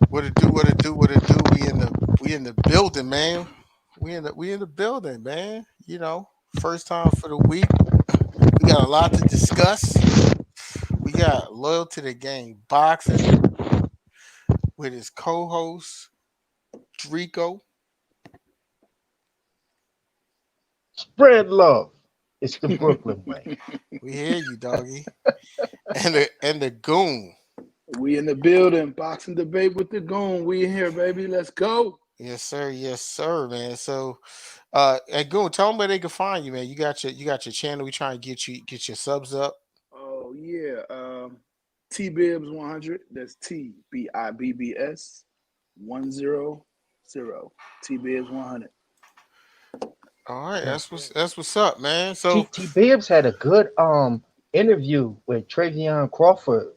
What it do? What it do? What it do? We in the building, man. We in the building, man. First time for the week. We got a lot to discuss. We got loyal to the game boxing with his co-host Dreeko. Spread love. It's the Brooklyn way. We hear you, doggy. And the goon. We in the building, boxing debate with the goon. We in here, baby. Let's go. Yes, sir, man. So, and goon, tell them where they can find you, man. You got your channel. We trying to get your subs up. Oh yeah. T Bibbs 100. That's TBIBBS 100. T Bibbs 100. All right, Yeah. that's what's up, man. So, T Bibbs had a good interview with Travion Crawford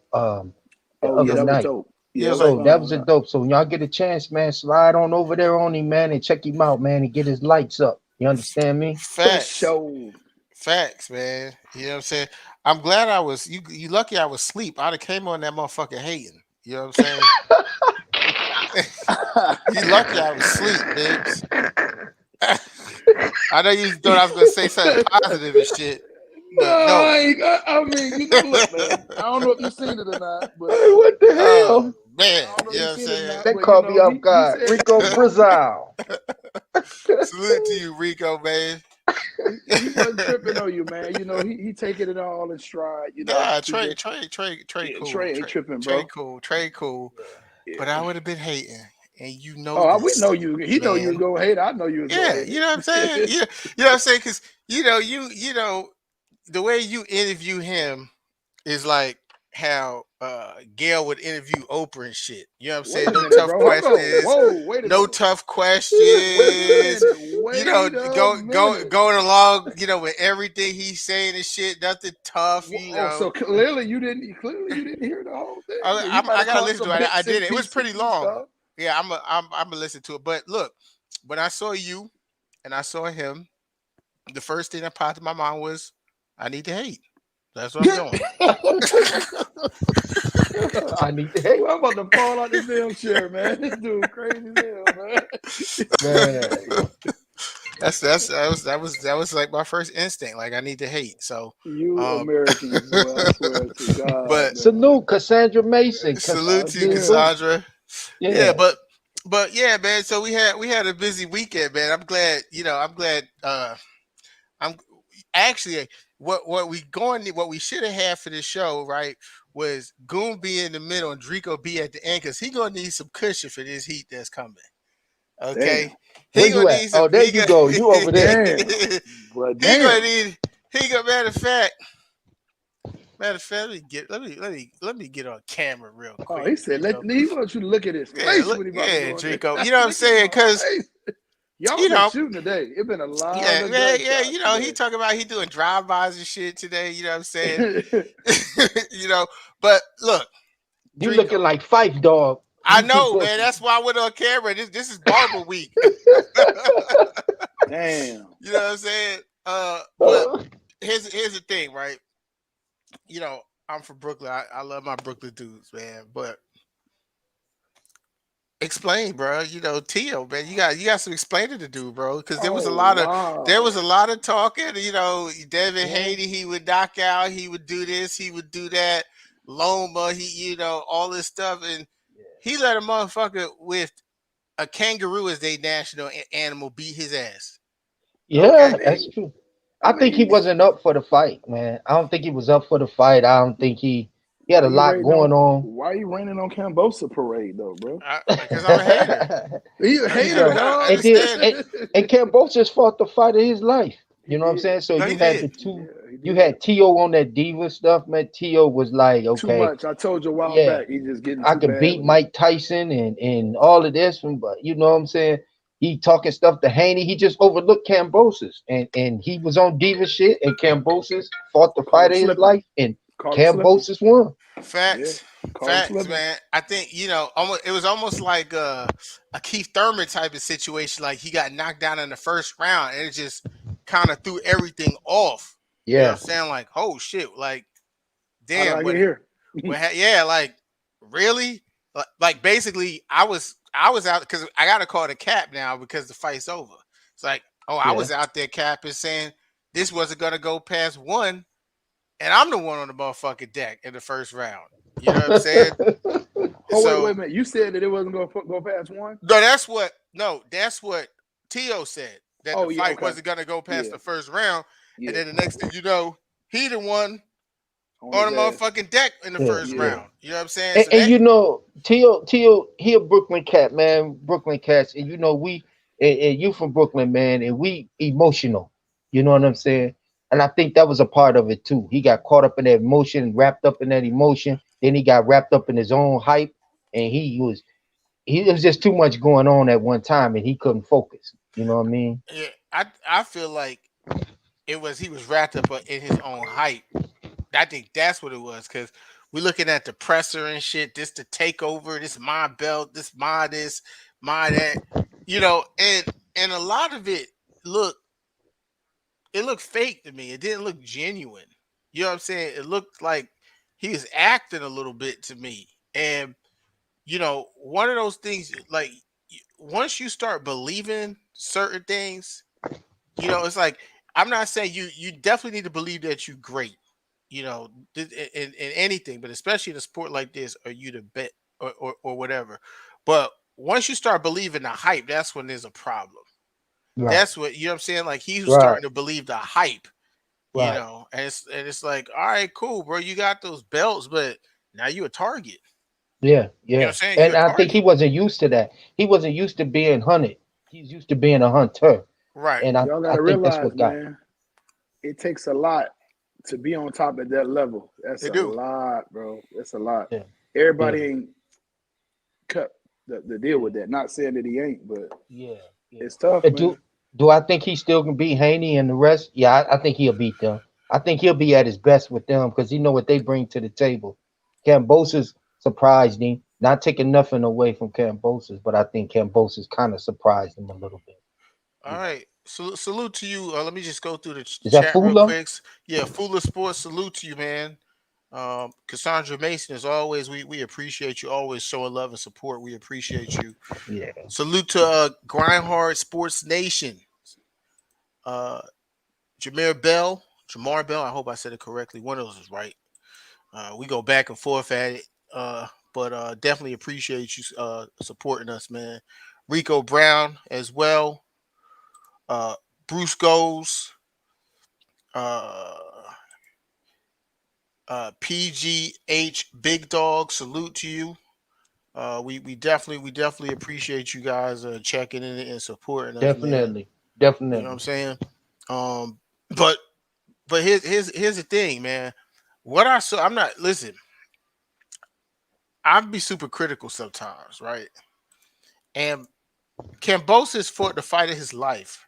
the Oh yeah, other that was night. dope. yeah, Yeah, that was like So that fun. was a dope. So when y'all get a chance, man, slide on over there on him, man, and check him out, man, and get his lights up. You understand me? For facts. sure. Facts, man. You know what I'm saying? I'm glad I was you lucky I was asleep. I'd have came on that motherfucker hating. You know what I'm saying? You lucky I was asleep, babes. I know you thought I was gonna say something positive and shit, No, but no. I mean, look, man. I don't know if you've seen it or not, but Hey, what the hell? Man, I don't know you if know you've what I'm seen it or saying? not, That but you caught me know, off he guard. said Rico Brazil. Salute to you, Rico, man. he wasn't tripping on you, man. You know, he taking it all in stride. You know, Nah, he Trey, just Trey, Trey, Trey, cool. Trey ain't Trey, tripping, Trey, bro. cool. Trey, cool. But I Yeah. would have been hating, and you know Oh, we this, know you. He know you was man. gonna hate it. I know you was gonna Yeah, hate you know what I'm saying. it. Yeah, you know what I'm saying, because the way you interview him is like how Gail would interview Oprah and shit. You know what I'm Wait saying? a No minute, tough bro. Hold on. questions. Whoa, wait a No minute. tough Wait a questions. minute. Wait a minute. Going along, with everything he's saying and shit. Nothing tough, Oh, so clearly you didn't hear the whole thing. You might I have gotta caught listen to some it. I bits did and it. It was pieces pretty and long. stuff. Yeah, I'm gonna listen to it. But look, when I saw you and I saw him, the first thing that popped in my mind was, I need to hate. That's what I'm doing. I need to hate. Well, I'm about to fall out this damn chair, man. This dude crazy as hell, man. Man. That was like my first instinct. Like I need to hate. So, You um, Americans, boy, I swear to God, but man. Salute Cassandra Mason. salute to you, Yeah. Salute. Cassandra. Yeah, Yeah. but yeah, man. So we had a busy weekend, man. I'm glad. I'm glad. I'm actually what we should have had for this show, right? Was Goon be in the middle and Dreeko be at the end because he gonna need some cushion for this heat that's coming. Damn. Okay, Where he you gonna at? need some. Oh, there you go. You over there. Damn. But He gonna damn. need. He gonna matter of fact. Let me get on camera real Oh, quick, he said, Dreeko. he wants you to look at his Yeah, face look, when he about to yeah, go in there. Dreeko. You know what I'm Look at saying? my Because face. Y'all you been know, shooting today. It been a lot yeah, of yeah, yeah. gunshots He today. talking about he doing drive-bys and shit today. You know what I'm saying? you know, but look, You looking Dreeko. like Fife Dog. I know, man. That's why I went on camera. This is Barber Week. Damn. You know what I'm saying? But here's the thing, right? You know, I'm from Brooklyn. I love my Brooklyn dudes, man. But explain, bro. Teo, man. You got some explaining to do, bro. Because there was a Oh lot of there was wow. a lot of talking. Devin Yeah. Haney, he would knock out. He would do this. He would do that. Loma, all this stuff, and he let a motherfucker with a kangaroo as their national animal beat his ass. I Yeah, Okay. that's mean, true. I I think he mean, wasn't up for the fight, man. I don't think he was up for the fight. I don't think he had why a you lot rating on going on. why you raining on Cambosa parade though, bro? Because I'm a hater. He a I mean, hater, Yeah. I And dog. then understand. and Cambosos fought the fight of his life. He You know what I'm did. saying? So No, he you had did. the two, Yeah, he you did. had Tio on that diva stuff, man. Tio was like, Too okay, much. I told you a while yeah, back. He's just getting I too could bad beat with it. Mike Tyson and all of this, but you know what I'm saying? He talking stuff to Haney. He just overlooked Cambosos, and he was on diva shit. And Cambosos fought the Caught fight him of his slipping. life, and Caught him slipping. Cambosos won. Yeah. Facts. Caught him Facts, slipping. man. I think, it was almost like a Keith Thurman type of situation. Like he got knocked down in the first round and it just kind of threw everything off. You know what I'm Yeah, saying? Like, oh shit, like, How did damn, I get here? yeah, like, really? like basically I was out because I got to call the cap now because the fight's over. It's like, oh, I Yeah. was out there capping saying this wasn't gonna go past one, and I'm the one on the motherfucking deck in the first round. You know what I'm saying? Oh wait a So minute. You said that it wasn't going to go past one. that's what Teo said, that the Oh yeah. fight Okay. wasn't gonna go past Yeah. the first round, and Yeah. then the next thing you know, he the one On on his the ass. motherfucking deck in the Yeah, first yeah. Yeah. round. You know what I'm saying? And, So and that you know, Tio, he a Brooklyn cat, man. Brooklyn cats, and you know and you from Brooklyn, man, and we emotional. You know what I'm saying? And I think that was a part of it too. He got caught up in that emotion, wrapped up in that emotion. Then he got wrapped up in his own hype, and he was just too much going on at one time, and he couldn't focus. You know what I mean? yeah, I feel like he was wrapped up in his own hype. I think that's what it was because we're looking at the presser and shit. This the takeover. This my belt. This my that. And a lot of look it looked fake to me. It didn't look genuine. You know what I'm saying? It looked like he was acting a little bit to me. And one of those things like once you start believing certain things, it's like I'm not saying you definitely need to believe that you're great, in anything, but especially in a sport like this, or you to bet or whatever. But once you start believing the hype, that's when there's a problem. Right, That's what I'm saying. Like he was right, starting to believe the hype, right. and it's like, all right, cool, bro, you got those belts, but now you a target. Yeah, You know what I'm yeah. saying? You And a I think he target, wasn't used to that. He wasn't used to being hunted. He's used to being a hunter. right? And Y'all got I to think that's realize, what got. man, it takes a lot to be on top at that level. That's They a do. lot, bro. That's a lot. Yeah, yeah, Everybody ain't cut the deal yeah, with that. Not saying that he ain't, but yeah, yeah. it's tough, Uh, man. Do do I think he still can beat Haney and the rest? Yeah, I think he'll beat them. I think he'll be at his best with them because he know what they bring to the table. Kambosos surprised him, not taking nothing away from Kambosos, but I think Kambosos kind of surprised him a little bit. All You know, right. Salute to you. Let me just go through the is that chat real Fula? quick. Yeah, Fuller Sports, salute to you, man. Cassandra Mason, as always, we appreciate you always showing love and support. We appreciate you. Yeah, Salute to Grindhard Sports Nation. Uh, Jamar Bell. I hope I said it correctly. One of those is right. We go back and forth at it, but definitely appreciate you supporting us, man. Rico Brown as well. Uh, Bruce Goes. Uh, PGH Big Dog, salute to you. We definitely appreciate you guys checking in and supporting us, man. definitely, You know what I'm definitely. saying? Um, but here's the thing, man. What I saw, I'm not listen. I'd be super critical sometimes, right? And Cambosis fought the fight of his life,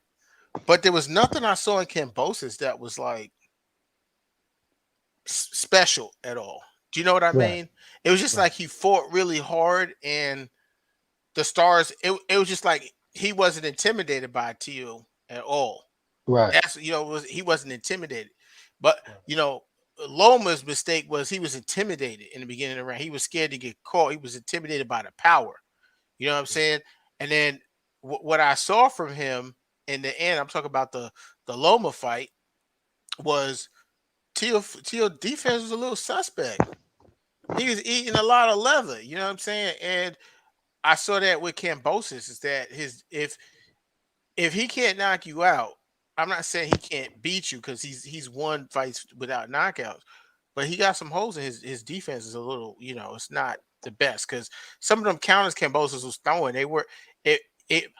but there was nothing I saw in Cambosis that was like special at all. Do you know what I Right, mean? It was just right, like he fought really hard, and the stars. It was just like he wasn't intimidated by Teo at all. right, That's he wasn't intimidated, but right. Loma's mistake was he was intimidated in the beginning of the round. He was scared to get caught. He was intimidated by the power. You know what I'm saying? And then what I saw from him in the end, I'm talking about the Loma fight, was Teo defense was a little suspect. He was eating a lot of leather. You know what I'm saying? And I saw that with Cambosis is that his if he can't knock you out, I'm not saying he can't beat you because he's won fights without knockouts, but he got some holes in his defense is a little, it's not the best because some of them counters Cambosos was throwing, they were it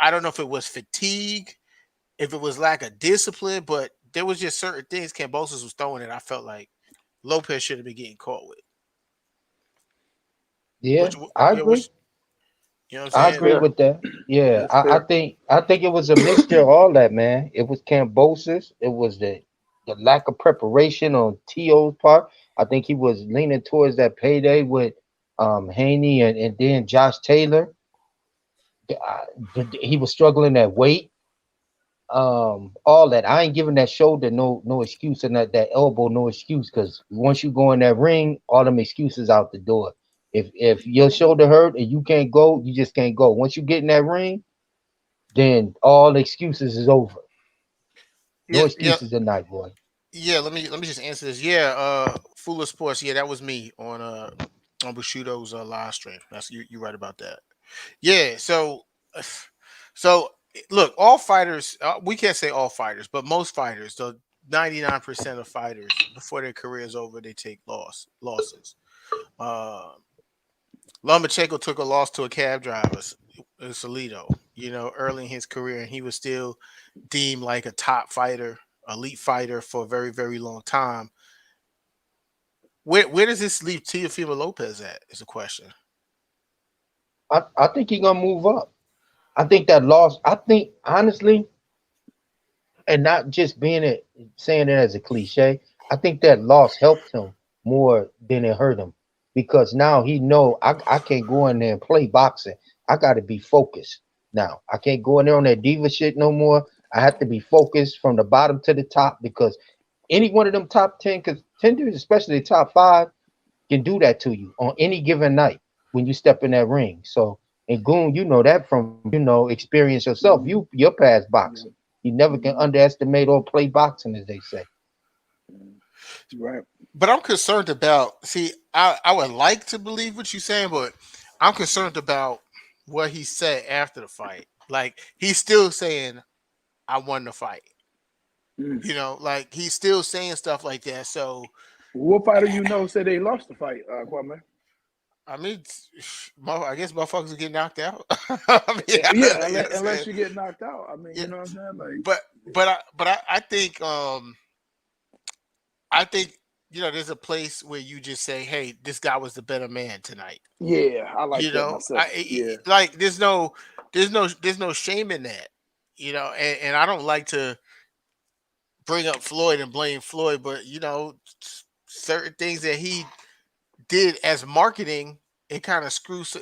I don't know if it was fatigue, if it was lack of discipline, but there was just certain things Cambosos was throwing that I felt like Lopez should have been getting caught with. Yeah, Which I yeah, agree. which you know what I'm I That's saying? agree fair. with that. Yeah, That's I fair. think it was a mixture of all that, man. It was Cambosis. It was the lack of preparation on To's part. I think he was leaning towards that payday with Haney and then Josh Taylor. Uh, he was struggling at weight. All that. I ain't giving that shoulder no excuse and that elbow no excuse because once you go in that ring, all them excuses out the door. If your shoulder hurt and you can't go, you just can't go. Once you get in that ring, then all excuses is over. No Yeah, yeah, excuses tonight, boy. yeah. Let me just answer this. Yeah, Fuller Sports. Yeah, that was me on Bushido's live stream. That's you right about that. Yeah. So look, all fighters. We can't say all fighters, but most fighters, the 99% of fighters before their career is over, they take losses. Uh, Lomachenko took a loss to a cab driver, Salido. Early in his career, and he was still deemed like a top fighter, elite fighter for a very, very long time. Where does this leave Teofimo Lopez at? Is the question. I think he gonna move up. I think that loss. I think honestly, and not just saying it as a cliche. I think that loss helped him more than it hurt him because now he know I can't go in there and play boxing. I got to be focused now. I can't go in there on that diva shit no more. I have to be focused from the bottom to the top because any one of them top 10 contenders, especially the top five, can do that to you on any given night when you step in that ring. So, and Goon, you know that from experience yourself. Mm-hmm. Your past Yeah. boxing. You never can Mm-hmm. underestimate or play boxing, as they say. Right. But I'm concerned about. See, I would like to believe what you're saying, but I'm concerned about what he said after the fight. Like he's still saying, "I won the fight." Mm. Like he's still saying stuff like that. So What fighter said they lost the fight, Kwame? I mean, I guess motherfuckers will get knocked out. I mean, Yeah, you know what I'm saying? unless you get knocked out. I mean, Yeah, you know what I'm saying? Like, but I think there's a place where you just say, hey, this guy was the better man tonight. yeah, I like that myself. Yeah. Like there's no shame in that. And I don't like to bring up Floyd and blame Floyd, but certain things that he did as marketing, it kind of screws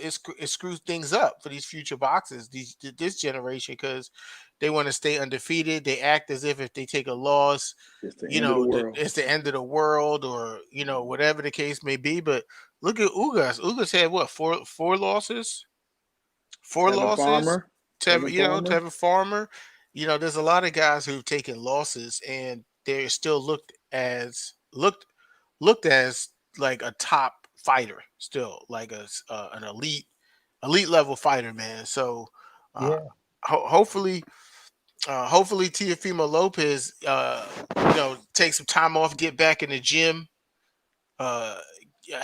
things up for these future boxers, this generation, because they want to stay undefeated. They act as if they take a loss, It's the end of the world. it's the end of the world, or whatever the case may be. But look at Ugas. Ugas had what, four losses, four Tevin losses. Farmer. Tevin Farmer. Tevin Farmer. There's a lot of guys who've taken losses, and they're still looked as like a top fighter, still like an elite level fighter, man. So uh, Yeah. hopefully Teofimo Lopez take some time off, get back in the gym. Yeah,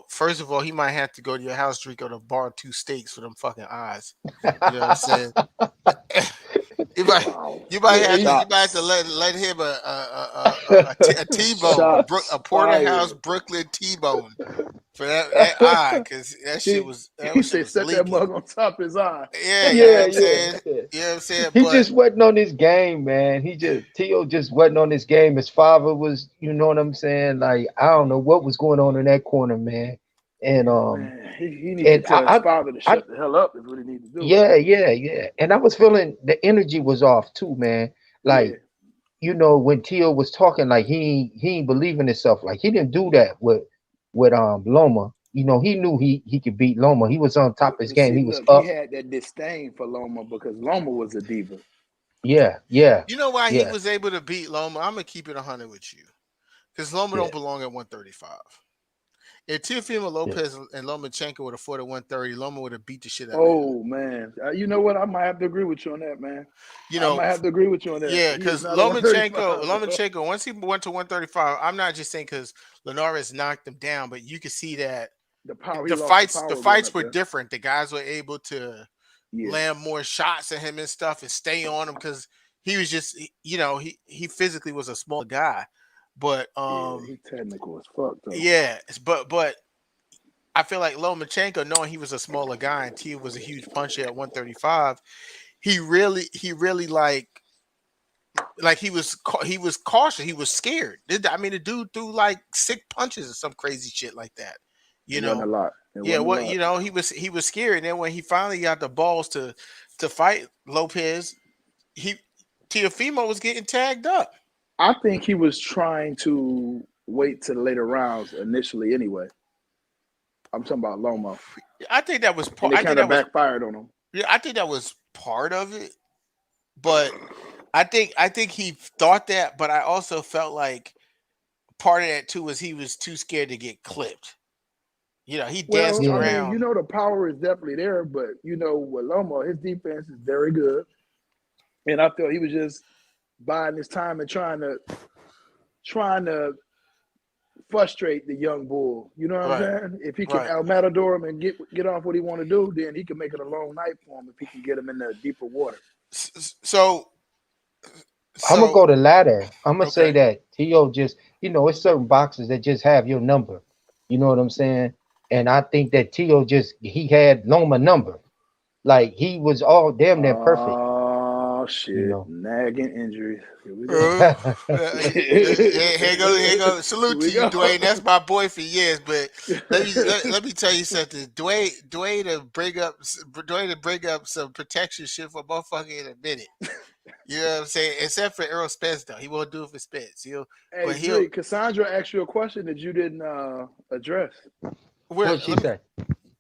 first of all, he might have to go to your house, Dreeko, to borrow two steaks for them fucking eyes. You know what I'm saying? You might Wow. you might have to Shots. let him a T-bone, a Shots porterhouse fired. Brooklyn T-bone for that eye, because that shit he, was he said, set that leaking. mug on top of his eye. Yeah, you know what Yeah, I'm yeah, saying. yeah. You know what I'm saying. He But just wasn't on his game, man. Tio just wasn't on his game. His father was, you know what I'm saying? Like, I don't know what was going on in that corner, man. And Man, he need to and tell his father to I shut the hell up. Is what he need to do. yeah, yeah, yeah. And I was feeling the energy was off too, man. Yeah. Like, when Tio was talking, like he ain't believe in himself. Like he didn't do that with Loma. He knew he could beat Loma. He was on top of his But game. see, He was look, he up. had that disdain for Loma because Loma was a diva. Yeah, yeah, you know why he yeah, was able to beat Loma? I'm gonna keep it 100 with you, because Loma yeah, don't belong at 135. If Teofimo yeah. Lopez and Lomachenko would have fought at 130, Loma would have beat the shit out of him. Oh man, you know what? I might have to agree with you on that, man. You I know, might have to agree with you on that. yeah, He is because not a 135, bro. Lomachenko, once he went to 135, I'm not just saying because Linares knocked him down, but you could see that The power, he the lost the fights the power going fights up were there. different. The guys were able to Yeah, land more shots at him and stuff and stay on him because he was just he physically was a small guy. But yeah, he technical as fuck though. yeah, but I feel like Lomachenko, knowing he was a smaller guy and T was a huge puncher at 135, he really like he was cautious. He was scared. I mean, the dude threw like 6 punches or some crazy shit like that. It You wasn't a know, lot. It yeah. wasn't a What lot. he was scared. And then when he finally got the balls to fight Lopez, he Teofimo was getting tagged up. I think he was trying to wait to the later rounds initially, anyway. I'm talking about Loma, I think that was and part. it I think kind of that was backfired on him. yeah. I think that was part of it, but I think he thought that, but I also felt like part of that too was he was too scared to get clipped. He Well, danced I Yeah. mean, around. the power is definitely there, but with Loma, his defense is very good, and I feel he was just biding his time and trying to frustrate the young bull. You know what I'm Right, saying? If he can right. out matador him and get off what he want to do, then he can make it a long night for him if he can get him in the deeper water. So I'm gonna so go the latter. I'm gonna say okay. that T.O. just, it's certain boxes that just have your number. You know what I'm saying? And I think that T.O. just he had Loma number. Like he was all damn near perfect. Oh You shit! know. Nagging injuries. Here we go. Uh, here goes. Here Salute we to you, go. Dwayne. That's my boy for years. But let me tell you something. Dwayne to bring up some protection shit for motherfucker in a minute. You know what I'm saying? Except for Errol Spence though, he won't do it for Spence. Hey, But he'll. Drake, Cassandra asked you a question that you didn't address. Where? What she say?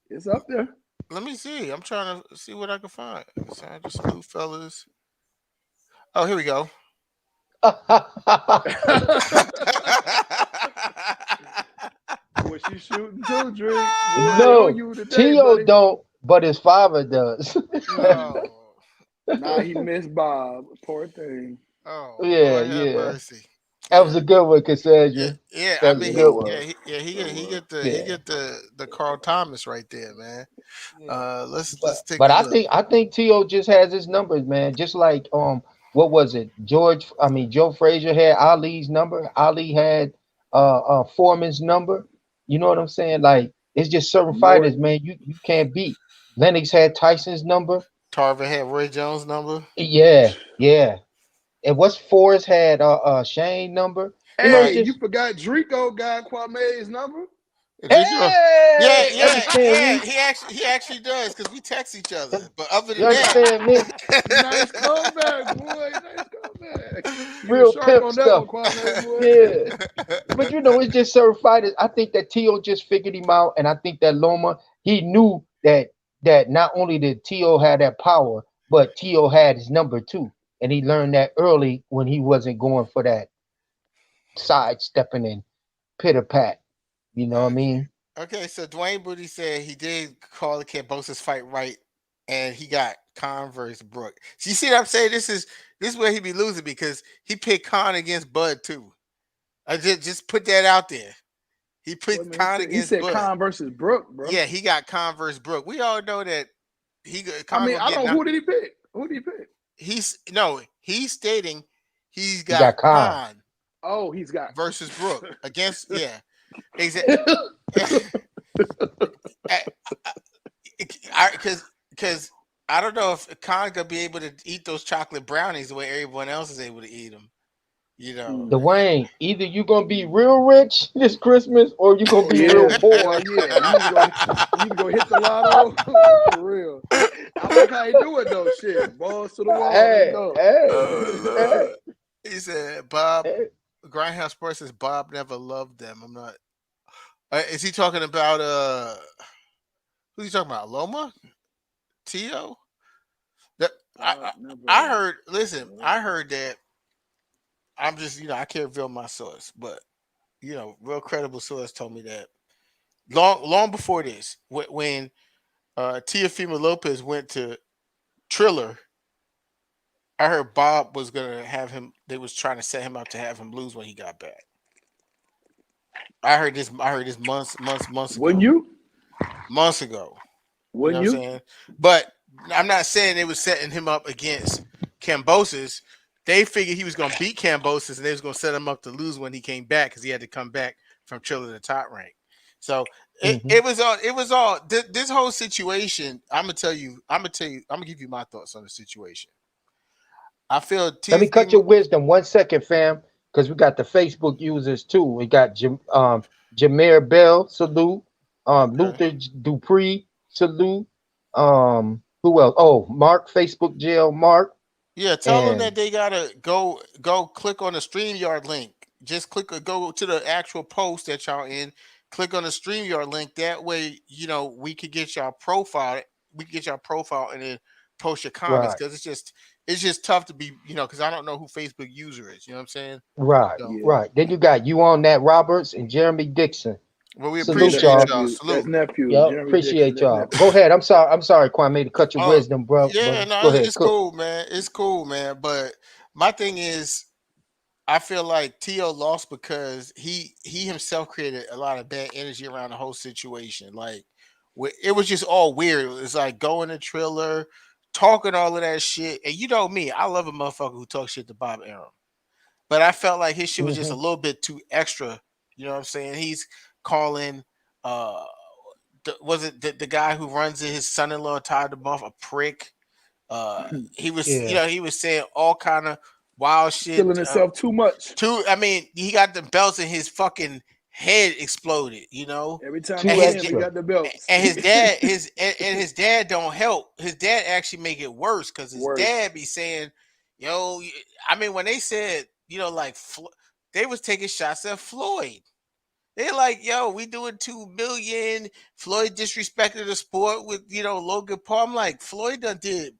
It's up there. Let me see. I'm trying to see what I can find. Sandra Salute, fellas. Oh, here we go. Was she shooting too, Drake? Boy, they on No, you today, T.O. buddy. don't, but his father does. Mm. Oh, Nah, he missed Bob. Poor thing. oh, Yeah, Lord have yeah. mercy. That was Yeah, a good one, yeah, Cassandra. yeah. I That was a mean, It good he, one. yeah, was. he It was. Yeah. get the Carl Thomas right there, man. Yeah. Let's take But a I look. think I think T.O. just has his numbers, man. Just like what was it? Joe Frazier had Ali's number. Ali had Foreman's number. You know what I'm saying? Like it's just certain More fighters, man, you can't beat. Lennox had Tyson's number. Tarver had Roy Jones' number. Yeah, yeah. And what's Forrest had Shane number. It's Hey, Right. you just forgot Dreeko got Kwame's number? Ezekiel. Yeah, hey, you yeah, understand yeah. me? He actually does because we text each other. But other You than that, understand me? Nice comeback, boy. Nice comeback. You were Real sharp pimp on that one, stuff. Kwame, boy. Yeah. But it's just certain fighters. I think that Tio just figured him out, and I think that Loma he knew that not only did Tio have that power, but Tio had his number too, and he learned that early when he wasn't going for that sidestepping and pitter pat. You know what I okay. mean? Okay, so Dwayne Booty said he did call the Kambosos fight right, and he got Converse Brook. So you see what I'm saying? This is where he be losing because he picked Con against Bud too. I just put that out there. He Wait a picked minute. Con He against said Bud. Khan versus Brooke, bro. Yeah, he got Converse Brook. We all know that I Con mean, gonna I get don't. knocked. Who did he pick? Who did he pick? He's no, he's stating he's He got got Khan. Con Oh, he's got. versus Brook against yeah, exactly. Because I don't know if Khan gonna be able to eat those chocolate brownies the way everyone else is able to eat them. You know. Mm. Dwayne, either you gonna be real rich this Christmas or you gonna Oh be real yeah. Hell poor. yeah. You either go hit the lotto for real. I like how he do it though. Shit. Balls to the wall. Let's Hey, go. hey, Oh hey, Lord. He said Bob hey. Grindhouse Sports says Bob never loved them. I'm not. Is he talking about who's he talking about? Loma? Tio? That I, Bob I I never. heard. Listen, I heard that. I'm just I can't reveal my source, but real credible source told me that long before this, when Teofimo Lopez went to Triller, I heard Bob was gonna have him. They was trying to set him up to have him lose when he got back. I heard this. I heard this months Wouldn't ago. you? Months ago. You know Wouldn't what I'm you? saying? But I'm not saying they was setting him up against Kambosos. They figured he was going to beat Kambosos and they was going to set him up to lose when he came back because he had to come back from Triller to the top rank. So Hmm. it was all this whole situation. I'm gonna give you my thoughts on the situation. I feel Let me cut TFB. your wisdom 1 second, fam, because we got the Facebook users too. We got Jameer Bell, salute. Okay. Luther Dupree, salute. Who else? Oh, Mark, Facebook jail, Mark, Yeah, tell them and that they gotta go click on the StreamYard link. Just click or go to the actual post that y'all in. click on the StreamYard link. That way, we could get your profile. We could get your profile and then post your comments Right, because it's just tough to be, because I don't know who Facebook user is. You know what I'm saying? right, So, Yeah. right. Then you got you on that Roberts and Jeremy Dixon. well, we Yeah, Salute that's appreciate y'all. y'all. nephew. That's Salute. nephew. Yep, Jeremy Dixon. appreciate That's y'all. nephew. Go ahead. I'm sorry, Kwame, to cut your Oh, wisdom, bro, yeah, brother. no, Go ahead, it's cook. cool, man. It's cool, man. But my thing is, I feel like Tio lost because he himself created a lot of bad energy around the whole situation. Like, it was just all weird. It was like going to Triller, talking all of that shit. And you know me, I love a motherfucker who talks shit to Bob Arum. But I felt like his shit was just a Hmm. little bit too extra. You know what I'm saying? He's calling uh was it the guy who runs it, his son-in-law Todd DeBuff, a prick. Uh he was Yeah, he was saying all kind of wild Feeling shit. himself too much. I mean, he got the belts and his fucking head exploded, Every time and he too his win, we extra. got the belts. and his dad his dad don't help. His dad actually make it worse because his Worse. dad be saying, "Yo," I mean, when they said, like they was taking shots at Floyd. They're like, "Yo, we doing 2 million." Floyd disrespected the sport with Logan Paul. I'm like, Floyd done did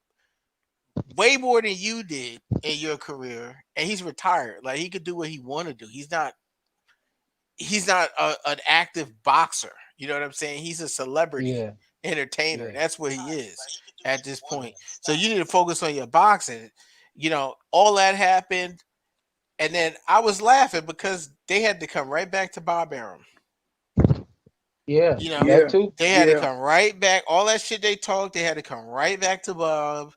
way more than you did in your career, and he's retired. Like, he could do what he want to do. He's not an active boxer. You know what I'm saying? He's a celebrity Yeah, entertainer. yeah, That's what he is at this point. So you need to focus on your boxing. All that happened, and then I was laughing because they had to come right back to Bob Arum. yeah. You know, That Yeah, too. they had to yeah. come right back. All that shit they talked, they had to come right back to Bob.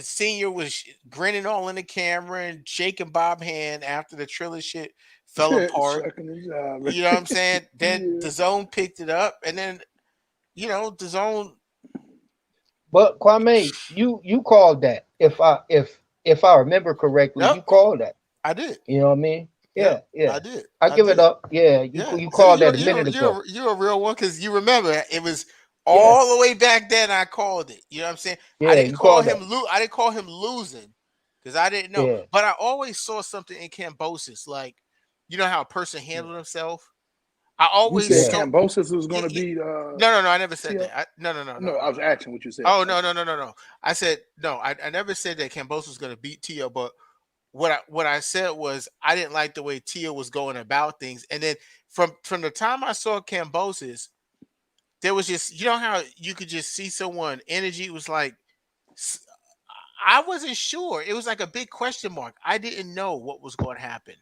Senior was grinning all in the camera and shaking Bob's hand after the Triller shit fell apart. Sucking the job. You know what I'm saying? Then Yeah. the zone picked it up, and then the zone. But Kwame, you called that. If I remember correctly, Yep, you called that. I did. You know what I mean? Yep, Yeah, yeah. I did. I I give it did. up. Yeah, you Yeah. you So called that a minute ago. you're a real one because you remember it was Yeah, all the way back then. I called it. You know what I'm saying? I yeah, didn't you call called him that. I didn't call him losing because I didn't know. Yeah, But I always saw something in Kambosos, like how a person yeah, handled himself. I You always said yeah. saw. Cambosos was Yeah, going to yeah. beat No, I never said Tio? that. No, no, no, no, No, no, I was no. asking what you said. Oh, no, Okay. no, no, no, no. I said no. I never said that Kambosos was going to beat Tio, but what I said was I didn't like the way Tio was going about things, and then from the time I saw Kambosos, there was just how you could just see someone energy was like I wasn't sure. It was like a big question mark. I didn't know what was going to happen,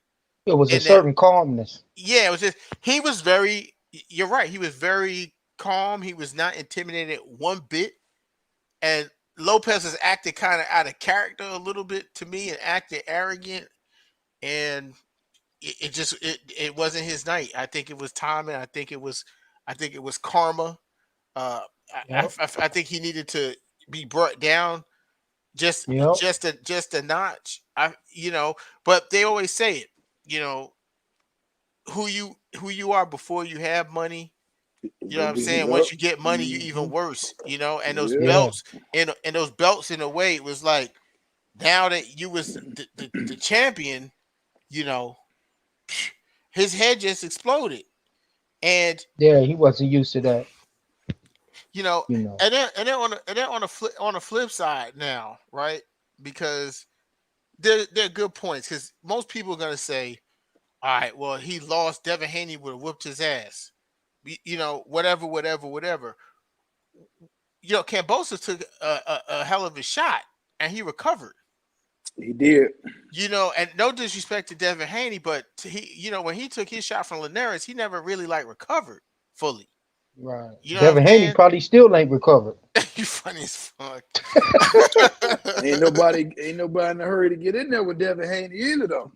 It was a and that certain calmness. yeah, it was just he was very. You're right. He was very calm. He was not intimidated one bit, and Lopez has acted kind of out of character a little bit to me and acted arrogant and it just it wasn't his night. I think it was timing. I think it was karma. Uh, Yep, I think he needed to be brought down just yep. just a notch. But they always say it. You know who you are before you have money. It's You know what gonna I'm be saying? up. Once you get money, you even Mm-hmm. worse. And those Yeah. Yeah, belts and those belts in a way it was like now that you was the champion. You know his head just exploded. And yeah. He wasn't used to that. you know, You know. and then on the flip side now, right? Because they're good points. Because most people are gonna say, "All right, well, he lost. Devin Haney would have whooped his ass." Whatever, whatever, whatever. Cambosa took a hell of a shot, and he recovered. He did. And no disrespect to Devin Haney, but when he took his shot from Linares, he never really like recovered fully. Right. You know what I'm Devin Haney saying? probably still ain't recovered. You funny as fuck. Ain't nobody in a hurry to get in there with Devin Haney either though.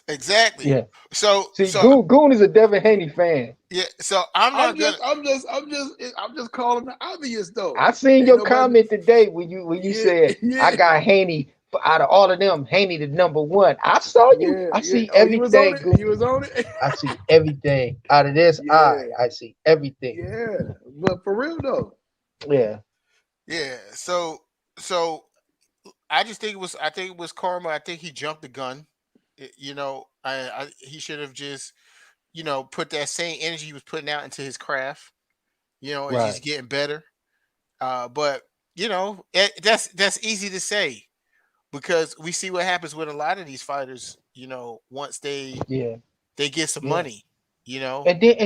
Exactly. Yeah. So See, so Goon is a Devin Haney fan. yeah. So I'm I'm not gonna. just I'm just I'm just I'm just calling the obvious though. I seen Ain't your nobody comment today when you yeah, said I yeah, got Haney out of all of them. Haney the number one. I saw you. yeah, I yeah. see Oh, you was on everything, it? You Goon. was on it? I see everything out of this eye. Yeah, I see everything. yeah. But for real though. Yeah, Yeah. So I think it was karma. I think he jumped the gun. He should have just put that same energy he was putting out into his craft, and Right. just getting better. But that's easy to say because we see what happens with a lot of these fighters. Once Yeah. they get some Yeah. money, you know. And then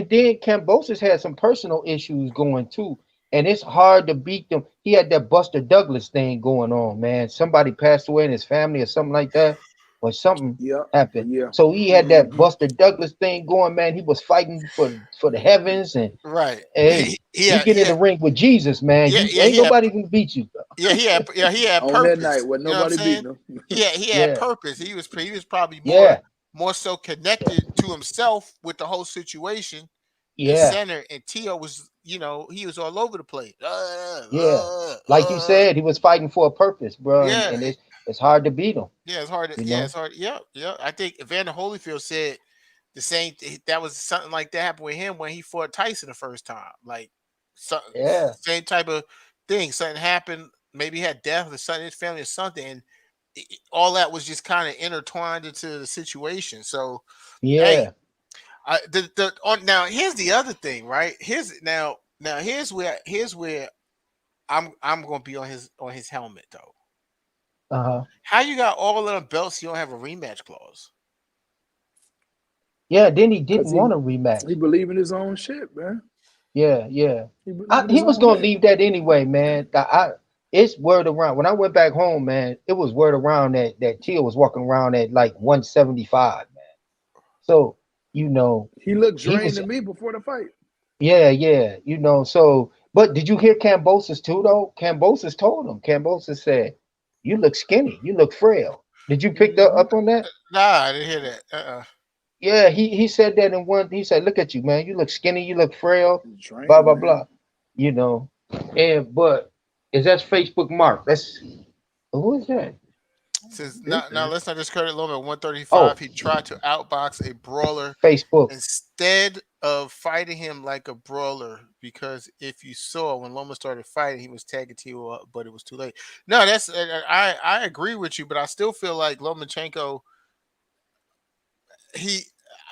Kambosos had some personal issues going too. And it's hard to beat them. He had that Buster Douglas thing going on, man. Somebody passed away in his family or something like that, or something Yep. happened. Yeah. So he had that Hmm. Buster Douglas thing going, man. He was fighting for the heavens, and Right. hey, you get in the ring with Jesus, man. Yeah, You yeah, ain't nobody can beat you. he had On that night purpose. when You know what I'm nobody saying? beating him. He had Yeah, purpose. He was probably more yeah, more so connected to himself with the whole situation and yeah, center. And Tio was, he was all over the place. yeah. Like you said, he was fighting for a purpose, bro, and, Yeah, and it's hard to beat him, yeah, it's hard. you Yeah, know. it's hard. Yeah, yeah. I think Evander Holyfield said the same. That was something like that happened with him when he fought Tyson the first time. Like, Yeah, same type of thing. Something happened. Maybe he had death or something in his family or something. And all that was just kind of intertwined into the situation. So, hey, yeah. the on now here's the other thing, right? Here's where I'm gonna be on his helmet though. Uh-huh. How you got all of them belts? You don't have a rematch clause. Yeah, then he didn't Cause want he a rematch. he believe in his own shit, man. Yeah, yeah. He believe in He his was own gonna way. leave that anyway, man. It's word around. When I went back home, man, it was word around that Tia was walking around at like 175, man. So, you know, He looked he drained was to me before the fight. yeah, yeah, so but did you hear Kambosos too though? Kambosos told him. Kambosos said, "You look skinny, you look frail." Did you pick that Hmm. up on that? Nah, I didn't hear that. Yeah, he said that in one. He said, "Look at you, man. You look skinny. You look frail. Blah Drained, blah man. blah." You know, and but is that Facebook Mark? That's who is that? Says This now man. let's not discredit Loma at 135. Oh, He tried to outbox a brawler Facebook. instead of fighting him like a brawler because if you saw when Loma started fighting, he was tagging Tio up, but it was too late. No, that's I agree with you, but I still feel like Lomachenko he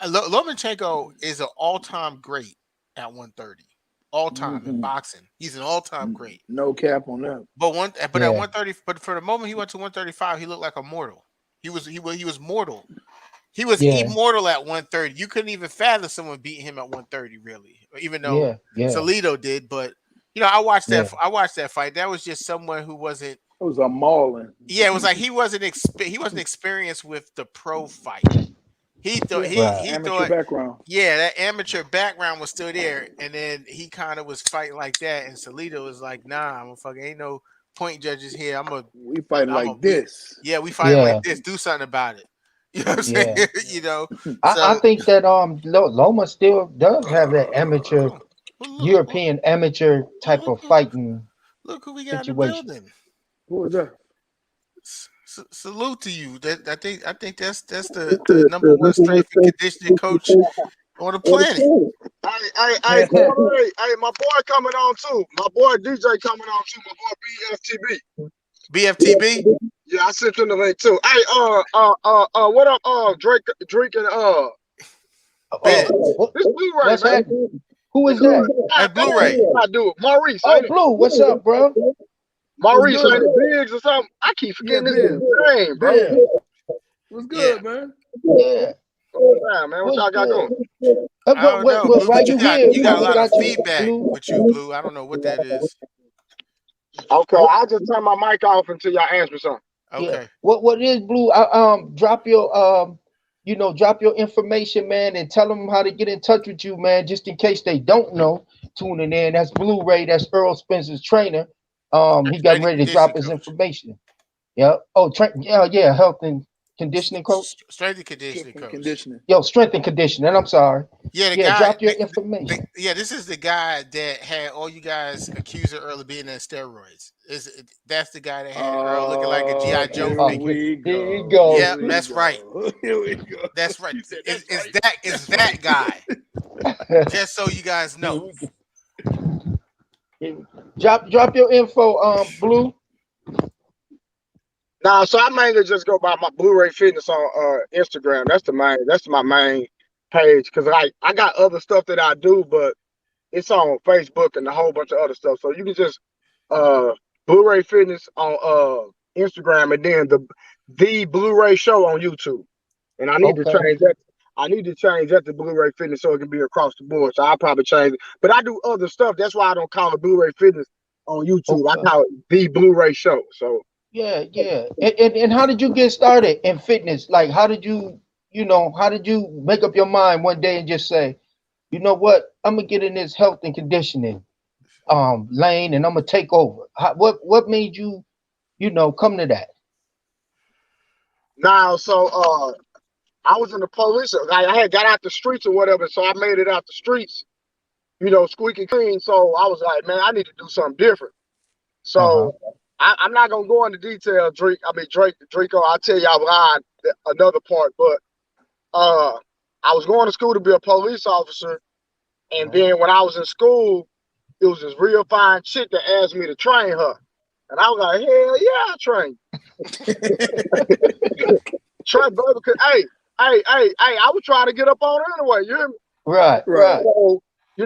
Lomachenko is an all time great at 130, all time in Hmm. boxing. He's an all time great. No cap on that. But at Yeah, 130, but for the moment he went to 135, he looked like a mortal. He was mortal. He was yeah, immortal at 130. You couldn't even fathom someone beating him at 130, really. Even though yeah, yeah, Salido did, but I watched that. yeah, I watched that fight. That was just someone who wasn't. It was a mauling. Yeah, it was like he wasn't experienced with the pro fight. He thought Yeah. he right. he Amateur thought background. yeah, that amateur background was still there, and then he kind of was fighting like that, and Salido was like, "Nah, I'm fucking ain't no point judges here. We fighting I'm a like we this. yeah, we fighting like Yeah, this. Do something about it." You know what I'm saying? yeah. you know, I so think that Loma still does have that amateur well, look, European amateur type look, of fighting look who we got in the situation. building. Who was that? Salute to you. I think that's the number one strength and conditioning coach on the planet. Hey, hey, my boy coming on too. My boy DJ coming on too. My boy BFTB. BFTB. Yeah, I sent him the link too. Hey, what up, Drake and Ben. this Blu-ray, What's man. happening? Who is that? That's God damn, Blu-ray. I do it. Maurice, Oh, ain't it? Blue. What's up, bro? What's Maurice, ain't good? it? Biggs or something? I keep Yeah, forgetting this Bill. nigga's name, bro. Yeah, What's Yeah. good, man? yeah. What's up, man? What What's y'all got good? going? I don't know, Blue, While but you you got here, you got a I lot of got you, feedback Blue. with you, Blue. I don't know what that is. Okay, I'll just turn my mic off until y'all ask me something. Yeah. Okay. What is Blue? Drop your drop your information, man, and tell them how to get in touch with you, man, just in case they don't know. Tuning in. That's Blu-ray. That's Earl Spencer's trainer. He got Strength and ready to conditioning drop his coach. information. Yeah. Oh, yeah, health and conditioning coach. Strength and conditioning And coach. conditioning. Yo, strength and conditioning. I'm sorry. Yeah, the Yeah, guy. drop your information. Yeah, this is the guy that had all you guys accuse of Earl of being on steroids. That's the guy that had Earl looking like a GI Joe Here Oh, figure. we here you go. go. Here Yep, we that's right. go. Here we go. That's right. You said Is that's is right. that is That's that right. guy? Just so you guys Here know. we go. Drop your info, Blue. Nah, so I mainly just go by my Blu-ray Fitness on Instagram. That's my main page because like I got other stuff that I do, but it's on Facebook and a whole bunch of other stuff. So you can just uh Blu-ray Fitness on Instagram and then the Blu-ray Show on YouTube. And I need to Okay. change that. I need to change that to Blu-ray Fitness so it can be across the board. So I'll probably change it. But I do other stuff. That's why I don't call it Blu-ray Fitness on YouTube. I Okay. call it the Blu-ray Show. So Yeah, yeah. And how did you get started in fitness? Like, how did you, how did you make up your mind one day and just say, you know what, I'm gonna get in this health and conditioning lane and I'm gonna take over? What made you, come to that? now, I was in the police. I had got out the streets or whatever, so I made it out the streets, squeaky clean. So I was like, man, I need to do something different. Uh-huh. So I'm not gonna go into detail, Dreeko. I'll tell y'all why another part. But I was going to school to be a police officer, and then when I was in school, it was this real fine chick that asked me to train her, and I was like, hell yeah, I train. Train, brother. Hey, I was trying to get up on her anyway. You hear me? Right, Right. right. So,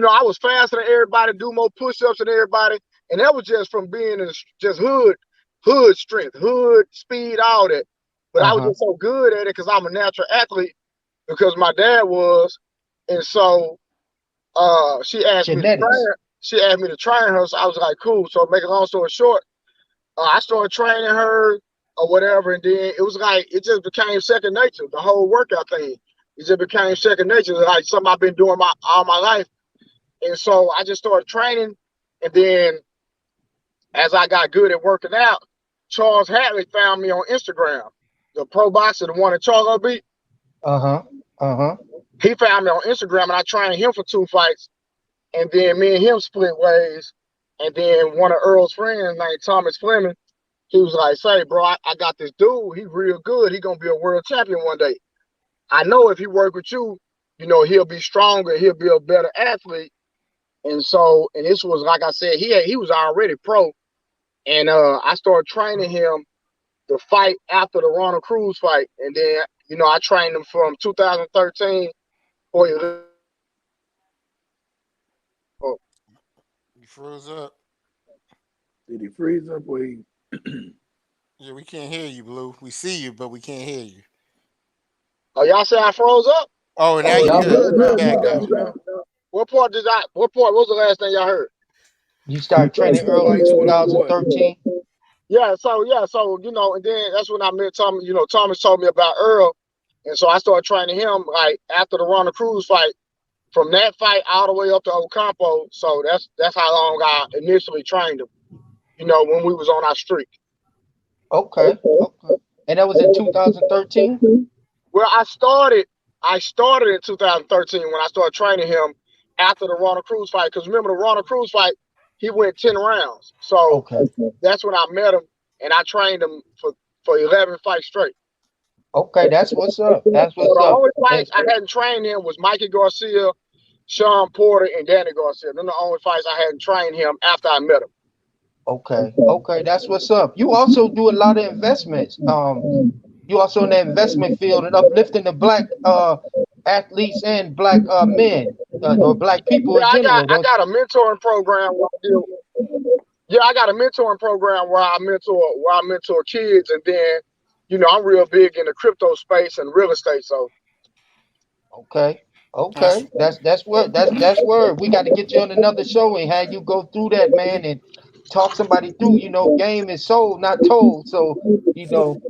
I was faster than everybody, do more push-ups than everybody, and that was just from being in just hood strength, hood speed, all that. But I was Uh-huh. just so good at it because I'm a natural athlete because my dad was, and so she asked me to train Genetics. her. She asked me to train her, so I was like, cool. So make a long story short, I started training her or whatever, and then it was like it just became second nature. The whole workout thing, it just became second nature, like something I've been doing all my life. And so I just started training. And then as I got good at working out, Charles Hatley found me on Instagram, the pro boxer, the one that Charles beat. Uh-huh. Uh-huh. He found me on Instagram and I trained him for 2 fights. And then me and him split ways. And then one of Earl's friends named Thomas Fleming, he was like, say, bro, I got this dude. He real good. He going to be a world champion one day. I know if he work with you, he'll be stronger. He'll be a better athlete. And so, and this was like I said, he was already pro, and I started training him to fight after the Ronald Cruz fight, and then I trained him from 2013 for You froze up. Did he freeze up or he? Yeah, we can't hear you, Blue. We see you, but we can't hear you. Oh, y'all say I froze up? Oh, now Oh, you Y'all you good. good good You now? now. We back got though. you now. What part what was the last thing y'all heard? You started The training two early fights, whatever it was. 2013. So and then that's when I met Thomas. Thomas told me about Earl, and so I started training him like after the Ronald Cruz fight. From that fight all the way up to Ocampo, so that's how long I initially trained him. When we was on our streak. Okay. Okay. And that was in 2013? Well, I started in 2013 when I started training him after the Ronald Cruz fight. Because remember the Ronald Cruz fight, he went 10 rounds. So Okay. that's when I met him, and I trained him for 11 fights straight. Okay, that's what's up. That's So what's the up. only And fights I hadn't trained him was Mikey Garcia, Sean Porter, and Danny Garcia. They're the only fights I hadn't trained him after I met him. okay, okay, that's what's up. You also do a lot of investments. You also in the investment field and uplifting the black athletes and black men or black people Yeah, in general. I Don't got a mentoring program where I deal. Yeah, I got a mentoring program where I mentor kids, and then I'm real big in the crypto space and real estate. So okay. That's Okay, that's word. We got to get you on another show and have you go through that, man, and talk somebody through. Game is sold, not told. So you know,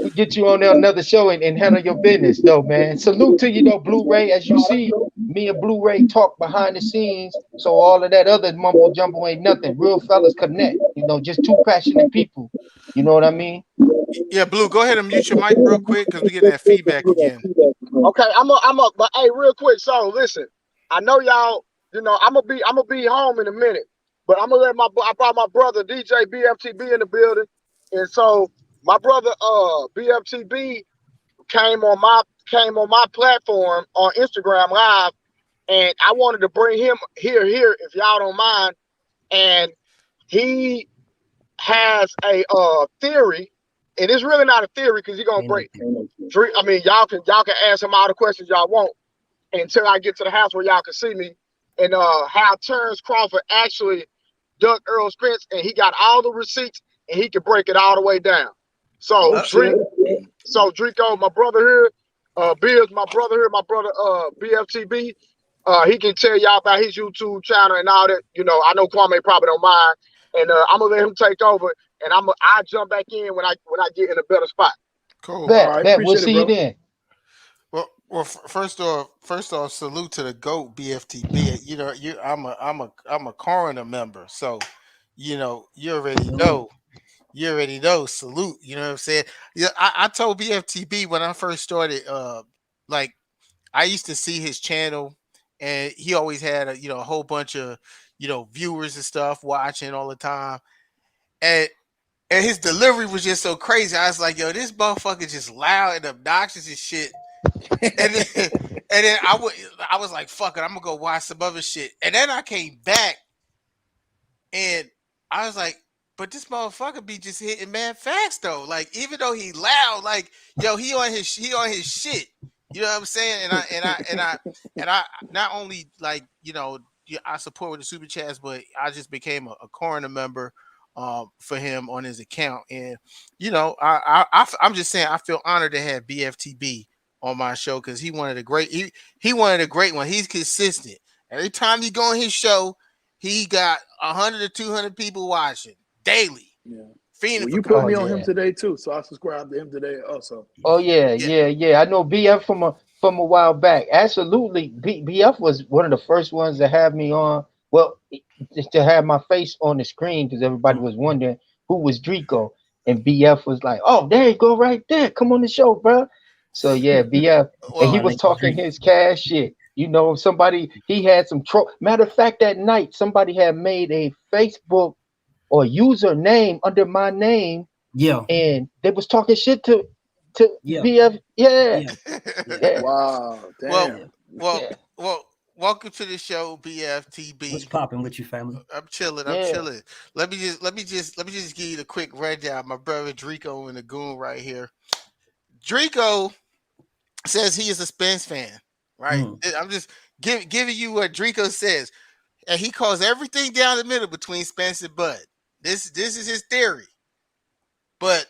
we get you on there another show and handle your business, though, man. Salute to you, though, Blu-ray. As you see, me and Blu-ray talk behind the scenes, so all of that other mumbo jumbo ain't nothing. Real fellas connect. Just two passionate people. You know what I mean? yeah, Blue. Go ahead and mute your mic real quick because we're getting that feedback again. okay, I'm up, but hey, real quick. So listen, I know y'all. I'm gonna be home in a minute, but I'm gonna I brought my brother DJ BFTB in the building, and so my brother BFTB came on my platform on Instagram Live, and I wanted to bring him here if y'all don't mind. And he has a theory, and it's really not a theory because he's gonna Ain't no break. I mean, y'all can ask him all the questions y'all want, until I get to the house where y'all can see me. And how Terrence Crawford actually ducked Earl Spence, and he got all the receipts, and he could break it all the way down. So Oh shit. Dreeko, my brother here, Bill's my brother here, my brother BFTB. He can tell y'all about his YouTube channel and all that. You know, I know Kwame probably don't mind, and I'm gonna let him take over, and I jump back in when I get in a better spot. Cool. All right, Bet. We'll appreciate it, see you bro. then. Well, first off, salute to the GOAT BFTB. You know, I'm a coroner member, so you know, you already know. You already know. Salute. You know what I'm saying? Yeah, I told BFTB when I first started. Like I used to see his channel, and he always had a whole bunch of viewers and stuff watching all the time, and his delivery was just so crazy. I was like, yo, this motherfucker just loud and obnoxious and shit. And then, I was like, fuck it, I'm gonna go watch some other shit. And then I came back and I was like, but this motherfucker be just hitting mad fast though. Like even though he loud, like yo, he on his shit. You know what I'm saying? And I not only like I support with the super chats, but I just became a coroner member for him on his account. And I'm just saying I feel honored to have BFTB on my show because he one of the great one. He's consistent. Every time you go on his show, he got 100 or 200 people watching daily. Yeah. Well, you put me on him today too, so I subscribed to him today also. Oh yeah. I know BF from a while back. Absolutely, BF was one of the first ones to have me on. Well, just to have my face on the screen because everybody was wondering who was Dreeko, and BF was like, "Oh, there you go, right there. Come on the show, bro." So yeah, BF, and he was talking his cash shit. You know, he had some matter of fact, that night somebody had made a Facebook or username under my name. Yeah. And they was talking shit to BF. Yeah. Wow. Damn. Well, welcome to the show, BFTB. What's popping with you, family? I'm chilling. Let me just give you the quick rundown. My brother Dreeko and the goon right here. Dreeko says he is a Spence fan, right? I'm just giving you what Dreeko says. And he calls everything down the middle between Spence and Bud. This is his theory. But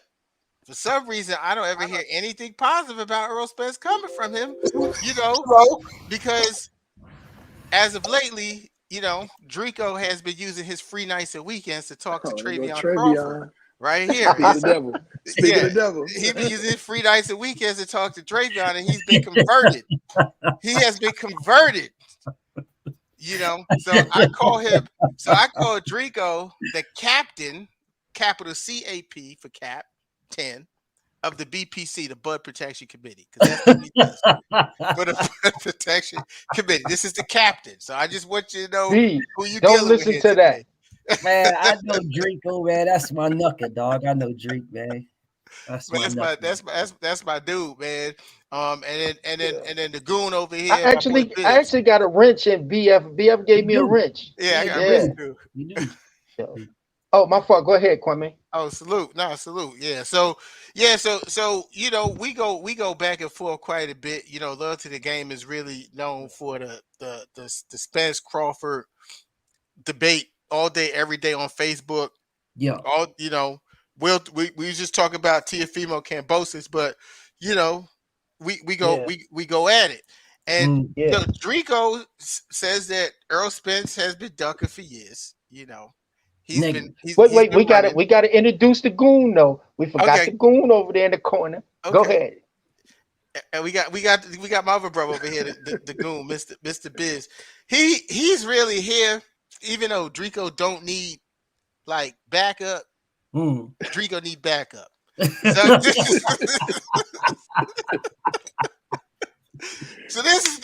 for some reason, I don't ever hear anything positive about Earl Spence coming from him, because as of lately, Dreeko has been using his free nights and weekends to talk to Travion Crawford right here. Speaking of the devil. Speaking of the devil. He's been using his free nights and weekends to talk to Travion, and he's been converted. He has been converted. So I call Dreeko the captain, capital CAP for Cap 10 of the BPC, the Bud Protection Committee, because that's what he does for the Bud Protection Committee. This is the captain, so I just want you to know who you don't listen to today. That. Man, I know Dreeko, man. That's my knucker, dog. I know Dreek, man. That's my dude, man. And then the goon over here. I actually got a wrench in BF. BF gave me a wrench. Yeah, I got a wrench too. You do. Oh, my fault. Go ahead, Kwame. Oh, salute. No, salute. Yeah. So we go back and forth quite a bit. Love to the Game is really known for the Spence Crawford debate all day, every day on Facebook. Yeah. We just talk about Teofimo Kambosos, but we go at it. And Dreeko says that Earl Spence has been ducking for years. Wait, we gotta introduce the goon though. We forgot the goon over there in the corner. Okay. Go ahead. And we got my other brother over here, the goon, Mr. Biz. He's really here, even though Dreeko don't need like backup. Dreeko need backup. So these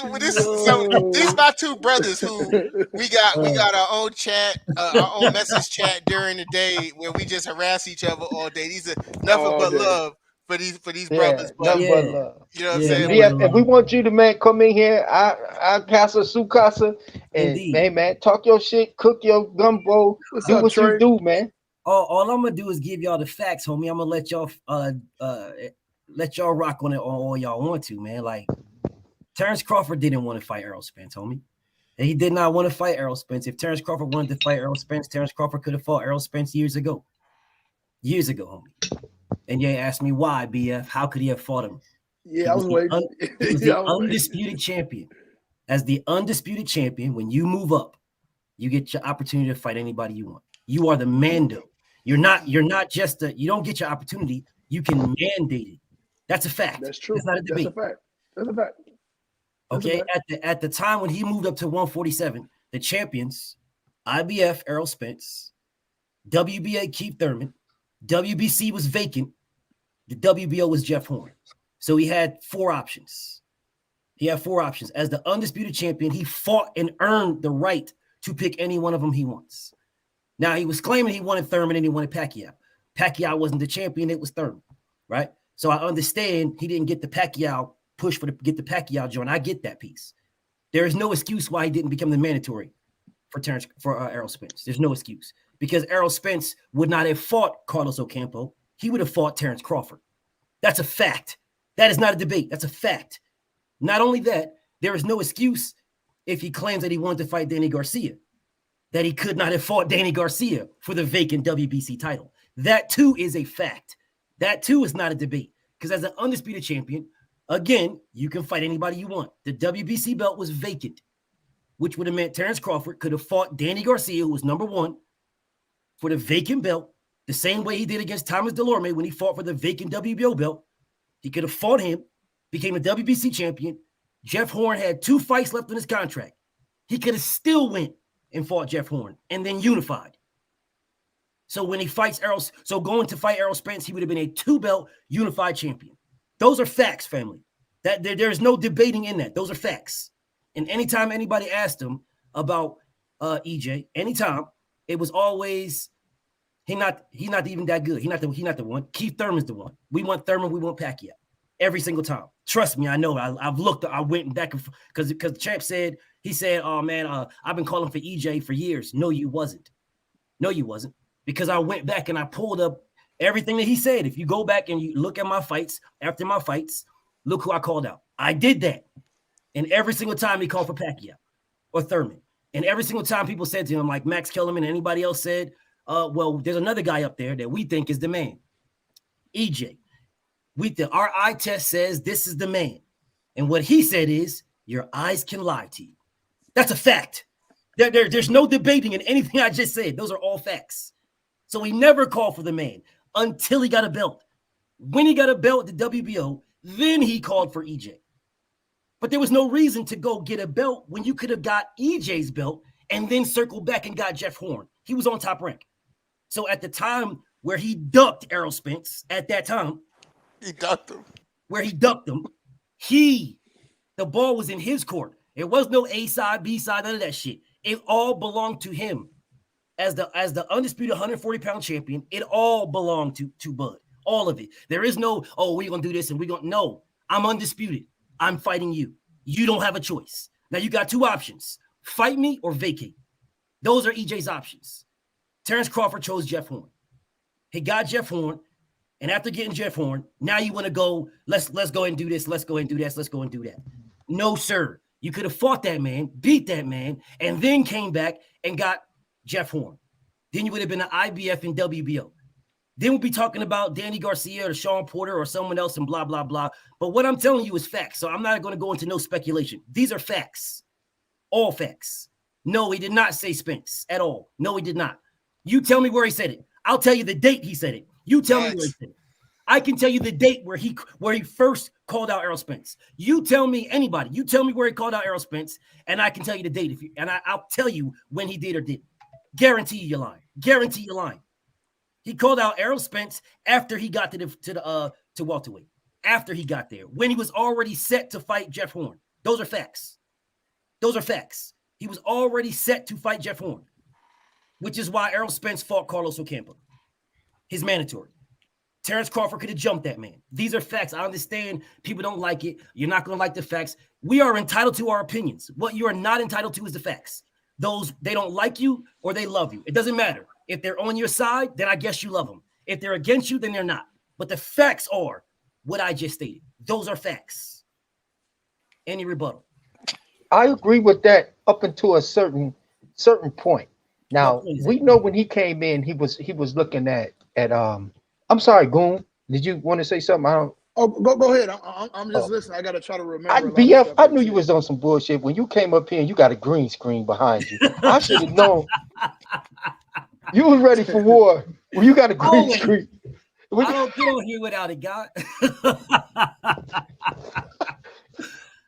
my two brothers who we got our own chat, our own message chat during the day where we just harass each other all day. These are nothing but love for these brothers. But, nothing but love. You know what I'm saying? Yeah, if we want you to come in here, I Casa Sukasa, and man, talk your shit, cook your gumbo, do what you do, man. All I'm gonna do is give y'all the facts, homie. I'm gonna let y'all rock on it all y'all want to, man. Like Terrence Crawford didn't want to fight Errol Spence, homie. He did not want to fight Errol Spence. If Terrence Crawford wanted to fight Errol Spence, Terrence Crawford could have fought Errol Spence years ago. Years ago, homie. And you asked me why, BF. How could he have fought him? Yeah, I was waiting. He was the undisputed champion. As the undisputed champion, when you move up, you get your opportunity to fight anybody you want. You are the Mando. You're not just you don't get your opportunity. You can mandate it. That's a fact. That's true. That's not a debate. That's a fact. That's a fact. Okay, at the time when he moved up to 147, the champions, IBF Errol Spence, WBA Keith Thurman, WBC was vacant. The WBO was Jeff Horn. So he had 4 options. As the undisputed champion, he fought and earned the right to pick any one of them he wants. Now, he was claiming he wanted Thurman and he wanted Pacquiao. Pacquiao wasn't the champion, it was Thurman, right? So I understand he didn't get the Pacquiao push get the Pacquiao joint. I get that piece. There is no excuse why he didn't become the mandatory for Errol Spence. There's no excuse because Errol Spence would not have fought Carlos Ocampo. He would have fought Terrence Crawford. That's a fact. That is not a debate. That's a fact. Not only that, there is no excuse if he claims that he wanted to fight Danny Garcia, that he could not have fought Danny Garcia for the vacant WBC title. That too is a fact. That too is not a debate because as an undisputed champion, again, you can fight anybody you want. The WBC belt was vacant, which would have meant Terrence Crawford could have fought Danny Garcia, who was number 1, for the vacant belt, the same way he did against Thomas Delorme when he fought for the vacant WBO belt. He could have fought him, became a WBC champion. Jeff Horn had 2 fights left on his contract. He could have still went and fought Jeff Horn and then unified. So when he fights going to fight Errol Spence, he would have been a 2-belt unified champion. Those are facts, family. That there's no debating in that. Those are facts. And anytime anybody asked him about EJ, anytime, it was always he's not even that good. He's not the one. Keith Thurman's the one. We want Thurman. We want Pacquiao. Every single time. Trust me, I know. I've looked. I went back because the champ said "Oh man, I've been calling for EJ for years." No, you wasn't. Because I went back and I pulled up everything that he said. If you go back and you look at my fights, after my fights, look who I called out. I did that. And every single time he called for Pacquiao or Thurman. And every single time people said to him, like Max Kellerman and anybody else said, well, there's another guy up there that we think is the man. EJ. Our eye test says this is the man. And what he said is, your eyes can lie to you. That's a fact. There's no debating in anything I just said. Those are all facts. So he never called for the man until he got a belt. When he got a belt at the WBO, then he called for EJ. But there was no reason to go get a belt when you could have got EJ's belt and then circled back and got Jeff Horn. He was on Top Rank. So at the time where he ducked Errol Spence, at that time, he ducked him. Where he ducked him, the ball was in his court. It was no A side, B side, none of that shit. It all belonged to him. As the undisputed 140-pound champion, it all belonged to Bud. All of it. There is no, we're going to do this and we're going to. No, I'm undisputed. I'm fighting you. You don't have a choice. Now you got 2 options. Fight me or vacate. Those are EJ's options. Terrence Crawford chose Jeff Horn. He got Jeff Horn. And after getting Jeff Horn, now you want to go, let's go and do this. Let's go and do this. Let's go and do that. No, sir. You could have fought that man, beat that man, and then came back and got Jeff Horn. Then you would have been an IBF and WBO. Then we'll be talking about Danny Garcia or Sean Porter or someone else and blah, blah, blah. But what I'm telling you is facts. So I'm not going to go into no speculation. These are facts. All facts. No, he did not say Spence at all. No, he did not. You tell me where he said it. I'll tell you the date he said it. You tell me where he said it. I can tell you the date where he first called out Errol Spence. You tell me anybody. You tell me where he called out Errol Spence, and I can tell you the date. I'll tell you when he did or didn't. Guarantee you're lying. Guarantee you're lying. He called out Errol Spence after he got to welterweight. After he got there, when he was already set to fight Jeff Horn. Those are facts. Those are facts. He was already set to fight Jeff Horn, which is why Errol Spence fought Carlos Ocampo. His mandatory. Terrence Crawford could have jumped that man. These are facts. I understand people don't like it. You're not going to like the facts. We are entitled to our opinions. What you are not entitled to is the facts. Those, they don't like you or they love you. It doesn't matter. If they're on your side, then I guess you love them. If they're against you, then they're not. But the facts are what I just stated. Those are facts. Any rebuttal? I agree with that up until a certain point. Now we know when he came in, he was looking at I'm sorry, Goon. Did you want to say something? I don't. Oh, go ahead. I'm just listening. I gotta try to remember a lot of BF, stuff. I knew you was on some bullshit when you came up here and you got a green screen behind you. I should have known. You was ready for war when you got a green screen. I don't get on here without it, God.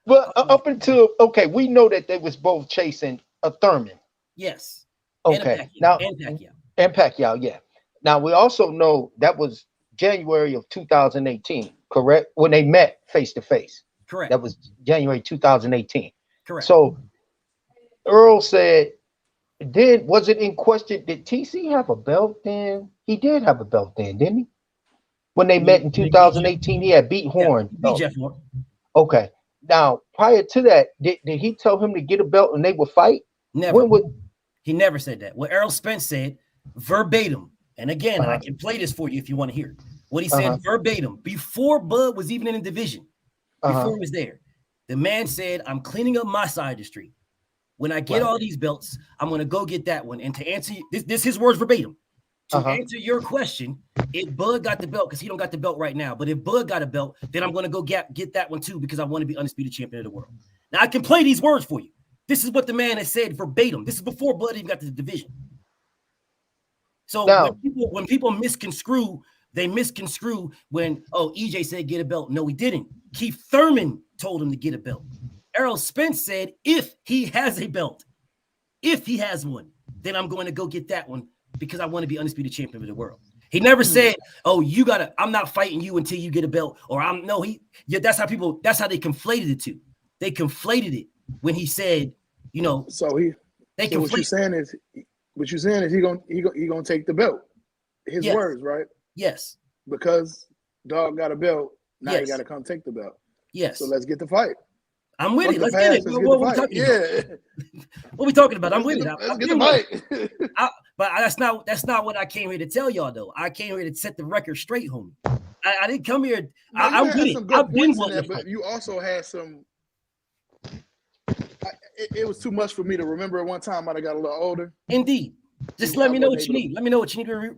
But up until we know that they was both chasing a Thurman. Yes. Okay. And Pacquiao, yeah. Now we also know that was January of 2018, correct? When they met face to face. Correct. That was January 2018. Correct. So Earl said, was it in question? Did TC have a belt then? He did have a belt then, didn't he? When they met in 2018, he had beat Horn. Beat Jeff Horn. Okay. Now, prior to that, did he tell him to get a belt and they would fight? Never. He never said that. What Errol Spence said verbatim, and again, I can play this for you if you want to hear it. What he said verbatim before Bud was even in the division, before he was there. The man said, "I'm cleaning up my side of the street. When I get all these belts, I'm going to go get that one." And to answer this his words verbatim. To answer your question, if Bud got the belt, because he don't got the belt right now, but if Bud got a belt, then I'm going to go get that one too, because I want to be undisputed champion of the world. Now I can play these words for you. This is what the man has said verbatim. This is before Bud even got to the division. So now, when people misconstrue, they misconstrue when, EJ said get a belt. No, he didn't. Keith Thurman told him to get a belt. Errol Spence said if he has a belt, if he has one, then I'm going to go get that one because I want to be undisputed champion of the world. He never said, I'm not fighting you until you get a belt, or that's how they conflated it too. They conflated it when he said, So what you're saying is he gonna take the belt. His words, right? Yes. Because dog got a belt, now he gotta come take the belt. Yes. So let's get the fight. I'm with it. Let's get it. What are we talking about? What we talking about? I'm with it. Let's get the fight. But that's not what I came here to tell y'all though. I came here to set the record straight, homie. I didn't come here. I'm with it. I've been wanting, but you also had some. It was too much for me to remember at one time. I got a little older. Indeed. Just let me know what you need. Let me know what you need to read.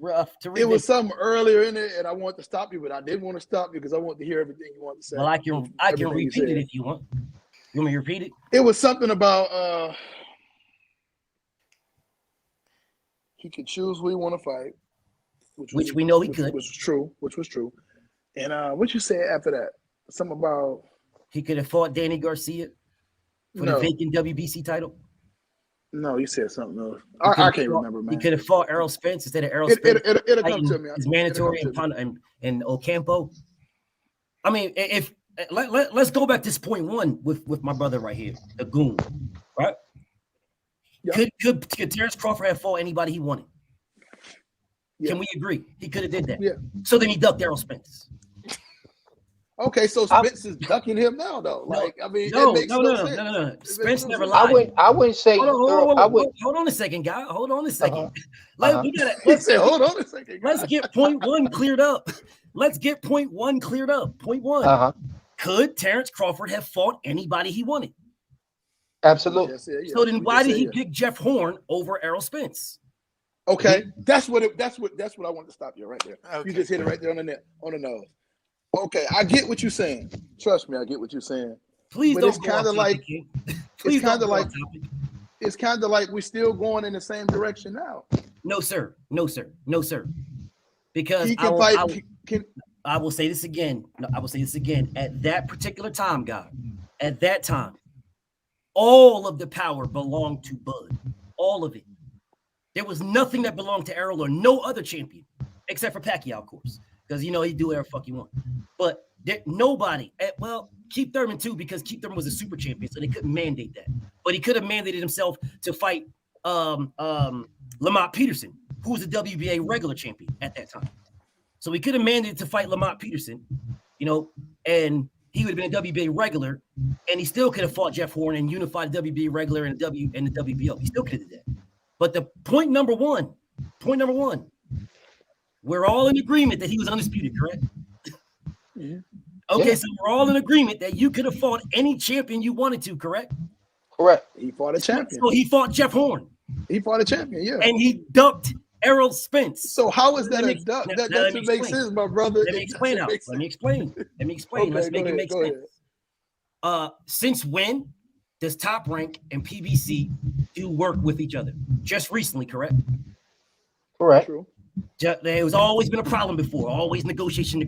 It was something earlier in it, and I wanted to stop you, but I didn't want to stop you because I wanted to hear everything you wanted to say. Well, I can repeat it if you want. You want me to repeat it? It was something about he could choose who he want to fight, which we know he could. Which was true. And what you said after that? Something about he could have fought Danny Garcia for the vacant WBC title. No, you said something else. I can't remember, man. He could have fought Errol Spence instead of Errol Spence. It'll come to me. It's mandatory and Ocampo. I mean, if let's go back to this point one with my brother right here, the Goon, right? Yep. Could Terrence Crawford have fought anybody he wanted? Yeah. Can we agree? He could have did that. Yeah. So then he ducked Errol Spence. Okay, so Spence is ducking him now, though. No. Spence never lied. I wouldn't say. Hold on a second, guy. Hold on a second. Hold on a second. Let's get point one cleared up. Point one. Could Terrence Crawford have fought anybody he wanted? Absolutely. So then why did he pick Jeff Horn over Errol Spence? Okay, that's what I wanted to stop you right there. Okay. You just hit it right there on the nose. Okay, I get what you're saying. Trust me, I get what you're saying. Please but don't. It's kind of like we're still going in the same direction now. No, sir. Because he can fight. I will say this again. At that particular time, God, at that time, all of the power belonged to Bud. All of it. There was nothing that belonged to Errol or no other champion, except for Pacquiao, of course, because he do whatever the fuck you want. But nobody. Keith Thurman too, because Keith Thurman was a super champion, so they couldn't mandate that. But he could have mandated himself to fight Lamont Peterson, who was a WBA regular champion at that time. So he could have mandated to fight Lamont Peterson, and he would have been a WBA regular, and he still could have fought Jeff Horn and unified the WBA regular and the WBO. He still could have did that. But the point number one, we're all in agreement that he was undisputed, correct? Mm-hmm. Okay, Yeah. so we're all in agreement that you could have fought any champion you wanted to, correct? Correct. He fought a champion. So he fought Jeff Horn. He fought a champion, yeah. And he ducked Errol Spence. So how is that a duck? That doesn't make sense, my brother. Let me explain. Okay, Let's make it make sense. Since when does Top Rank and PBC do work with each other? Just recently, correct? Correct. True. There was always been a problem before. Always negotiation.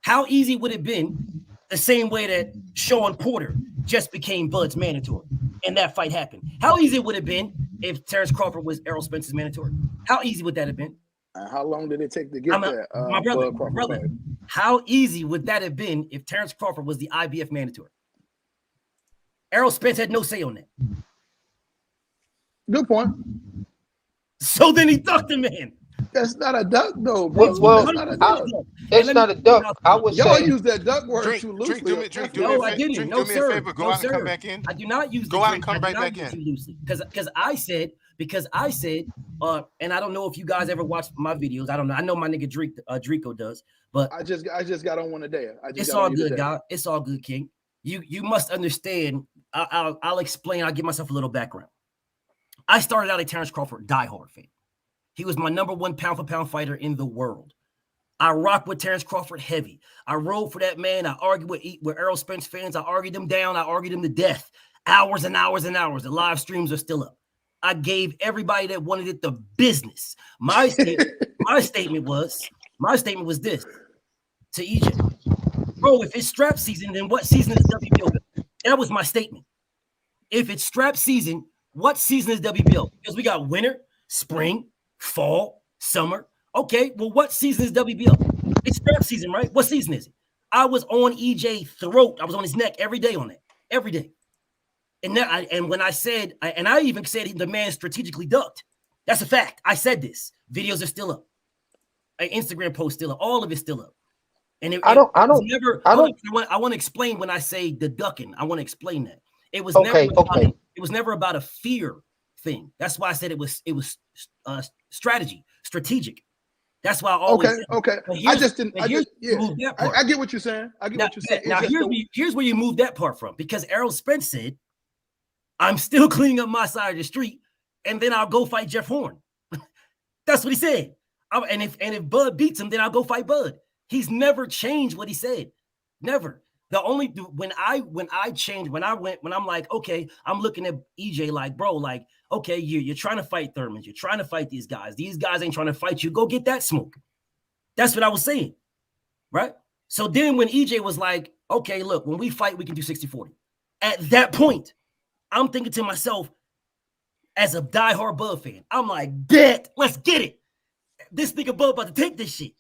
How easy would it have been the same way that Sean Porter just became Bud's mandatory and that fight happened? How easy would it have been if Terrence Crawford was Errol Spence's mandatory? How easy would that have been? How long did it take to get there? My brother, how easy would that have been if Terrence Crawford was the IBF mandatory? Errol Spence had no say on that. Good point. So then he ducked him in. That's not a duck, though, bro. Well, that's not a duck. It's not a duck. I would Y'all say use that duck word too loosely. No, I didn't. No, sir. Go out and come back in. I do not use go out and come right back in loosely because I said, and I don't know if you guys ever watched my videos. I don't know. I know my nigga Dreeko does, but I just got on one today. It's all good, God. It's all good, King. You must understand. I'll explain. I'll give myself a little background. I started out a Terrence Crawford diehard fan. He was my #1 pound for pound fighter in the world. I rocked with Terrence Crawford heavy. I rode for that man. I argued with Errol Spence fans. I argued them down. I argued them to death. Hours and hours and hours. The live streams are still up. I gave everybody that wanted it the business. My statement was this to Egypt. Bro, if it's strap season, then what season is WBO? That was my statement. If it's strap season, what season is WBO? Because we got winter, spring, fall, summer. Okay, well, what season is WBO? It's strap season, right? What season is it? I was on EJ's throat. I was on his neck every day on that. Every day. And when I said, and I even said the man strategically ducked. That's a fact. I said this. Videos are still up. An Instagram post still up. All of it's still up. And I want to explain when I say the ducking. I want to explain that. It was never about a fear thing. That's why I said it was strategic. That's why I always okay. I get what you're saying. Now here's where you move that part from, because Errol Spence said, I'm still cleaning up my side of the street, and then I'll go fight Jeff Horn. That's what he said. And if Bud beats him, then I'll go fight Bud. He's never changed what he said. Never. The only when I'm like, okay, I'm looking at EJ like, bro, like, okay, you're trying to fight Thurman, you're trying to fight these guys. These guys ain't trying to fight you. Go get that smoke. That's what I was saying, right? So then when EJ was like, okay, look, when we fight, we can do 60-40. At that point, I'm thinking to myself, as a diehard Bud fan, I'm like, bet, let's get it. This nigga Bud about to take this shit.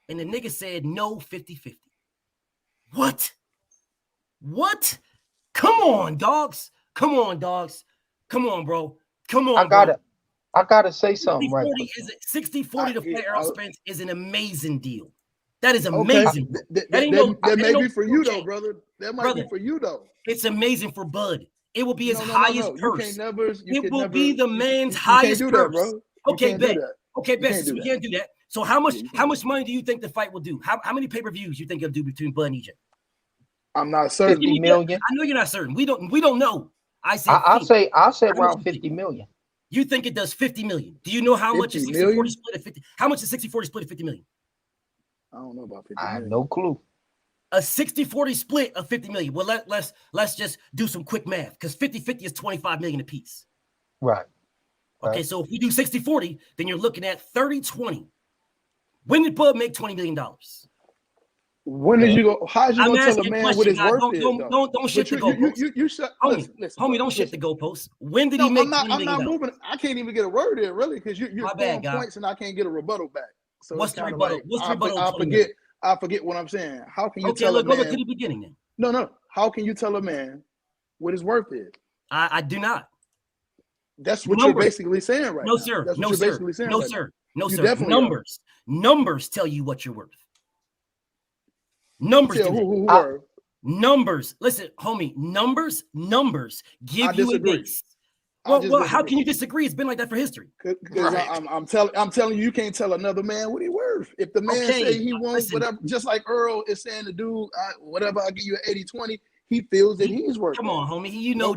And the nigga said, no, 50-50. What? Come on, dogs. Come on, bro. Come on, I gotta say something right. 60-40 to fight Errol Spence is an amazing deal. That is amazing. That may be for you, though, brother. That might be for you, though. It's amazing for Bud. It will be his highest purse. It will be the man's highest purse. Okay, bet. Okay, bet. We can't do that. So how much money do you think the fight will do? How many pay-per-views you think it'll do between Bud and EJ? I'm not certain. 50 million. I know you're not certain. We don't know. I'll say around 50 million. You think it does 50 million? Do you know how much is 60-40 split at 50? How much is 60-40 split at 50 million? I don't know about 50 million. I have no clue. A 60-40 split of 50 million. Well, let's just do some quick math, because 50-50 is 25 million a piece. Right. Okay, so if we do 60-40, then you're looking at 30-20. When did Bud make $20 million? When did you go? How'd you gonna tell a man what his worth is? Don't shift the goalposts. Homie, don't shift the goalposts. When did he make $20 million? I'm not moving. I can't even get a word in, really, because you're throwing points and I can't get a rebuttal back. So what's the rebuttal? What's the rebuttal? I forget what I'm saying. How can you tell a man? Go look to the beginning then. No. How can you tell a man what his worth is? I do not. That's what you're basically saying right now. No, sir. That's no, what sir. You're basically saying no, right sir. Now. No, sir. Numbers tell you what you're worth. Numbers. Numbers. Listen, homie. Numbers give you a base. Well, how can you disagree? It's been like that for history. Because I'm telling you, you can't tell another man what he worth. If the man say he wants whatever, just like Earl is saying to do whatever, I'll give you an 80-20, he feels that he's worth. Come on, homie. You know,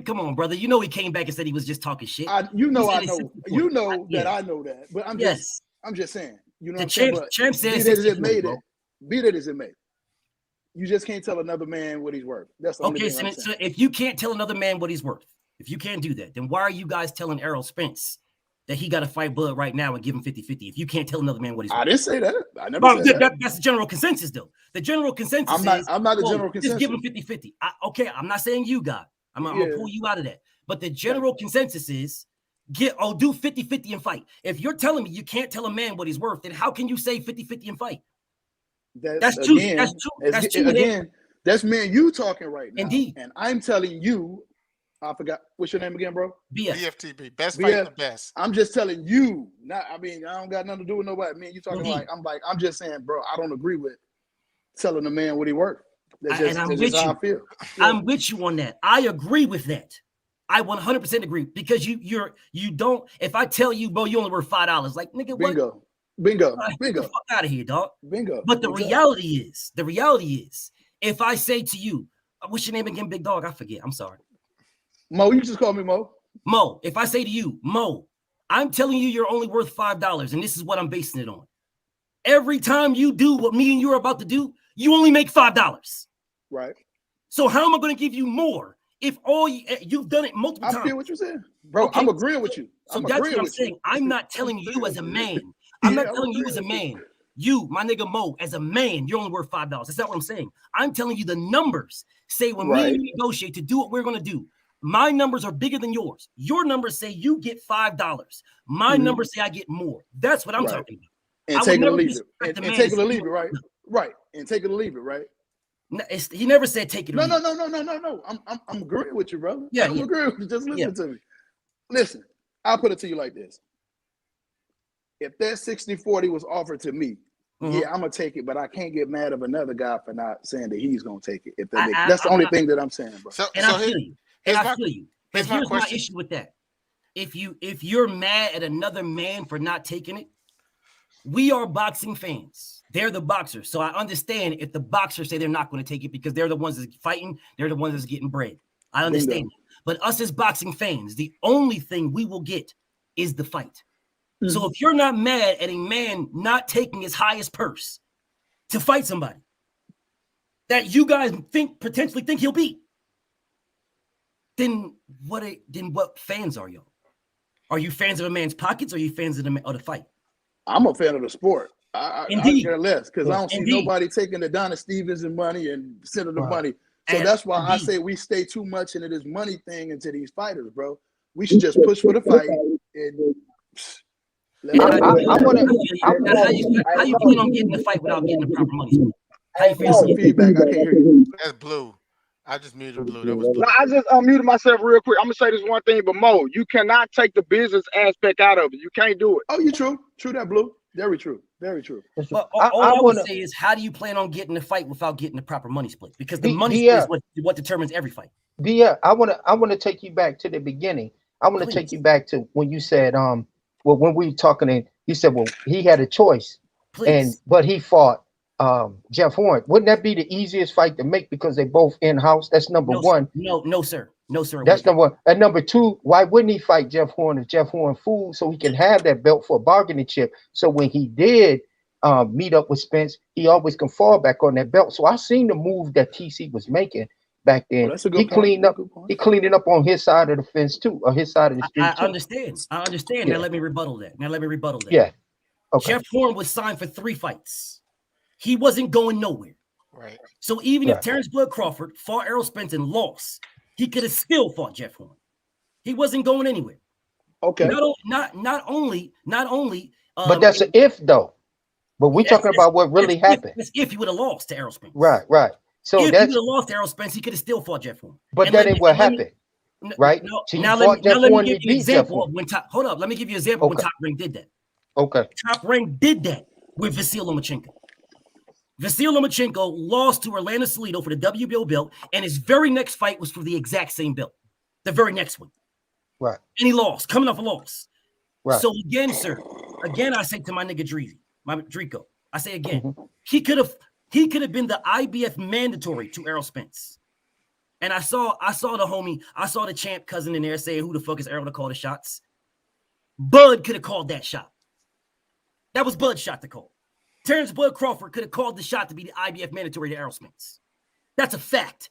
come on, brother. You know he came back and said he was just talking shit. I know that I know that. But I'm just saying, you know what I'm saying? But Champ says be that as it may. You just can't tell another man what he's worth. That's the only thing I'm saying. So if you can't tell another man what he's worth, if you can't do that, then why are you guys telling Errol Spence that he got to fight Bud right now and give him 50-50 if you can't tell another man what he's worth? I didn't say that. I never said that. That's the general consensus, though. The general consensus I'm not the general consensus. Just give him 50-50. I'm not saying you, God. I'm going to pull you out of that. But the general consensus is do 50-50 and fight. If you're telling me you can't tell a man what he's worth, then how can you say 50-50 and fight? That's true. Again, that's me and you talking right now. Indeed. And I'm telling you, I forgot what's your name again, bro? BFTB. Best fight the best. I'm just telling you. I don't got nothing to do with nobody. Me and you talking I'm just saying, bro, I don't agree with telling a man what he worth. That's just how I feel. Yeah. I'm with you on that. I agree with that. I 100% agree because you don't. If I tell you, bro, you only worth $5, like nigga, what? Bingo. Get the fuck out of here, dog. Bingo. But the reality is, if I say to you, what's your name again, big dog? I forget. I'm sorry. Mo, you just call me Mo. Mo, if I say to you, Mo, I'm telling you you're only worth $5, and this is what I'm basing it on. Every time you do what me and you are about to do, you only make $5. Right. So how am I going to give you more if you've done it multiple times? I feel what you're saying. Bro, okay. I'm agreeing with you. So that's what I'm saying. I'm not telling you as a man. I'm not telling you as a man. You, my nigga Mo, as a man, you're only worth $5. That's not what I'm saying. I'm telling you the numbers say when me and you negotiate to do what we're going to do, my numbers are bigger than yours. Your numbers say you get $5. My numbers say I get more. That's what I'm talking about. And take it or leave it. And take it or leave it, right? Right. And take it or leave it, right? No, he never said take it or leave it. No. I'm agreeing with you, brother. Yeah, I'm agreeing with you. Just listen to me. Listen, I'll put it to you like this. If that 60-40 was offered to me, I'm gonna take it, but I can't get mad of another guy for not saying that he's gonna take it. If that's the only thing that I'm saying, bro. I feel you. But here's my issue with that. If you're mad at another man for not taking it, we are boxing fans. They're the boxers. So I understand if the boxers say they're not going to take it because they're the ones that's fighting, they're the ones that's getting bread. I understand. But us as boxing fans, the only thing we will get is the fight. So if you're not mad at a man not taking his highest purse to fight somebody that you guys potentially think he'll beat, then what fans are you? Are you fans of a man's pockets or are you fans of the fight? I'm a fan of the sport. I care less because I don't see nobody taking the Donna Stevens and money and Senator money. So that's why I say we stay too much into this money thing into these fighters, bro. We should just push for the fight. How you plan on getting the fight without getting the proper money? How you feel? Feedback. I can't hear you. That's Blue. I just muted Blue. That was Blue. No, I just unmuted myself real quick. I'm gonna say this one thing, but Mo, you cannot take the business aspect out of it. You can't do it. Oh, you true. True that, Blue. Very true. Very true. But all I would say is, how do you plan on getting the fight without getting the proper money split? Because the money split is what determines every fight. I wanna take you back to the beginning. I want to take you back to when you said when we were talking and you said he had a choice. But he fought Jeff Horn. Wouldn't that be the easiest fight to make because they both in-house? That's number one. No, sir. That's number one. And number two, why wouldn't he fight Jeff Horn if Jeff Horn fooled so he can have that belt for a bargaining chip? So when he did meet up with Spence, he always can fall back on that belt. So I seen the move that TC was making back then. Well, he cleaned up on his side of the fence too, or his side of the street. I understand. Yeah. Now let me rebuttal that. Yeah. Okay. Jeff Horn was signed for 3 fights. He wasn't going nowhere. Right. So even if Terrence Blood Crawford fought Errol Spence and lost, he could have still fought Jeff Horn. He wasn't going anywhere. Okay. Not only. But that's an if though. But we're talking about what really happened. If he would have lost to Errol Spence. Right. So if he would have lost to Errol Spence, he could have still fought Jeff Horn. But that ain't what happened. Right? Now let me give you an example of when Hold up. Let me give you an example when Top Rank did that. Okay. Top Rank did that with Vasil Lomachenko. Vasil Lomachenko lost to Orlando Salido for the WBO belt, and his very next fight was for the exact same belt. The very next one. Right. And he lost, coming off a loss. Right. So again, sir, again, I say to my nigga Dreeko, I say again, Mm-hmm. he could have been the IBF mandatory to Errol Spence. And I saw the homie, I saw the champ cousin in there saying, who the fuck is Errol to call the shots? Bud could have called that shot. That was Bud's shot to call. Terrence Bud Crawford could have called the shot to be the IBF mandatory to Errol Spence. That's a fact.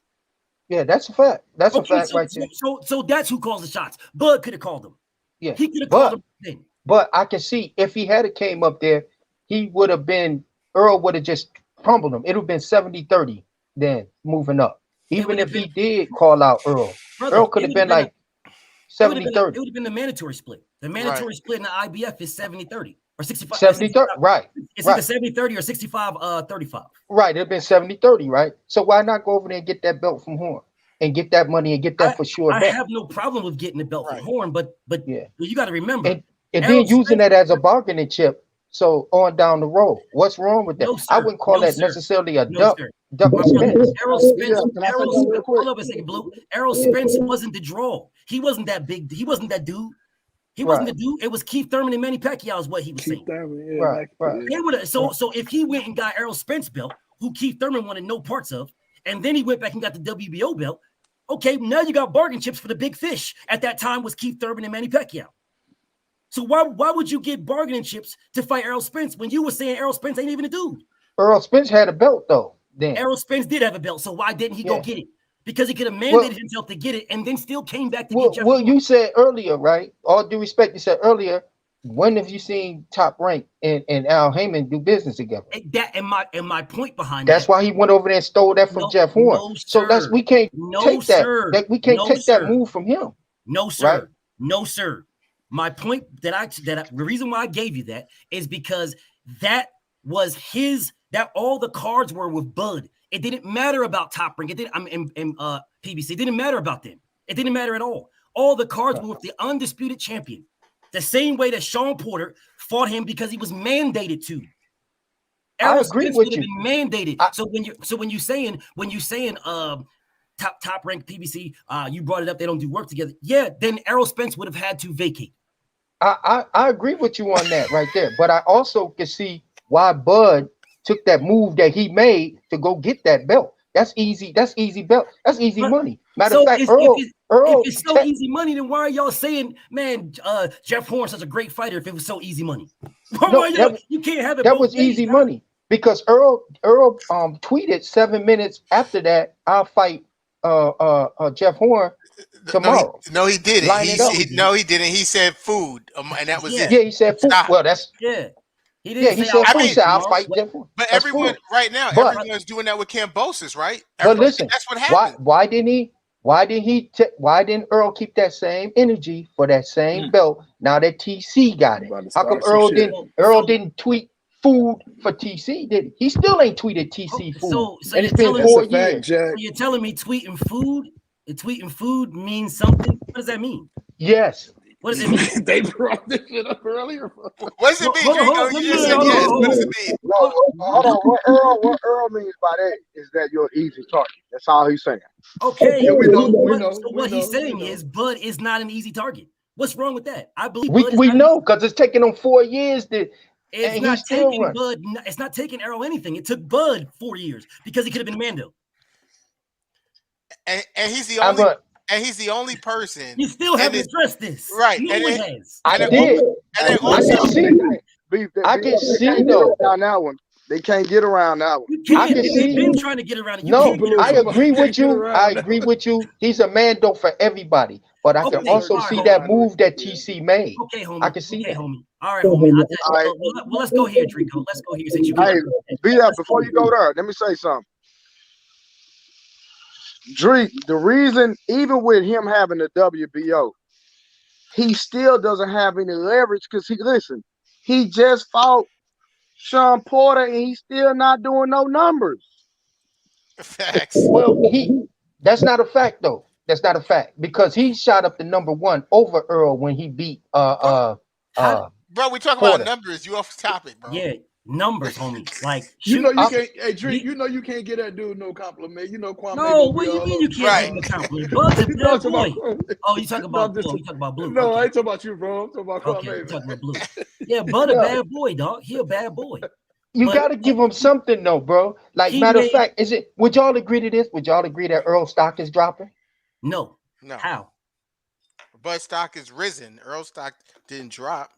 Yeah, that's a fact. That's a fact right there. So that's who calls the shots. Bud could have called them. Yeah, he could have called them then. But I can see if he had came up there, he would have been, Earl would have just crumbled him. It would have been 70-30 then moving up. Even if he did call out Earl, Earl could have been like 70-30. It would have been the mandatory split. The mandatory split in the IBF is 70-30 or 65. 70-30, right. It's either 70-30 or 65-35. Right, it'd been 70-30, right? So why not go over there and get that belt from Horn and get that money and get that for sure? I have no problem with getting the belt from Horn, but yeah, you got to remember. And then using that as a bargaining chip. So on down the road, what's wrong with that? No, I wouldn't call that necessarily a duck. Errol Spence. Hold up a second, Blue. Errol Spence wasn't the draw. He wasn't that big. He wasn't that dude. He wasn't the dude. It was Keith Thurman and Manny Pacquiao is what he was saying. Right. So if he went and got Errol Spence belt, who Keith Thurman wanted no parts of, and then he went back and got the WBO belt, okay, now you got bargain chips for the big fish. At that time was Keith Thurman and Manny Pacquiao. So why would you get bargaining chips to fight Errol Spence when you were saying Errol Spence ain't even a dude? Errol Spence had a belt though. Then Errol Spence did have a belt, so why didn't he go get it? Because he could have mandated himself to get it and then still came back to get Jeff. Well, you said earlier, right? All due respect, you said earlier, when have you seen Top Rank and Al Heyman do business together? And my point behind that's why he went over there and stole that from Jeff Horn. No, so we can't take that. We can't take that move from him. No, sir. Right? No, sir. My point the reason why I gave you that is because that was that all the cards were with Bud. It didn't matter about Top Rank. It didn't. PBC. It didn't matter about them. It didn't matter at all. All the cards were with the undisputed champion. The same way that Sean Porter fought him because he was mandated to. I agree with you. Been mandated. So when you saying top rank PBC, you brought it up. They don't do work together. Yeah, then Errol Spence would have had to vacate. I agree with you on that right there. But I also can see why Bud took that move that he made to go get that belt. That's easy. That's easy belt. That's easy money. Matter of fact, Earl, if it's so easy money, then why are y'all saying, man, Jeff Horn's such a great fighter if it was so easy money? You can't have it. That was easy money because Earl tweeted 7 minutes after that, I'll fight Jeff Horn tomorrow. No, he didn't. He didn't. He said food, and that was it. Yeah, he said food. Well, that's He didn't he said food. He said I'll fight Jeff Horn. But everyone right now, everyone's doing that with Kambosos, right? But listen, that's what happened. Why didn't Earl keep that same energy for that same belt? Now that TC got it, how come Earl didn't tweet food for TC? Did he? He still ain't tweeted TC food. So and it's been 4 years. So you're telling me tweeting food means something? What does that mean? Yes. What does it mean? They brought this shit up earlier. What does it mean, Dreeko? You just said yes. What does it mean? Hold on. What Earl means by that is that you're an easy target. That's all he's saying. Okay. Yeah, we know. So what he's saying is Bud is not an easy target. What's wrong with that? I believe we know because it's taken him 4 years to. It's not taking Bud. It's not taking Errol anything. It took Bud 4 years because he could have been Mando. And he's the only. And he's the only person. You still haven't addressed this, right? No one has. I did. And I can see though. On that one, they can't get around that one. I can see. They've been trying to get around it. No, I agree with you. I agree with you. He's a Mando for everybody. But I can also see that move that TC made. Okay, homie. I can see that. Homie. All right, homie. Well, let's go here, Dreeko. Let's go here. Since you before you go there, let me say something. Dreek, the reason, even with him having the WBO, he still doesn't have any leverage because he just fought Sean Porter and he's still not doing no numbers. Facts. Well, that's not a fact though. That's not a fact because he shot up the #1 over Earl when he beat bro, we talking about numbers. You off topic, bro. Yeah. numbers, homie. Like You know you shoot- can't. Hey, Dreek, you know you can't get that dude no compliment. You know Kwame. No, gonna what be do you all mean over- you can't Right. give him a compliment? Bug's a No, bad I'm talking boy. about Kwame. Oh, you talking No, about I'm just- Blue? You talking about Blue? No, I Okay. ain't talking about you, bro. I'm talking about Okay, Kwame. you man. talking about Blue? Yeah, Bud a bad boy, dog. He a bad boy. You But- gotta give him something though, bro. Like He matter of made- fact, is it? Would y'all agree to this? Would y'all agree that Earl stock is dropping? No. No. How? Bud stock is risen. Earl stock didn't drop.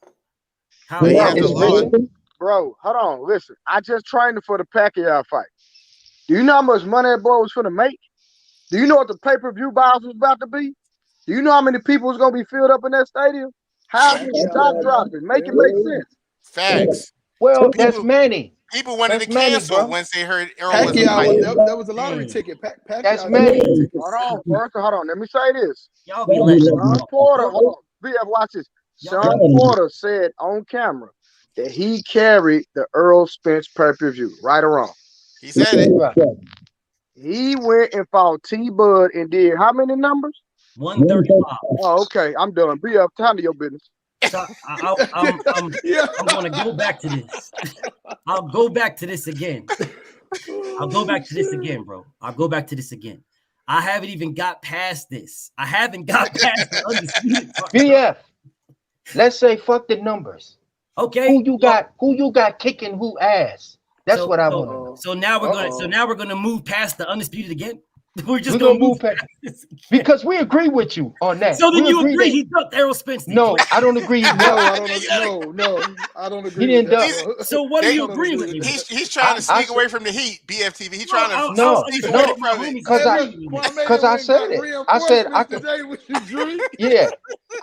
How? He Yeah, had it's the Lord. risen. Bro, hold on. Listen, I just trained him for the Pacquiao fight. Do you know how much money that boy was finna make? Do you know what the pay-per-view buys was about to be? Do you know how many people was gonna be filled up in that stadium? How is Yeah. stock dropping? Make it make sense. Facts. Well, People- that's Manny. People wanted That's to Manny, cancel bro. once they heard Earl wasn't Pacquiao was fighting. that was a lottery Hey. ticket. Pacquiao That's had Manny. lottery tickets. Hold on, first, hold on. Let me say this. Y'all be letting Sean Porter, hold on. BF, watch this. Y'all- Sean Porter said on camera that he carried the Earl Spence pay-per-view, right or wrong. He said it. Right. He went and fought T-Bud and did how many numbers? 135. Oh, okay. I'm done. BF, handle your business. So I'm Yeah. going to go back to this. I'll go back to this again. I'll go back to this again, bro. I'll go back to this again. I haven't even got past this. I haven't got past the undisputed part. BF. Let's say fuck the numbers. Okay. Who you got kicking who ass? That's what I want to know. So now we're gonna move past the undisputed again. We're just We're gonna gonna move move past this again. because we agree with you on that. So then we you agree that- he ducked Errol Spence? then? No, I don't agree. No, No, I don't. No, I don't agree. He didn't with that, duck. bro. So what do They- you agree with me? He's trying to I sneak away from the heat. BFTV. He's Well, trying to No, sneak no, away from it. Cause I- Cause I said it. I said I can. today with you, Drew. Yeah,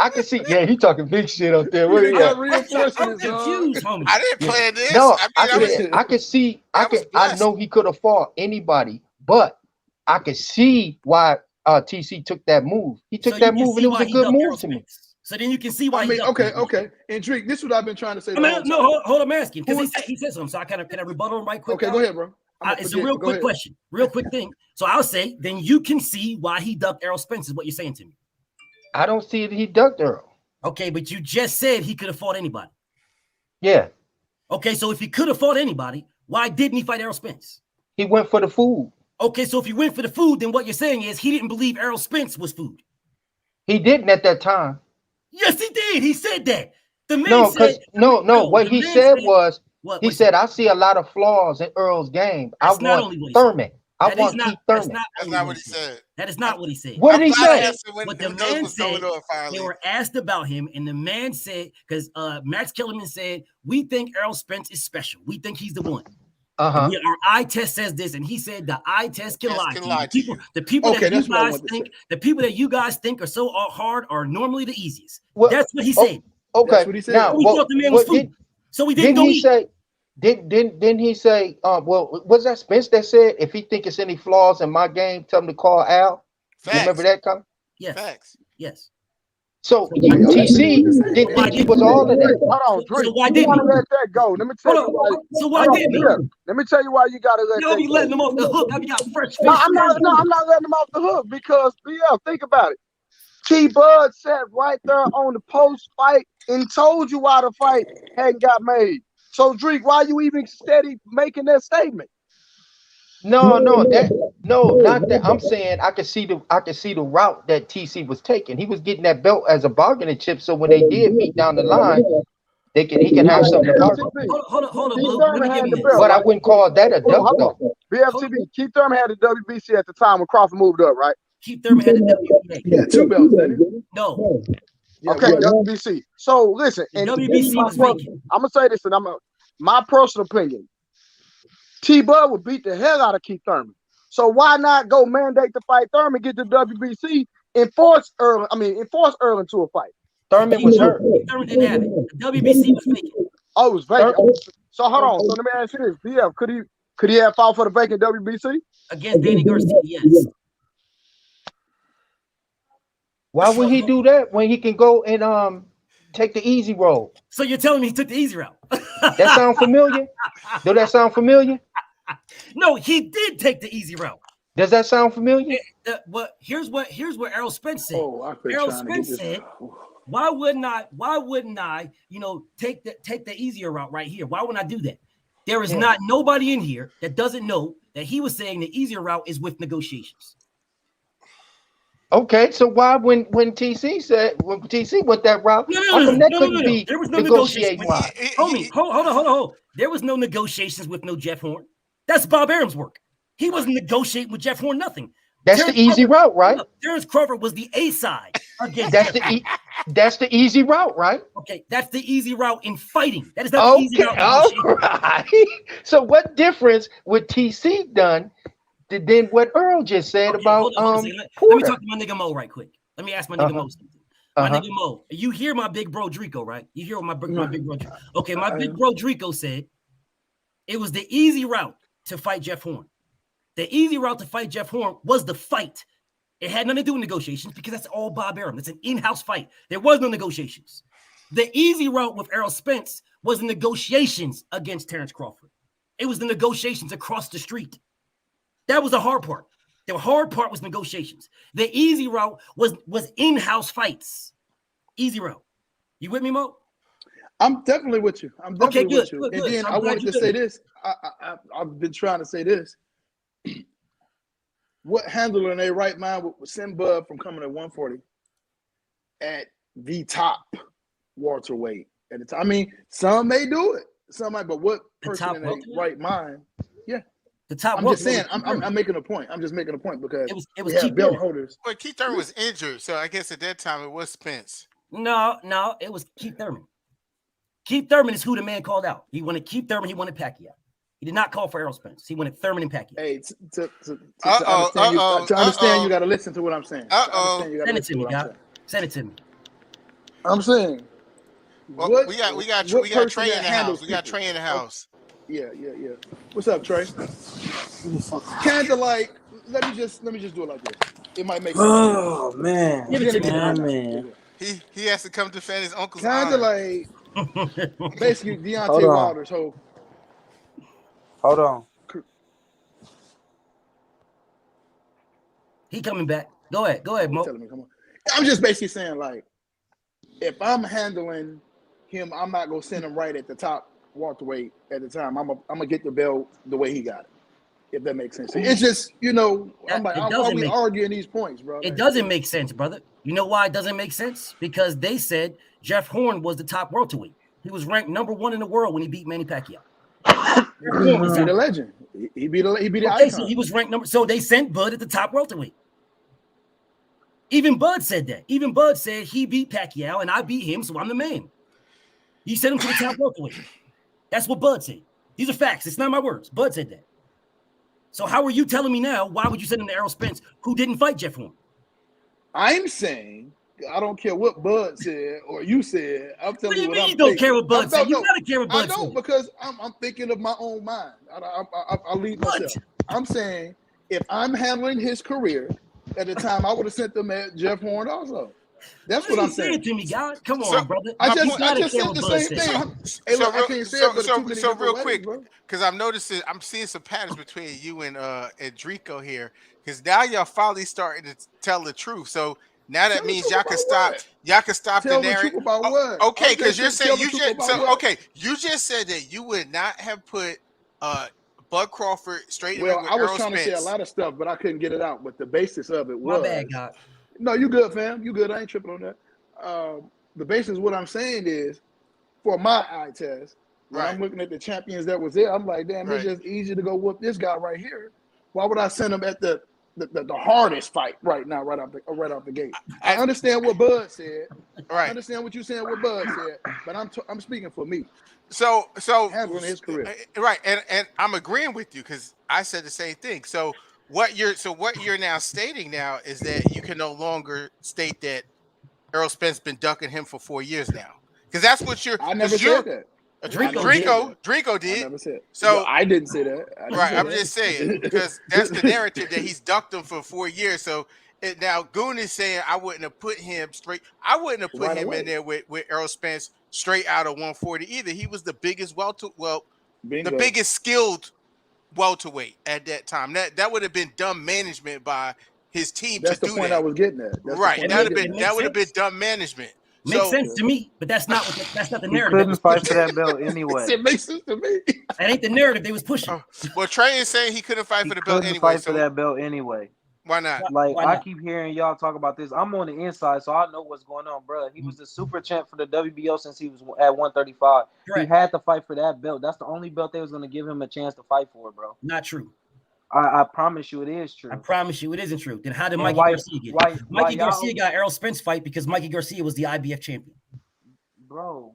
I can see. Yeah, he talking big shit up there. Where You he got at? I'm reinforcements, dog. confused, homie. I didn't Yeah. plan this. No, I mean, I can see. I I was I know he could have fought anybody, but I could see why TC took that move. He took So that you can move, and see it was why a he good ducked Errol move to me. Spence. So then you can see why I he mean, ducked okay, him. okay. And Dreek, this is what I've been trying to say. I the mean, whole no, time. hold on, I'm asking because Who- he said something. So can I rebuttal him right quick? Okay, now? go ahead, bro. It's a real Go quick ahead. question, real quick thing. So I'll say, then you can see why he ducked Errol Spence is what you're saying to me. I don't see that he ducked Earl. Okay, but you just said he could have fought anybody. Yeah, Okay, so if he could have fought anybody, why didn't he fight Errol Spence? he went for the food. Okay, so if you went for the food, then what you're saying is he didn't believe Errol Spence was food. He didn't at that time. Yes, he did. He said that. The man No, said because no. What the he man said was what, he what said I see a lot of flaws in Earl's game. That's I not want only what he said. Thurman. I That is want not- Keith that's Thurman. That's only not what he said. That is not what he said. What I'm did he glad I say? answered when What who the knows man what's going said, on finally. they were asked about him, and the man said, because Max Kellerman said, we think Errol Spence is special. We think he's the one. Uh-huh. Our eye test says this, and he said the eye test can Test lie can to lie you. to you. The people Okay, that you that's what I guys wanted to think, say. the people that you guys think are so hard are normally the easiest. Well, That's what he oh, said. Okay. That's what he said. Now, We thought the man was food, so we didn't didn't go he eat. say? Didn't he say? Well, was that Spence that said if he think it's any flaws in my game, tell him to call Al? You remember Facts. that comment? Yes, Facts. yes. So Okay, TC didn't think he was all of that. Hold on, Dreek. So why You didn't gotta he? let that go. Let me tell Hold you why. on. So why Hold on, didn't he? BF. Let me tell you why you gotta let Y'all that be go. letting them off the hook. I be got fresh fish. No, I'm not letting him off the hook because BF, think about it. T-Bud sat right there on the post fight and told you why the fight hadn't got made. So Dreek, why you even steady making that statement? No, not that. I'm saying I could see the route that TC was taking. He was getting that belt as a bargaining chip, so when they did meet down the line, he can have something to bargain. Hold on, Keith Blue. Let Thurman me give had him the this. belt, But I right? wouldn't call that a duck Hold on. though. BFTV, Keith Thurman had the WBC at the time when Crawford moved up, right? Keith Thurman had the WBA. Yeah, 2 belts, didn't he? No, Yeah, Okay, one. WBC. So listen, the and WBC was vacant. I'm gonna say this, and my personal opinion. T-Bud would beat the hell out of Keith Thurman. So why not go mandate the fight Thurman, get the WBC, and force Erlen to a fight? Thurman was hurt. Keith Thurman didn't have it. The WBC was vacant. Oh, it was vacant. So hold on. So let me ask you this: BF, could he have fought for the vacant WBC? Against Danny Garcia, yes. Why would he do that when he can go and take the easy road? So you're telling me he took the easy route? That sound familiar? Do that sound familiar? No, he did take the easy route. Does that sound familiar? But here's what Errol Spence said. Oh, I've been Errol trying to get Spence this. said, why wouldn't I, take the easier route right here? Why wouldn't I do that? There is not nobody in here that doesn't know that he was saying the easier route is with negotiations. Okay, so why when TC went that route, how come that couldn't be There was no negotiating negotiation. wise? Homie, hold on. There was no negotiations with no Jeff Horn. That's Bob Arum's work. He wasn't negotiating with Jeff Horn, nothing. That's the easy route, right? Terrence Crawford was the A side against that's the easy route, right? Okay, that's the easy route in fighting. That is not the easy route. All right. So what difference would TC done than what Earl just said about Let me talk to my nigga Mo right quick. Let me ask my nigga Mo something. My nigga Mo, you hear my big bro Dreeko, right? You hear what my big bro Dreeko. Okay, my big bro Dreeko said it was the easy route to fight Jeff Horn. The easy route to fight Jeff Horn was the fight. It had nothing to do with negotiations because that's all Bob Arum. That's an in-house fight. There was no negotiations. The easy route with Errol Spence was the negotiations against Terrence Crawford. It was the negotiations across the street. That was the hard part. The hard part was negotiations. The easy route was in-house fights. Easy route. You with me, Mo? I'm definitely with you. I'm definitely with you. Good. And then I wanted to say this. I've been trying to say this. What handler in their right mind would send Bud from coming at 140 at the top welterweight at the time? I mean, some may do it. Some might, but what person in their right mind? Yeah. The top. I'm just saying. I'm making a point. I'm just making a point because it was Keith belt holders. Well, Keith Thurman was injured, so I guess at that time it was Spence. No, it was Keith Thurman. Keith Thurman is who the man called out. He wanted Keith Thurman. He wanted Pacquiao. He did not call for Errol Spence. He wanted Thurman and Pacquiao. Hey, to understand, you got to listen to what I'm saying. Send it to me, God. Send it to me. I'm saying. Well, we got Trey in the house. We got Trey in the house. Yeah. What's up, Trey? Kind of like, let me just do it like this. It might make sense. Oh man, Give it to me, man. He has to come defend his uncle's kind of like basically Deontay Wilder's whole. Hold on. He coming back. Go ahead, Mo. Telling me, come on. I'm just basically saying, like, if I'm handling him, I'm not gonna send him right at the top welterweight at the time. I'm gonna get the belt the way he got it. If that makes sense. It's just, I'm like, how are we arguing these points, bro? It doesn't make sense, brother. You know why it doesn't make sense? Because they said Jeff Horn was the top welterweight. He was ranked #1 in the world when he beat Manny Pacquiao. He beat a legend. He beat the icon. So he was ranked So they sent Bud at the top welterweight. Even Bud said that. Even Bud said he beat Pacquiao and I beat him, so I'm the man. He sent him to the top welterweight. That's what Bud said. These are facts. It's not my words. Bud said that. So how are you telling me now? Why would you send him to Errol Spence, who didn't fight Jeff Horn? I'm saying, I don't care what Bud said or you said. I'm telling you what I'm thinking. You don't care what Bud said. You gotta care what Bud said. I don't, because I'm thinking of my own mind. I'll leave myself. I'm saying, if I'm handling his career, at the time I would have sent them at Jeff Horn also. That's what I'm saying. Say it to me, God. Come on, brother. I just said the same thing. So real quick, because I'm seeing some patterns between you and Dreeko here. Because now y'all finally starting to tell the truth. So now that means y'all can stop. Y'all can stop the narrative. About what? Okay, because you're saying you just said that you would not have put Bud Crawford straight in with I was Errol trying Spence. to say a lot of stuff, but I couldn't get it out. But the basis of it was. My bad, God. No, you good, fam. You good. I ain't tripping on that. The basis of what I'm saying is, for my eye test, when I'm looking at the champions that was there, I'm like, damn, it's just easy to go whoop this guy right here. Why would I send him at the hardest fight right now, right off the gate? I understand what Bud said. Right. I understand what you're saying, what Bud said, but I'm speaking for me. So handling his career. Right, and I'm agreeing with you because I said the same thing. So what you're now stating now is that you can no longer state that Errol Spence been ducking him for 4 years now, because that's what you're. I never said that. Dreeko did. I never said. So no, I didn't say that. I'm just saying, because that's the narrative that he's ducked him for 4 years. So now Goon is saying I wouldn't have put him straight. I wouldn't have put him in there with Errol Spence straight out of 140 either. He was the biggest the biggest skilled welterweight at that time. That would have been dumb management by his team. That's to the do point that. I was getting at. That would have been dumb management. Makes sense to me, but that's not the He narrative. couldn't fight for that belt anyway. It makes sense to me. That ain't the narrative they was pushing. Well, Trey is saying he couldn't fight He for the belt couldn't anyway. fight for that belt anyway. Why not? Like Why I not? keep hearing y'all talk about this. I'm on the inside, so I know what's going on, bro. He was the super champ for the WBO since he was at 135. Correct. He had to fight for that belt. That's the only belt they was gonna give him a chance to fight for, bro. Not true. I promise you, it is true. I promise you, it isn't true. Then how did And Mikey why- Garcia get it? why Mikey y'all- Garcia got Errol Spence fight because Mikey Garcia was the IBF champion. Bro,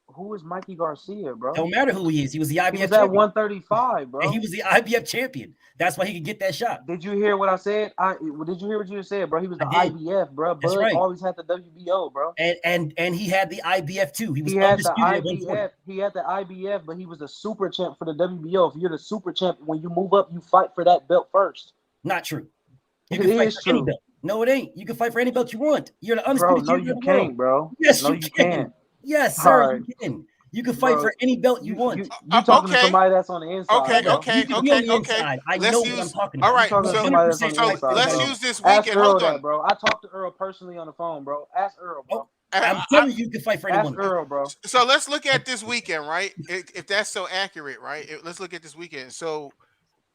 who is Mikey Garcia, bro? Don't matter who he is. He was the IBF He was at champion. 135, bro. And he was the IBF champion. That's why he could get that shot. Did you hear what I said? Did you hear what you said, bro? He was the I did. IBF, bro. That's Bud right. always had the WBO, bro. And he had the IBF too. He was He had the undisputed at 140. IBF. He had the IBF, but he was the super champ for the WBO. If you're the super champ, when you move up, you fight for that belt first. Not true. You It can fight is for any true. belt. No, it ain't. You can fight for any belt you want. You're the Bro, undisputed no, champion you of the world. can't, bro. Yes, No, you you can. can't. Yes, sir. Alright. You can. You can fight Bro, for any belt you want. You talking to Okay. somebody that's on the inside. Okay, bro. okay, You can be on the okay. inside. I Let's know use- what I'm talking all about. right, You talking to so- somebody that's on the So inside, let's bro. use this Ask weekend. Earl Hold that, on. bro. I talked to Earl personally on the phone, bro. Ask Earl, bro. I'm telling you, you can fight for Ask anyone. Earl, bro. So let's look at this weekend, right? If that's so accurate, right? Let's look at this weekend. So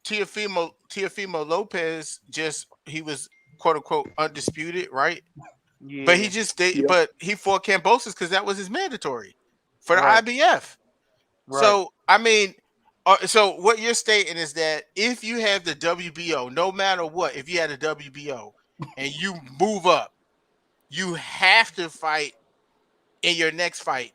Teofimo Lopez he was quote unquote undisputed, right? Yeah. But he just did. Yeah. But he fought Kambosos because that was his mandatory for the Right. IBF. Right. So I mean, so what you're stating is that if you have the WBO, no matter what, if you had a WBO and you move up, you have to fight in your next fight.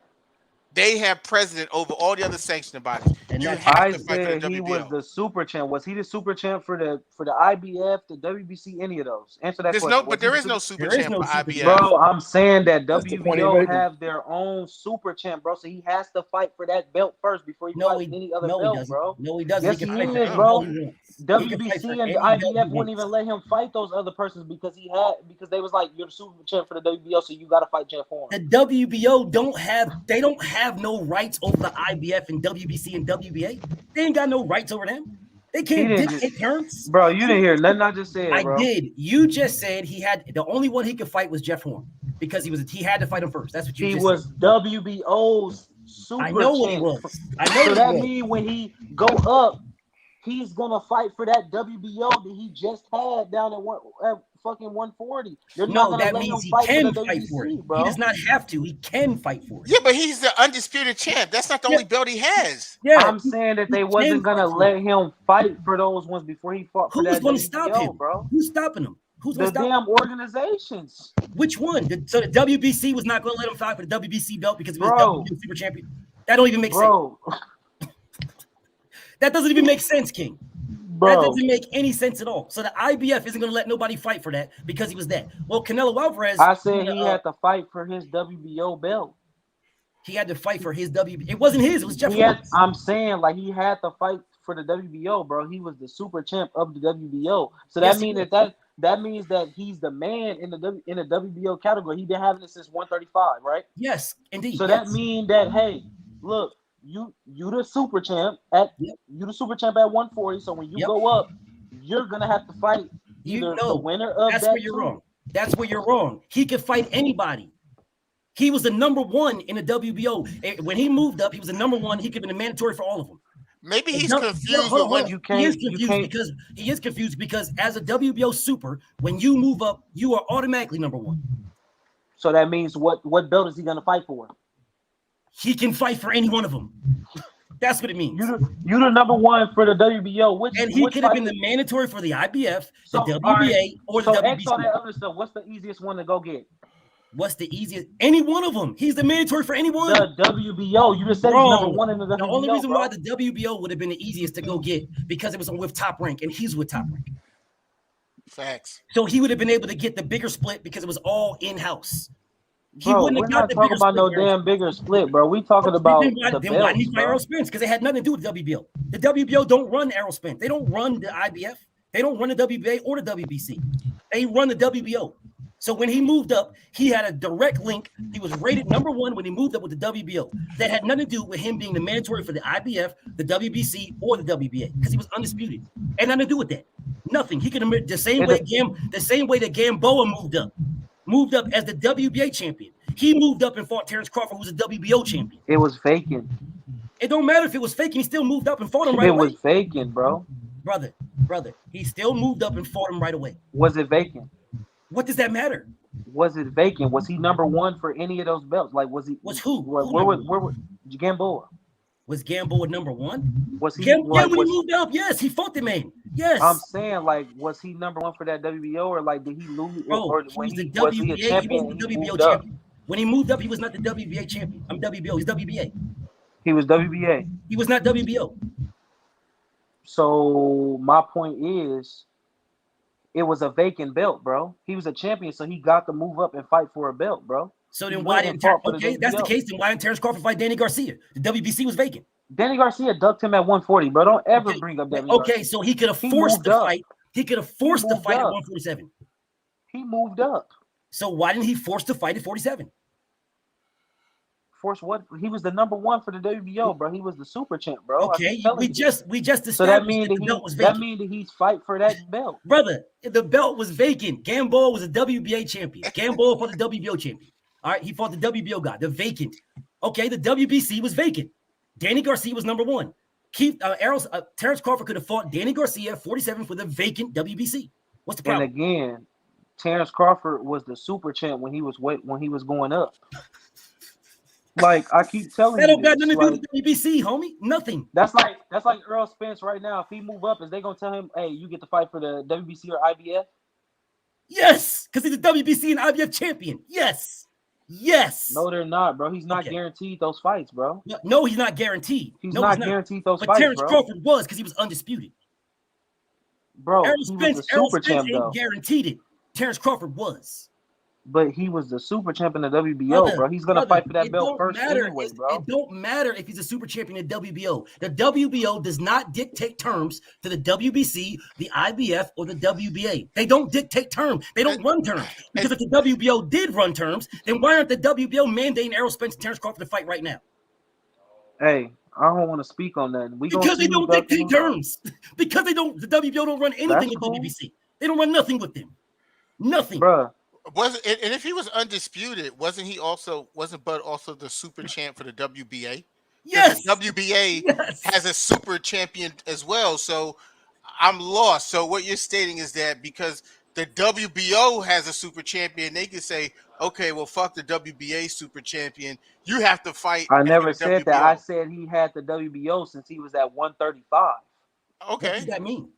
They have precedent over all the other sanctioning bodies. And You that's- have I to fight for the said he was WBO. the super champ. Was he the super champ for the IBF, the WBC, any of those? Answer that There's question. no, Was but he there the is no super There is champ no for super IBF. Bro, I'm saying that That's the point he WBO making. have their own super champ, bro. So he has to fight for that belt first before he No, fights he any other no, he belt, doesn't. bro. No, he doesn't. Yes, can he fight for is, any bro. belt he wants. He can fight WBC for and any the belt he IBF wouldn't wants. even let him fight those other persons because they was like, you're the super champ for the WBO, so you got to fight Jeff Horn. The WBO don't have no rights over the IBF and WBC and WBA. They ain't got no rights over them. They can't didn't dictate terms. Bro, you didn't hear nothing I just said, I bro. did. You just said he had the only one he could fight was Jeff Horn because he had to fight him first. That's what you He just was said. WBO's super I know champ. what he was. I know So what that he was. means when he go up, he's gonna fight for that WBO that he just had down at fucking 140. They're not No, gonna that let means him he fight can for the fight for it. WBC, bro. He does not have to. He can fight for it. Yeah, but he's the undisputed champ. That's not the only belt he has. Yeah. I'm saying that they he wasn't can gonna fight for let it. him fight for those ones before he fought for Who's that going to WBO, stop him, bro. Who's stopping him? Who's going The to stop him? damn organizations. Which one? So the WBC was not going to let him fight for the WBC belt because he was Bro. WBO super champion. That don't even make sense. Bro, That doesn't even make sense, King. That bro. doesn't make any sense at all. So the IBF isn't going to let nobody fight for that because he was that. Well, Canelo Alvarez, I said he had to fight for his WBO belt. he had to fight for his WBO. It wasn't his. It was Jeff He had, Horn's. I'm saying like he had to fight for the WBO, bro. He was the super champ of the WBO. So that Yes, he means was. that means that he's the man in the WBO category. He's been having it since 135, right? Yes, indeed. So yes. that means that hey, look, you the super champ at Yep. you the super champ at 140. So when you Yep. go up, you're gonna have to fight You either know, the winner of That's that. where you're too. wrong. That's where you're wrong. He could fight anybody. He was the number one in the WBO. When he moved up, he was the number one. He could have been mandatory for all of them. Maybe he's No, confused hold on, with hold when on. You He is can't- confused because as a WBO super, when you move up, you are automatically number one. So that means what belt is he gonna fight for? He can fight for any one of them. That's what it means. You the number one for the WBO. And he which could have fight- been the mandatory for the IBF, the So, WBA, all right. or So the X all WBC. that other stuff. What's the easiest one to go get? What's the easiest? Any one of them. He's the mandatory for anyone. The WBO. You just said Bro, he's number one in the WBO. The only reason bro. why the WBO would have been the easiest to go get because it was with Top Rank, and he's with Top Rank. facts. So he would have been able to get the bigger split because it was all in-house. He Bro, wouldn't we're have got not the talking bigger about no split. damn bigger split, bro. We talking about Then the why didn't belts, he fight bro. Errol Spence? Because they had nothing to do with the WBO. The WBO don't run Errol Spence. They don't run the IBF. They don't run the WBA or the WBC. They run the WBO. So when he moved up, he had a direct link. He was rated number one when he moved up with the WBO. That had nothing to do with him being the mandatory for the IBF, the WBC, or the WBA because he was undisputed. And nothing to do with that. Nothing. He could the same way that Gamboa moved up as the WBA champion. He moved up and fought Terrence Crawford, who's a WBO champion. It was vacant. It don't matter if it was fake. He still moved up and fought him right It away. was vacant, bro. Brother, he still moved up and fought him right away. Was it vacant? What does that matter? Was it vacant? Was he number one for any of those belts? Like, was he? Was who? Where was Gamboa? Was Gamboa number one? Was he? Yeah, when he moved up, yes, he fought the man. Yes. I'm saying, like, was he number one for that WBO, or like, did he lose? Bro, or he when was the was he WBA. a He champion? wasn't the WBO champion. When he moved up, he was not the WBA champion. I'm WBO. He's WBA. He was WBA. He was not WBO. So my point is, it was a vacant belt, bro. He was a champion, so he got to move up and fight for a belt, bro. So then why didn't that's the case? Then why didn't Terrence Crawford fight Danny Garcia? The WBC was vacant. Danny Garcia ducked him at 140, bro. Don't ever bring up Danny Garcia. So he could have forced the fight. He could have forced the fight at 147. He moved up. So why didn't he force the fight at 47? Force what? He was the number one for the WBO, bro. He was the super champ, bro. Okay, we just established so that means the belt was vacant. That means that he's fight for that belt, brother. The belt was vacant. Gamboa was a WBA champion. Gamboa fought the WBO champion. All right, he fought the WBO guy. The vacant. Okay, the WBC was vacant. Danny Garcia was number one. Terrence Crawford could have fought Danny Garcia at 47 for the vacant WBC. What's the problem? And again, Terrence Crawford was the super champ when he was going up. Like I keep telling you, that don't got nothing to do with the WBC, homie. Nothing. That's like Earl Spence right now. If he move up, is they gonna tell him, "Hey, you get to fight for the WBC or IBF"? Yes, because he's a WBC and IBF champion. Yes. No, they're not, bro. He's not guaranteed those fights, bro. No, he's not guaranteed. He's not guaranteed those fights, Terrence bro. Crawford was because he was undisputed. Bro, Errol he Spence, was the super champ, though. Guaranteed it. Terrence Crawford was. But he was the super champ in the WBO, bro. He's gonna fight for that belt first anyway, bro. It don't matter if he's a super champion in WBO. The WBO does not dictate terms to the WBC, the IBF, or the WBA. They don't dictate terms. They don't run terms. Because if the WBO did run terms, then why aren't the WBO mandating Errol Spence and Terrence Crawford to fight right now? Hey, I don't want to speak on that. Because they don't dictate terms. Because the WBO don't run anything with WBC. They don't run nothing with them. Nothing, bro. And if he was undisputed, wasn't Bud also the super champ for the WBA? Yes. The WBA has a super champion as well. So I'm lost. So what you're stating is that because the WBO has a super champion, they can say, okay, well, fuck the WBA super champion. You have to fight. I never said that. I said he had the WBO since he was at 135. Okay. What does that mean?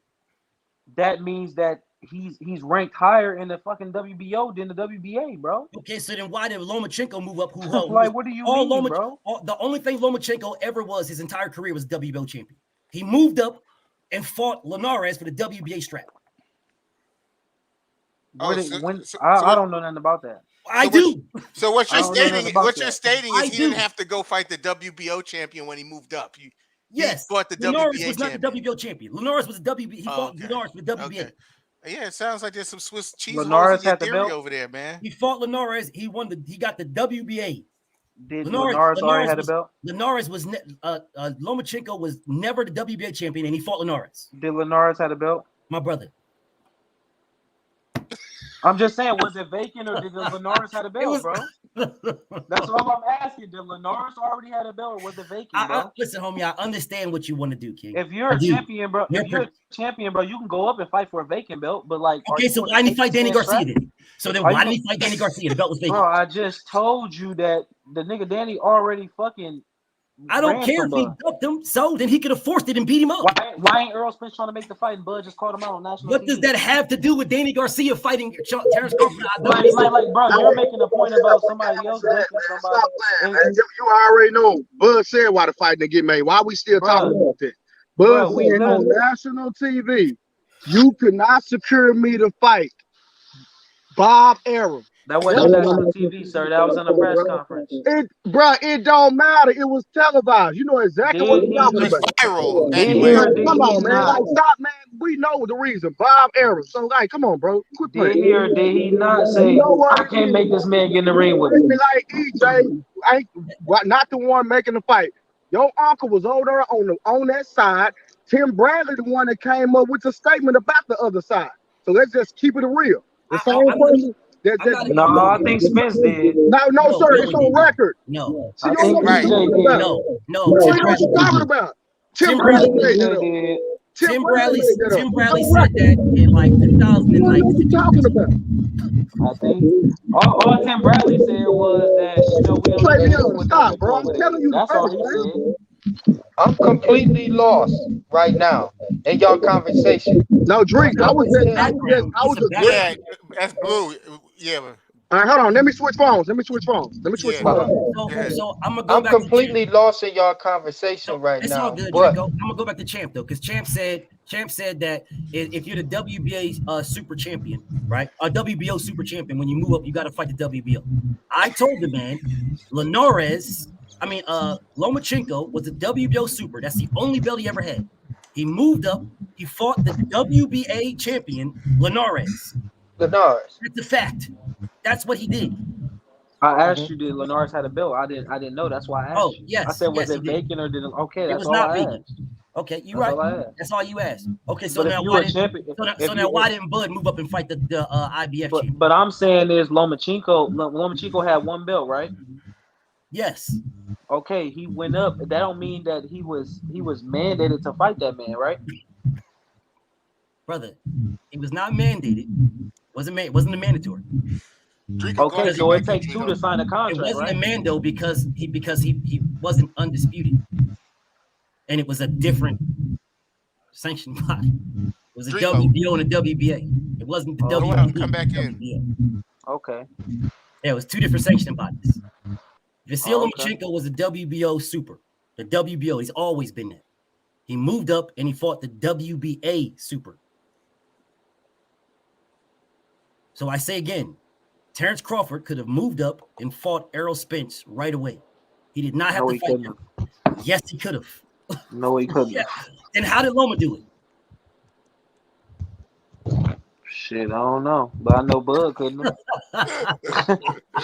That means that he's ranked higher in the fucking WBO than the WBA, bro. Okay, so then why did Lomachenko move up? Like, what do you mean, bro? The only thing Lomachenko ever was his entire career was WBO champion. He moved up and fought Linares for the WBA strap. I don't know nothing about that. I do. So what you're stating is he didn't have to go fight the WBO champion when he moved up. Yes, he fought the Linares WBA was not the WBO champion. Linares was the WBA. He fought Linares for WBA. Okay. Yeah, it sounds like there's some Swiss cheese Linares had the belt over there, man. He fought Linares. He got the WBA. Did Linares already had a belt? Linares was Lomachenko was never the WBA champion, and he fought Linares. Did Linares had a belt? My brother. I'm just saying, was it vacant or did Linares had a belt, bro? That's all I'm asking. Did Linares already had a belt or was it vacant, bro? Listen, homie, I understand what you want to do, King. If you're a champion, bro, you can go up and fight for a vacant belt, but like, okay, so why didn't he fight Danny Garcia then? So then why didn't he fight Danny Garcia? The belt was vacant. Bro, I just told you that the nigga Danny already fucking. I don't care if he ducked him, so then he could have forced it and beat him up. Why ain't Earl Spence trying to make the fight and Bud just called him out on national What TV? does that have to do with Danny Garcia fighting Terrence Crawford? Like, bro, you're making a point about somebody else ducking somebody. Stop playing, man. You already know. Bud said why the fight didn't get made. Why we still talking about this? Bud said on national TV, you could not secure me to fight Bob Arum. That wasn't national TV, sir. That was in a press conference. It don't matter. It was televised. You know exactly what you're talking about. Viral. Come on, man. Like, stop, man. We know the reason. Bob Arum. So, like, come on, bro. Quit playing. Did he not say, I can't make this man get in the ring with me? Like, EJ, not the one making the fight. Your uncle was over there on that side. Tim Bradley, the one that came up with the statement about the other side. So let's just keep it real. The same person. No, I think Spence did. No, sir. It's on record. No. See, I you don't know think what you're BJ talking did. about. No. You Tim don't know what you're talking about. Tim Bradley made that up. did. Tim Bradley Bradley made that up. Tim It's Bradley on said record. that in like You don't know what 2006. you're talking about. I think all Tim Bradley said was that we only Trey, did it with stop, bro. I'm WNBA. telling you the That's all first, he man. said. I'm completely lost right now in y'all conversation. No, Dreek, I was He's a agreeing. Yeah, that's blue. Yeah. All right, hold on. Let me switch phones. Yeah. So I'm gonna go I'm back completely lost in y'all conversation right it's now. all good, But Dreeko. I'm gonna go back to Champ though, because Champ said that if you're the WBA super champion, right? A WBO super champion, when you move up, you got to fight the WBO. I told the man, Lomachenko was a WBO super. That's the only belt he ever had. He moved up. He fought the WBA champion Linares. Linares. That's a fact. That's what he did. I asked you, did Linares had a belt? I didn't know. That's why I asked you. Yes. I said, was it he did. vacant or didn't? Okay, that's it was all not I vacant. asked. Okay, you're That's right. all I asked. That's all you asked. Okay, so But now if you why a champion, why didn't Bud move up and fight the IBF champion? But I'm saying is Lomachenko had one belt, right? Yes. Okay, he went up. That don't mean that he was mandated to fight that man, right? Brother, he was not mandated. Wasn't a mandatory. Okay, so it takes two to sign a contract, It wasn't right? a mando because he wasn't undisputed, and it was a different sanctioned body. It was a WBO and a WBA. It wasn't the WBO. Come back in. Okay. Yeah, it was two different sanctioned bodies. Vasyl Lomachenko was a WBO super. The WBO, he's always been that. He moved up and he fought the WBA super. So I say again, Terrence Crawford could have moved up and fought Errol Spence right away. He did not have to fight him. Yes, he could have. No, he couldn't. Yeah. Then how did Loma do it? Shit, I don't know. But I know Bud couldn't.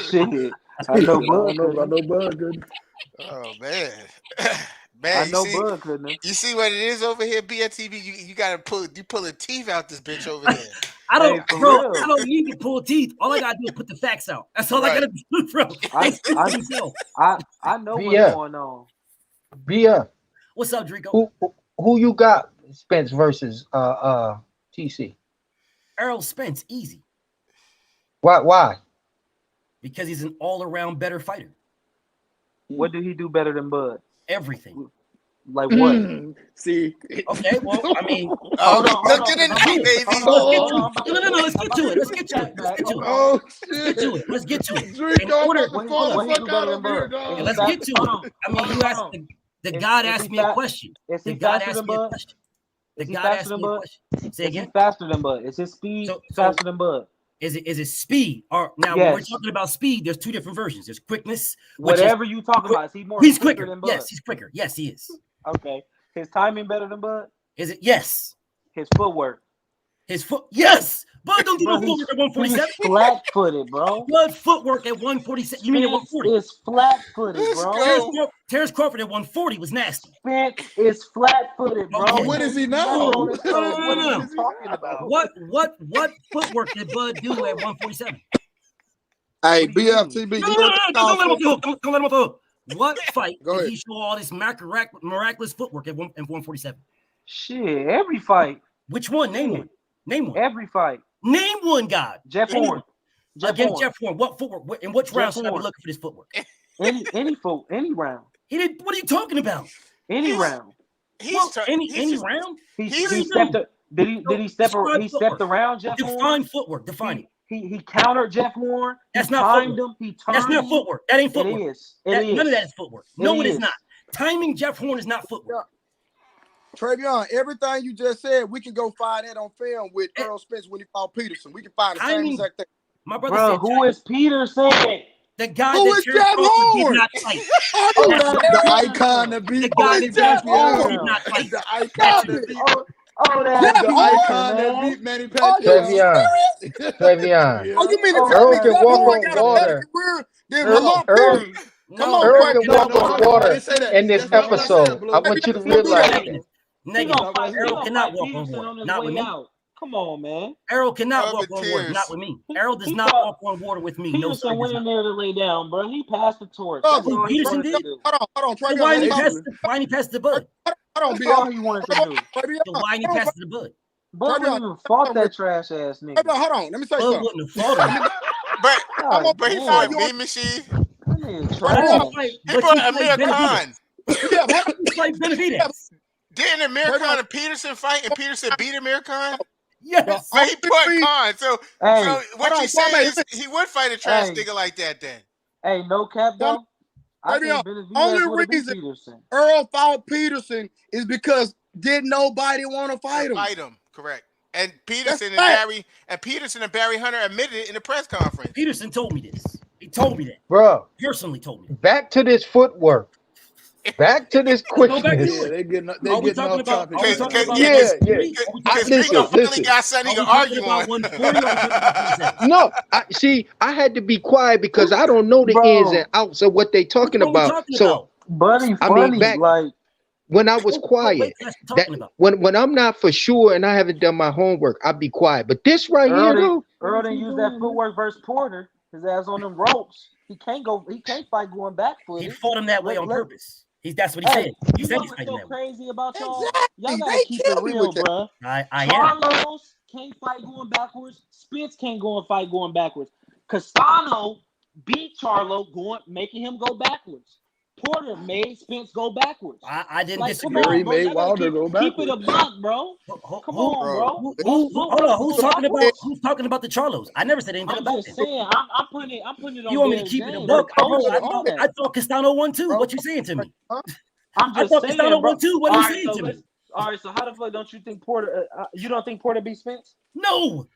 Shit. I know Bud couldn't. Oh, man. Man, I know Bud couldn't. You see what it is over here, BNTV? You gotta pulling teeth out this bitch over there. I don't need to pull teeth. All I gotta do is put the facts out. That's all I gotta do, bro. I know what's going on. Bia. What's up, Dreeko? Who you got? Spence versus TC. Errol Spence, easy. Why? Because he's an all-around better fighter. What did he do better than Bud? Everything. Like what? See. Okay, well, I mean, let's get into it, baby. No, let's get to it. Let's get to it. Oh shit. Let's get to it. Let's get to it. I mean, you asked the God asked me a question. The God asked me a question. The God asked me a question. Say again. Faster than Bud. Is his speed faster than Bud? Is it speed? Or now when we're talking about speed, there's two different versions. There's quickness. Whatever you talk about, is he more? He's quicker than Bud? Yes, he's quicker. Yes, he is. Okay. His timing better than Bud? Is it? Yes. His footwork. Yes. Bud don't do no footwork at 147. Flat-footed, bro. Bud footwork at 147. You mean at 140? It's flat-footed, bro. Terrence Crawford at 140 was nasty. Spence is flat-footed, bro. Okay. What is he now? No. What are you talking about? What footwork did Bud do at 147? Hey, BFTB. Don't let him off the hook. What fight did he show all this miraculous footwork at 147? Shit, every fight. Which one? Name one. Name one. Every fight. Name one, God. Jeff Horn. Against Jeff Horn. What footwork? In which round should I be looking for this footwork? Any round. He did. What are you talking about? Any round. Any round? He stepped. Did he step? He stepped around Jeff Horn. Define footwork. Define it. He countered Jeff Horn. That's not footwork. That's not footwork. That ain't footwork. It is. None of that is footwork. No, it is not. Timing Jeff Horn is not footwork. Travion, everything you just said, we can go find that on film with Errol Spence when he fought Peterson. We can find the same exact thing. My brother said, who is Peterson? The guy who that is Jeff Horn? did not fight. The icon that beat Manny Pacquiao. Did not fight. The icon that beat. That's the icon that beat Manny Pacquiao. Trevion. Oh, you mean Earl can walk on water. Earl can walk on water in this episode. I want you to realize that. Nigga, Earl cannot walk on water. Not with me. Come on, man. Errol cannot Love walk and on water, tears. not with me. Errol does He not thought- walk on water with me. No, sir. Peterson went in there to lay down, bro. He passed the torch. Oh, That's all he Peterson wanted to did? do. Hold on, So Travion. why Let didn't him he talk. pass the bud? Hold on, That's Bill. all he wanted to do. Travion, So why didn't he pass the bud? Bud wouldn't even fought that trash ass nigga. Travion, hold on. Let me say Bud something. wouldn't have fought him. But he damn. fought Mean Machine. That nigga But trash. you fight, He but fought you fight Amir Khan. Benavidez. Yeah, but You fight Benavidez. Didn't Amir Khan and Peterson fight, and Peterson beat Amir Khan? Yes. But he fought Khan. So Hey, what you saying is he would fight a trash Hey. nigga like that then. hey, no cap though. I think only Benavidez would have beat reason- Peterson. Earl fought Peterson is because didn't nobody want to fight him. Fight him, correct. And Peterson and Barry Hunter admitted it in the press conference. Peterson told me this. He told me that. Bro, Personally told me that. back to this footwork. Back to this Go back to quickness. Yeah, they getting Are we getting talking off about? topic. Are we talking about? Yeah, yeah. Because Listen, Dreeko finally listen. got something he Are can we argue talking about on. 140 or are we talking about 147? No, I had to be quiet because I don't know the Bro. ins and outs of what they talking What are we about. talking So about? Buddy, I mean, funny, back- like when I was What quiet, weight class you that talking about? when I'm not for sure and I haven't done my homework, I'll be quiet. But this right here, though, Earl didn't use that footwork versus Porter. His ass on them ropes. He can't fight going back footed. He fought him that way on purpose. That's what he Hey, said. He you said know he's what's fighting so that way. crazy about y'all? Exactly. Y'all gotta They keep kill it me real, with that. bruh. I am. Carlos can't fight going backwards. Spence can't go and fight going backwards. Castano beat Charlo making him go backwards. Porter made Spence go backwards. I didn't Like, disagree. come on, Fury bro. made Y'all gotta Wilder go keep backwards. it a buck, bro. Come on, bro. Hold on. Who's talking about? Who's talking about the Charlos? I never said anything I'm about just that. saying, I'm putting it on. You want me to Dez keep it a James. buck? The coach Bro, is on that. I thought Castano won too. Bro. What you saying to me? I'm I just thought saying, Castano bro. won too. What are you saying to me? All right, so how the fuck don't you think Porter? You don't think Porter beat Spence? No.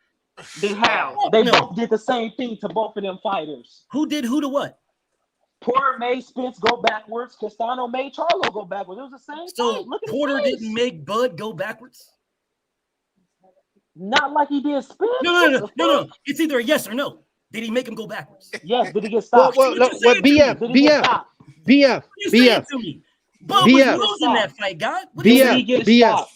Then how? Fuck They no. both did the same thing to both of them fighters. Who did who to what? Porter made Spence go backwards. Castano made Charlo go backwards. It was the same So fight. Look at Porter his face. didn't make Bud go backwards? Not like he did Spence. No. It's either a yes or no. Did he make him go backwards? Yes, did he get stopped? well, What you saying to me? BF, Did he get stopped? BF, What you saying BF, to me? Bud BF. was losing that fight, God. What Did BF. he get BF. stopped?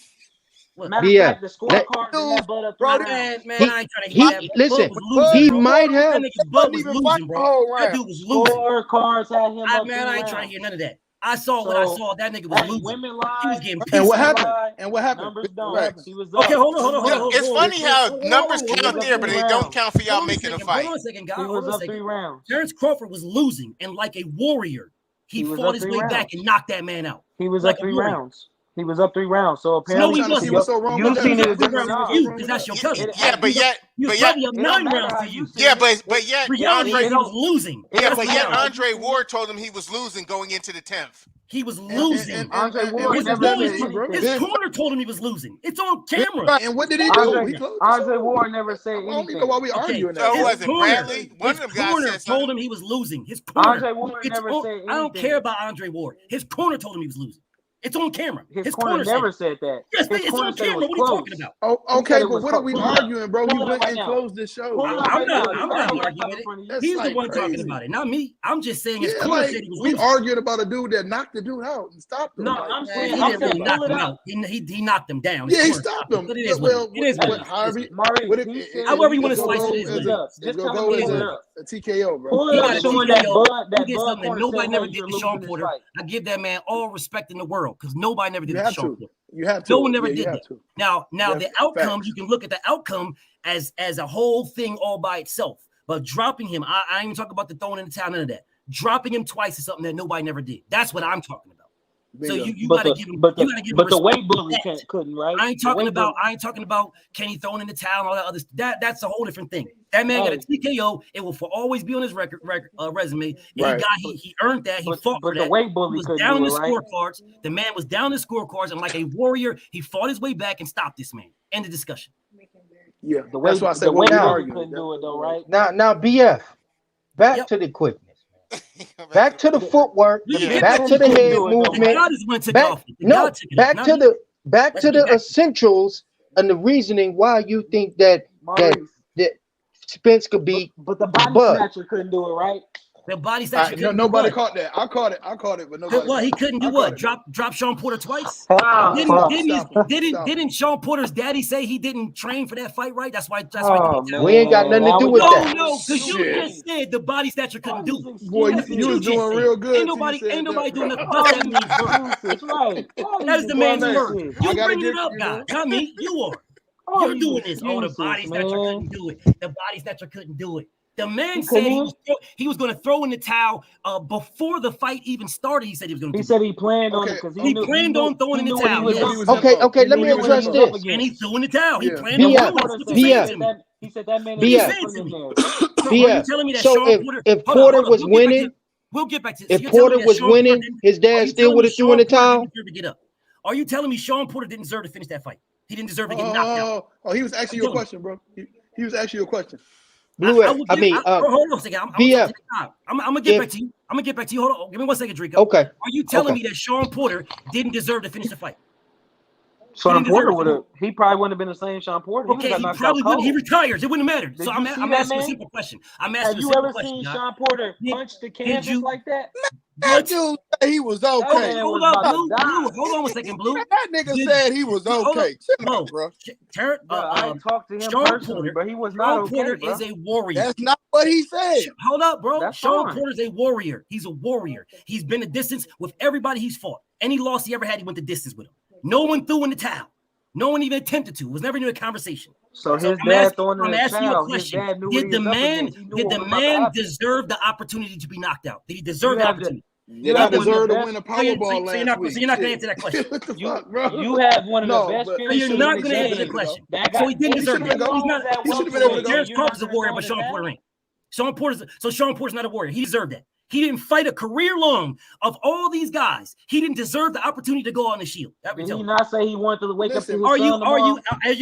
What? Matter of BF. fact, the scorecards in that Bud up Bro, 3 rounds. Man, He- I ain't trying to he- hear that. listen, Bud was losing, he bro. might have- That nigga's Bud was even losing, fight bro. the whole That round. dude was losing. Scorecards had him up 3 Man, I ain't rounds. trying to hear none of that. I saw what I So, saw. That nigga was Hey, losing. women lie. He was getting And pissed. what Numbers happened? lie. And what happened? Numbers don't. Facts. He was up. Okay, hold on. It's funny how numbers Hold count on. there, but they don't count for y'all Hold on a making a second, fight. Hold on a second, guy. He Hold was on a up 3 second. rounds. Terrence Crawford was losing, and like a warrior, he He was fought up his 3 way back rounds. and knocked that man out. He was Like up a 3 warrior. rounds. He was up 3 rounds. So No, apparently, he I'm trying to see wasn't. what's so wrong you with that. seen it a What's different wrong round. with Because that's your that? cousin. Yeah, but yet, He was but yet, probably up It don't 9 matter rounds how to you you. see yeah, it. but yet, Reality Andre, is he was losing. yeah, don't but matter yet how you Andre see it. Ward told him he was losing going into the 10th. He was losing. Andre Ward what His, does never that corner, said mean, bro? anything. his corner told him he was losing. It's on camera. And what did he do? Andre, He closed the Andre show. Ward never said I don't even anything. know why we Okay, arguing So that. it his wasn't corner, Bradley. One his of them guys corner said told something. him he was losing. His corner. Andre Ward It's never on- said anything. I don't care about Andre Ward. His corner told him he was losing. It's on camera. His corner said never it. said that. Yes, His it's corner on said it camera. was What are you close. talking about? Oh, He okay, said it but was what are we close. Pull it up. arguing, bro? Pull He it up went right and now. closed the show. Pull it up I'm right not now. arguing with it. That's He's the like one talking crazy. about it, not me. I'm just saying his Yeah, corner like said he was we losing. arguing about a dude that knocked the dude out and stopped him. No, Like, I'm Man, saying, he I'm didn't really saying, knock pull it him up. out. He knocked him down. His yeah, he corner stopped him. But it is Well, what it is. What it is. Harvey, Maurice, what if he said However you he wanna was slice gonna it, pull is it up. It's Just gonna tell go him to as pull it up. a TKO, bro. Pull He it got up a showing that TKO. Bud, He that did Bud something that corner nobody said, never hey, did you're to losing Sean this Porter. fight. I give that man all respect in the world because nobody never did You it to have Sean to. Porter. You have to. No one never Yeah, you did have that. to. Now Yeah, the outcome, facts. you can look at the outcome as a whole thing all by itself. But dropping him, I ain't even talking about the throwing in the towel, none of that. Dropping him twice is something that nobody never did. That's what I'm talking about. So Bingo. you But gotta the give him, but you the gotta give but him the respect weight for bully that. couldn't, right? I ain't The talking weight about bully. Kenny throwing in the towel and all that other stuff. That's a whole different thing. That man got a TKO. It will for always be on his resume. And Right. he earned that. He fought for But that. the weight He bully was couldn't down do the it, right? scorecards. The man was down the scorecards, and like a warrior, he fought his way back and stopped this man. End of discussion. Yeah, The weight that's why I the said weight what we bully arguing. couldn't do it though, right? Now, BF, back Yep. to the quickness, back to the footwork, Yeah. back to the Couldn't head do it, though, The movement. God is when it took Back, off. The no, God took it off, back not to me. the back Let's to get the back. essentials and the reasoning why you think that Maurice. that Spence could beat But the body Bud. snatcher couldn't do it, right? The body snatcher. No, nobody caught that. I caught it, but nobody. Well, he couldn't do what? Drop Sean Porter twice. Didn't Sean Porter's daddy say he didn't train for that fight? Right. That's why. We ain't got nothing to do with that. No, because you just said the body snatcher couldn't do it. Boy, you was doing real good. Ain't nobody doing nothing but that. That's right. That is the man's word. You bringing it up, guy. Not me. You are. You're doing this. Oh, the body snatcher couldn't do it. The body snatcher couldn't do it. The man said he was going to throw in the towel before the fight even started. He said he was going to. He said he planned on it because he planned on throwing in the towel. Yes. Okay. Let me address this. And he threw in the towel. He planned on it. He said that man. So if Porter was winning, we'll get back to if Porter was winning, his dad still would have threw in the towel. Are you telling me Sean Porter didn't deserve to finish that fight? He didn't deserve to get knocked out. Oh, he was asking you a question, bro. He was asking you a question. Hold on a second. I'm gonna get back to you. I'm gonna get back to you. Hold on. Give me 1 second, Dreeko. Okay. Are you telling me that Sean Porter didn't deserve to finish the fight? Sean Porter would have. He probably wouldn't have been the same Sean Porter. He probably wouldn't. He retires. It wouldn't have mattered. So I'm asking a simple question. Have you ever seen Sean Porter punch the canvas like that? That dude said he was okay. Hold on, Blue. Hold on 1 second, Blue. That nigga said he was okay. No, bro. I talked to him personally, but he was not okay. Sean Porter is a warrior. That's not what he said. Hold up, bro. Sean Porter is a warrior. He's a warrior. He's been a distance with everybody he's fought. Any loss he ever had, he went the distance with him. No one threw in the towel. No one even attempted to. It was never even a conversation. So his dad throwing in I'm the asking you a towel. question. Did the man deserve the opportunity to be knocked out? Did he deserve the opportunity? Did I deserve to win a Powerball last week? So you're not going to answer that question. What the fuck, bro? You have one of the best. So you're not going to answer the question. So he didn't deserve it. He should have been able to go. Terrence Crawford's a warrior, but Sean Porter ain't. Sean Porter's not a warrior. He deserved that. He didn't fight a career long of all these guys. He didn't deserve the opportunity to go on the Shield. Did he not say he wanted to wake up to his are you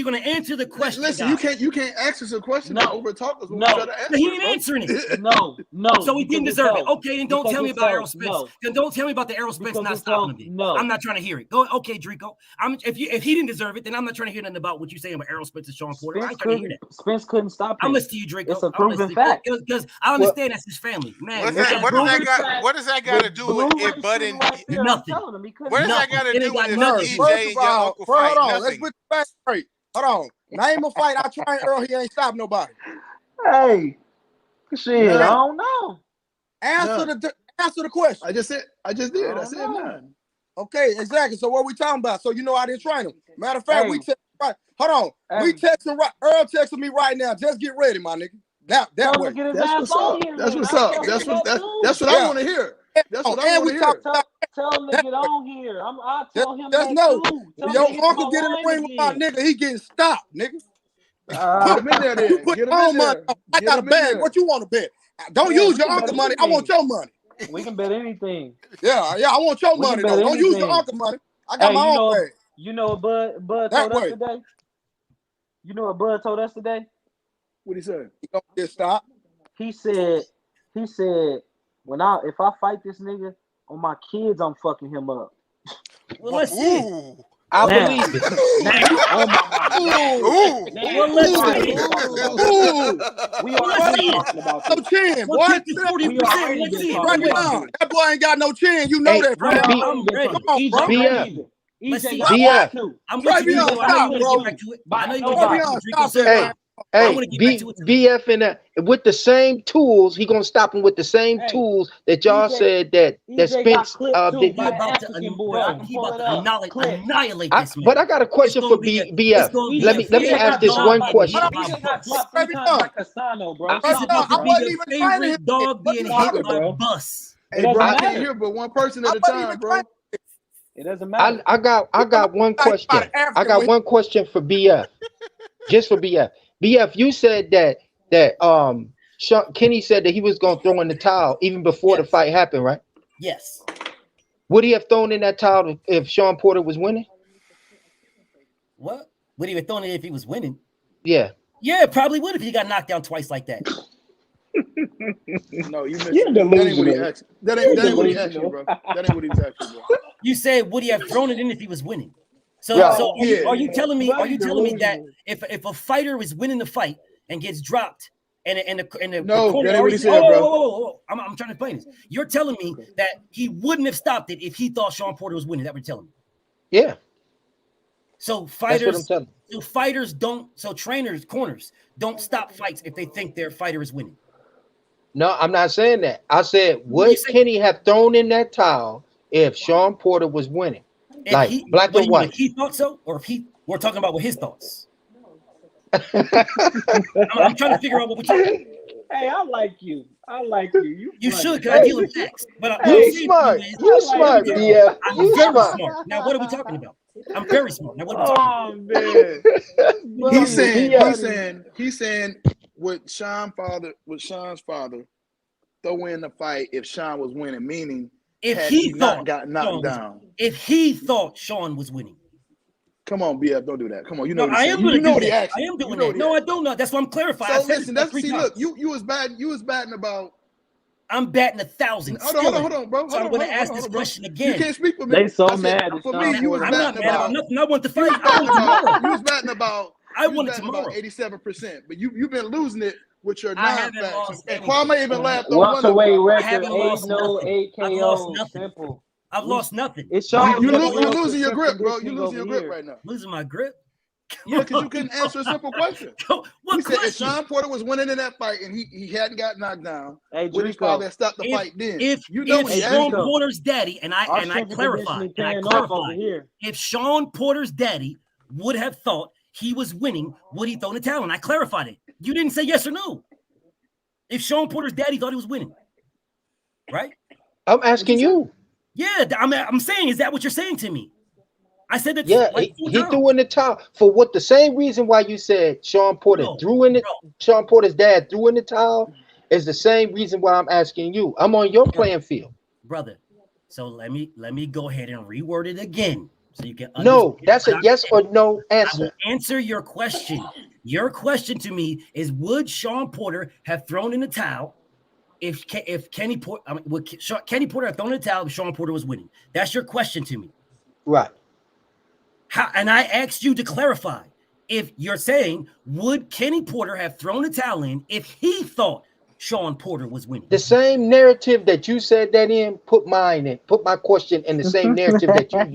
going to answer the question? Listen, you can't ask us a question over talk us. He ain't answering it. No. So he didn't deserve it. Okay, then don't tell me about Errol Spence. Then don't tell me about the Errol Spence not stopping him. No, I'm not trying to hear it. Go, okay, Dreeko. If he didn't deserve it, then I'm not trying to hear nothing about what you're saying about Errol Spence and Sean Porter. I ain't trying to hear that. Spence couldn't stop him. I'm listening to you, Dreeko. It's a proven fact. Because I understand that's his family, man. What does that got to do with it budding? Nothing. What does that got to do with EJ and your uncle fight? Hold on, let's put the facts straight. Hold on, name a fight I trained Earl. He ain't stopped nobody. Hey, shit, I don't know. Answer the question. I just did. I said none. Okay, exactly. So what we talking about? So you know I didn't train him. Matter of fact, we text right. Hold on, we texting right. Earl texting me right now. Just get ready, my nigga. That way. That's what's up. That's what I want to hear. That's what I want to hear. Tell him to get on here. I'll tell him that too. Your uncle get in the ring with my nigga. He getting stopped, nigga. Get him in there then. Put your own money. I got a bag. What you want to bet? Don't use your uncle money. I want your money. We can bet anything. Yeah. I want your money though. Don't use your uncle money. I got my own bag. You know what Bud told us today? You know what Bud told us today? What he said? He gonna get stopped. He said, if I fight this nigga on my kids, I'm fucking him up. Well, let's see. I believe it. We already talking about no chin. What? That boy ain't got no chin. You know that, bro. I'm ready. I'm ready. BF in that with the same tools, he gonna stop him with the same tools that y'all said that Spence did. Annihilate this man. But I got a question for BF. Let me ask this one question. Favorite dog being hit by a bus. Hey, bro, I can't hear but one person at a time, bro. It doesn't matter. I got one question. I got one question for BF. Just for BF. BF, you said that Kenny said that he was gonna throw in the towel even before the fight happened, right? Yes. Would he have thrown in that towel if Sean Porter was winning? What? Would he have thrown it if he was winning? Yeah. Yeah, probably would if he got knocked down twice like that. No, you missed it. That ain't what he asked. That ain't what he asked you, bro. That ain't what he was asking, bro. You said would he have thrown it in if he was winning? So are you telling me that if a fighter is winning the fight and gets dropped and the No, corner that ain't what he already said, bro. whoa. I'm trying to explain this. You're telling me that he wouldn't have stopped it if he thought Sean Porter was winning. That what you're telling me. Yeah. So trainers, corners don't stop fights if they think their fighter is winning. No, I'm not saying that. I said, would Kenny have thrown in that towel if Sean Porter was winning? Like black and white. If he thought so, or if we're talking about what his thoughts. I'm trying to figure out what we're talking about. Hey, I like you. You should, because I deal in facts. But you smart. You smart, BF. I'm You very smart. Now, what are we talking about? I'm very smart. Now, what are we talking about? Man. He's saying would Sean's father throw in the fight if Sean was winning, meaning if had he not got knocked down. If he thought Sean was winning. Come on, BF, don't do that. Come on, you know what I am you know what he that. asked. I am doing that. No, I don't know. That's why I'm clarifying. So listen, look, you was batting about. I'm batting 1,000. Hold on, bro. So I'm going to ask this question again. You can't speak for me. They so mad. For me, you was I'm batting not mad about nothing. I want the fight. I want it tomorrow. You was batting about. I want it tomorrow. 87%, but you've been losing it with your I haven't non-facts. lost And anything. Kwame even laughed on Walk away record. I haven't lost 8 I've KO. lost nothing. Simple. I've lost nothing. It's Sean. You're losing your grip, bro. You're losing your grip right now. Losing my grip? Yeah, because you couldn't answer a simple question. What He said if question? Sean Porter was winning in that fight and he hadn't got knocked down, Hey, would his Dreeko. father have stopped the fight then? If what he Sean asked. Porter's daddy, and I clarified, if Sean Porter's daddy would have thought he was winning, would he throw the towel? And I clarified it. You didn't say yes or no. If Sean Porter's daddy thought he was winning, right? I'm asking you. Yeah, I'm saying, is that what you're saying to me? I said that. Yeah, he threw in the towel for what the same reason why you said Sean Porter threw in it. Sean Porter's dad threw in the towel is the same reason why I'm asking you. I'm on your playing field, brother. So let me go ahead and reword it again so you can. No, that's a yes or no answer. I will answer your question. Your question to me is: would Sean Porter have thrown in the towel if Kenny Porter? Would Kenny Porter have thrown in the towel if Sean Porter was winning? That's your question to me, right? And I asked you to clarify. If you're saying, would Kenny Porter have thrown the towel in if he thought Sean Porter was winning? The same narrative that you said that in, put mine in. Put my question in the same narrative that you used.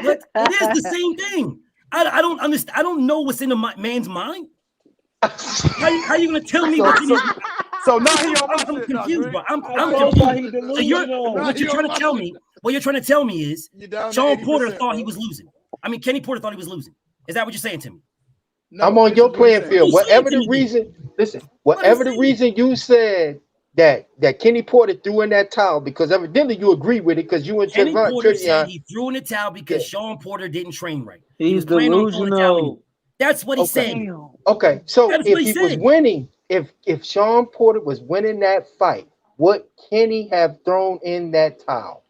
But it is the same thing. I don't understand. I don't know what's in the man's mind. How you gonna tell me what's in his mind? So now I'm confused, bro. I'm confused. So what you're trying to tell me? What you're trying to tell me is Sean Porter thought he was losing. I mean, Kenny Porter thought he was losing. Is that what you're saying to me? No, I'm on your playing field. Whatever the reason, listen. Whatever the reason you said that Kenny Porter threw in that towel, because evidently you agree with it, because you and Kenny Porter said he threw in the towel because Sean Porter didn't train right. He was delusional. That's what he said. Okay, so if he was winning, if Sean Porter was winning that fight, would Kenny have thrown in that towel?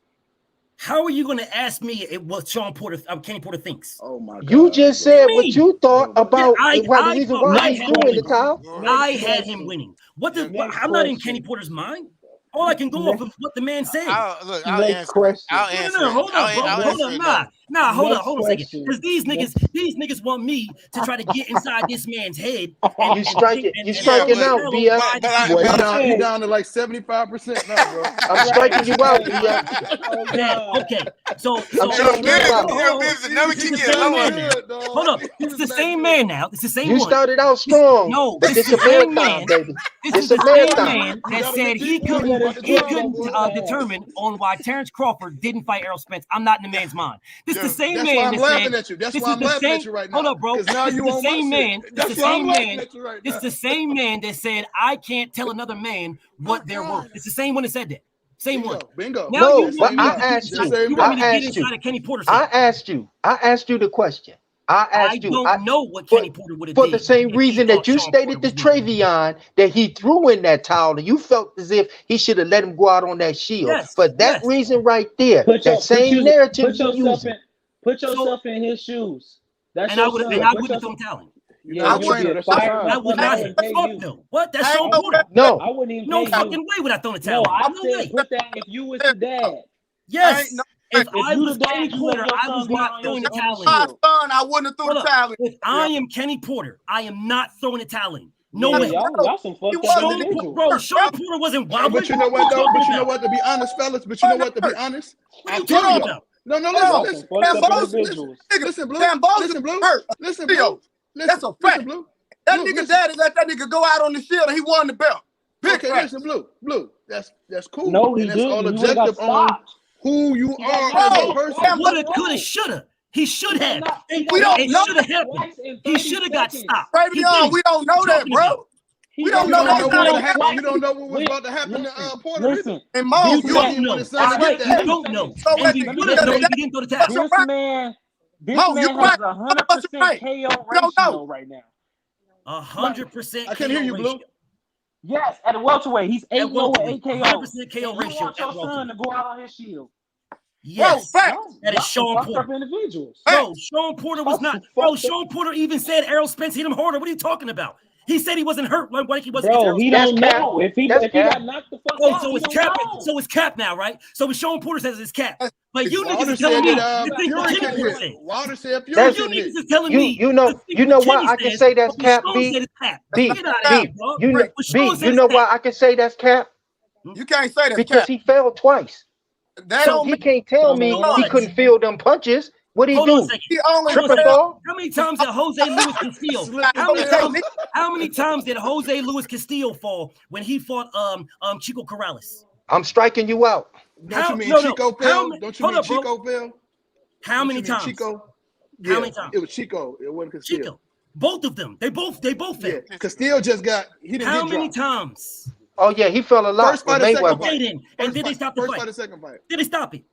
How are you going to ask me what Kenny Porter thinks? Oh my God! You just said what you thought about the reason why he's doing the towel. I had him winning. I'm not in Kenny Porter's mind. All I can go off of what the man said. I'll answer. No, hold on a second. Because these niggas want me to try to get inside this man's head. And you striking out, BF. You're down to like 75% now, bro. I'm striking you out, BF. Okay, so hold up. It's the same man now. It's the same one. You started out strong. No, this is the same man, baby. This is the same man that said he couldn't determine on why Terrence Crawford didn't fight Errol Spence. I'm not in the man's mind. This is the same man. That's why I'm laughing at you. That's why I'm laughing at you right now. Hold up, bro. Now you the same man. That's why I'm laughing at you right now. It's the same man that said I can't tell another man what they're worth. It's the same one that said that. Same one. Bingo. Now no, but I asked you. I asked you the question. I don't know what Kenny Porter would have did. For the same reason that you stated to Travion that he threw in that towel and you felt as if he should have let him go out on that shield. For that reason right there, same narrative put yourself in his shoes. And I wouldn't throw talent. Yeah, I would not. What? That's Sean Porter. No, I wouldn't even. No fucking way would I throw the talent. No, I said put that if you was the dad. Yes. If I was Kenny Porter, I was not throwing the towel in. My son, I wouldn't have thrown the towel in. If I am Kenny Porter, I am not throwing the towel in. No way. Y'all some fucked up individuals. Bro, Sean Porter wasn't wild. But you know what though? But you know what? To be honest, fellas. But you know what? To be honest. What are you talking about? No, listen. Listen, Blue. Listen, Blue. Listen, Blue. That's a fact. Blue. That nigga daddy let that nigga go out on the field and he won the belt. Okay, listen, Blue. That's cool. No, he and that's didn't. all He objective on who you are as a person. Woulda, coulda, shoulda. He should have. We don't know. Should have happened. He should have got stopped. Baby, we don't know that, bro. We don't know what what's was happening. You don't know what was about to happen to Porter. Listen, and Mo, you don't know. That's right. You don't know. And we would have known if he didn't go to tackle. This man has 100% KO ratio right now. 100%. I can't hear you, Blue. Yes, at a welterweight, he's 8-0 with 8 KO. 100% KO ratio. You want your son to go out on his shield? Yes, bro, that is Sean Porter. Individuals. Bro, Sean Porter was not. Bro, Sean Porter even said Errol Spence hit him harder. What are you talking about? He said he wasn't hurt like he wasn't. Bro, he don't know if he got knocked the fuck out. So it's cap. So it's cap now, right? So Sean Porter says it's cap. But you niggas is Walter telling me said you think Fury the can Kenny hit. Walter said You Fury niggas can hit. is telling me. You know why I can say that's cap, B? B, you know why I can say that's cap? You can't say that because he fell twice. That So don't he mean can't tell me he couldn't feel them punches. What he do? he only Triple fall? How many times did Jose Luis Castillo? How many times did Jose Luis Castillo fall when he fought Chico Corrales? I'm striking you out. Don't you mean Chico fell? Don't you mean Chico fell? How many times? Chico? How many times? It was Chico. It wasn't Castillo. Chico. Both of them. They both fell. Yeah. Castillo just got. He didn't How get many dropped. times? Oh yeah, he fell a lot. First fight, with second Mayweather. fight. And did they stop the First fight? fight or second fight? Did they stop it?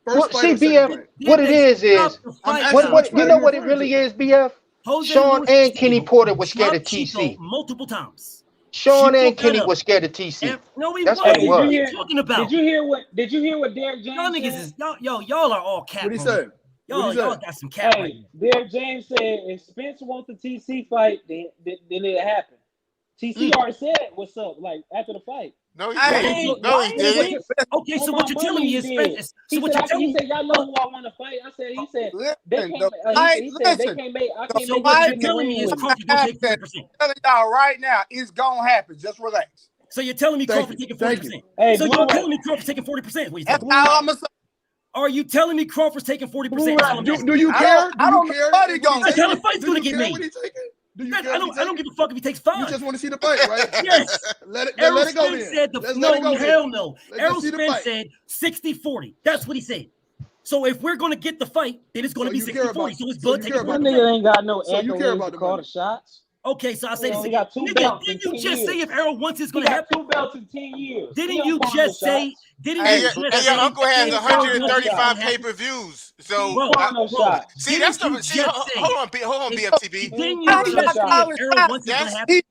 First fight or second BF, fight? what it is what you know what it really is, BF? Jose Sean Luis and Castillo Kenny Porter was scared of dropped Chico TC. multiple times. Sean Chico and Kenny got up. was scared of TC. No, he That's wasn't. what it was. What are you talking about? Did you hear what Derek James Y'all niggas said? is y'all are all cap. What he say? Y'all got some cap. Right Hey, Derek James said if Spence wants the TC fight, then it happened. TC already said what's up, like after the fight. No, he Hey, didn't. No, he didn't. Okay, so what you're telling me is Spence. He So what you're telling he me? said y'all know who I want to fight. I said he said they can't. He said they can't make. I can't So make what this you're in the telling me ring is with me. Crawford gonna take 40%. Telling y'all right now, it's gonna happen. Just relax. So you're telling me Thank Crawford you. taking Thank 40%. Hey, So Blue you're Ray. telling me Crawford's taking 40%. What you That's saying? how I'm gonna say. Are you telling me Crawford's taking 40%? Blue That's all Ray. I'm Do asking. you care? I don't know what he gonna That's say. how the fight's Do gonna you get care made. what he taking? Do you I care? don't give a fuck if he takes 5. You just want to see the fight, right? Yes. Let it Errol go Spence then. said Let's no, let it go hell then. no. Let's Errol just see the Spence fight. said 60-40. That's what he said. So if we're gonna get the fight, then it's gonna So be you care 60-40. about- So it's so Bud you taking care about That 40%. nigga ain't got no So you care accolades about to the call money. the shots. Okay, so I say Well, this he got 2 again. belts Nigga, didn't in you 10 just say years. if Errol wants it's He gonna got happen? 2 belts in 10 years. Didn't He you don't call no just say? shots. Didn't And you your, just and your say? uncle has He ain't calling no 135 shots. pay-per-views. He So ain't Bro, calling no shots. see, that's Didn't you the see. just Hold on, say? BFTB. Didn't He you ain't just calling say no if shots. Errol wants it's gonna That's happen?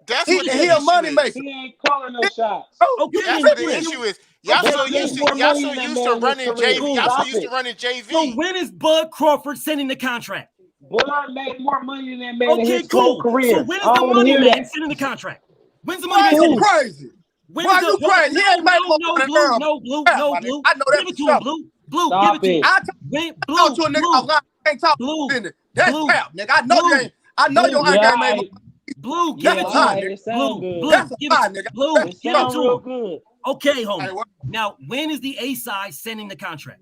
that's He what the he a money issue maker. is. He ain't calling no shots. Okay, That's then what the when? issue is. Y'all Bud so made used more to y'all money so than that used man to in his running career. JV. Y'all so Stop used to it. running JV. So when is Bud Crawford sending the contract? Bud made more money than that man in Okay, his whole cool. career. So when is I the don't wanna money hear man that. sending the contract? When's the money Boy, man you sending? crazy. When Boy, is the you crazy. He ain't make more no than blue, Earl. no blue, Yeah, no my nigga. blue. I know that Give it for to him, sure. blue. Blue, Stop give it to it. him. I When, talk blue, to a nigga blue, offline. I can't talk blue, business. That's blue, cap, nigga. I know blue, you ain't. I know blue. your Yeah, game ain't. blue, give Yeah, it to fine, him. it sound Blue, good. blue, That's give it fine, to nigga. blue, It give it sound to real him. good. Okay, Hey, homie. what? Now, when is the A side sending the contract?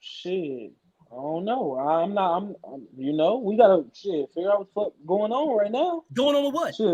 Shit. I don't know. I'm you know, we gotta figure out what the fuck going on right now. Going on with what? Shit.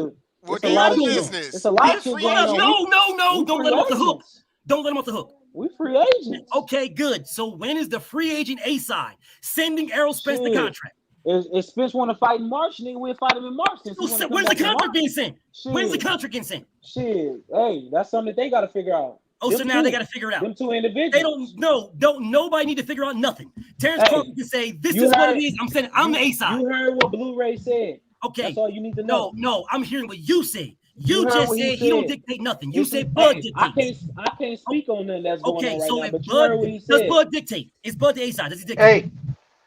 Well, It's a do lot your of business. shit. It's a lot Be of shit free going agent. on. No, We don't free let him off the hook. agents. Don't let him off the hook. We free agents. Okay, good. So when is the free agent A side sending Errol Spence the Shit. contract? If Spence want to fight in March, nigga, we'll fight him in March. Since he wanna come When's the back in contract March. being sent? When's the Shit. contract getting sent? Shit. Hey, that's something that they gotta figure out. Oh, Them so now they two. got to figure it out. Them two individuals. They don't nobody need to figure out nothing. Terrence Hey, Crawford can say, this you is what heard- it is. I'm saying I'm the A side. You heard what Blu-ray said. Okay. That's all you need to know. No, I'm hearing what you said. You You heard just what he said he don't said. dictate nothing. You Listen, said Bud hey, dictates. I can't speak on nothing that's going Okay, on right so now, if but you Bud heard what he does said. Bud dictate? Is Bud the A side? Does he dictate? Hey,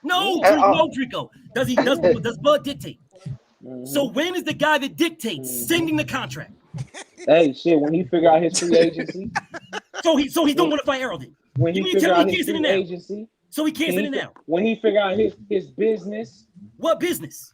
No, Hey, no, Dreeko. Does Bud dictate? Mhm. So when is the guy that dictates sending the contract? Hey, shit, when he figure out his free agency, So he don't want to fight Errol then. when You he mean figure tell me out he his can't send free it now? agency, So he can't send it now. when he figure out his business, What business?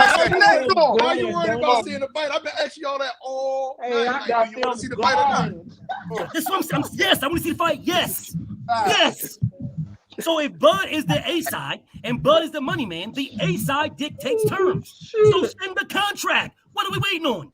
Now you worried about seeing the fight. I've been asking y'all that all night. I got do you want to see the fight or not? Yes, I want to see the fight. Yes. Yes. So if Bud is the A side and Bud is the money man, the A side dictates terms. So send the contract. What are we waiting on?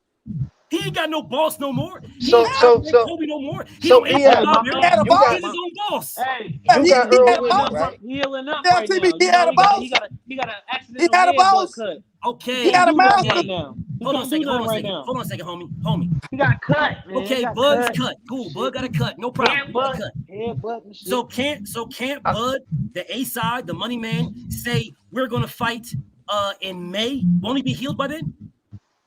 He ain't got no boss no more. He ain't got Kobe no more. He don't answer Bob He's his own boss. Hey, you got Earl winning, right? Healing up Yeah, right now. he had a boss. He got an accident. He had a boss. Cut. Okay. He had a master. Right now. Hold on a second, homie. He got cut. Man. Okay, Bud's cut. Cool. Bud got a cut. No problem. So can't Bud, the A side, the money man, say we're gonna fight in May? Won't he be healed by then?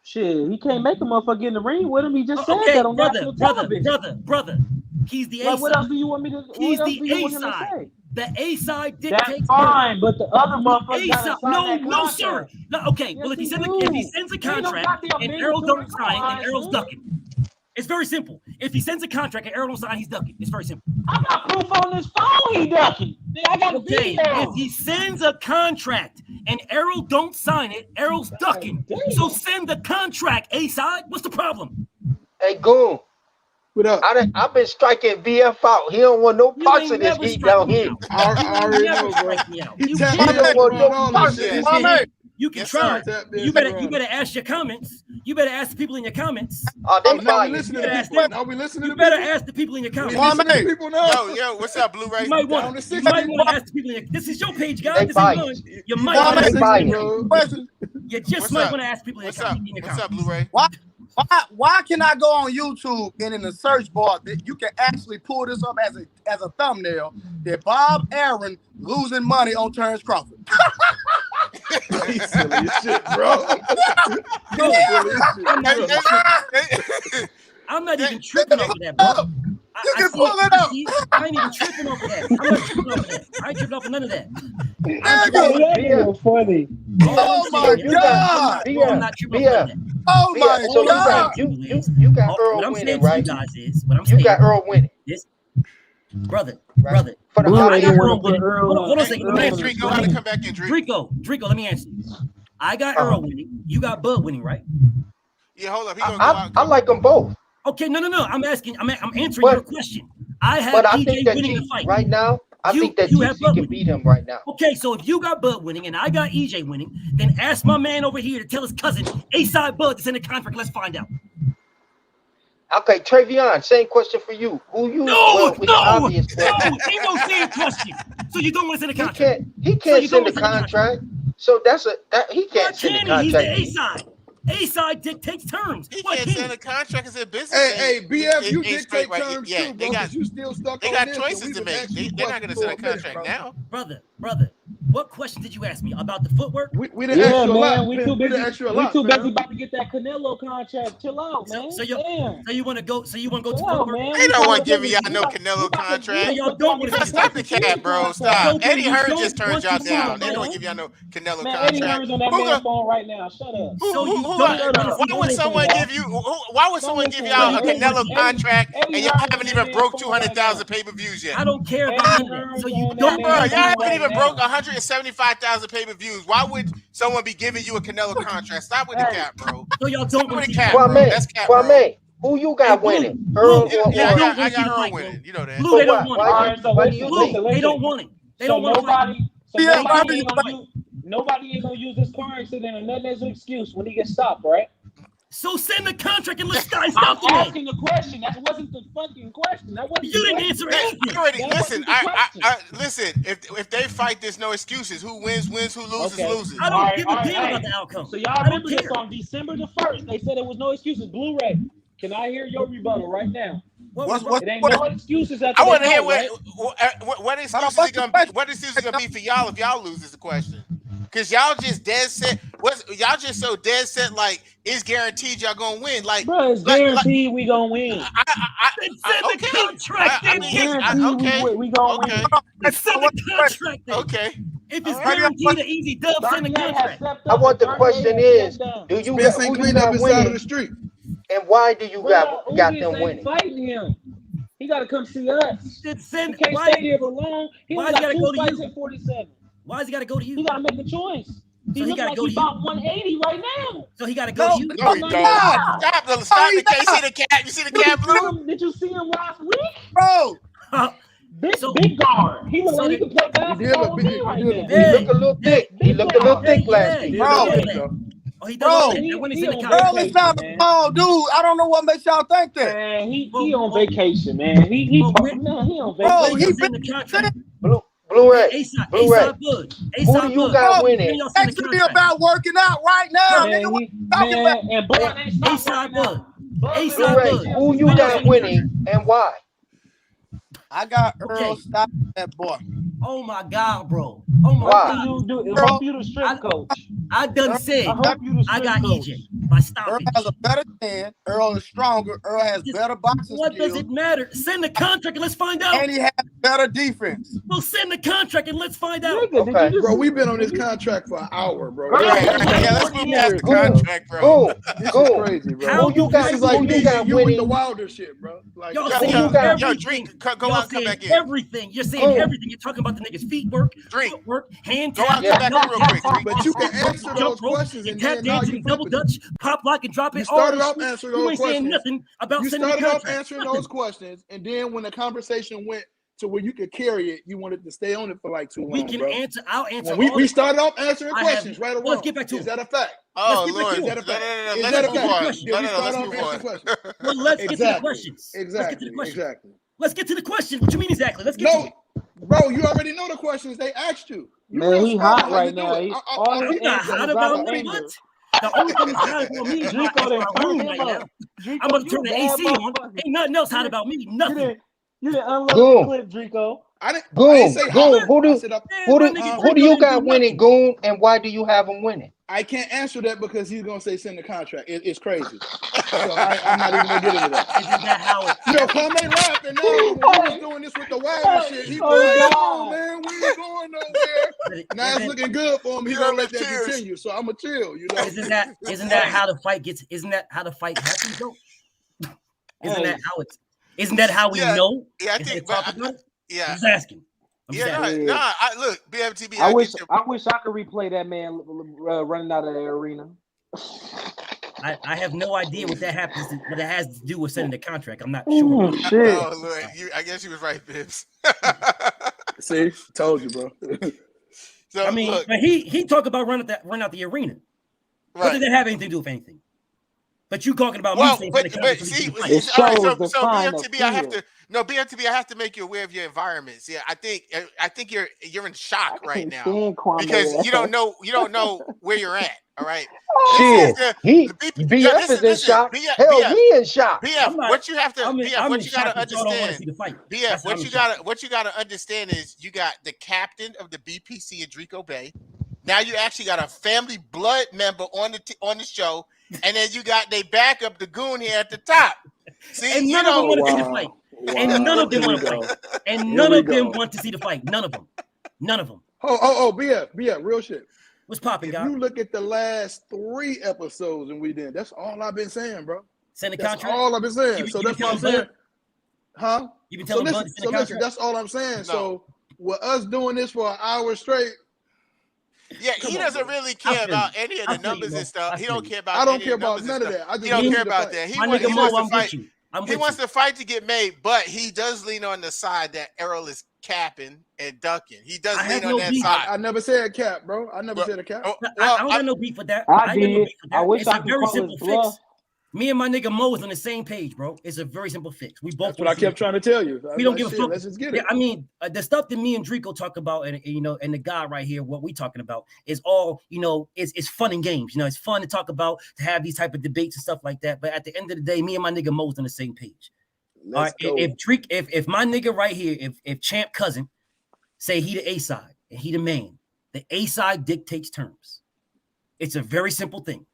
Shit, he can't make a motherfucker get in the ring with him. He just said that on national television. Brother. He's the A side. What else do you want me to? He's the A side. The A side dictates. That's fine, but the other motherfucker. No, sir. No, okay. Well, if he sends a contract and Errol don't sign, then Errol's ducking. It's very simple. If he sends a contract and Errol don't sign, he's ducking. It's very simple. I got proof on this phone. He ducking. I got a video. If he sends a contract and Errol don't sign it, Errol's ducking. So send the contract. A side. What's the problem? Hey, Goon. What up? I've been striking BF out. He don't want no parts of this heat down here. I already know, bro. He don't want no parts of this heat. You can try. You better ask your comments. You better ask the people in your comments. Now we listening to people. Now we listening to You better ask the people in your comments. People know. Yo, what's up, Blu-ray? You might want to ask the people in your. This is your page, guys. This is mine. You might want to. You just might want to ask people in your comments. What's up, Blu-ray? Why can I go on YouTube and in the search bar that you can actually pull this up as a thumbnail that Bob Aaron losing money on Terrence Crawford? He's silly as shit, bro. I'm not even tripping over that, bro. You can pull it up. I ain't even tripping over that. I'm not tripping over that. I ain't tripping over none of that. Funny. Oh my God. I'm not tripping over that. Oh my God. You got Earl winning, right? You got Earl winning. Brother. For the I got Earl winning. Hold on a second. Dreeko, how to come back in, Dreeko, let me answer you. I got Earl winning. You got Bud winning, right? Yeah, hold up. I like them both. Okay, no. I'm answering your question. I have EJ winning the fight right now. I think that you can beat him right now. Okay, so if you got Bud winning and I got EJ winning, then ask my man over here to tell his cousin A-side Bud to send a contract. Let's find out. Okay, Travion, same question for you. Who you? No, ain't no same question. So you don't want to send a contract? He can't send a contract. So he can't send a contract. He's the A-side. A-side dictates terms. He can't send a contract as a business. Hey, BF, you dictate terms too, bro. You still stuck. They got choices to make. They're not going to send a contract now. Brother, what question did you ask me about the footwork? We didn't ask you a lot. We too busy about to get that Canelo contract. Chill out, man. So you want to go? So you want to go to footwork? Man. They don't want to give y'all no Canelo contract. Y'all don't want to stop the cat, bro. Stop. Eddie Hearn just turned y'all down. They don't want to give y'all no Canelo contract. Eddie Hearn's on that man's phone right now. Shut up. Why would someone give you? Why would someone give y'all a Canelo contract and y'all haven't even broke 200,000 pay-per-views yet? I don't care about that. So you don't. Bro, y'all haven't even broke 175,000 pay-per-views. Why would someone be giving you a Canelo contract? Stop with the cap, bro. So y'all don't want the to cap, bro. That's cap, bro. Kwame, who you got winning? Earl or I got Earl winning. You know that. Blue, they don't want it. Blue, they don't want it. They don't want it. Nobody ain't gonna use this car accident or nothing as an excuse when he gets stopped, right? So send the contract and let's stop I'm asking the question. That wasn't the fucking question. You didn't answer anything. Listen, listen. If they fight, there's no excuses. Who wins, who loses, loses. I don't give a damn about the outcome. So y'all remember this on December the 1st. They said there was no excuses. Blu-ray. Can I hear your rebuttal right now? It ain't no excuses. I want to hear what excuses gonna be for y'all if y'all lose is the question. Cause y'all just dead set. Y'all just so dead set? Like it's guaranteed y'all gonna win. Like, bro, it's guaranteed we gonna win. Send the contract. We gonna win. Send the contract. Okay. If it's guaranteed an easy dub, send the contract. I want the question is, do you got winning of the street? And why do you got them winning? Fighting him. He got to come see us. He can't why, stay here for long. He why got gotta 2 go to fights you? at 47. Why does he got to go to you? He got to make a choice. He got to go to about 180 right now. So he got to go to you? No, he don't. Stop the cat. You see the cat, Blue? Did you see him last week? Bro. Big guard. He look like he can play He basketball did look with big. me He right did now. look He big. looked a little thick. He looked a little thick last He week. did look Bro. big though. Oh, he Bro, does that when he's He in the on contract. Earl is not a man. small dude. I don't know what makes y'all think that. Man, he Well, on vacation, man. He well, man, he on Bro, when vacation. he he's been in the contract. Blue Hey, Ray. Blue Ray. Bud. Who do you got bro, winning? Y'all seen the asking me contract. about working out right now, Man, nigga. What you talking about? and Bud ain't stopped A-side working out. Bud. Bud been Blue A-side at Ray. the Bud. gym Who since you When y'all got seen the winning contract. and why? I got Earl Okay. stop that boy. Oh my God, bro. Oh my Why? God. You do. Earl, Hope you the strength coach. I done Earl, said I hope you the I strength got coach. EJ by Earl stoppage. has a better chin. Earl is stronger. Earl has better boxing What does skills. it matter? Send the contract and let's find out. And he has better defense. We'll send the contract and let's find out. Nigga, Okay. did you Bro, just? we've been on this contract for an hour, bro. Right, This right. is like Yeah, let's 20 move past the years, bro. contract, bro. This is Boom. crazy, bro. How Who you do got? This is like Who me you got and you with the winning? Wilder shit, bro. Like, Y'all Yo, saying you got- everything. Dreek, go out and come back in. Everything. You're saying Go. everything. You're talking about the nigga's feet work, Dreek, footwork, hand go out tap, and come back in real quick, Dreek. but you can answer jump those rope, questions and and tap then now dancing you and double flipping it. dutch, pop lock and drop You it. All started this off shit. answering You those ain't saying questions. nothing about You sending the started off contract. answering Nothing. those questions, and then when the conversation went to where you could carry it, you wanted to stay on it for like too We long, can bro. answer. I'll answer When all we the started off answering I have- questions, right or well, let's wrong, get back to is it. that a fact? Oh Let's get back Lord, to Is that a it. fact? Is let's that a move fact? on. Did we start Let's off move answering on. questions? Well, let's get to the Exactly. questions. Let's get to the Exactly. questions. Exactly. Let's get to the questions. What you mean exactly? Let's get to No, it. bro, you already know the questions they asked you. You Man, real he smart hot how you right do now. it. All his I'm not answers hot is about out of me. anger. What? The only thing that's hot about me is my Dreeko done my turned room him right up. now. Dreeko, I'm gonna you turn the bad AC on. motherfucker. Ain't nothing else hot about me. You Nothing. didn't unload the Goon. clip, Dreeko. I didn't Goon. say Goon. hot. Who I do said Man, my nigga who Dreeko do you didn't got do winning, nothing. Goon? And why do you have him winning? I can't answer that because he's gonna say send the contract. It's crazy. So I'm not even gonna get into that. Isn't that how it You know, happens? Kwame laughing now, but when we was doing this with the Wilder shit, he was like, "Come on, man, we ain't going nowhere." Now it's looking good for him. He gonna let that continue. So I'm gonna chill. You know, Isn't that how the fight gets? Isn't that how the fight happens, though? Isn't that how it's? Isn't that how we know? Yeah, I Is think. they talk about it? Yeah, I'm just asking. I'm just asking. no. I look, BFTB. I wish get your, I wish I could replay that man running out of the arena. I have no idea what that happens. What it has to do with sending the contract. I'm not sure. Oh shit! Oh Lord, I guess you was right, Bibbs. see, told you, bro. So I mean, look, but he talked about run out the arena. What right. did that have anything to do with anything? But you talking about Well, me saying but see, fight. It all right. shows the So sign of BFTB, I have fear. to BFTB. I have to make you aware of your environment. See, I think you're in shock right now Stand Kwame because ass. you don't know where you're at. All right. Shit. BF is in listen, shock. BF, Hell, he in shock. BF, what you have to BF, I'm what in you gotta shock that y'all don't want to understand. see the fight. BF, That's how I'm in shock. what you gotta understand is you got the captain of the BPC in Dreeko Bay. Now you actually got a family blood member on the show, and then you got they backup the goon here at the top. See, And none of them want to see the fight. And none of them want to fight. And none of them want to see the fight. None of them. None of them. Oh, BF, real shit. What's popping, guy? If you look at the last 3 episodes and we did, that's all I've been saying, bro. Send the That's contract. all I've been saying. You So been that's what I'm telling saying. Bud? Huh? You been So telling Bud listen, to send the contract? that's all I'm saying. No. So with us doing this for an hour straight, yeah, he doesn't really care about any of the numbers and stuff. He don't care about. I don't any care of the about numbers none and of stuff. that. I just He don't need care to about fight. that. He My wants nigga Mo, to I'm fight. with you. He wants the fight to get made, but he does lean on the side that Errol is capping and ducking. He does lean on that side. I never said cap, bro. I never said a cap. I don't got no beef with that. I got no did. beef with that. I wish It's I a could very call simple his fix. bluff. Me and my nigga Mo is on the same page, bro. It's a very simple fix. We both. That's what I kept trying to tell you. We don't give a fuck. Let's just get it. Yeah, I mean, the stuff that me and Dreeko talk about, and and the guy right here, what we talking about is all, it's fun and games. It's fun to talk about, to have these type of debates and stuff like that. But at the end of the day, me and my nigga Mo's on the same page. All right, if my nigga right here, if Champ Cousin say he the A side and he the man, the A side dictates terms. It's a very simple thing.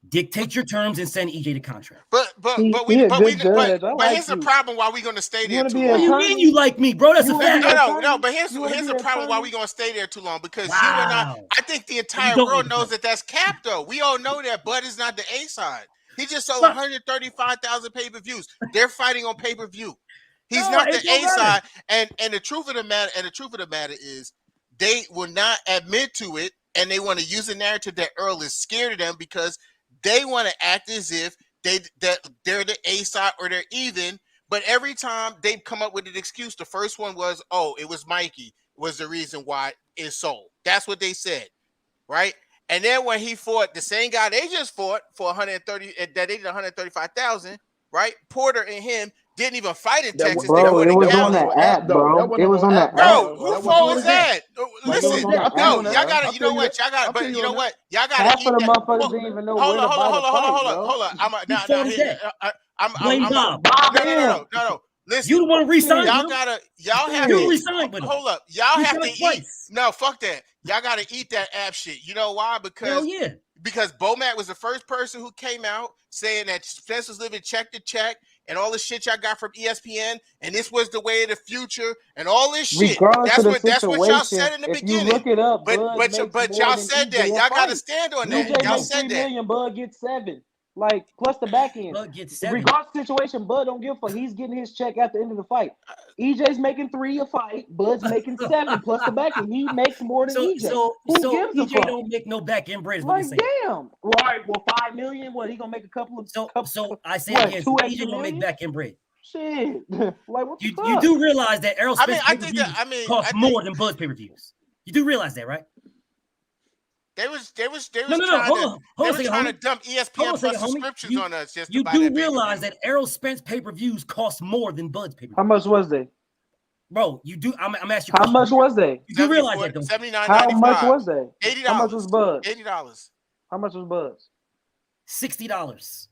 Dictate your terms and send EJ the contract. But here's the problem why we're gonna stay there too long. What do you mean you like me, bro? That's a fact. No. But here's the problem why we're gonna stay there too long, because you and I think the entire world knows that's cap though. We all know that Bud is not the A side. He just sold 135,000 pay-per-views. They're fighting on pay-per-view. He's not the A side. And the truth of the matter is they will not admit to it, and they want to use a narrative that Earl is scared of them because they want to act as if they're the A side or they're even, But every time they come up with an excuse, the first one was, "Oh, it was Mikey was the reason why it sold." That's what they said, right? And then when he fought the same guy they just fought for 130, that they did 135,000, right? Porter and him didn't even fight in Texas. They Bro, fought it in was on Cali. the app, bro. It was on the app. Bro, who fault is that? Listen, no, y'all that. gotta, you know what, y'all gotta, but you know what, y'all gotta Half eat of the that. motherfuckers didn't even know where to buy the fight, Hold on. Who fault is that? Blame Bob. No. Listen, You the one who re-signed y'all him. y'all have You to re-signed with him. hold up. Y'all have to Re-signed eat. twice. No, fuck that. Y'all gotta eat that app shit. You know why? Hell yeah. Because Bomac was the first person who came out saying that Spence was living check to check and all the shit y'all got from ESPN, and this was the way of the future and all this shit. Regardless of the That's what y'all situation, said in the if beginning. you look it up, but Bud makes y'all more than said EJ that. a Y'all got to fight. stand on No, that. EJ Y'all makes said 3 that. million, Bud gets 7. Like plus the back end. Bud gets 7. Regardless of the situation, Bud don't give a fuck. He's getting his check at the end of the fight. EJ's making 3 a fight. Bud's making 7 plus the back end. He makes more than EJ. Who gives a EJ fuck? don't make no back end bread. Is what Like you're saying. damn. Well, all right. Well, 5 million. What he gonna make a couple of? So I say what, again, 2 EJ extra don't make million? back end bread. Shit. Like what the fuck? You do realize that Errol Spence I think that. cost more than Bud's pay-per-views. You do realize that, right? They was No. Hold trying on, to dump ESPN plus subscriptions on us just to buy do that realize that Errol Spence pay-per-views cost more than Bud's pay-per-views. How much was they? Bro, you do. I'm asking you. How much was they? You do realize that, though. $79.95. How much was they? $80. How much was Bud? $80. How much was Bud's? $60.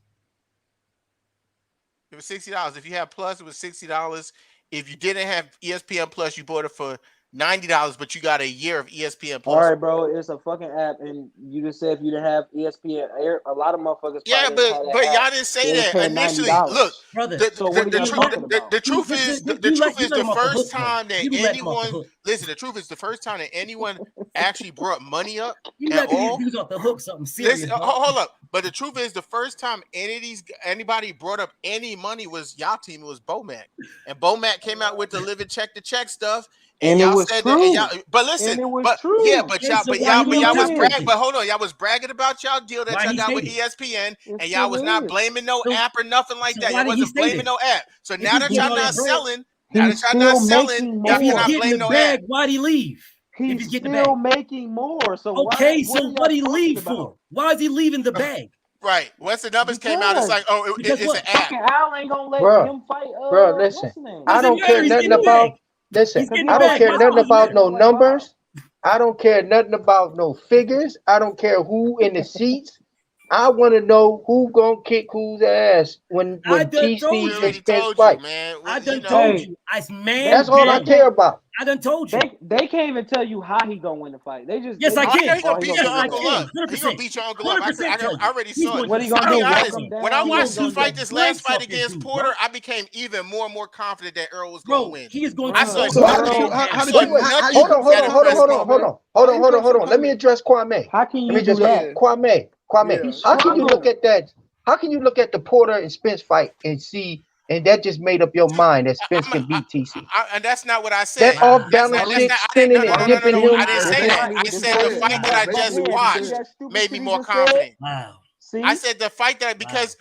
It was $60. If you had Plus, it was $60. If you didn't have ESPN Plus, you bought it for $90, but you got a year of ESPN Plus. All right, bro. It's a fucking app, and you just said if you didn't have ESPN, a lot of motherfuckers. Yeah, but y'all didn't say that initially. Look, brother. The truth is the first time that anyone listen. The truth is the first time that anyone actually brought money up at all. You off the hook something serious. Listen, hold up. But the truth is the first time anybody brought up any money was y'all team. It was Bomac, and Bomac came out with the living check to check stuff. And y'all said that, but listen, but y'all was bragging. But hold on, y'all was bragging about y'all deal that y'all got with ESPN, and y'all was not blaming no app or nothing like that. Y'all wasn't blaming no app. So now that y'all not selling, y'all cannot blame no app. Why'd he leave? He's still making more. So okay, so what'd he leave for? Why is he leaving the bag? Right. Once the numbers came out, it's like, oh, it's an app. Al ain't gonna let him fight. Bro, listen, I don't care nothing about. Listen, I don't care nothing about no numbers. I don't care nothing about no figures. I don't care who in the seats. I want to know who gonna kick whose ass when TC and Spence fight. I done told you. That's all I care about. I done told you. They can't even tell you how he gonna win the fight. They just I can. He gonna beat your uncle up. He gonna beat your uncle up. I already saw it. What he gonna do? Honest, when I watched him fight this last fight against Porter, I became even more and more confident that Earl was gonna win. He is going. I saw Hold on. Let me address Kwame. How can you do that? Kwame. How can you look at that? How can you look at the Porter and Spence fight and see? And that just made up your mind that Spence can beat TC. And that's not what I said. That off balance shit, spinning and dipping him. I didn't say that. I said the fight that I just watched made me more confident. Wow. I said the fight that because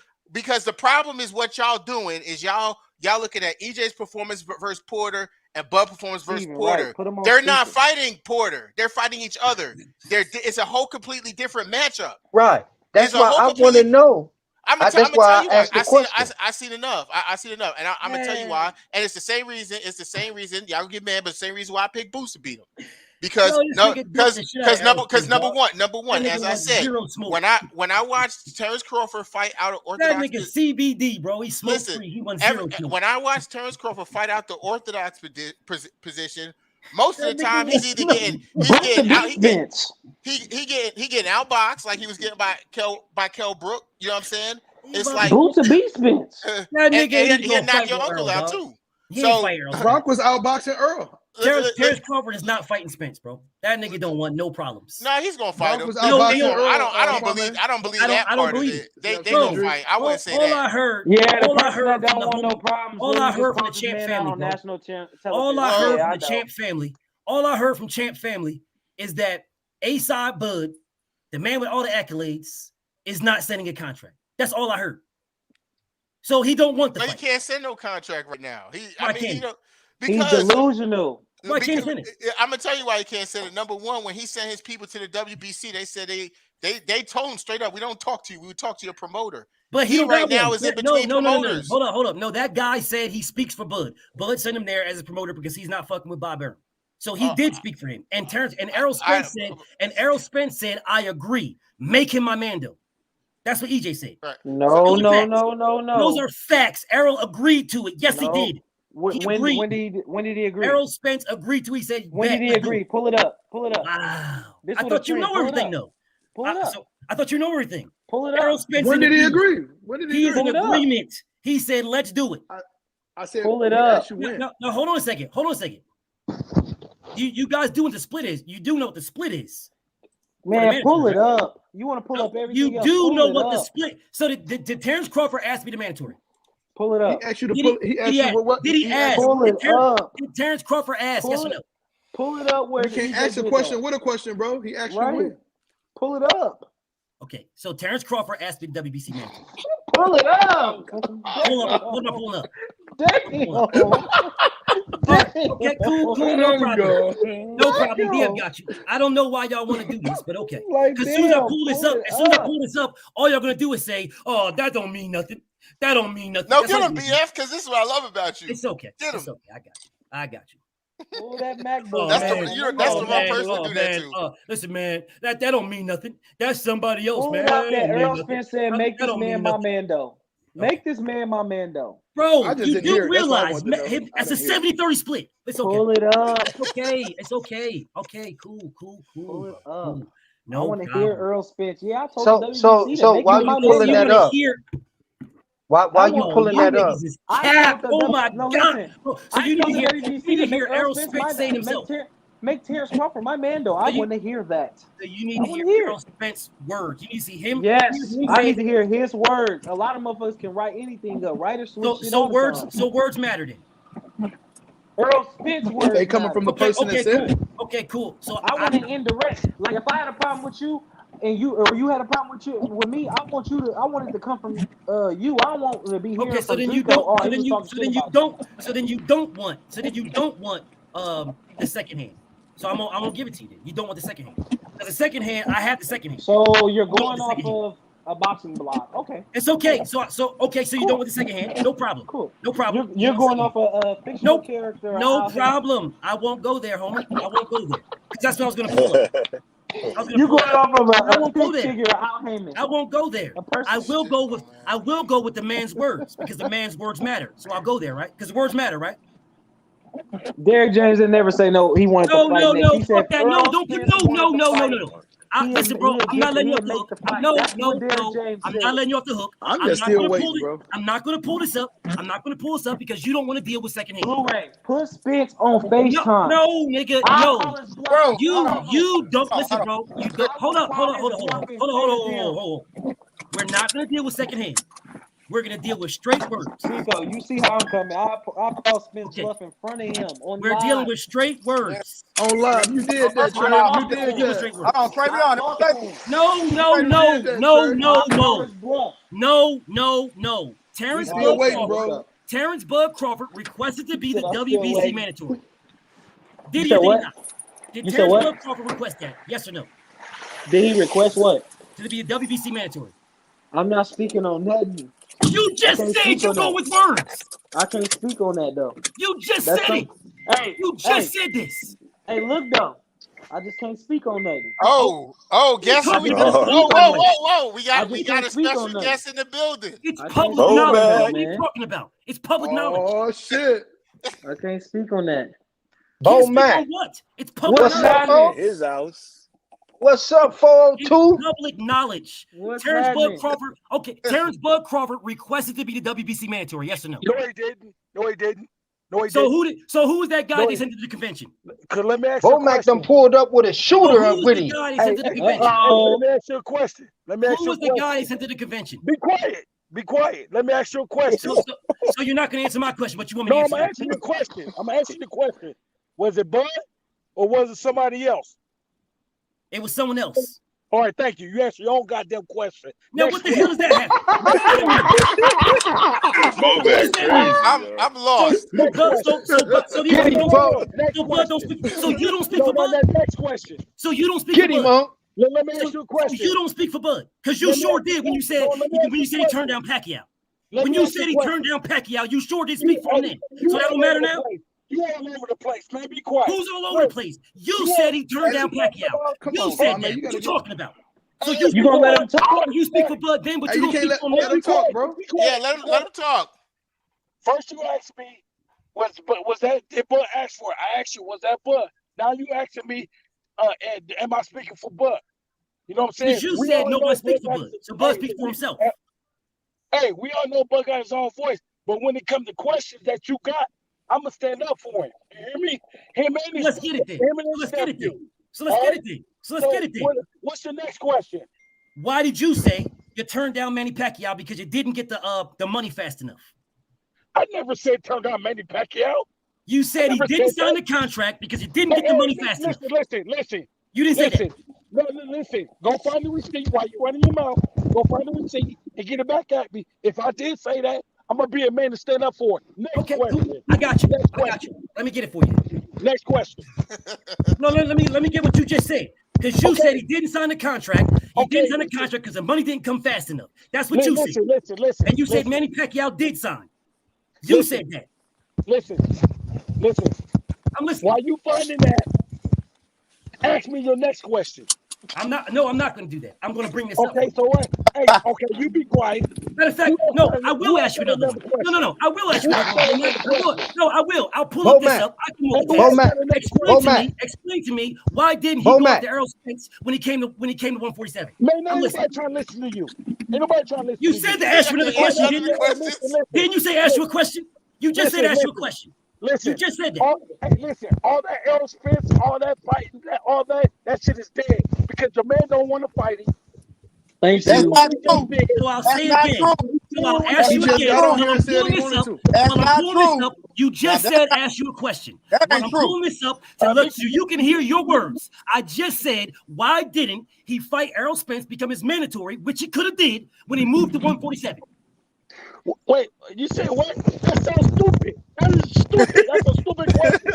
the problem is what y'all doing is y'all looking at EJ's performance versus Porter and Bud performance versus Porter. They're not fighting Porter. They're fighting each other. It's a whole completely different matchup. Right. That's why I want to know. That's why I asked the question. I seen enough. I seen enough, and I'm gonna tell you why. And it's the same reason. Y'all get mad, but the same reason why I picked Boost to beat him. Because number one, as I said, when I watched Terrence Crawford fight out of Orthodox, that nigga CBD, bro, he smoked free. He won 0 kills. When I watched Terrence Crawford fight out the Orthodox position, most of the time he's either getting outboxed like he was getting by Kel Brook. You know what I'm saying? It's like Boots a beast bench. That nigga he'll knock your uncle out too. So Gronk was outboxing Earl. Terrence Crawford is not fighting Spence, bro. That nigga don't want no problems. No, he's gonna fight him. I don't believe that part of it. They gonna fight. I wouldn't say that. All I heard, all I heard don't want no problems. All I heard from the Champ family, national all I heard from the Champ family, all I heard from Champ family is that A-Side Bud, the man with all the accolades, is not signing a contract. That's all I heard. So he don't want the But fight. he can't send no contract right now. He don't, He's because delusional. Why can't he send it? I'm gonna tell you why he can't send it. Number one, when he sent his people to the WBC, they said they told him straight up, we don't talk to you. We would talk to your promoter. But he don't right got now one. is in between promoters. No. Hold up. No, that guy said he speaks for Bud. Bud sent him there as a promoter because he's not fucking with Bob Arum. So he did speak for him. And Errol Spence said, I agree. Make him my Mando. That's what EJ said. Right. No. Those are facts. Errol agreed to it. Yes, he did. When did he agree? Errol Spence agreed to it. He said, when did he agree? Pull it up. Wow. I thought you know everything, though. Pull it up. So I thought you know everything. Pull it up. Errol Spence When did he agree? When did he agree? He's in agreement. He said, let's do it. I said, pull it up. No, hold on a second. You guys do what the split is. You do know what the split is. Man, pull it up. You want to pull up everything You do know what the split. So did Terrence Crawford ask me to be mandatory? Pull it up. He asked you to pull. He asked you what? Did he ask? Pull it up. Did Terrence Crawford ask? Yes or no? Pull it up. Where you can't ask a question with a question, bro. He asked you when. Pull it up. Okay, so Terrence Crawford asked me to be WBC manager. Pull it up. Pull up. What am I pulling up? Okay, cool. No problem. No problem. DM got you. I don't know why y'all want to do this, but okay. Because as soon as I pull this up, all y'all gonna do is say, "Oh, that don't mean nothing. That don't mean nothing." No, get him, BF, because this is what I love about you. It's okay. Get him. It's okay. I got you. Pull that MacBook. That's the wrong person to do that to. Listen, man, that don't mean nothing. That's somebody else, man. That Errol Spence said, "Make this man my Mando." Make this man my Mando. Bro, you do realize that's a 70-30 split. It's okay. Pull it up. It's okay. Okay, cool. Pull it up. No, I want to hear Errol Spence. Yeah, I told you. So why you pulling that up? Why you pulling that up? Oh my God! So you need to hear Errol Spence say himself. Make Terrence Crawford my Mando. I want to hear that. So you need to hear Errol Spence's words. You need to see him. Yes, I need to hear his words. A lot of motherfuckers can write anything up. Writers switch. So words matter then. Errol Spence words. They coming from the person that said it. Okay, cool. So I want an indirect. Like if I had a problem with you, and you had a problem with me, I want it to come from you. I want it to be here. Okay, so then you don't. So then you don't want the second hand. So I'm gonna give it to you. Then. You don't want the second hand. Because the second hand, I have the second hand. So you're going off of a boxing block. Okay. It's okay. So you don't want the second hand. No problem. Cool. No problem. You're going off a fictional character. No problem. I won't go there, homie. I won't go there. Because that's what I was gonna pull up. You're going off of a figure Al Heyman. I won't go there. I will go with the man's words because the man's words matter. So I'll go there, right? Because words matter, right? Derrick James didn't never say no. He wanted to fight. No. He said, No. Listen, bro. I'm not letting you off the hook. No. I'm not letting you off the hook. I'm just still waiting, bro. I'm not going to pull this up. Because you don't want to deal with second hand. Blu-ray. Put Spence on FaceTime. No, nigga. No. Bro, you don't listen, bro. Hold up. We're not going to deal with second hand. We're gonna deal with straight words. Dreeko, you see how I'm coming. I call Spence bluff in front of him. We're dealing with straight words. On live, you did that, Trey. You did that. Hold on, Trey, No. Terrence Bud Crawford requested to be the WBC mandatory. Did he or not? Did Terrence Bud Crawford request that? Yes or no? Did he request what? To be a WBC mandatory. I'm not speaking on nothing. You just said you go with words. I can't speak on that though. You just said it. Hey, you just said this. Hey, look though. I just can't speak on nothing. Guess who we got? Whoa. We got a special guest in the building. It's public knowledge. What are you talking about? It's public knowledge. Oh shit. I can't speak on that. Bo Mac. What? It's public knowledge. His house. What's up, 402? It's public knowledge. Terrence Bud Crawford requested to be the WBC mandatory. Yes or no? No, he didn't. So who was that guy they sent to the convention? Let me ask you a question. Bo Mac done pulled up with a shooter with him. Let me ask you a question. Who was the guy they sent to the convention? Be quiet. Let me ask you a question. So you're not going to answer my question, but you want me to answer? I'm going to answer the question. Was it Bud or was it somebody else? It was someone else. All right, thank you. You answered your own goddamn question. Now, what the hell does that have? I'm lost. So you don't speak for Bud? Next question. So you don't speak Get for him, Bud? Monk. Let me ask you a question. So you don't speak for Bud because you sure did when you said he turned down Pacquiao. When you said he turned down Pacquiao, you sure did speak for him then. So that don't matter now. You all over the place, man. Be quiet. Who's all over the place? You said he turned down Pacquiao. You said that. What you talking about? So you gonna let him talk? You speak for Bud then, but you You don't can't speak for let him him. talk, bro. Yeah, let him talk. First, you asked me, was that did Bud ask for it? I asked you, was that Bud? Now you asking me, am I speaking for Bud? You know what I'm saying? Because you said nobody speaks for Bud, so Bud speaks for himself. Hey, we all know Bud got his own voice, but when it comes to questions that you got, I'm gonna stand up for him. You hear me? Let's get it then. So let's get it then. What's the next question? Why did you say you turned down Manny Pacquiao because you didn't get the money fast enough? I never said turn down Manny Pacquiao. You said he didn't sign the contract because he didn't get the money fast enough. Listen. You didn't say that. No, listen. Go find the receipt while you running your mouth. Go find the receipt and get it back at me. If I did say that, I'm gonna be a man to stand up for it. Next question. I got you. Let me get it for you. Next question. No, let me get what you just said. Because you said he didn't sign the contract. He didn't sign the contract because the money didn't come fast enough. That's what you said. Listen. And you said Manny Pacquiao did sign. You said that. Listen. I'm listening. While you finding that, ask me your next question. I'm not going to do that. I'm going to bring this up. Okay, so what? Hey, okay, you be quiet. Matter of fact, no, I will ask you another one. No, I will ask you another one. No, I will. I'll pull up this up. I can explain to me why didn't he go after Errol Spence when he came to 147? Man, ain't nobody trying to listen to you. Ain't nobody trying to listen You to said to ask you another question, didn't you? Didn't you say ask you a question? You just said ask you a question. Listen, you just said that. All that Errol Spence, all that fighting, that shit is dead because the man don't want to fight him. Thank That's you. not true. So I'll That's say not again. true. So I'll ask you again. Y'all don't hear him say he wanted to. That's not true. You just said ask you a question. That While ain't I'm true. pulling this up to look so you can hear your words. I just said, why didn't he fight Errol Spence, become his mandatory, which he could have did when he moved to 147? Wait, you said what? That sounds stupid. That is stupid. That's a stupid question.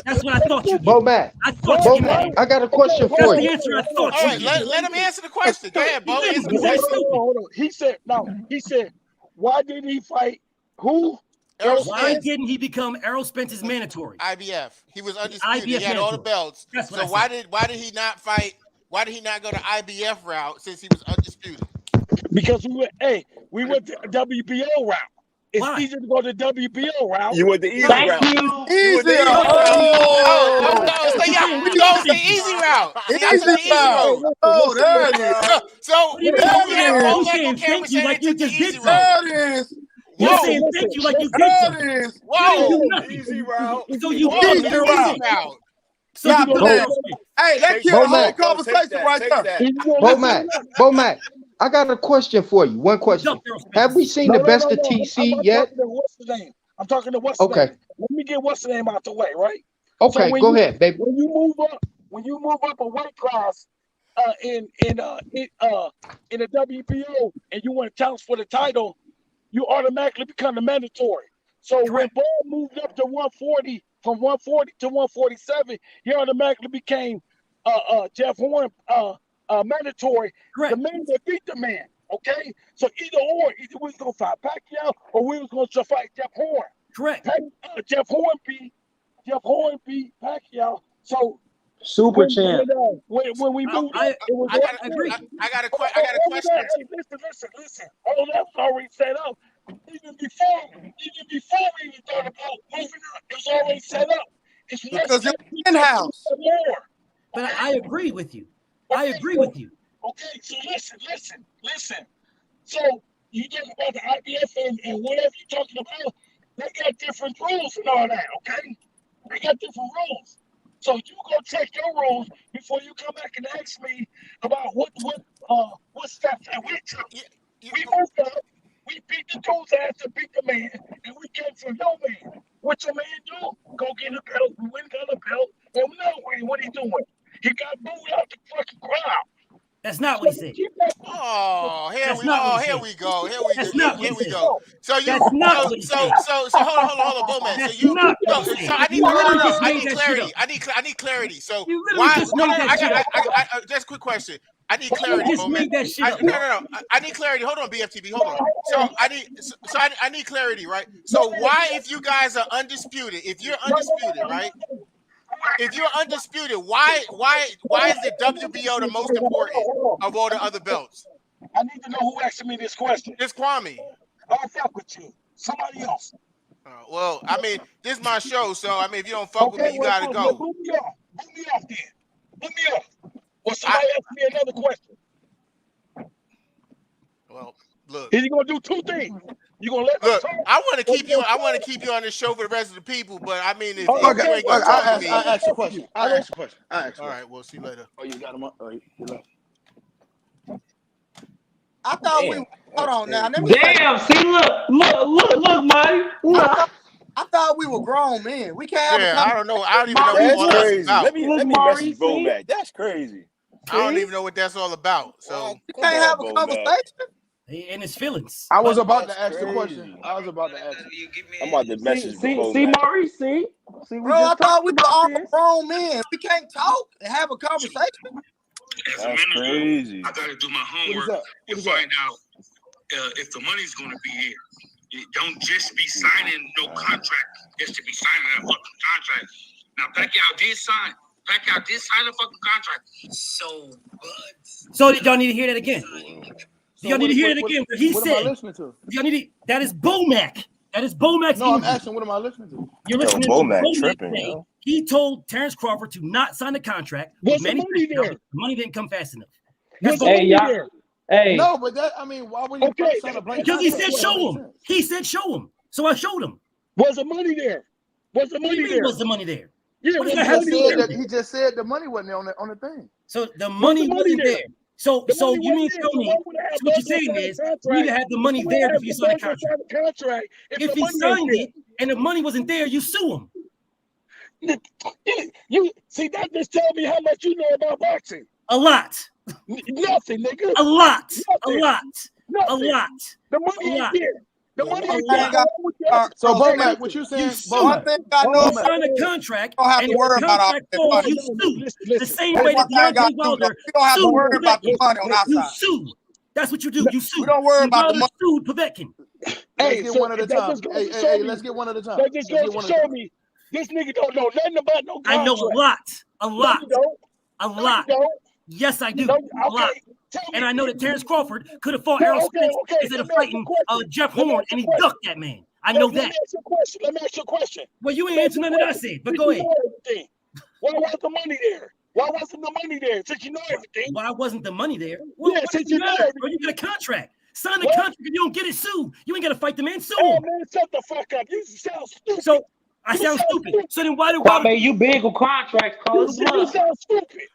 That's what I thought you did. Bo-Mac, I thought you did. I got a question That's for the you. answer I thought All you right, did. let him answer the question. Go ahead, Bo. Answer the That's question. Hold on. He said, why didn't he fight who? Errol Why Spence, didn't he become Errol Spence's mandatory? IBF. He was undisputed. He IBF had all the mandatory. belts. That's what So I why said. did he not fight? Why did he not go the IBF route since he was undisputed? Because we went the WBO route. It's Why? easier to go the WBO route. You went the easy Thank route. you. You went the Easy. easy route. We go with the easy route. See, I took the easy route. Oh, there it is. So What do you we mean? had There Bo it back on saying camera thank you saying like they you took the just did easy something. route. There it is. You're Whoa. saying thank you like you did There something. it is. You Whoa. didn't do nothing. Easy route. So you Whoa, did Easy the nothing. route. easy route. So Nah, you but go that, Errol Spence. hey, that Take killed the that. whole Bo-Mac. Bo, take conversation that. right Take there. that. Bo-Mac, I got a question for you. One question. Duck Errol Spence. Have we seen the best of TC yet? I'm talking to what's the Okay. name. Let me get what's the name out the way, right? Okay, So go ahead, baby. When you move up a weight class in the WBO and you want to challenge for the title, you automatically become the mandatory. So when Bo moved up to 140, from 140 to 147, he automatically became Jeff Horn mandatory. Correct. The man that beat the man. Okay, so either we was gonna fight Pacquiao or we was gonna fight Jeff Horn. Correct. Jeff Horn beat Pacquiao. So Super champ. when we moved up, it was I got a question. Listen. All that was already set up. Even before we even thought about moving up, it was already set up. It's Because it's in-house. But I agree with you. I agree with you. Okay, so listen. So you talking about the IBF and whatever you're talking about, they got different rules and all that, okay? They got different rules. So you go check your rules before you come back and ask me about what steps that we took. We moved up, we beat the dude's ass to beat the man, and we came from your man. What your man do? Go get a belt. We went and got a belt, and now what he doing? He got booed out the fucking crowd. That's not what he said. Oh, here That's we not what go. he Here said. we go. Here we That's go. not what Here he we said. go. So you That's not what he said. so hold on, Bowman. That's So you not what he so said. I need You literally no. just I made need that shit clarity. up. I need clarity. So You literally why? just No, made that shit up. I just a quick question. I need You clarity, just Bowman. made that shit up, bro. No. I need clarity. Hold on, BFTB. Hold on. So I need clarity, right? So why, if you guys are undisputed, if you're undisputed, right? If you're undisputed, why is the WBO the most important of all the other belts? I need to know who asked me this question. It's Kwame. I'll fuck with you. Somebody else. Well, I mean, this is my show, so I mean, if you don't fuck with me, you gotta go. Boot me off. Boot me off then. Boot me off. Or somebody ask me another question. Well, look. Is he gonna do two things? You gonna let Look, me talk? I want to keep you on this show for the rest of the people, but I mean, if you Okay, ain't gonna talk to me, I asked you a question. I asked you a question. all right, we'll see you later. Oh, you got him up. Oh, you left. I thought we hold on now. Let me Damn, see, look, Marty. Look. I thought we were grown men. We can't have a Yeah, conversation. I don't know. I don't even know what That's all that's crazy. about. Let me message Bomac. That's crazy. I don't even know what that's all about. So We can't have a conversation. He in his feelings. I was But about to ask the question. I was about to ask. I'm about to message See, Bomac. Maurice, see, we Bro, I just thought we were all this. grown men. We can't talk and have a conversation. That's crazy. I got to do my homework and find out if the money's going to be here. You don't just be signing no contract just to be signing that fucking contract. Now, Pacquiao did sign. Pacquiao did sign a fucking contract. So y'all need to hear that again. Y'all need to hear it again. What he What said. am I listening to? Y'all need to, that is Bomac. That is Bomac's. No, I'm interview. asking. What am I listening to? You're listening Bomac to Bomac tripping, say yo. he told Terrence Crawford to not sign the contract. What's the money there? The money didn't come fast enough. What's the Hey, money y'all. there? Hey, No, but that, I mean, why would you Okay, sign a blank Because he contract? said That don't show make him. sense. He said show him. So I showed him. Was the money there? Was the What do money you mean there? was the money there? Yeah, What does was that the have to money do there? with He just said the money wasn't on the thing. So the money wasn't there. So The money you mean wasn't tell there. me? So why would I have So what you're Buzz saying sign a is you contract? need to have the money Why would I there have before you sign the Buzz contract. sign a contract If the he money ain't signed there? it and the money wasn't there, you sue him. You see that just tell me how much you know about boxing. A lot. Nothing, nigga. A lot. A Nothing. lot. A Nothing. lot. The money A ain't lot. there. The money A ain't lot. there. ain't got So, bro, Bomac, what you saying? You sue. one thing I know, You Bomac. sign a contract, don't have and to if worry the about all contract that falls, money. you No, sue. The listen. same That's way one that thing I got Deontay to do, though. Wilder We don't have to sued worry about the Povetkin. money on our You side. sue. That's what you do. You sue. We don't worry about the Wilder money. sued Povetkin. Let's Hey, get so one at a that time. just goes Hey, to show me. let's get one at a time. That just Let's goes get to one at a show time. me this nigga don't know nothing about no I know contract. a lot. A No, lot. you don't. A No, lot. you don't. Yes, I do. No, A lot. okay. Tell me. And I know that Terrence Crawford could have fought No, Errol Spence okay. instead of Let me ask you fighting a question. Jeff Let me Horn, ask you and a he question. ducked that man. I know Let me that. ask you a question. Let me ask you a question. Well, you ain't Let me ask answering you a none of that I question. said, but Since go you ahead. know everything, why was the money there? Why wasn't the money there? Since you know everything. Why wasn't the money there? Well, Yeah, what since does it you know matter? Bro, everything. you got a contract. Sign the What? contract. If you don't get it, sue. You ain't got to fight the man. Sue Oh him. man, shut the fuck up. You sound stupid. So I You sound sound stupid. So then why did Wilder? Kwame, you big on contracts, call his You bluff. sound stupid.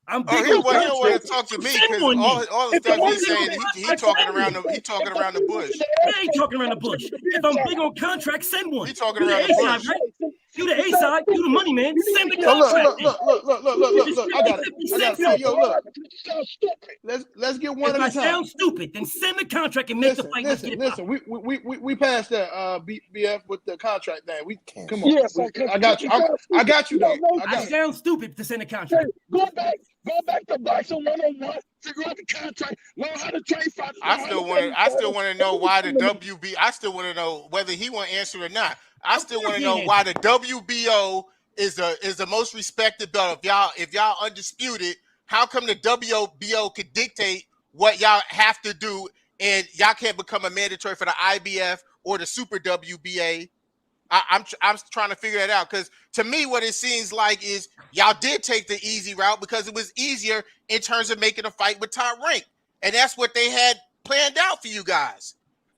I'm Oh, big he on don't want contracts. to talk to me Send because one all then. the If the stuff I'm money he's big on saying, there, he if the talking contracts. around Send the one. he talking if the around the money bush. there, I ain't talking around the bush. If I'm big on contracts, send one. He talking You the around A the side, bush. right? You the you A sound side. You the stupid. money man. You need Send to the get So look, contract look, then. look, look, look, look, If look, it's look. I got it. 50 I got cents, it. send Hey, yo, it. look. You sound stupid. Let's get one If at I a time. sound stupid, then send the contract and make the fight. Let's get it popping. Listen. We passed that BF with the contract thing. We come on. Yes, I got you. I got you though. I I got you. sound stupid to send a Hey, contract. go back to boxing 101. Figure out the contract. Learn how to train fighters. I Learn how to still train fighters. want to know why the WB. I still want to know whether he want to answer or not. I still want to know Yeah. why the WBO is the most respected belt. If y'all undisputed, how come the WBO could dictate what y'all have to do, and y'all can't become a mandatory for the IBF or the Super WBA? I'm trying to figure that out, because to me, what it seems like is y'all did take the easy route because it was easier in terms of making a fight with Top Rank, and that's what they had planned out for you guys.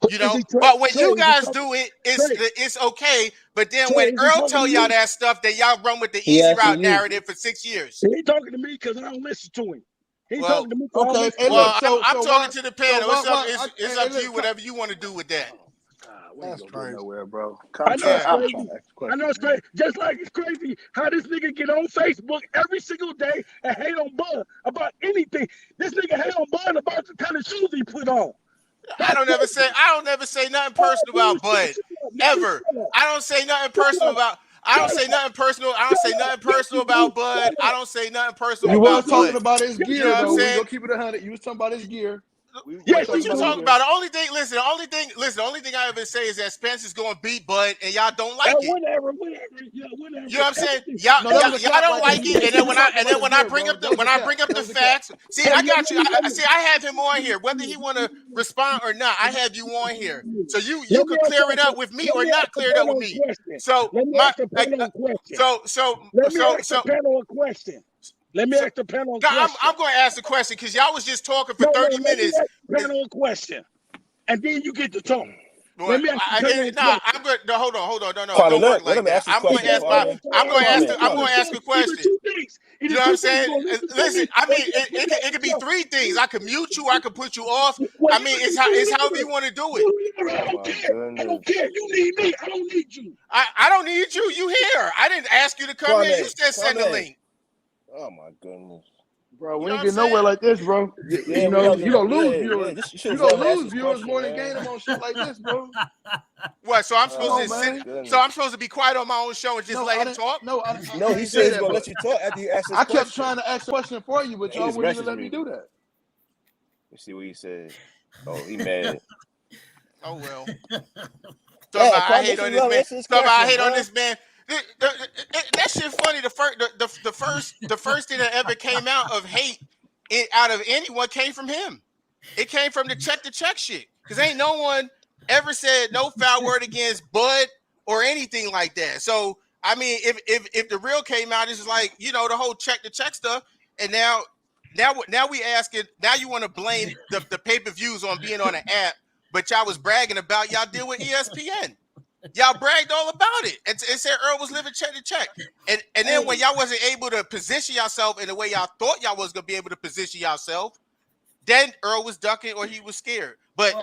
You know, but when you guys do it, it's okay. But then when Earl tell y'all that stuff, then y'all run with the easy route narrative for 6 years. He talking to me because I don't listen to him. He Well, talking to me. Okay. Well, I'm talking to the panel. It's up to you. Whatever you want to do with that. We ain't That's gonna crazy. get nowhere, bro. I know it's I'm crazy. trying to ask a I question. know it's crazy. Just like it's crazy how this nigga get on Facebook every single day and hate on Bud about anything. This nigga hate on Bud about the kind of shoes he put on. I That's don't ever say crazy. nothing Oh, personal dude, about Bud shut up, nigga. ever. Shut up. I don't say nothing Shut personal up. about. I don't Shut say up. nothing personal. I don't Shut say up. nothing Yes, personal you about do. Bud. Shut I up. don't say nothing personal You Yes, was about you talking Bud. do. about his Yes, You gear know you what I'm though. do. We saying? gonna keep it 100. You was talking about his gear. We Yes, was What talking you you about his do. talking gear. about? The only thing I ever say is that Spence is going to beat Bud, and y'all don't like it. Whatever. Yeah, whatever. You know what I'm saying? Everything. No, that was a Y'all cap don't right there. like You it, was and then you was when I talking about his gear, bring bro. up That was a cap. That the was a cap. facts, see, Hey, I let got me, you. I have him on here, whether he want to respond or not. I have you on here, so you let me could ask clear it up with me let or me not ask the clear it up with panel a me. question. So Let me my ask the panel a question. Let me ask the so panel a question. Let me ask the panel a question. I'm going to ask the question because y'all was just talking for No, 30 let me minutes. ask the panel a question. And then you get to talk. Let me ask the panel a Nah, question. I'm good. No, hold on. No, Kwame, don't work let like him that. ask his question, Kwame. I'm going to ask a Either question. two things. You Either know what I'm two things saying? going to listen to Listen, me I or mean, you put it it on could be yourself. three things. I could mute you. I could put you off. Well, I you mean, can do it's however whatever. you want to do it. Do whatever. I Oh don't my care. I goodness. don't care. You need me. I don't need you. I don't need you. You here. I didn't ask you to come here. You said send the Kwame. link. Oh my goodness. Bro, You we know ain't what I'm getting nowhere saying? like this, bro. Yeah, You we know, gotta you get gonna lose yeah. viewers. You should You have let gonna him ask lose his viewers question, more than man. gain them on shit like this, bro. What? So I'm Come supposed on, to sit. man. So I'm supposed to be quiet on my own show and just No, let I him didn't. talk? No, No, I he ain't said say he's that, gonna but let you talk after you ask his I kept question. trying to ask a question for you, but He y'all just wouldn't even messaged let me me. do that. Let's see what he said. Oh, he mad. Oh well. Talking Yeah, about I Kwame hate should on this let him man. answer his Talking about I question, hate on bro. this man. That shit funny. The first thing that ever came out of hate out of anyone came from him. It came from the check shit. Because ain't no one ever said no foul word against Bud or anything like that. So I mean, if the real came out, it's like, you know, the whole check stuff. And now we asking, now you want to blame the pay-per-views on being on the app, but y'all was bragging about y'all deal with ESPN. Y'all bragged all about it and said Earl was living check to check. And then when y'all wasn't able to position yourself in the way y'all thought y'all was gonna be able to position yourself, then Earl was ducking or he was scared. But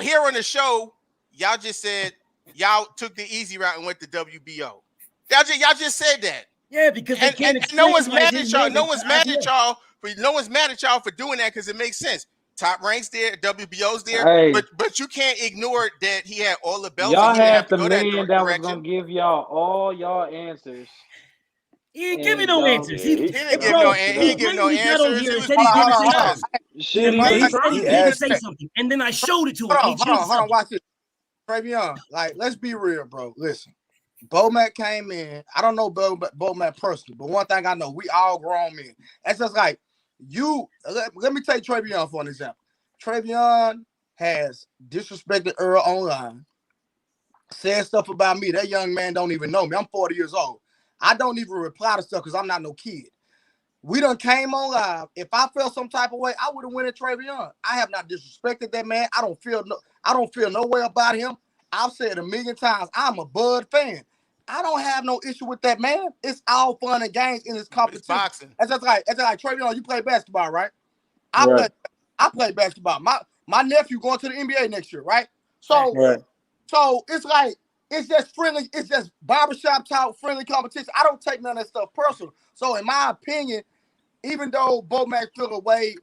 here on the show, y'all just said y'all took the easy route and went to WBO. Y'all just said that. Yeah, because they can't And no explain one's why mad his at y'all. name No is one's mad at IBF. y'all for doing that because it makes sense. Top ranks there, WBO's there, Hey, but you can't ignore that he had all the belts and y'all he didn't have had to the go that man that was direction. gonna give y'all all y'all answers, He ain't give me and no y'all. answers. Yeah, He didn't give Bro, no shut he he didn't up. give no blatantly got on answers. here It and was said he's Hold on, gonna hold say on, hold on. because something. Shit, And then he Hey, said He he didn't asked. say something. And then I showed it to him. hold He on, hold on, changed hold on. subject. Watch this. Travion, like, let's be real, bro. Listen, Bomac came in. I don't know Bomac personally, but one thing I know, we all grown men. That's just like you. Let me take Travion for an example. Travion has disrespected Earl online, said stuff about me. That young man don't even know me. I'm 40 years old. I don't even reply to stuff because I'm not no kid. We done came on live. If I felt some type of way, I would have went at Travion. I have not disrespected that man. I don't feel no way about him. I've said a million times, I'm a Bud fan. I don't have no issue with that man. It's all fun and games in this it's competition. boxing. That's just like Travion, you play basketball, right? Right, I play basketball. My nephew going to the NBA next year, right? So right. it's like, it's just friendly, it's just barbershop talk, friendly competition. I don't take none of that stuff personal. So in my opinion, even though Bomac feel the way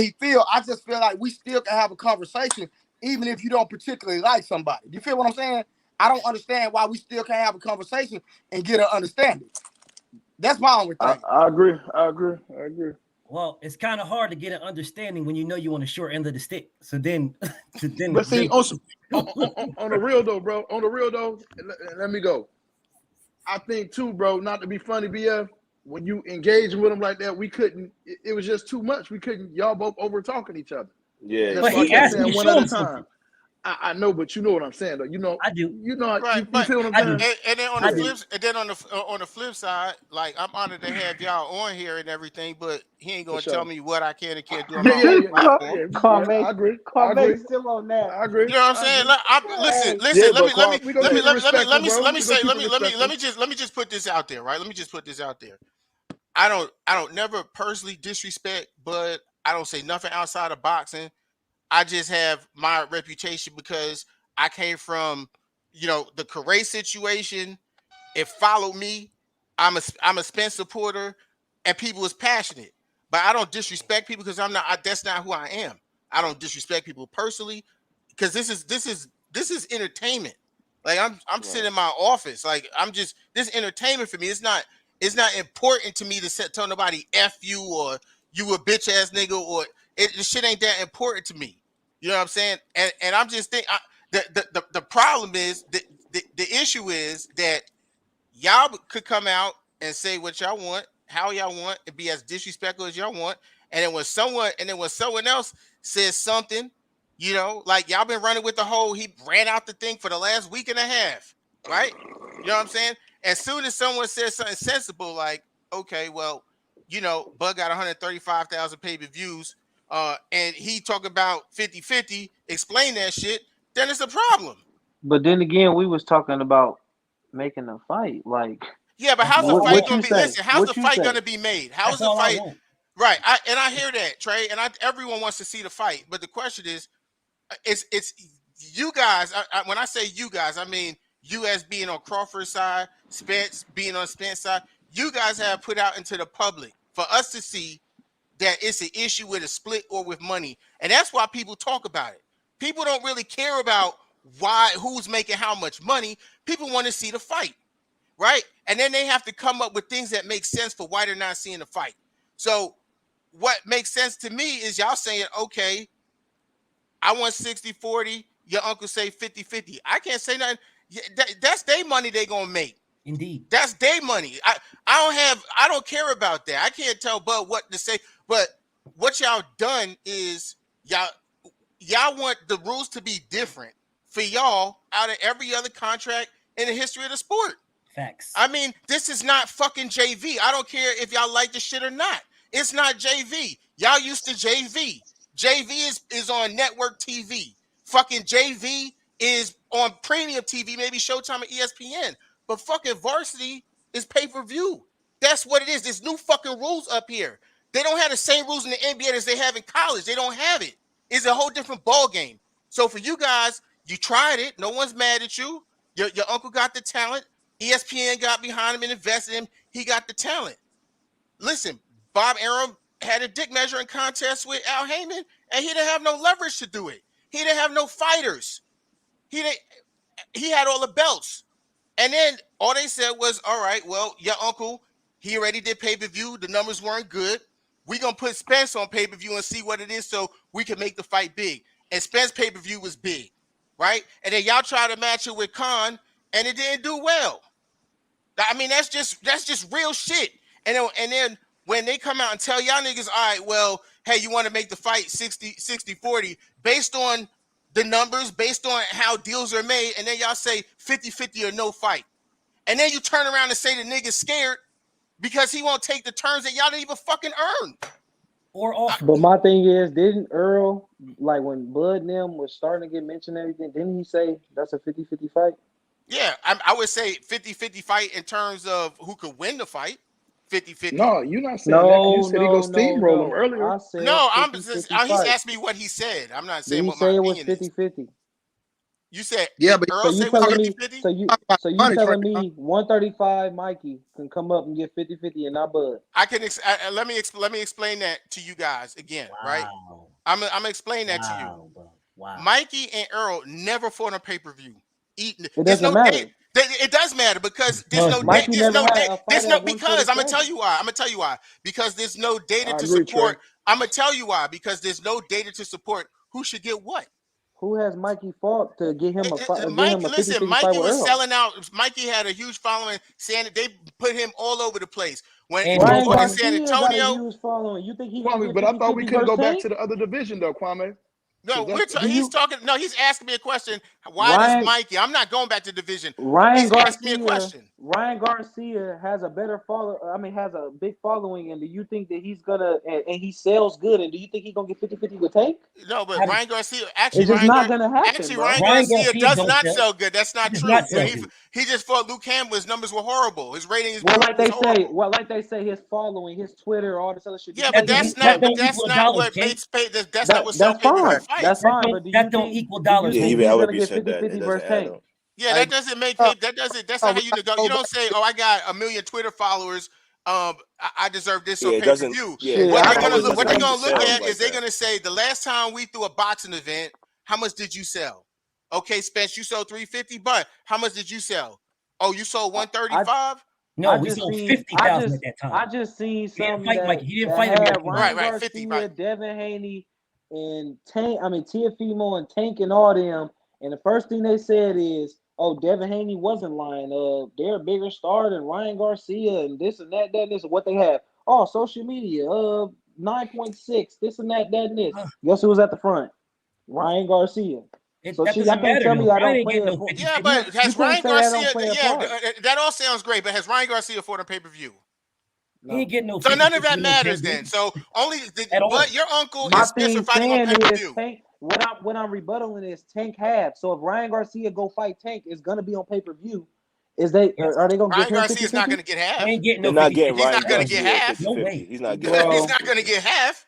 he feel, I just feel like we still can have a conversation, even if you don't particularly like somebody. You feel what I'm saying? I don't understand why we still can't have a conversation and get an understanding. That's my only thing. I agree. I agree. Well, it's kind of hard to get an understanding when you know you on the short end of the stick. So then, But see, on the real though, bro. On the real though, let me go. I think too, bro. Not to be funny, BF. When you engaging with him like that, we couldn't. It was just too much. We couldn't. Y'all both over talking each other, Yeah, and you that's but why I he did. kept asked me saying to one show at him a time. something. I know, but you know what I'm saying, though. You know, I do. Right, you but feel what I'm I do. saying? and then I do. on the flip side, like I'm honored to have y'all on here and everything, but he ain't For gonna tell sure. me what I can and can't do on Yeah, my yeah, own yeah, yeah, platform. yeah. I agree. I agree. Still on that. I agree. You know what I'm I saying? agree. Listen, Hey, Yeah, listen. but Kwame, We gonna keep it respectful, bro. We gonna keep it respectful. Let me just put this out there, right? Let me just put this out there. I don't never personally disrespect, but I don't say nothing outside of boxing. I just have my reputation because I came from, the Correa situation. It followed me. I'm a Spence supporter, and people was passionate. But I don't disrespect people because I'm not. That's not who I am. I don't disrespect people personally because this is entertainment. Like I'm sitting in my office. Like this is entertainment for me. It's not important to me to tell nobody F you or you a bitch ass nigga or the shit ain't that important to me. You know what I'm saying? And I'm just thinking the problem is the issue is that y'all could come out and say what y'all want, how y'all want, and be as disrespectful as y'all want. And then when someone else says something, like y'all been running with the whole he ran out the thing for the last week and a half, right? You know what I'm saying? As soon as someone says something sensible, like, okay, well, Bud got 135,000 pay-per-views, and he talk about 50-50, explain that shit, then it's a problem. But then again, we was talking about making a fight. Like, yeah, but how's the fight gonna be? Listen, how's the fight gonna be made? How's the fight? Right, I hear that, Trey, and everyone wants to see the fight, but the question is, it's you guys. When I say you guys, I mean you as being on Crawford's side, Spence being on Spence's side. You guys have put out into the public for us to see that it's an issue with a split or with money, and that's why people talk about it. People don't really care about who's making how much money. People want to see the fight. Right? And then they have to come up with things that make sense for why they're not seeing the fight. So what makes sense to me is y'all saying, okay, I want 60-40. Your uncle say 50-50. I can't say nothing. That's their money they gonna make. Indeed. That's their money. I don't care about that. I can't tell Bud what to say. But what y'all done is y'all want the rules to be different for y'all out of every other contract in the history of the sport. Facts. I mean, this is not fucking JV. I don't care if y'all like this shit or not. It's not JV. Y'all used to JV. JV is on network TV. Fucking JV is on premium TV, maybe Showtime or ESPN. But fucking varsity is pay-per-view. That's what it is. There's new fucking rules up here. They don't have the same rules in the NBA as they have in college. They don't have it. It's a whole different ball game. So for you guys, you tried it. No one's mad at you. Your uncle got the talent. ESPN got behind him and invested in him. He got the talent. Listen, Bob Arum had a dick measuring contest with Al Heyman, and he didn't have no leverage to do it. He didn't have no fighters. He had all the belts. And then all they said was, all right, well, your uncle, he already did pay-per-view. The numbers weren't good. We're going to put Spence on pay-per-view and see what it is so we can make the fight big. And Spence pay-per-view was big, right? And then y'all try to match it with Khan, and it didn't do well. I mean, that's just real shit. And then when they come out and tell y'all niggas, all right, well, hey, you want to make the fight 60-40 based on the numbers, based on how deals are made, and then y'all say 50-50 or no fight. And then you turn around and say the nigga's scared because he won't take the terms that y'all didn't even fucking earn. Or offer. But my thing is, didn't Earl, like when Bud and them was starting to get mentioned and everything, didn't he say that's a 50-50 fight? Yeah, I would say 50-50 fight in terms of who could win the fight. 50-50. No, you're not saying that. You said he go steamroll him earlier. I said no, 50, he's asking me what he said. I'm not saying what my opinion it was 50-50. You said, yeah, but Earl said 50-50? So you telling me 135 Mikey can come up and get 50-50 and not Bud? I can let me explain that to you guys again, right? I'm gonna explain that to you. Wow. Mikey and Earl never fought on pay-per-view. It doesn't matter. It does matter because there's no data. Because I'm gonna tell you why. Because there's no data to support. I'm gonna tell you why. Because there's no data to support who should get what. Who has Mikey fought to get him a fight? Listen, Mikey was selling out. Mikey had a huge following. Saying they put him all over the place. When Ryan in San Antonio, got a huge following. You think he? Kwame, but I thought we couldn't go back to the other division though, Kwame. No, he's talking. No, he's asking me a question. Why does Mikey? I'm not going back to division. Ryan Garcia asking me a question. Ryan Garcia has a better has a big following, and do you think that he's gonna and he sells good? And do you think he's gonna get 50-50 with Tank? No, but Ryan Garcia actually, it's just not gonna happen. Actually, Ryan Garcia does not sell good. That's not true. He just fought Luke Campbell. His numbers were horrible. His rating is like they say, his following, his Twitter, all this other shit. Yeah, but that's not what makes pay. That's not what sells pay-per-view fight. That's fine, but that don't equal dollars. Yeah, think even he's gonna LB get said that. 50-50 It doesn't versus add Tank? up. Yeah, that doesn't make it. That's not how you negotiate. You don't say, "Oh, I got 1 million Twitter followers. I deserve this on Yeah, it pay per doesn't. view." Yeah, What they're the gonna numbers look, what doesn't they're gonna look sound at like is they're that. gonna say the last time we threw a boxing event, how much did you sell? Okay, Spence, you sold 350, but how much did you sell? Oh, you sold 135. No, we sold 50,000 at that time. I just seen He didn't something fight that, Mikey. He didn't that fight him. had Ryan Right, Garcia, 50, right. Devin Haney, and Tank. I mean Tiafimo and Tank and all them. And the first thing they said is, "Oh, Devin Haney wasn't lying. They're a bigger star than Ryan Garcia, and this and that, and this, and what they have. Oh, social media, 9.6, this and that, and this. Guess who was at the front? Ryan Garcia." So that she, doesn't I can't matter, tell me though. I Ryan don't ain't play getting a no part. 50. Yeah, You but has can't Ryan say I don't Garcia? play a Yeah, part. that all sounds great. But has Ryan Garcia fought on pay per view? He ain't getting no. So 50 none of that no matters pay-per-view then. So only, at all. but your uncle My and Spence are thing fighting on saying pay per is view. Tank. What I'm rebuttaling is Tank half. So if Ryan Garcia go fight Tank, it's gonna be on pay per view. Are they gonna give Ryan him Garcia is not 50-50? going to get half. He ain't getting They're no not 50. getting He's Ryan not going to get Garcia half. 50-50. No way. He's not Bro. getting He's not going to get half.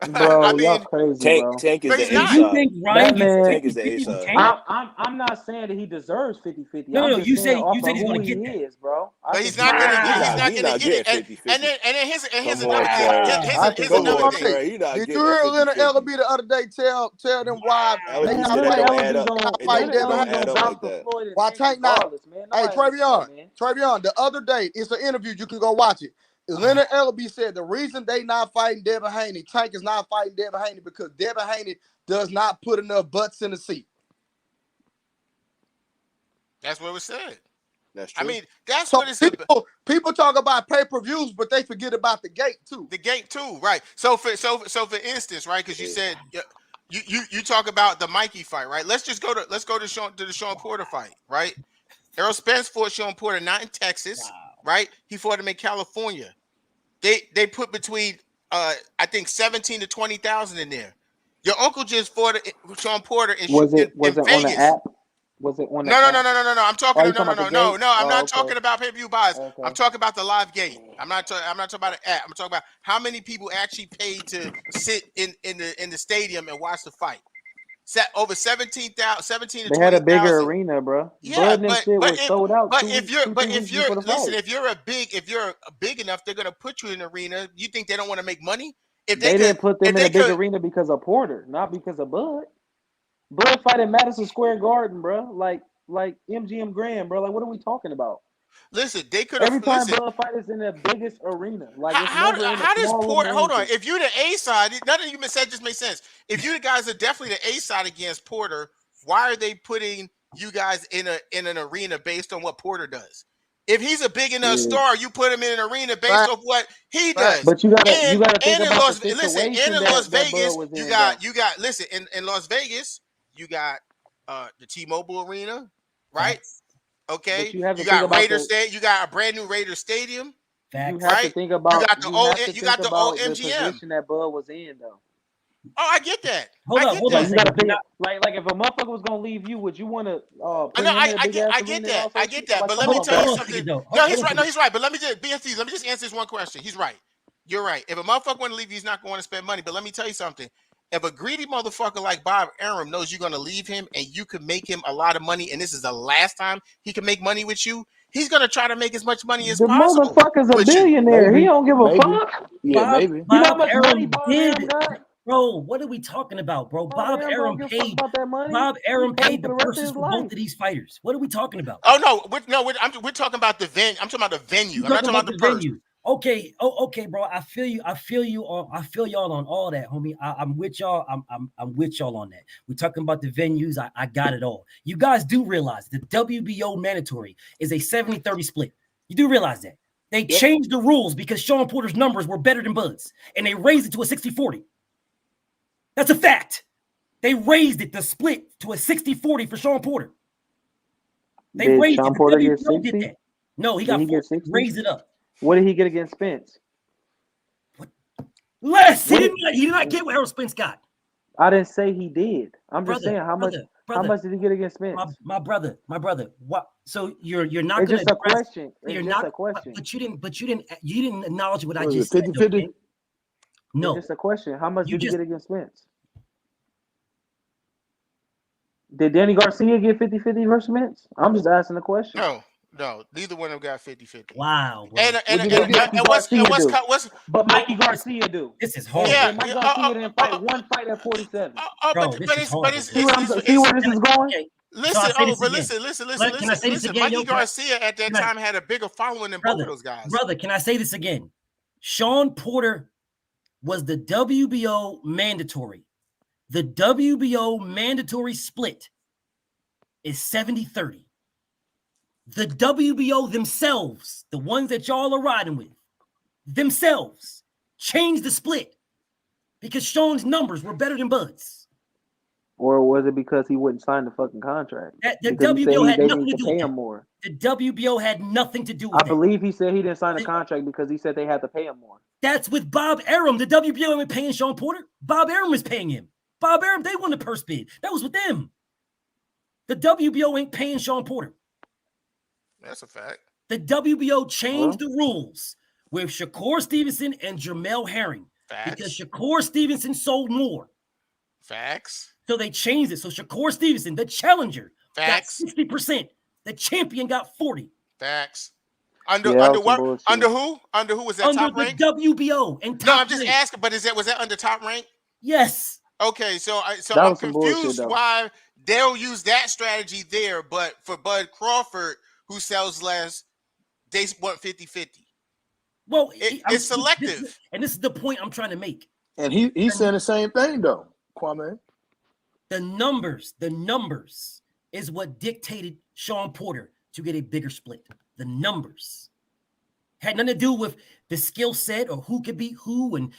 Bro, I y'all mean, crazy, bro. Tank is But the he's A not. You side. think Ryan That man, Tank is the A 50-50 with side. Tank? I'm not saying that he deserves 50-50. No, I'm no, just you saying say off he's of who gonna he get that. is, bro. But he's not going to get. He's not He's going not to get it. getting 50-50. And then here's Come another on, thing. Trey. Here's Come another on, thing. Trey. You're not Did getting you hear Leonard 50-50. Ellaby the other day tell them why they LB not said that Leonard don't fighting? add Ellaby up. gonna Not It fight don't, it Devin don't Haney? add up like that. Floyd and Why Tank Tank not? regardless, man. Hey, Nobody Travion, man. Travion, the other day, it's an interview. You can go watch it. Leonard Ellaby said the reason they not fighting Devin Haney, Tank is not fighting Devin Haney because Devin Haney does not put enough butts in the seat. That's what was said. That's true. I mean, that's So what it's people talk about pay-per-views, but they forget about the gate too. the gate too, right? So for instance, right? Because you said you talk about the Mikey fight, right? Let's go to the Sean Porter fight, right? Errol Spence fought Sean Porter not in Texas, right? He fought him in California. They put between I think 17 to 20,000 in there. Your uncle just fought Sean Porter in Was it Vegas. on the app? Was it on the No. app? I'm talking. Oh, you No. talking about the gate? I'm not okay. talking about pay-per-view buys. Okay. I'm talking about the live gate. I'm not talking about an app. I'm talking about how many people actually paid to sit in the stadium and watch the fight. Over 17 to 20,000. They had a bigger arena, bro. Yeah, Bud and shit was sold out. if you're big enough, they're gonna put you in an arena. You think they don't want to make money? If they didn't put them in a big arena because of Porter, not because of Bud. Bud fight at Madison Square Garden, bro. Like MGM Grand, bro. Like, what are we talking about? Listen, they could every time Bud fight is in the biggest arena. Like, how does Porter? Hold on. If you're the A side, none of you said just makes sense. If you guys are definitely the A side against Porter, why are they putting you guys in an arena based on what Porter does? If he's a big enough star, you put him in an arena based off what he does. But you gotta think about the listen, situation in Las Vegas, you got listen, in Las Vegas, you got the T-Mobile Arena, right? Okay, you got Raiders Stadium. You got a brand new Raiders Stadium. You have to think about. You got the old MGM. Position that Bud was in, though. Oh, I get that. Hold on. You gotta think, like if a motherfucker was gonna leave you, would you want to? I get that. But let me tell you something. No, he's right. No, he's right. But let me just answer this one question. He's right. You're right. If a motherfucker want to leave you, he's not going to spend money. But let me tell you something. If a greedy motherfucker like Bob Arum knows you're going to leave him and you can make him a lot of money, and this is the last time he can make money with you, he's going to try to make as much money as possible. The motherfucker's a billionaire. He don't give a fuck. Yeah, maybe. You know how much money Bob Arum got? Bro, what are we talking about, bro? Bob Arum paid. Bob Arum paid the purses for both of these fighters. What are we talking about? Oh no, we're talking about the venue. I'm talking about the venue. I'm not talking about the venue. Okay, okay, bro. I feel you all on all that, homie. I'm with y'all. I'm with y'all on that. We're talking about the venues. I got it all. You guys do realize the WBO mandatory is a 70-30 split. You do realize that. They changed the rules because Sean Porter's numbers were better than Bud's, and they raised it to a 60-40. That's a fact. They raised it, the split, to a 60-40 for Sean Porter. They raised Sean it. Porter The get 60? did that. No, he got 60. Raised it up. What did he get against Spence? Less. He did not get what Errol Spence got. I didn't say he did. I'm just saying how much did he get against Spence? My brother. What? So you're not it's going just a question. You're it's not just a question. But you didn't acknowledge what I just said. 50-50? No. It's just a question. How much did he get against Spence? Did Danny Garcia get 50-50 versus Mintz? I'm just asking the question. No, neither one of them got 50-50. Wow, bro. What did Mikey Garcia do? But Mikey Garcia do. This is horrible. And Mikey Garcia didn't fight one fight at 47. Bro, this is horrible. See where this is going? Okay. Listen, Can I say this again? Mikey Garcia at that time had a bigger following than both of those guys. Brother, can I say this again? Sean Porter was the WBO mandatory. The WBO mandatory split is 70-30. The WBO themselves, the ones that y'all are riding with, themselves changed the split because Sean's numbers were better than Bud's. Or was it because he wouldn't sign the fucking contract? The WBO had nothing to do with him more. The WBO had nothing to do with I believe he said he didn't sign the contract because he said they had to pay him more. That's with Bob Arum. The WBO ain't paying Sean Porter. Bob Arum is paying him. Bob Arum, they won the purse bid. That was with them. The WBO ain't paying Sean Porter. That's a fact. The WBO changed the rules with Shakur Stevenson and Jamel Herring. Facts. Because Shakur Stevenson sold more. Facts. So they changed it. So Shakur Stevenson, the challenger, Facts. got 60%. The champion got 40%. Facts. Under what? Under who? Under who was that? Under top the rank? WBO and top No, I'm just rank. asking. But was that under top rank? Yes. Okay, so I'm confused why they'll use that strategy there, but for Bud Crawford, who sells less, they want 50-50. Well, it's selective. This is the point I'm trying to make. And he's saying the same thing though, Kwame. The numbers is what dictated Sean Porter to get a bigger split. The numbers had nothing to do with the skill set or who could beat who and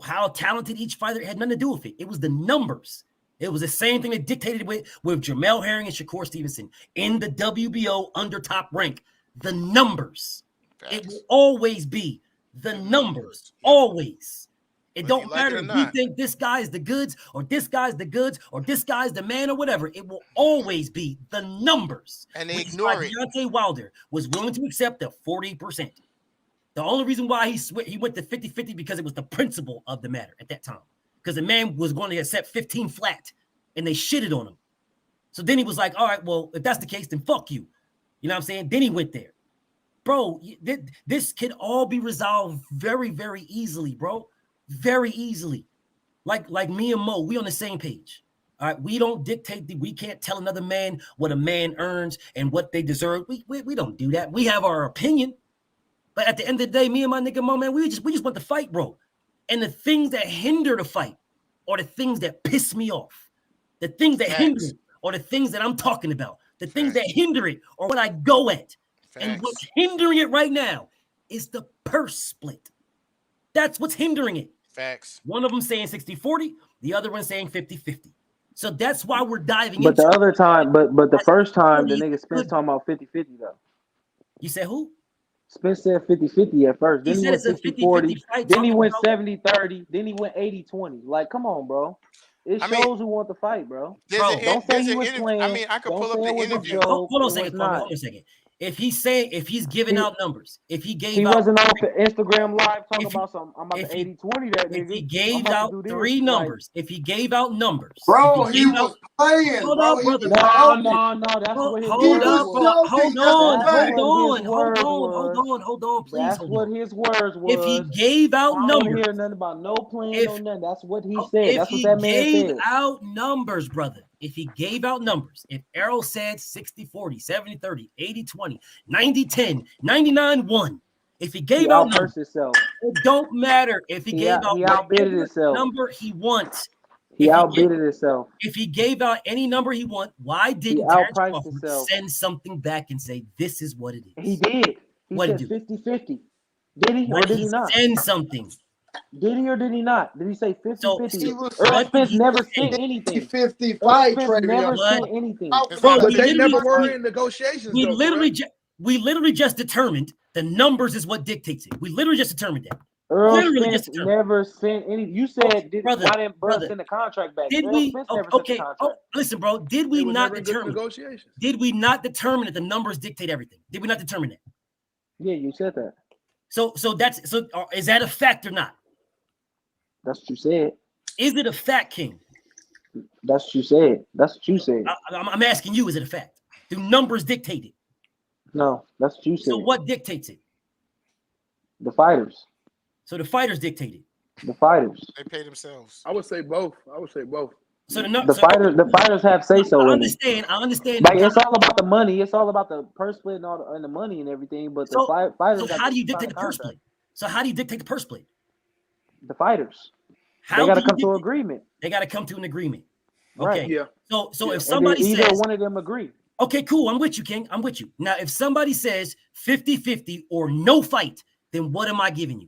how talented each fighter had nothing to do with it. It was the numbers. It was the same thing that dictated with Jamel Herring and Shakur Stevenson in the WBO under top rank. The numbers. Facts. It will always be the numbers. Always. It don't matter if you think this guy's the goods or this guy's the goods or this guy's the man or whatever. It will always be the numbers. And they ignore it. Deontay Wilder was willing to accept the 40%. The only reason why he went to 50-50 because it was the principle of the matter at that time. Because the man was going to accept 15 flat and they shitted on him. So then he was like, all right, well, if that's the case, then fuck you. You know what I'm saying? Then he went there. Bro, this can all be resolved very, very easily, bro. Very easily. Like me and Mo, we on the same page. All right, we don't dictate we can't tell another man what a man earns and what they deserve. We don't do that. We have our opinion. But at the end of the day, me and my nigga Mo, man, we just want to fight, bro. And the things that hinder the fight are the things that piss me off. The things that hinder it are the things that I'm talking about. The things that hinder it are what I go at. And what's hindering it right now is the purse split. That's what's hindering it. Facts. One of them saying 60-40, the other one saying 50-50. So that's why we're diving into it. But the other time, but the first time, the nigga Spence talking about 50-50 though. You said who? Spence said 50-50 at first. Then he went 60-40. Then he went 70-30. Then he went 80-20. Like, come on, bro. It shows who want to fight, bro. Don't say he was playing. I mean, I could pull up the interview. Hold on a second. If he's giving out numbers, if he gave he out, wasn't on Instagram live talking about something. I'm about to 80-20 that nigga. If he gave out three numbers, if he gave out numbers, bro, he was playing. Hold bro. up, brother. No, that's what his hold on, please. That's what his words was. If he gave out numbers, I don't hear nothing about no plan, no nothing. That's what he said. That's what that man said. If he gave out numbers, brother. If he gave out numbers, if Errol said 60-40, 70-30, 80-20, 90-10, 99-1, if he gave out numbers, it don't matter if he gave out whatever number he wants. He outbid himself. If he gave out any number he wants, why didn't Terrence Crawford send something back and say, this is what it is? He did. He said 50-50. Did he or did he not? Send something. Did he or did he not? Did he say 50-50? Earl Spence never sent anything. 50 fight never sent anything. But they never were in negotiations. We literally just determined the numbers is what dictates it. We literally just determined that. Earl Spence never sent any. You said, why didn't Bud send the contract back? Did we? Okay. Listen, bro. Did we not determine negotiations? Did we not determine that the numbers dictate everything? Did we not determine that? Yeah, you said that. So is that a fact or not? That's what you said. Is it a fact, King? That's what you said. That's what you said. I'm asking you, is it a fact? Do numbers dictate it? No, that's what you said. So what dictates it? The fighters. So the fighters dictate it. The fighters. They pay themselves. I would say both. So the fighters have say so. I understand. Like it's all about the money. It's all about the purse split and all and the money and everything. But the fighters. So how do you dictate the purse split? So how do you dictate the purse split? The fighters. They got to come to an agreement. They got to come to an agreement. Okay. Right. Yeah. So if somebody either says one of them agree. Okay, cool. I'm with you, King. I'm with you. Now, if somebody says 50-50 or no fight, then what am I giving you?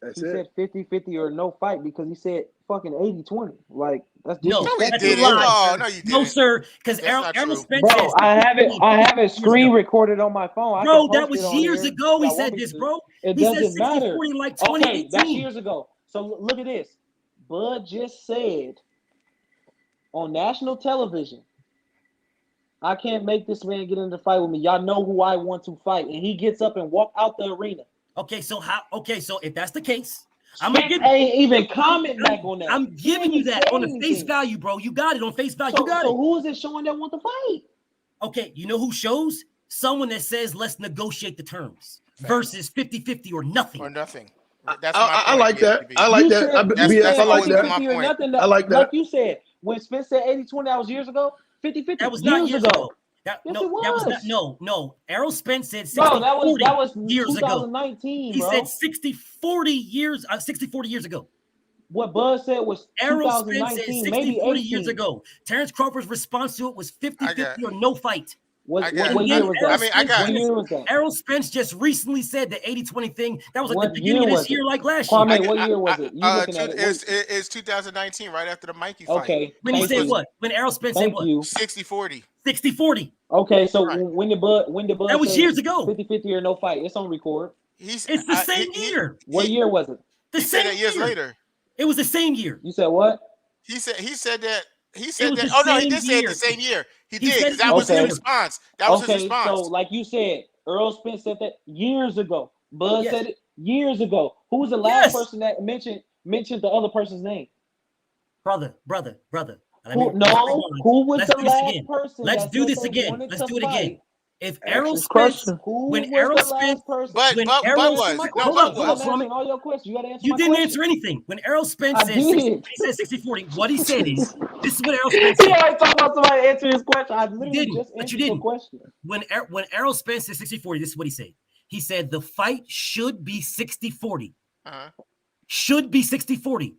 He said 50-50 or no fight because he said fucking 80-20. Like that's no, that's a lie. No, you didn't. No, sir. Because Errol Spence bro, I have it screen recorded on my phone. Bro, that was years ago. He said this, bro. It he doesn't said matter. 60-40 like 2018. Okay, that's years ago. So look at this. Bud just said on national television, I can't make this man get in the fight with me. Y'all know who I want to fight, and he gets up and walk out the arena. Okay, so if that's the case, ain't even comment back on that. I'm giving you that on the face value, bro. You got it on face value. You got it. So who is it showing that want to fight? Okay, you know who shows? Someone that says let's negotiate the terms versus 50-50 or nothing. Or nothing. That's I like that. I like that. I like that. I like that. Like you said, when Spence said 80-20, that was years ago. 50-50. That was not years ago. Yes, it was. That was not, no. Errol Spence said 60-40 that was years 2019, ago. bro. He said 60-40 years ago. What Buzz said was Errol Spence said 60-40 years 18. ago. Terrence Crawford's response to it was 50-50 or no fight. What year was that? Errol Spence just recently said the 80-20 thing. That was like What the beginning of year this was year, it? like last Kwame, year. what year was it? You looking at it? It's 2019, right after the Mikey fight. Okay. When he said what? When Errol Spence said what? 60-40. 60-40. Okay, so when the Bud that was years ago. 50-50 or no fight. It's on record. It's the same year. What year was it? The same years later. It was the same year. You said what? He said that. He said that. Oh no, he did say it the same year. He did because that was his response. That was his response. So like you said, Earl Spence said that years ago. Bud said it years ago. Who was the last person that mentioned the other person's name? Brother. Who was the last person? Let's do this again. Let's do it again. If Errol Spence, when Errol Spence, but all your questions. You got to answer. You didn't answer anything. When Errol Spence said 60-40, what he said is, this is what Errol Spence said. He always talking about somebody answering his question. I literally just answered the question. When Errol Spence said 60-40, this is what he said. He said the fight should be 60-40. Should be 60-40.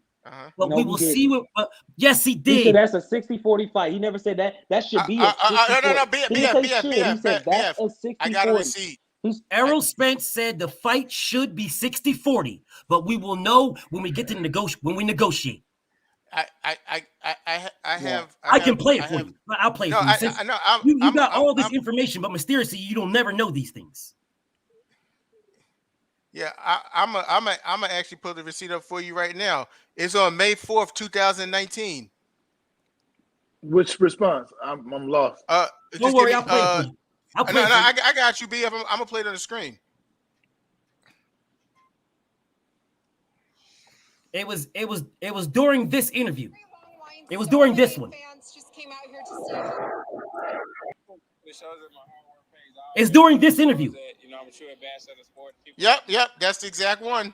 But we will see what. Yes, he did. He said that's a 60-40 fight. He never said that. That should be a 60-40. He said that's a 60-40. I got a receipt. Errol Spence said the fight should be 60-40, but we will know when we get to negotiate. I can play it for you. I'll play it for you. You got all this information, but mysteriously, you don't never know these things. Yeah, I'm gonna actually put the receipt up for you right now. It's on May 4th, 2019. Which response? I'm lost. Don't worry, I'll play it for you. I got you, B. I'm gonna play it on the screen. It was during this interview. It was during this one. It's during this interview. Yep, that's the exact one.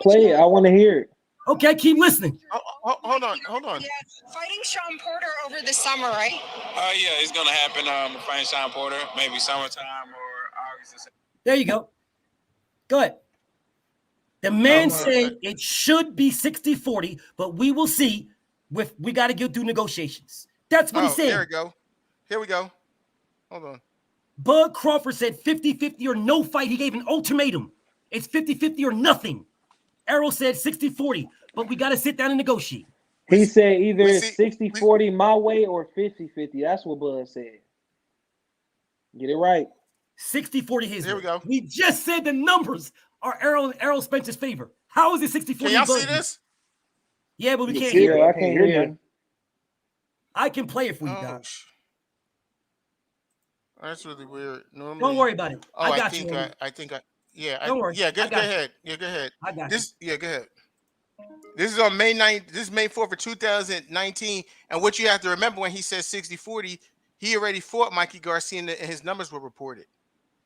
Play it. I want to hear it. Okay, keep listening. Hold on. Yeah, fighting Sean Porter over the summer, right? Yeah, it's gonna happen. Fighting Sean Porter, maybe summertime or August. There you go. Go ahead. The man said it should be 60-40, but we will see. We got to go through negotiations. That's what he said. Here we go. Hold on. Bud Crawford said 50-50 or no fight. He gave an ultimatum. It's 50-50 or nothing. Errol said 60-40, but we got to sit down and negotiate. He said either it's 60-40 my way or 50-50. That's what Bud said. Get it right. 60-40 his way. Here we go. We just said the numbers are Errol Spence's favor. How is it 60-40? Can y'all see this? Yeah, but we can't hear it. I can't hear you. I can play it for you, Doc. That's really weird. Normally, don't worry about it. I got you. Don't worry. Yeah, go ahead. Yeah, go ahead. I got you. Yeah, go ahead. This is on May 9th. This is May 4th of 2019. And what you have to remember when he says 60-40, he already fought Mikey Garcia and his numbers were reported.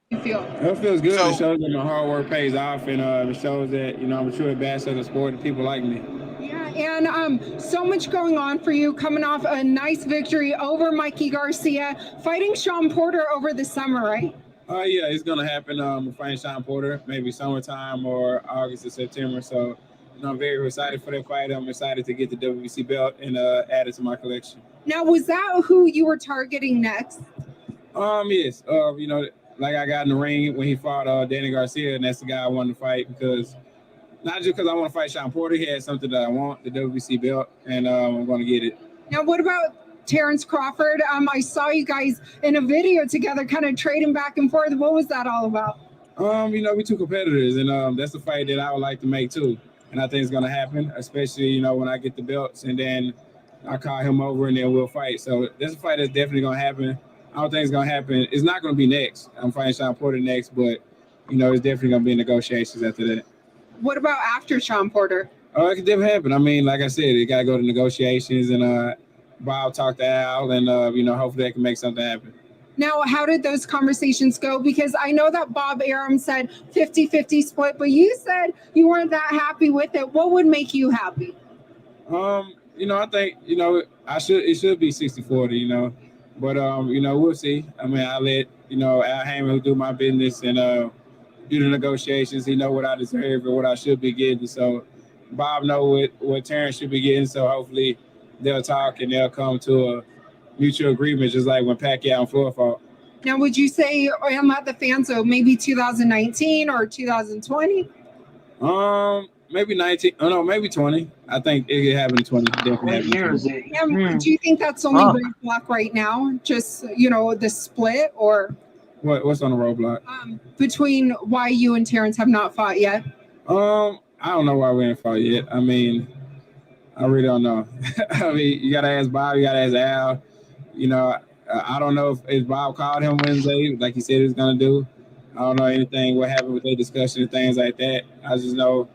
It feels good. So, it shows that my hard work pays off, and it shows that I'm a true ambassador of the sport and people like me. Yeah, and so much going on for you, coming off a nice victory over Mikey Garcia, fighting Sean Porter over the summer, right? Yeah, it's gonna happen. I'm fighting Sean Porter, maybe summertime or August or September. So, I'm very excited for that fight. I'm excited to get the WBC belt and add it to my collection. Now, was that who you were targeting next? Yes. Like I got in the ring when he fought Danny Garcia, and that's the guy I wanted to fight because not just because I want to fight Sean Porter, he had something that I want, the WBC belt, and I'm going to get it. Now, what about Terrence Crawford? I saw you guys in a video together, kind of trading back and forth. What was that all about? We two competitors, and that's a fight that I would like to make too, and I think it's going to happen, especially when I get the belts, and then I call him over, and then we'll fight. So that's a fight that's definitely going to happen. I don't think it's going to happen. It's not going to be next. I'm fighting Sean Porter next, but, it's definitely going to be negotiations after that. What about after Sean Porter? Oh, it could definitely happen. I mean, like I said, it got to go to negotiations, and Bob talked to Al, and, hopefully they can make something happen. Now, how did those conversations go? Because I know that Bob Arum said 50-50 split, but you said you weren't that happy with it. What would make you happy? I think, it should be 60-40, But, we'll see. I mean, I let, Al Heyman do my business and do the negotiations. He know what I deserve and what I should be getting. So Bob know what Terrence should be getting. So hopefully they'll talk and they'll come to a mutual agreement, just like when Pacquiao and Floyd fought. Now, would you say I'm at the fan, so maybe 2019 or 2020? Maybe 19. Oh no, maybe 20. I think it could happen in 20. What year is it? Yeah, do you think that's only roadblock right now? Just the split, or what's on the roadblock? Between why you and Terrence have not fought yet? I don't know why we ain't fought yet. I mean, I really don't know. I mean, you gotta ask Bob. You gotta ask Al. I don't know if Bob called him Wednesday, like he said he was gonna do. I don't know anything what happened with their discussion and things like that. I just know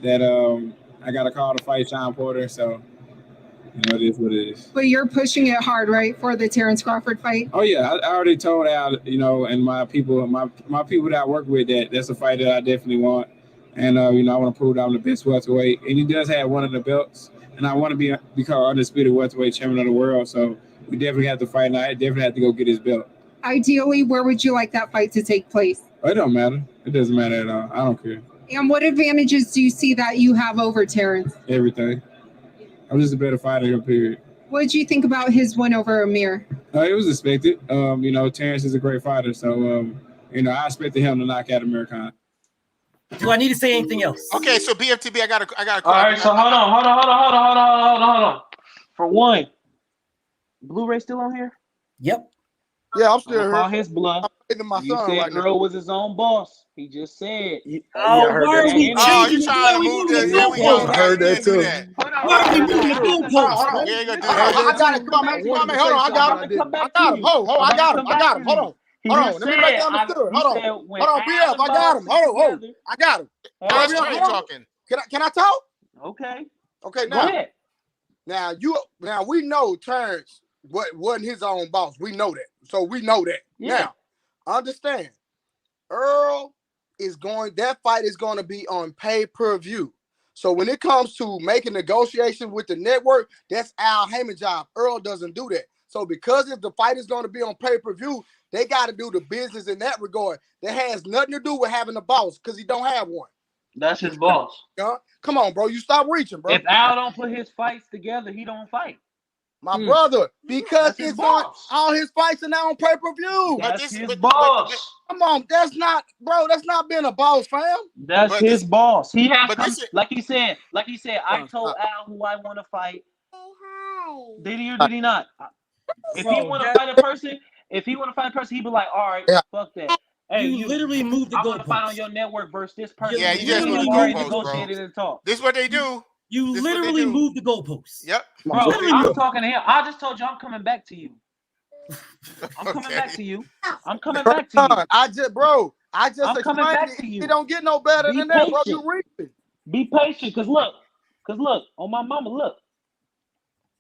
that I got a call to fight Sean Porter, so it is what it is. But you're pushing it hard, right, for the Terrence Crawford fight? Oh yeah, I already told Al, and my people that I work with that's a fight that I definitely want, and I want to prove that I'm the best welterweight, and he does have one of the belts, and I want to become undisputed welterweight champion of the world, so we definitely have to fight, and I definitely have to go get his belt. Ideally, where would you like that fight to take place? It don't matter. It doesn't matter at all. I don't care. And what advantages do you see that you have over Terrence? Everything. I'm just a better fighter here, period. What did you think about his win over Amir? It was expected. Terrence is a great fighter, so I expected him to knock out Amir Khan. Do I need to say anything else? Okay, so BFTB, I got a All right, so hold on. For one, Blu-ray still on here? Yep. Yeah, I'm still here. Call his bluff. My You son said right Earl was his own boss. He just said. Oh, why are we you changing trying to move the goalposts? I heard that too. Why are we moving the goalposts? You ain't gonna do I that. got it. Come on, man. Hold on. I got him. I got him. Hold on. Let me make that understood. Hold on, BF. I got him. Hold on. I got him. That's why you talking. Can I talk? Okay. Okay, Go now. ahead. Now we know Terrence wasn't his own boss. We know that. So we know that. Yeah. Now, understand. Earl that fight is going to be on pay-per-view. So when it comes to making negotiations with the network, that's Al Heyman's job. Earl doesn't do that. So because if the fight is going to be on pay-per-view, they got to do the business in that regard. That has nothing to do with having a boss because he don't have one. That's his boss. Come on, bro. You stop reaching, bro. If Al don't put his fights together, he don't fight. My brother, because That's it's on all his fights are now on pay-per-view. That's his boss. Come on, that's not being a boss, fam. That's his boss. He has to, like he said, I told Al who I want to fight. Did he or did he not? If he want to fight a person, he'd be like, all right, fuck that. Hey, you literally moved the goalposts. I want to fight on your network versus this person. Yeah, you just moved the goalposts, bro. And talk. This is what they do. You literally moved the goalposts. Yep. Bro, I'm talking to him. I just told you I'm coming back to you. I'm coming back to you. I'm coming back to you. I'm coming back to you. It don't get no better than that, bro. You reaping. Be patient, because look, Cause look, on my mama, look.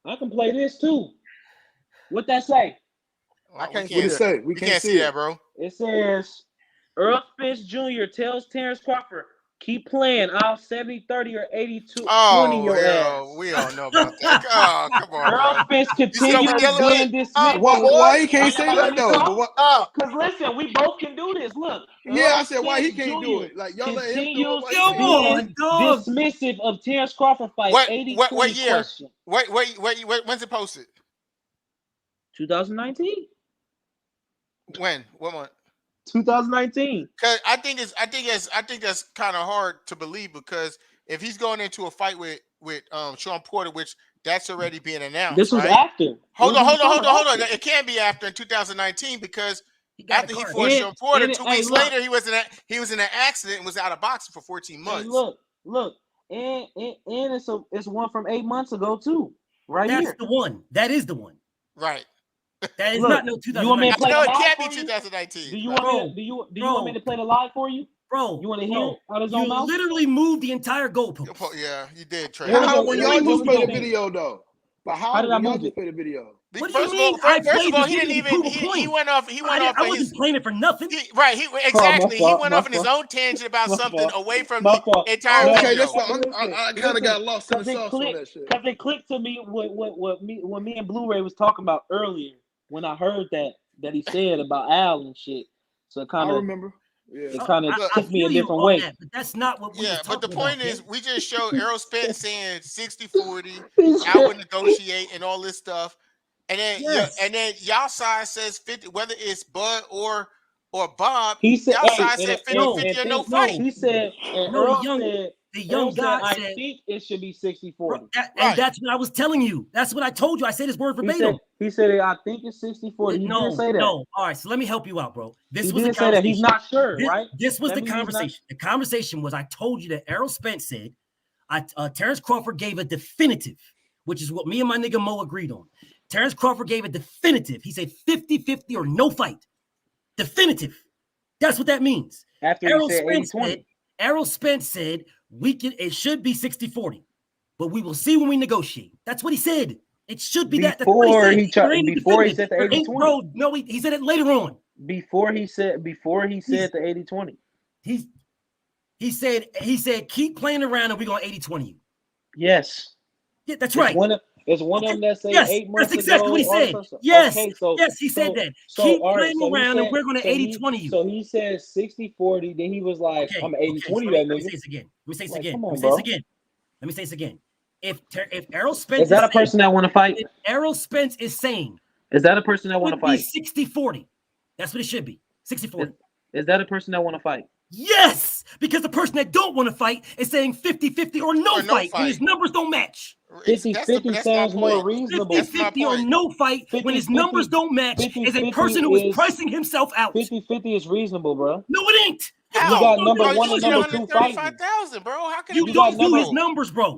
I can play this too. What that say? I can't What it say? We can't see that, bro. It says Earl Spence Jr. tells Terrence Crawford, keep playing. I'll 70-30 or 80-20 your ass. We all know about that. Oh, come on, Earl bro. Spence You see what we continues dealing being with? dismissive. Why he can't say that though? Because listen, we both can do this. Look. Yeah, Earl I said why he Spence can't Jr. do it. Like y'all let him do it. continues Why he can't do being it? dismissive of Terrence Crawford fight. What 80-20 year? question. When's it posted? 2019. When? What month? 2019. Because I think that's kind of hard to believe, because if he's going into a fight with Sean Porter, which that's already being announced. This was right? after. Hold on. It can't be after in 2019, because after he fought Sean Porter, 2 weeks later he was in an accident and was out of boxing for 14 months. Hey, look, and it's one from 8 months ago too. Right here. That's the one. That is the one. Right. That is not no 2019. You want me to play no, the it live can't for be you? 2019. Do you want me to play the live for you? Bro, you want to hear it out of his you own mouth? literally moved the entire goalpost. Yeah, you did, Trey. How when y'all just play the video though? But how did I when y'all move just it? play the video? What do you mean? First of all, he didn't even. He went off. He went off. I wasn't playing it for nothing. Exactly. He went off in his own tangent about something away from the entire okay, video. that's fine. I kind of got lost in the sauce on that shit. Because it clicked to me what me and Blu-ray was talking about earlier when I heard that he said about Al and shit. So it kind I of remember. Yeah. It kind of took me a different way. That, but that's not what we but the point is, we just showed Errol Spence saying 60-40, I would negotiate and all this stuff. And then and then y'all side says 50, whether it's Bud or Bob, he said, y'all side said 50-50 or no fight. He said, and Earl said, the young guy I said, think it should be 60-40. And that's what I was telling you. That's what I told you. I said his word verbatim. He said I think it's 60-40. He didn't say that. No. All right, so let me help you out, bro. He didn't say that. He's not sure, right? This was the conversation. The conversation was, I told you that Errol Spence said, Terrence Crawford gave a definitive, which is what me and my nigga Mo agreed on. Terrence Crawford gave a definitive. He said 50-50 or no fight. Definitive. That's what that means. After Errol he said 80-20. Errol Spence said it should be 60-40, but we will see when we negotiate. That's what he said. It should be that. Before he said the 80-20. Bro, no, he said it later on. Before he said the 80-20. He said keep playing around and we're going 80-20 you. Yes. Yeah, that's right. It's one of them that say 8 months that's exactly ago, what he said. Yes, yes, he said that. Keep playing around and we're going to 80-20 you. So he said 60-40, then he was like, I'm 80-20 that nigga. Let me say this again. If Errol Spence is that a person that want to fight? If Errol Spence is saying, is that a person that want to fight? 60-40. That's what it should be. 60-40. Is that a person that want to fight? Yes, because the person that don't want to fight is saying 50-50 or no fight, and his numbers don't match. 50-50 sounds more reasonable. 50-50 or no fight when his numbers don't match is a person who is pricing himself out. 50-50 is reasonable, bro. No, it ain't. How? You got number 1 and number 2 fighting. Bro. How can you don't do his numbers, bro?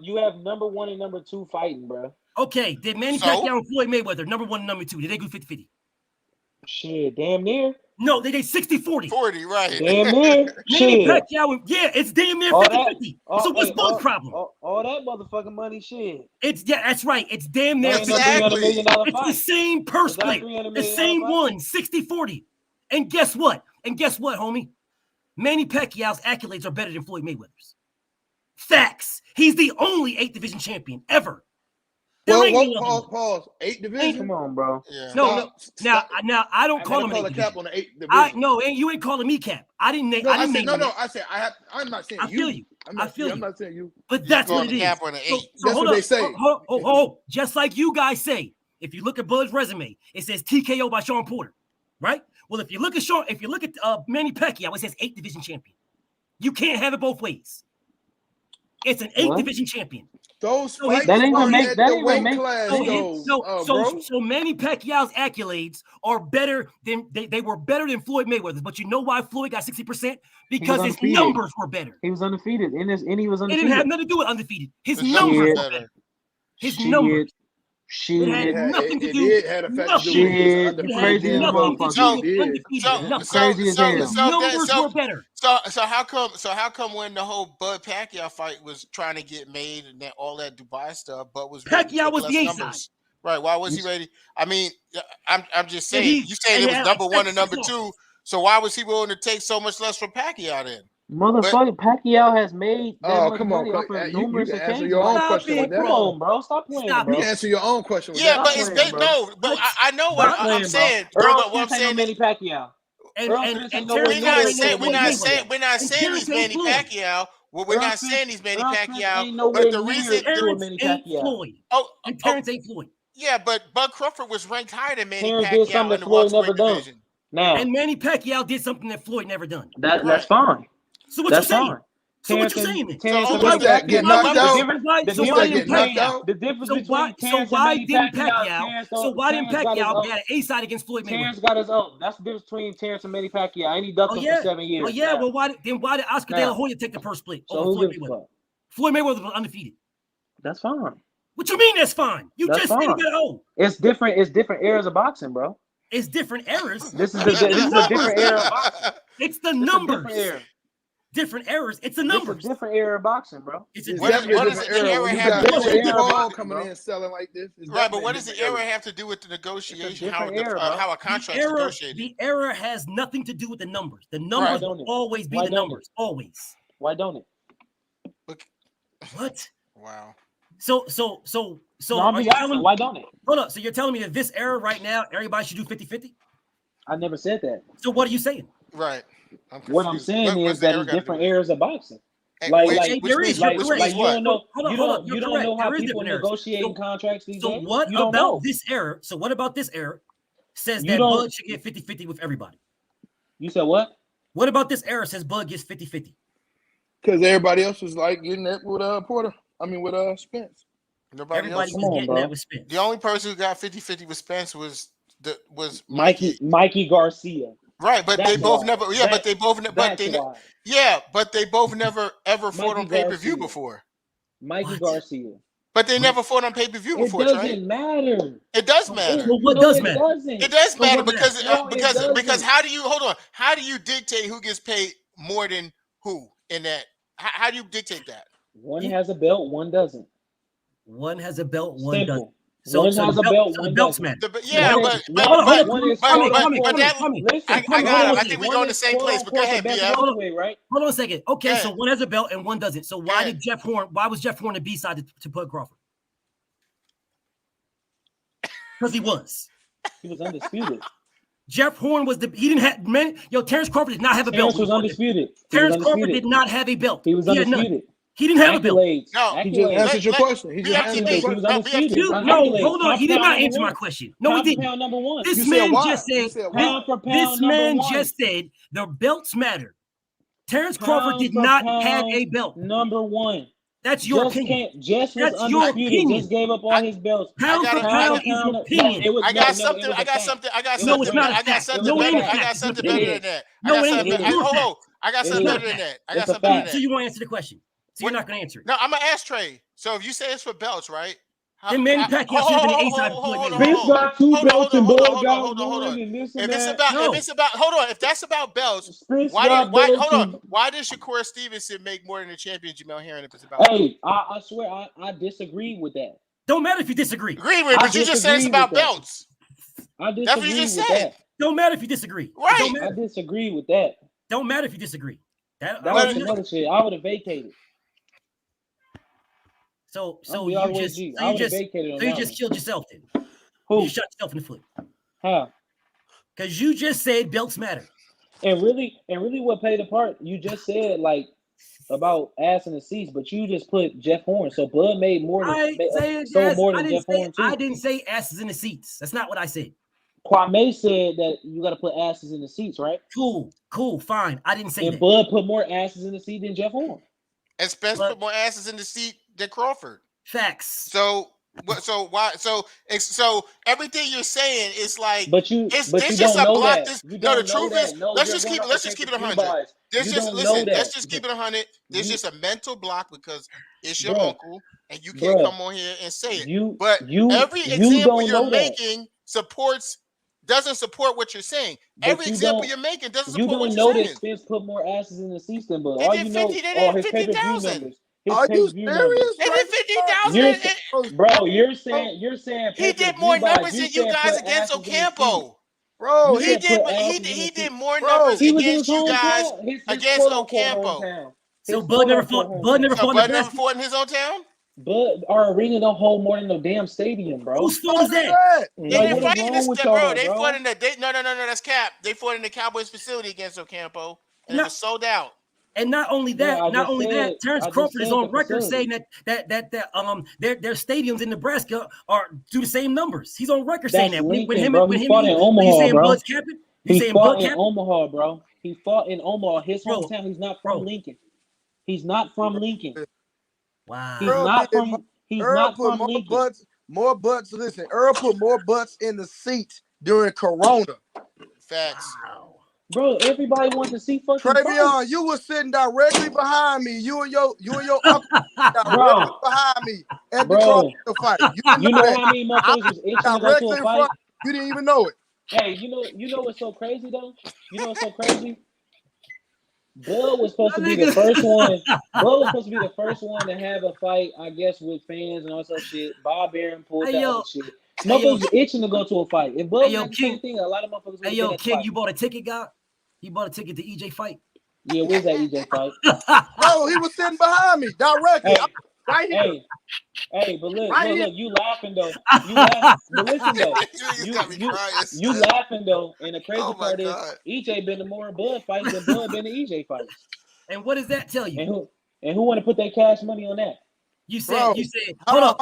You have number 1 and number 2 fighting, bro. Okay, did Manny Pacquiao and Floyd Mayweather, number 1 and number 2, did they go 50-50? Shit, damn near. No, they did 60-40. 40, right. Damn near. Manny Pacquiao, it's damn near 50-50. So what's Bud's problem? All that motherfucking money, shit. That's right. It's damn near exactly. It's the same purse plate. The same one, 60-40. And guess what? Homie? Manny Pacquiao's accolades are better than Floyd Mayweather's. Facts. He's the only 8th division champion ever. Pause. 8 division. Come on, bro. Yeah. No. Now I don't call him 8 division. Cap on the 8 division. You ain't calling me cap. I didn't name. I said I'm not saying I feel you. I feel you. I'm not saying you. But that's what it is. Cap on the 8. That's what they say. Just like you guys say. If you look at Bud's resume, it says TKO by Sean Porter, right? Well, if you look at Manny Pacquiao, it says 8th division champion. You can't have it both ways. It's an 8th division champion. Those fights that ain't gonna make class. So Manny Pacquiao's accolades are better than they were better than Floyd Mayweather's. But you know why Floyd got 60%? Because his numbers were better. He was undefeated, and he was undefeated. It didn't have nothing to do with undefeated. His numbers were better. His numbers. Shit. It had nothing to It do. did had a fact to do with his Shit, you It had crazy as a undefeated. nothing to motherfucker. do It with did. undefeated. Nothing. Crazy as hell. The numbers were better. So how come when the whole Bud Pacquiao fight was trying to get made and all that Dubai stuff, Bud was ready to Pacquiao take was less the A numbers? side. Right? Why was he ready? I mean, I'm just saying. You saying it was had number like one and number 6 two. So why was he willing to take so much less from Pacquiao then? Motherfucker, Pacquiao has made that Oh, much come on, money off of you numerous can answer occasions. your own Like, question with that. come on, bro. Stop playing, Stop bro. You answer your own question with Yeah, that. but it's playing, bro. no. But I know what Stop playing, I'm saying. bro. No, Earl but what I'm Spence ain't no saying. Manny Pacquiao. Earl Spence ain't nowhere We're near not as good saying as Floyd Mayweather. we're not saying Terrence he's Manny ain't Floyd. Pacquiao. Well, we're Earl not saying he's Manny Earl Spence Pacquiao. ain't But nowhere the near reason to a Terrence Manny ain't Pacquiao. Floyd. oh, And Terrence ain't Floyd. yeah, but Bud Crawford was ranked higher than Manny Terrence did Pacquiao something in that the Floyd never welterweight done. division. Now, And Manny Pacquiao did something that Floyd never done. that's fine. So what That's you saying? fine. So what you Terrence saying then? Terrence So and what's Manny that? Get Pacquiao. knocked out? So The why that didn't get knocked Pacquiao? out? The difference So between why Terrence and Manny didn't Pacquiao, Pacquiao? So why didn't Terrence got his Pacquiao own. get an A side against Floyd Terrence Mayweather? got his own. That's the difference between Terrence and Manny Pacquiao. And he ducked Oh him yeah. for 7 years. Oh yeah. Now, Well, why did Oscar De La Hoya take the purse split so over who Floyd gives a Mayweather? fuck? Floyd Mayweather was undefeated. That's fine. What you mean that's fine? You That's just said he fine. got oh. It's different. It's different eras of boxing, bro. It's different errors. This is It's a numbers. different era of boxing. It's the It's a numbers. different era. Different errors. It's the It's a numbers. different era of boxing, bro. It's a It's different definitely a What does different the era era when you have got to do with Jake the era of Paul boxing, coming bro. in selling like this. It's right? But definitely a what does the different era have to do with the negotiation? How different era, bro. how a contract's negotiated? The error has nothing to do with the numbers. The Why numbers don't will it? always be Why the don't numbers. Always. Why don't it? What? Wow. So No, I'm are just you asking. telling Why don't it? hold up? So you're telling me that this era right now, everybody should do 50-50? I never said that. So what are you saying? Right. What I'm saying is that it's different eras of boxing. Okay, there is. You're correct. Like you don't know. Hold on. You don't know how There is people different eras. negotiating contracts these So days. what You don't about know. this era? So what about this era says You that don't- Bud should get 50-50 with everybody? You said what? What about this era says Bud gets 50-50? Because everybody else was like getting that with Porter. I mean with Spence. Nobody Everybody else. was getting that with Spence. The only person who got 50-50 with Spence was Mikey Garcia. Right, but That's they both why. never. Yeah, but they both. But That's they. why. Yeah, but they both never ever fought on Mikey pay-per-view Garcia. before. Mikey Garcia. But they never fought on pay-per-view It before. doesn't matter. It does matter. Well, what does matter? It does matter because doesn't. because how do you hold on? How do you dictate who gets paid more than who in that? How do you dictate that? One has a belt, one doesn't. One has a belt, one Simple. doesn't. So one has a belt, one belts doesn't. matter. Yeah, One but is- that. I got it. I think we're going the same place. But go ahead, BF. Right? Hold on a second. Okay, Yeah. so one has a belt and one doesn't. So why did Jeff Horn? Why was Jeff Horn the B side to Bud Crawford? Because he was. He was undisputed. Jeff Horn was he didn't have man. Yo, Terrence Crawford did not have a Terrence belt. was undisputed. Terrence Crawford did not have a belt. He was had none. undisputed. He didn't have a belt. No, he just answered your question. He just answered your question. No, hold on. He did not answer my question. No, he didn't. Number one. This You said man why? just You said. said why? Pound for pound, This number man one. just said the belts matter. Terrence Crawford Pound did for not pound, have a belt. Number one. That's your Just opinion. Just was That's your undisputed. opinion. Just gave up all his belts. Pound for pound is your opinion. I got something. I got something. I got No, it's something. not a I got fact. something No, it better. ain't a I got fact. something It better is. than that. No, it I ain't. got It's something. your fact. I got It's something not better a than fact. that. I got It's a something better fact. than So that. you want to answer the question. So you're not going to answer it. No, I'm gonna ask Trey. So if you say it's for belts, right? Then Manny Pacquiao should have been the A side of Floyd Mayweather. Vince got two belts and Bud got one, and this and If it's that. about, hold on. If that's about belts, Spence why got belts hold on? and- Why did Shakur Stevenson make more than the champion Jamel Herring if it's about? Hey, I swear I disagree with that. Don't matter if you disagree. Agree with it, but you just said it's about belts. I That's what disagree you just with said. that. Don't matter if you disagree. Right. Don't I matter. disagree with that. Don't matter if you disagree. That was some other shit. I would have vacated. So I'll be you all the way just G. so I you would've just vacated on so you that just one. killed yourself then. Who? You shot yourself in the foot. Huh? Because you just said belts matter. And really what played a part, you just said like about ass in the seats, but you just put Jeff Horn. So Bud made more than sold more than Jeff Horn too. I didn't say asses in the seats. That's not what I said. Kwame said that you got to put asses in the seats, right? Cool, fine. I didn't say and that. Bud put more asses in the seat than Jeff Horn. And Spence put more asses in the seat than Crawford. Facts. So why? So everything you're saying is like. But you it's don't just a know block. that. The truth is, let's just keep it 100. Let's just keep it 100. There's just a mental block because it's your uncle, and you can't come on here and say it. But every example you're making doesn't support what you're saying. Every example you're making doesn't support what you're saying. You don't know that Spence put more asses in the seats than Bud. All you know are his pay-per-view numbers. Are you serious? They did 50,000. Bro, you're saying he did more numbers than you guys against Ocampo. Bro, he did more numbers against you guys against Ocampo. So Bud never fought in his own town? But our arena don't hold more than no damn stadium, bro. Whose fault is that? They didn't fight in this, bro. They fought in no, that's cap. They fought in the Cowboys facility against Ocampo, and it was sold out. And not only that, Terrence Crawford is on record saying that their stadiums in Nebraska do the same numbers. He's on record saying that. He fought in Omaha, bro. He fought in Omaha, bro. He fought in Omaha, his hometown. He's not from Lincoln. He's not from Lincoln. Wow. He's not from Lincoln. More butts. Listen, Earl put more butts in the seats during Corona. Facts. Wow. Bro, everybody wants to see fucking Travion, you were sitting directly behind me. You and your uncle directly behind me at the Corona fight. You know how many motherfuckers was itching to go to a fight? You didn't even know it. Hey, you know what's so crazy though? You know what's so crazy? Bud was supposed to be the first one. Bud was supposed to be the first one to have a fight, I guess, with fans and all that shit. Bob Aaron pulled that other shit. Motherfuckers itching to go to a fight. If Bud did the same thing, a lot of motherfuckers would King, fight. You bought a ticket, guy? He bought a ticket to EJ fight? Yeah, where's that EJ fight? No, he was sitting behind me directly. Right here. Hey, but look, you laughing though. You laughing, but listen though. You laughing though, and the crazy part is EJ been to more Bud fights than Bud been to EJ fights. And what does that tell you? And who want to put their cash money on that? You said, hold on.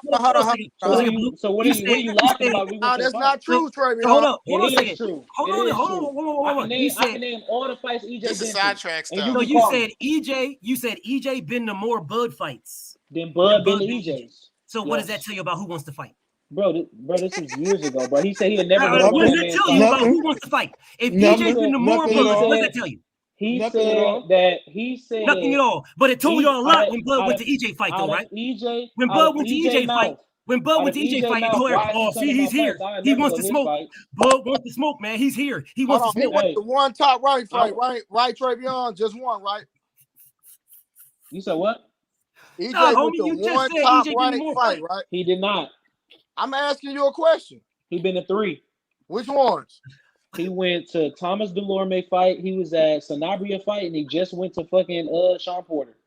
So what are you laughing about? That's not true, Travion. Hold on. It is true. Hold on. I can name all the fights EJ this been is sidetrack stuff. So you said EJ been to more Bud fights than Bud been to EJ's. So what does that tell you about who wants to fight? Bro, this was years ago, bro. He said he'd never. What does that tell you about who wants to fight? If EJ been to more Bud, what does that tell you? He said nothing at all. But it told y'all a lot when Bud went to EJ fight, though, right? When Bud went to EJ fight, see, he's here. He wants to smoke. Bud wants to smoke, man. He's here. He wants to smoke. He went the one top right fight, right, Travion? Just one, right? You said what? EJ with the one top right fight, right? He did not. I'm asking you a question. He been to 3. Which ones? He went to Thomas Delorme fight. He was at Sanabria fight, and he just went to fucking Sean Porter.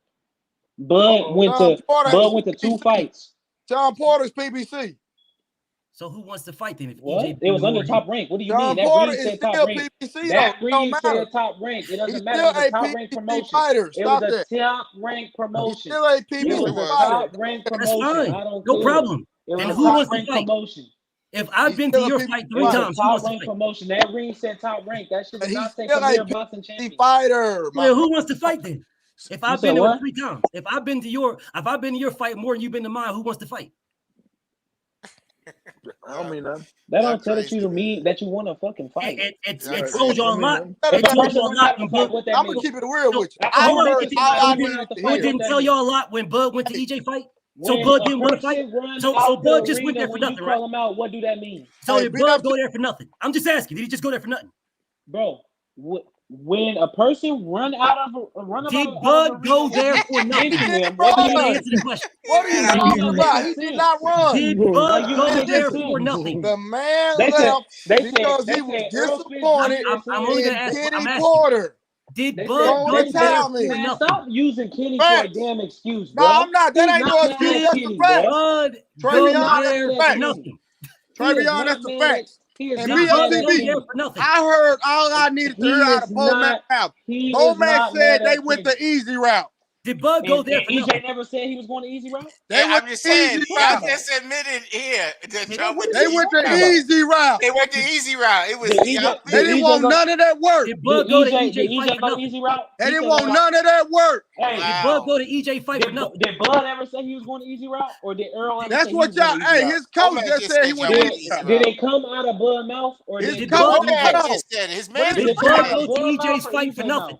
Bud went to 2 fights. Sean Porter's PBC. So who wants to fight then? If EJ it was under top rank. What do you mean? That ring said top rank. That ring said top rank. It doesn't matter. It was a top rank promotion. It was a top rank promotion. Still a PBC fighter. Top rank promotion. That's fine. No problem. And who wants to fight? Promotion. If I've been to your fight 3 times, top rank promotion. That ring said top rank. That should not take a boxing champion. Fighter. Well, who wants to fight then? If I've been there 3 times, if I've been to your fight more than you've been to mine, who wants to fight? I don't mean that. That don't tell that you want to fucking fight. It told y'all a lot. It told y'all a lot. I'm gonna keep it real with you. Bud didn't tell y'all a lot when Bud went to EJ fight. So Bud didn't want to fight. So Bud just went there for nothing, right? What do that mean? So did Bud go there for nothing? I'm just asking. Did he just go there for nothing? Bro, when a person did Bud go there for nothing? What do you answer the question? What are you talking about? He did not run. Did Bud go there for nothing? The man left because he was disappointed in Kenny Porter. Did Bud go there for nothing? Stop using Kenny for a damn excuse, bro. No, I'm not. That ain't no excuse. That's the fact. Bud go there for nothing. Travion, that's the facts. And I heard all I needed to hear out of Bo-Mac's mouth. Bo-Mac said they went the easy route. Did Bud go there for EJ nothing? never said he was going the easy route? I'm just saying, y'all just admitted here that they went the easy route. They went the easy route. It was they didn't want none of that work. Did Bud go to EJ fight for easy route? They didn't want none of that work. Did Bud go to EJ fight for nothing? Did Bud ever say he was going to easy route, or did Earl ever That's say what y'all. Hey, his coach just said he went to easy route. Did it come out of Bud's mouth, or his did coach just said it? His man did Bud go to EJ's fight for nothing?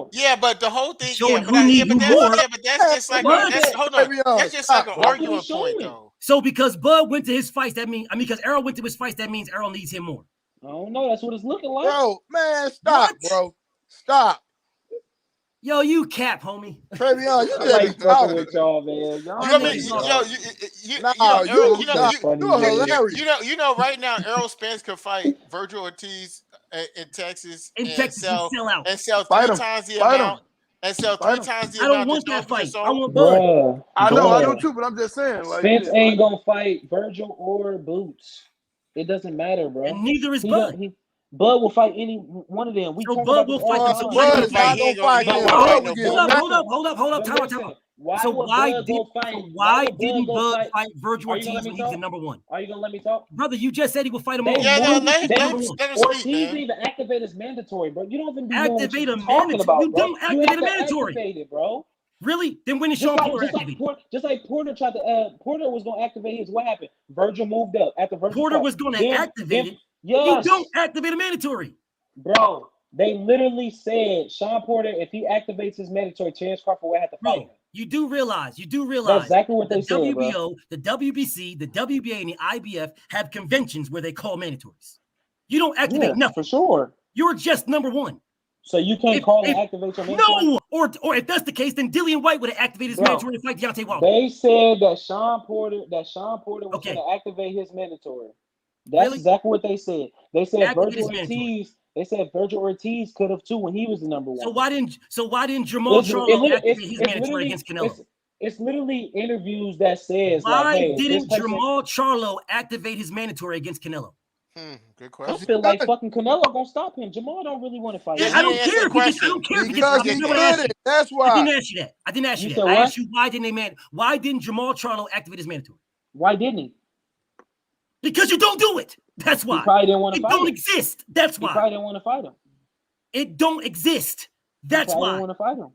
more. Yeah, but the whole thing, Showing who need who more. but that's just like hold on. That's just like an argument point, though. So because Bud went to his fights, that means because Errol went to his fights, that means Errol needs him more. I don't know. That's what it's looking like. Bro, man, stop, bro. Stop. Yo, you cap, homie. Travion, you I just like be fucking talking. with y'all, man. Y'all You know what I mean? niggas Yo, are- Nah, you're hilarious. You know, right now, Errol Spence could fight Virgil Ortiz in Texas In and Texas, you sell sell out. Fight three him. times the Fight amount him. and sell Fight three him. times the I don't amount want that that Stone's just fight. I sold. want Bud. Bruh, I know, I do bruh. too, but I'm just saying, like, Spence yeah, ain't gonna fight Virgil or Boots. It doesn't matter, bro. And neither is He Bud. don't- Bud will fight any one of them. We So talk Bud about this will all fight the them. time. So why Bud didn't is not gonna fight But him. hold I up, don't give hold up, nothing. hold up. But Time listen, out. why So would why Bud did go fight? why would Bud didn't go Bud fight? fight Virgil Are you gonna Ortiz let me when he was the talk? number one? Are you gonna let me talk? Brother, you just said he would fight him They all. Yeah, moved. let They him moved. speak, Ortiz man. didn't even activate as mandatory, bro. You don't even be knowing what Activate you're a talking mandatory. about, You bro. don't You activate have a to mandatory. activate it, bro. Really? Then when did Just Sean like Porter activate it? just like Porter tried to Porter was gonna activate his. What happened? Virgil moved up after Virgil. Porter fought. was going to activate it. Yes, You don't activate a mandatory. bro. They literally said Sean Porter, if he activates his mandatory, Terence Crawford will have to fight him. You do realize That's exactly what the they said, bro. WBO, the WBC, the WBA, and the IBF have conventions where they call mandatories. You don't activate nothing. For sure. You're just number one. So you can't call and activate your mandatory? No, or if that's the case, then Dillian White would have activated his mandatory to fight Deontay Wilder. They said that Sean Porter was going to activate his mandatory. That's exactly what they said. They said Virgil Ortiz. They said Virgil Ortiz could have too when he was the number one. So why didn't Jamal Charlo activate his mandatory against Canelo? It's literally interviews that says why hey, didn't Jamal Charlo activate his mandatory against Canelo? Good question. I feel like fucking Canelo gonna stop him. Jamal don't really want to fight. I don't care if he gets. I don't care if he gets. That's why. I didn't ask you that. I didn't ask you that. I asked you why didn't Jamal Charlo activate his mandatory? Why didn't he? Because you don't do it. That's why. He probably didn't want to fight him. It don't exist. That's why. He probably didn't want to fight him. It don't exist. That's why. Didn't want to fight him.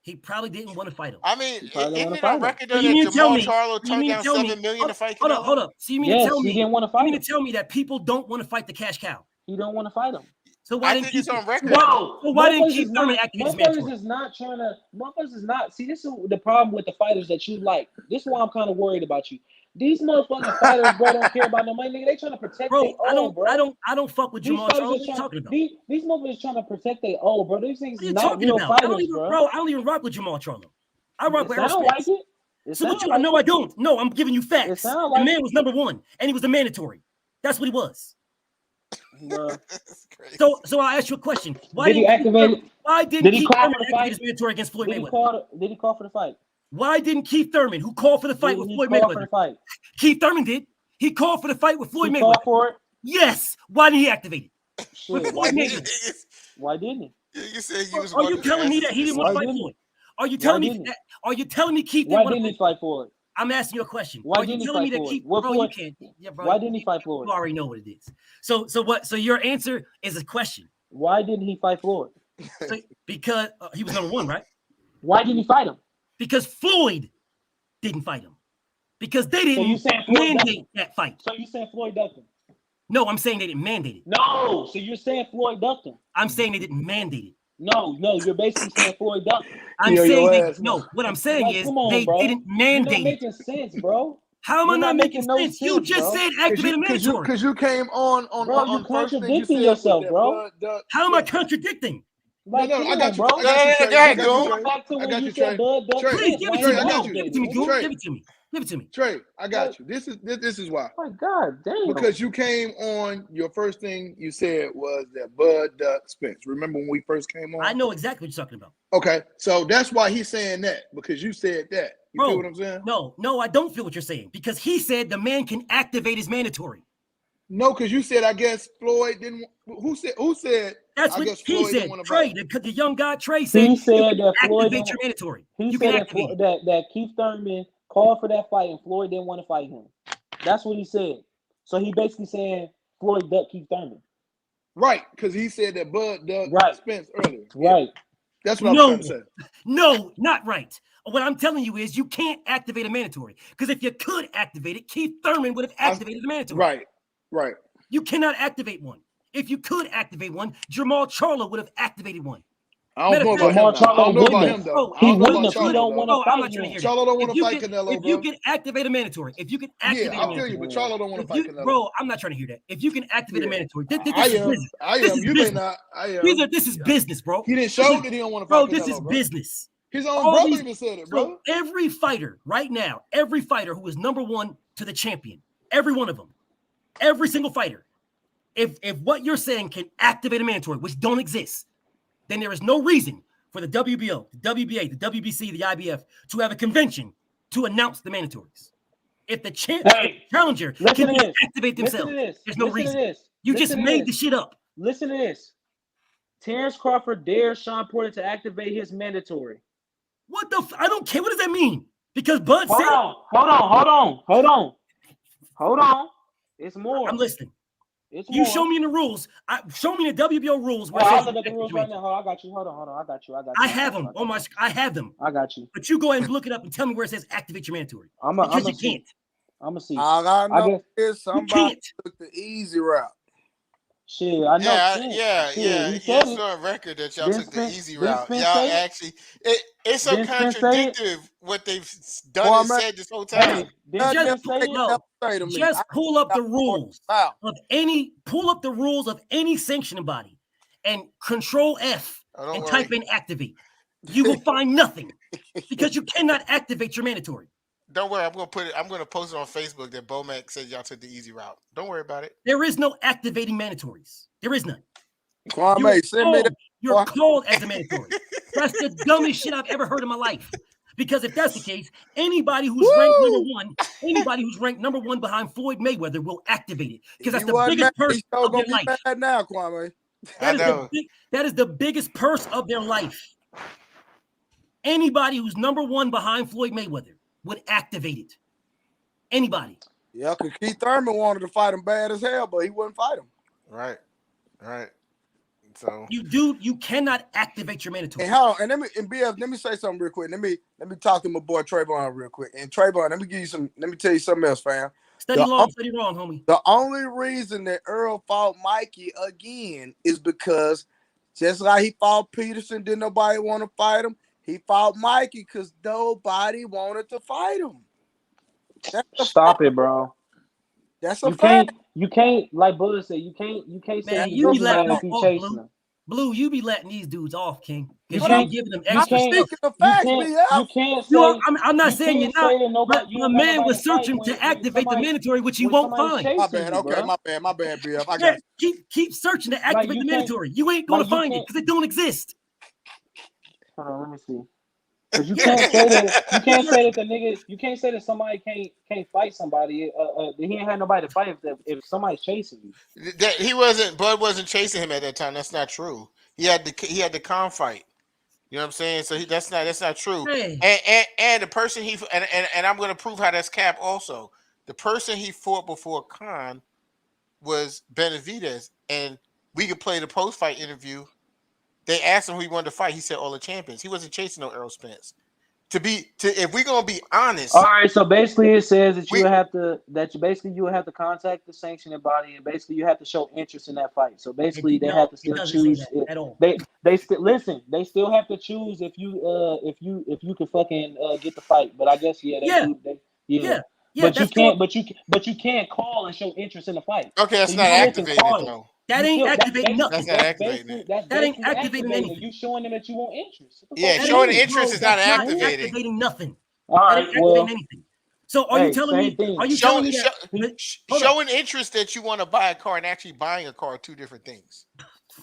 He probably didn't want to fight him. I mean, isn't it on record that Jamal Charlo turned down $7 million to fight Canelo? Hold up. So you mean to tell me he didn't want to fight him? You mean to tell me that people don't want to fight the cash cow? He don't want to fight him. So why I didn't think it's on record. Bro, so why didn't Keith Thurman activate his mandatory? Motherfuckers is not trying to. Motherfuckers is not. See, this is the problem with the fighters that you like. This is why I'm kind of worried about you. These motherfucking fighters, bro, don't care about no money. Nigga, they trying to protect their old, bro. I don't fuck with Jamal Charlo. What are you talking about? These motherfuckers trying to protect their old, bro. These things What are you not talking real about? fighters, I don't even rock with Jamal Charlo. I rock with Errol Errol Spence. Spence. So what you? No, I don't. No, I'm giving you facts. The man was number one, and he was the mandatory. That's what he was. So I ask you a question. Why did he activate? Why didn't Keith Thurman activate his mandatory against Floyd Mayweather? Did he call for the fight? Why didn't Keith Thurman, who called for the fight with Floyd Mayweather? Keith Thurman did. He called for the fight with Floyd Mayweather. Called for it? Yes. Why didn't he activate it? Shit, why didn't he? You said you was Are you telling me that he didn't want to fight Floyd? Are you telling me that? Are you telling me Keith didn't want to fight Floyd? I'm asking you a question. Why didn't he fight Floyd? You can't. Yeah, bro. Why didn't he fight Floyd? You already know what it is. So what? So your answer is a question. Why didn't he fight Floyd? Because he was number one, right? Why didn't he fight him? Because Floyd didn't fight him. Because they didn't mandate that fight. So you saying Floyd ducked him? No, I'm saying they didn't mandate it. No, so you're saying Floyd ducked him? I'm saying they didn't mandate it. No, you're basically saying Floyd ducked him. I'm saying what I'm saying is they didn't mandate it. You're not making sense, bro. How am I not making sense? You just said activate a mandatory. Because you came on bro, you're contradicting yourself, bro. How am I contradicting? Like, no, I got you. Bro. I got you, Trey. Back to when I got you you, said Trey. Bud ducked him. Please give it to me. No, give it to me, Goon. Trey. Give it to me. Give it to me. Trey, I got you. This is why. Oh my God, damn. Because you came on, your first thing you said was that Bud ducked Spence. Remember when we first came on? I know exactly what you're talking about. Okay, so that's why he's saying that, because you said that. You feel what I'm saying? No, I don't feel what you're saying, because he said the man can activate his mandatory. No, because you said I guess Floyd didn't. Who said? That's I what guess he Floyd said. didn't want to Trey, the young guy Trey said. He said that Floyd activate your mandatory. He you said can activate that Keith Thurman called for that fight and Floyd didn't want to fight him. That's what he said. So he basically saying Floyd ducked Keith Thurman. Right, because he said that Bud ducked Spence earlier. Right. That's what I'm trying to say. No, not right. What I'm telling you is you can't activate a mandatory, because if you could activate it, Keith Thurman would have activated the mandatory. Right. You cannot activate one. If you could activate one, Jamal Charlo would have activated one. I don't know about him. I don't know about him though. I don't know about Charlo though. I'm not trying to hear that. Charlo don't want to fight Canelo, if bro. you can activate a mandatory, Yeah, I feel you, but Charlo don't want to fight Canelo. Bro, I'm not trying to hear that. If you can activate a mandatory, this I is am. business. I This am. is You business. may not. I am. This is business, bro. He didn't show that he don't want to fight bro. Canelo, This is business. His own brother even said it, bro. So every fighter right now, every fighter who is number one to the champion, every one of them, every single fighter, if what you're saying can activate a mandatory, which don't exist, then there is no reason for the WBO, the WBA, the WBC, the IBF to have a convention to announce the mandatories. If the challenger can activate themselves, there's no reason. You just made the shit up. Listen to this. Terrence Crawford dares Sean Porter to activate his mandatory. What the? I don't care. What does that mean? Because Bud said. Hold on. It's more. I'm listening. It's you more. Show me in the rules. Show me the WBO rules. I'll look at the rules right now. I got you. Hold on. I got you. I have them. Oh my! I have them. I got you. But you go ahead and look it up and tell me where it says activate your mandatory. Because you can't. I'm gonna see. All I know is somebody took the easy route. Shit, I know. Yeah. It's on record that y'all took the easy route. Y'all actually, it's so contradictory what they've done and said this whole time. Just pull up the rules of any. Pull up the rules of any sanctioning body, and Control F and type in activate. You will find nothing because you cannot activate your mandatory. Don't worry, I'm gonna post it on Facebook that Bomac said y'all took the easy route. Don't worry about it. There is no activating mandatories. There is none. Kwame, send me that. You're called as a mandatory. That's the dumbest shit I've ever heard in my life. Because if that's the case, anybody who's ranked number one behind Floyd Mayweather will activate it. Because that's the biggest purse of their life. Now, Kwame. That is the biggest purse of their life. Anybody who's number one behind Floyd Mayweather would activate it. Anybody. Yeah, because Keith Thurman wanted to fight him bad as hell, but he wouldn't fight him. Right. So you cannot activate your mandatory. And hold on, let me say something real quick. Let me talk to my boy Trayvon real quick. And Trayvon, let me tell you something else, fam. Steady wrong, homie. The only reason that Earl fought Mikey again is because just like he fought Peterson, didn't nobody want to fight him. He fought Mikey because nobody wanted to fight him. Stop it, bro. That's a fact. You can't, like Buller said, you can't say you be letting if you chasing them. Blue, you be letting these dudes off, King. You can't giving them extra stuff. Speaking of facts, you can't say. I'm not saying you're not. But the man was searching to activate the mandatory, which you won't find. My bad. Okay, my bad, BF. I got keep searching to activate the mandatory. You ain't gonna find it because it don't exist. Hold on, let me see. Because you can't say that. You can't say that the nigga. You can't say that somebody can't fight somebody. He ain't had nobody to fight if somebody's chasing you. Bud wasn't chasing him at that time. That's not true. He had the con fight. You know what I'm saying? So that's not true. Hey. And the person and I'm gonna prove how that's cap also. The person he fought before Khan was Benavidez, and we could play the post fight interview. They asked him who he wanted to fight. He said all the champions. He wasn't chasing no Errol Spence. If we're gonna be honest. All right, so basically it says that you would have to contact the sanctioning body, and basically you have to show interest in that fight. So basically they have to still choose at all. They still listen. They still have to choose if you can fucking get the fight. But I guess Yeah, but you can't call and show interest in the fight. Okay, that's not activated though. That ain't activating nothing. That's not activating it. That ain't activating anything. You showing them that you want interest. Yeah, showing interest is not activating activating nothing. All right, well, anything. So are you telling me? Are you telling me that showing interest that you want to buy a car and actually buying a car are two different things?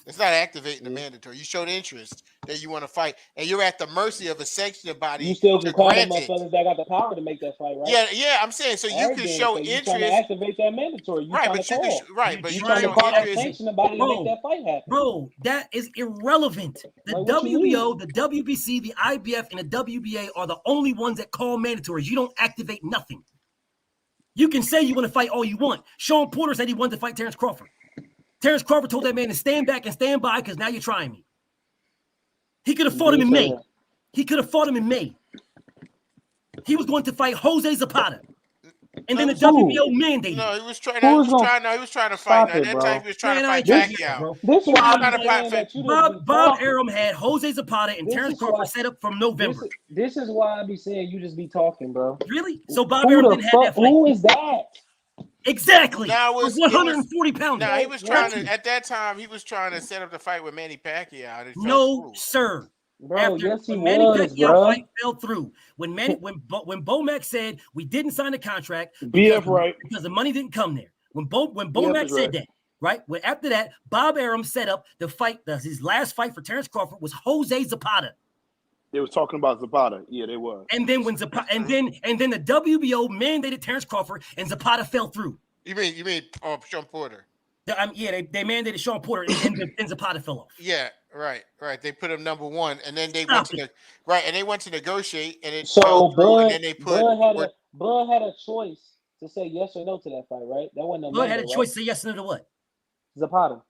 It's not activating the mandatory. You showed interest that you want to fight, and you're at the mercy of a sanctioning body. You still can call them motherfuckers that got the power to make that fight, right? Yeah. I'm saying so you can show interest. You trying to activate that mandatory, but you trying to call that sanctioning body to make that fight happen. Bro, that is irrelevant. The WBO, the WBC, the IBF, and the WBA are the only ones that call mandatories. You don't activate nothing. You can say you want to fight all you want. Sean Porter said he wanted to fight Terrence Crawford. Terrence Crawford told that man to stand back and stand by because now you're trying me. He could have fought him in May. He was going to fight Jose Zapata. And then the WBO mandated. No, he was trying to fight. At that time, he was trying to fight Pacquiao. This is why I'm saying that you just be Bob talking. Arum had Jose Zapata and Terrence Crawford set up from November. This is why I be saying you just be talking, bro. Really? So Bob Arum didn't have that fight. Who is that? Exactly. Now it was 140 pounds. Now he was trying to. At that time, he was trying to set up the fight with Manny Pacquiao. No, sir. Bro, yes, he Manny was, Pacquiao bro. fight fell through. When Bomac said we didn't sign the contract BF right because the money didn't come there. When Bomac said that, right? When after that, Bob Arum set up the fight. His last fight for Terrence Crawford was Jose Zapata. They was talking about Zapata. Yeah, they was. And then when Zapata, and then the WBO mandated Terrence Crawford, and Zapata fell through. You mean Sean Porter? They mandated Sean Porter, and Zapata fell off. Yeah, right. They put him number one, and then they went to negotiate, and it so fell through, Bud, and then they put Bud had a choice to say yes or no to that fight, right? That wasn't a Bud had a choice to say yes or no to what? Zapata.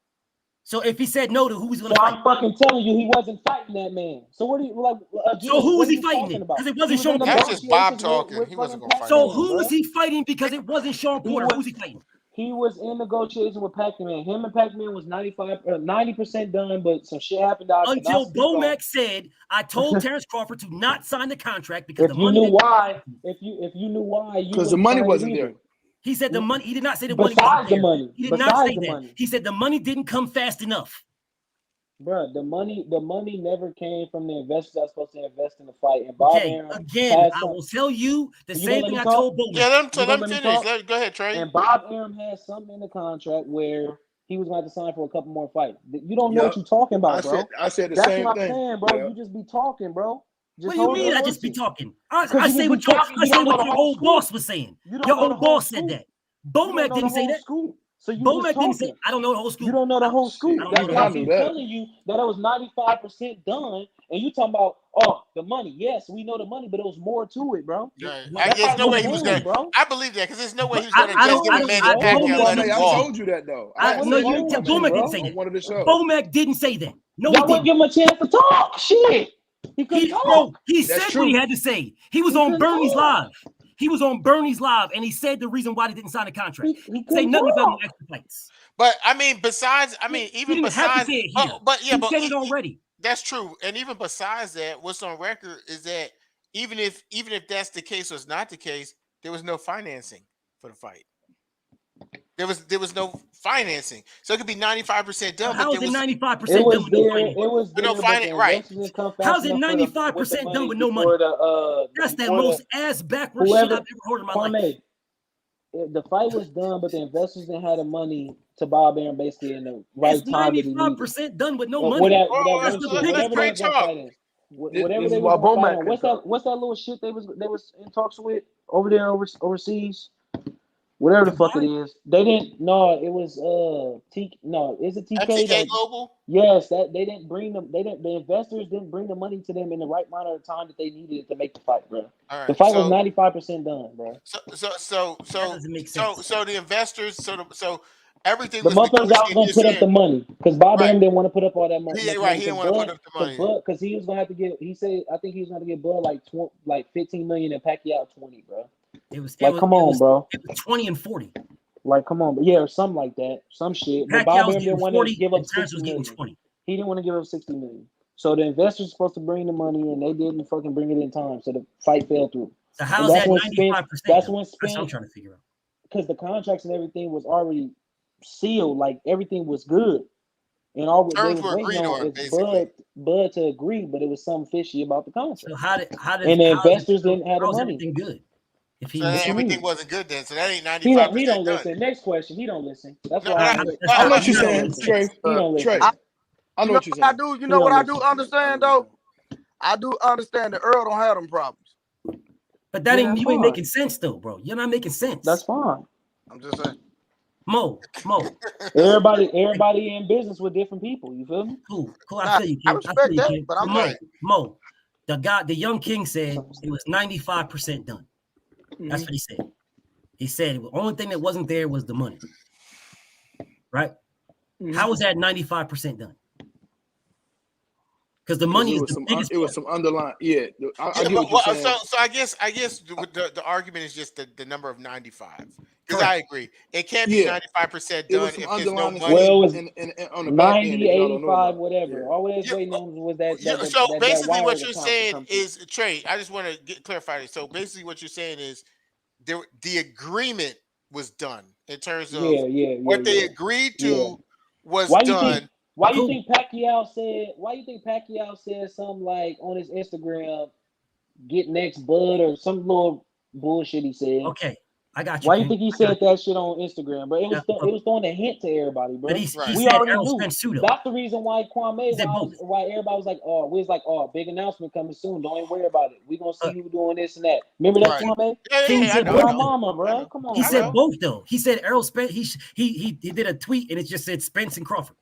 So if he said no to who he's going to so fight, I'm fucking telling you, he wasn't fighting that man. So what do you like? Again, so who was he fighting? Because it wasn't Sean Porter. That's just Bob talking. He wasn't going to fight. So who was he fighting? Because it wasn't Sean Porter. Who was he fighting? He was in negotiation with Pac-Man. Him and Pac-Man was 90% done, but some shit happened. Until Bomac said, "I told Terrence Crawford to not sign the contract because if you knew why, if you knew why, because the money wasn't there." He said the money. He did not say the money. Besides the money, he did not say that. Money. He said the money didn't come fast enough. Bro, the money never came from the investors that are supposed to invest in the fight. And Bob Arum again, I will tell you the same thing I told Bomac. Yeah, let him finish. Go ahead, Trey. And Bob Arum had something in the contract where he was going to sign for a couple more fights. You don't know what you're talking about, bro. I said the That's same what thing. I'm saying, bro. Yeah. You just be talking, bro. What do you mean I just be talking? I say what your old boss was saying. Your old boss said that. Bomac didn't say that. So you Bomac didn't say, I don't know the whole scoop. You don't know the whole scoop. That's why I'm telling you that it was 95% done. And you talking about, the money. Yes, we know the money, but it was more to it, bro. Right. There's no way he was going to. I believe that because there's no way he was going to just give a Manny Pacquiao let him walk. I told you that, though. Bomac didn't say that. Bomac didn't say that. No, he didn't. Give him a chance to talk. Shit. He said what he had to say. He was on Bernie's Live. He was on Bernie's Live, and he said the reason why they didn't sign the contract. He say nothing about no extra fights. But I mean, even besides, he said it already. That's true. And even besides that, what's on record is that even if that's the case or it's not the case, there was no financing for the fight. There was no financing, so it could be 95% done. How is it 95% done with no financing? It was no financing, right? How's it 95% done with no money? That's the most ass backwards shit I've ever heard in my life. The fight was done, but the investors didn't have the money to Bob Arum basically in the right time. 95% done with no money. That's the biggest great talk. Whatever they were what's that little shit they was in talks with over there overseas? Whatever the fuck it is, they didn't. No, it was is it TK? TK Global. Yes, that they didn't bring them. They didn't. The investors didn't bring the money to them in the right amount of time that they needed to make the fight, bro. Right, the fight was 95% done, bro. So the investors, so everything. The motherfuckers out gonna put up the money because Bob Arum didn't want to put up all that money. He didn't want to put up the money because he was gonna have to get. He said, I think he was gonna get Bud like 15 million and Pacquiao 20, bro. It was bro. It was 20 and 40. Like, come on, or something like that, some shit. But Bob Arum didn't want to give up 60 million. 20. He didn't want to give up 60 million. So the investors were supposed to bring the money, and they didn't fucking bring it in time. So the fight fell through. So how's that 95%? That's when Spence. That's what I'm trying to figure out. Because the contracts and everything was already sealed, like everything was good, and all terms were agreed on. Bud to agree, but it was something fishy about the contract. So how did and the investors didn't have the money. Everything good. If everything wasn't good then, so that ain't 95%. He don't listen. Next question. He don't listen. That's why I know what you're saying, Trey. Trey. I know what you're saying. You know what I do understand though? I do understand that Earl don't have them problems. But that you ain't making sense though, bro. You're not making sense. That's fine. I'm just saying. Mo. Everybody in business with different people. You feel me? Cool. I feel you, King. I respect that, but I'm right. Mo, the young king said it was 95% done. That's what he said. He said the only thing that wasn't there was the money. Right? How was that 95% done? Because the money is was the some biggest it was some underlying. Yeah, I Yeah, get what you're but, saying. so I guess the argument is just the number of 95. Because I agree, it can't be Yeah. 95% It was done some if there's no underlying money. Well, it was in on the back 90, end that y'all don't know 85, about. whatever. Yeah. All we was waiting on was that So basically, wire what to you're come to saying come through. is, Trey, I just want to get clarified. So basically, what you're saying is the agreement was done in terms of what they agreed to was Why you done. think? Why you think Pacquiao said? Why you think Pacquiao said something like on his Instagram, "Get next, bud," or some little bullshit he said? Okay, I got you. Why you King. think he said that shit on Instagram, bro? It was throwing a hint to everybody, bro. But he We said already Errol knew. Spence too, though. That's the reason why Kwame, said both. why everybody was like, oh, we was like, oh, big announcement coming soon. Don't even worry about it. We gonna see you doing this and that. Remember that, Kwame? King said That's both. my mama, bro. Come on. He said bro. both though. He said Errol Spence. He did a tweet and it just said Spence and Crawford.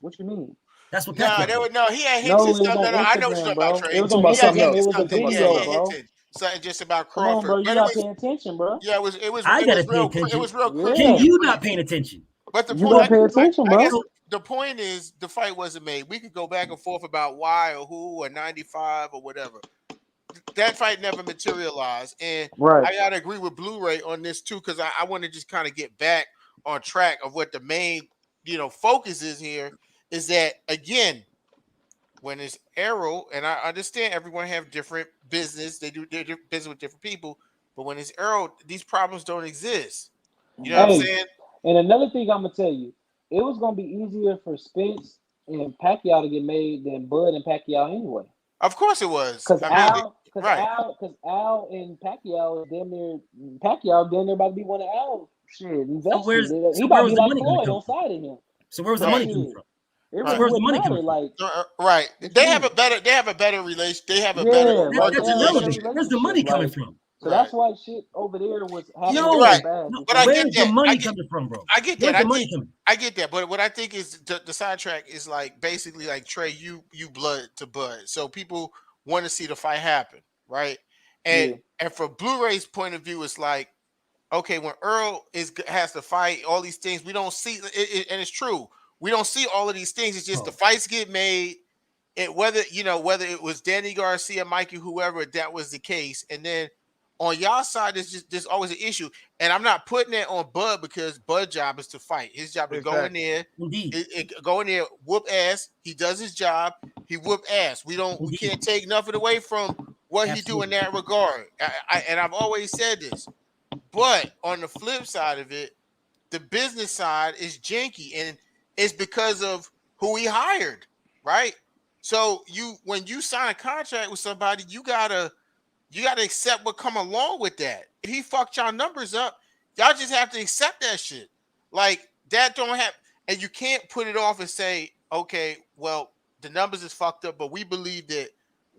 What you mean? That's what No, Pacquiao there did. was no. He had hints No, and it was stuff. on No, I know what you're talking Instagram, about, bro. Trey. It was Talking on about something Instagram. else. It was a Talking about Yeah, video, something bro. hinted something just about Come on, Crawford. bro. You But gotta pay attention, bro. yeah, it was I it gotta was pay real. attention. It was real Yeah. King, you quick. not paying attention. But the You point, gotta pay attention, I bro. guess the point is the fight wasn't made. We could go back and forth about why or who or 95 or whatever. That fight never materialized, and Right. I gotta agree with Blu-ray on this too because I want to just kind of get back on track of what the main focus is here. Is that again? When it's Errol, and I understand everyone have different business, they do their business with different people, but when it's Errol, these problems don't exist. You know what I'm Hey, saying? and another thing I'm gonna tell you, it was gonna be easier for Spence and Pacquiao to get made than Bud and Pacquiao anyway. Of course it was. Cause I mean, Al and Pacquiao is damn near about to be one of Al's investors. He about to be like Floyd on side of him. So where's the money coming from? It So really where's the wouldn't money matter. coming from? Like, right. They have a better relation. They have a better working That's irrelevant. relationship. Where's the money coming from? So that's why shit over there was happening Yo, so bad. But I get where's that. the money coming from, bro? I get that. Where's the money coming? I get that. But what I think is the sidetrack is like basically like Trey, you blood to bud. So people want to see the fight happen, right? And from Blu-ray's point of view, it's like, okay, when Earl has to fight, all these things we don't see, and it's true. We don't see all of these things. It's just the fights get made. Whether it was Danny Garcia, Mikey, whoever, that was the case. And then on y'all side, there's always an issue. And I'm not putting that on Bud because Bud's job is to fight. His job is to go in there, go in there, whoop ass. He does his job. He whoop ass. We can't take nothing away from what he do in that regard. And I've always said this. But on the flip side of it, the business side is janky, and it's because of who he hired, right? So when you sign a contract with somebody, you gotta accept what come along with that. If he fucked y'all numbers up, y'all just have to accept that shit. Like that don't have, and you can't put it off and say, okay, well, the numbers is fucked up, but we believe that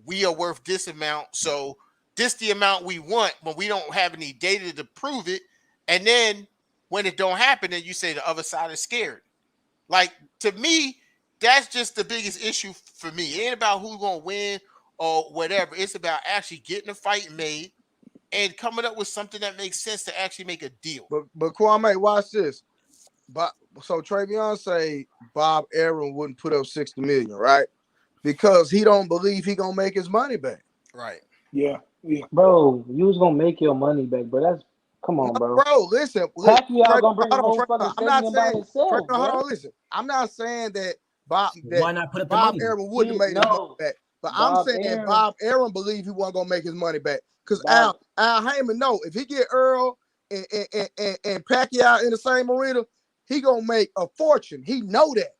we are worth this amount, so this the amount we want when we don't have any data to prove it. And then when it don't happen, then you say the other side is scared. Like, to me, that's just the biggest issue for me. It ain't about who's gonna win or whatever. It's about actually getting a fight made and coming up with something that makes sense to actually make a deal. But Kwame, watch this. So Travion say Bob Arum wouldn't put up $60 million, right? Because he don't believe he gonna make his money back. Right. Yeah. Bro, you was gonna make your money back, but that's come on, bro. Bro, listen. Pacquiao gonna bring a whole fucking I'm not stadium by saying. himself, Hold bro. on, listen. I'm not saying that Bob Why not put up the Bob money? Arum wouldn't have made his money back. But I'm saying Bob Arum believed he wasn't gonna make his money back. Because Al Heyman know if he get Earl and Pacquiao in the same arena, he gonna make a fortune. He know that.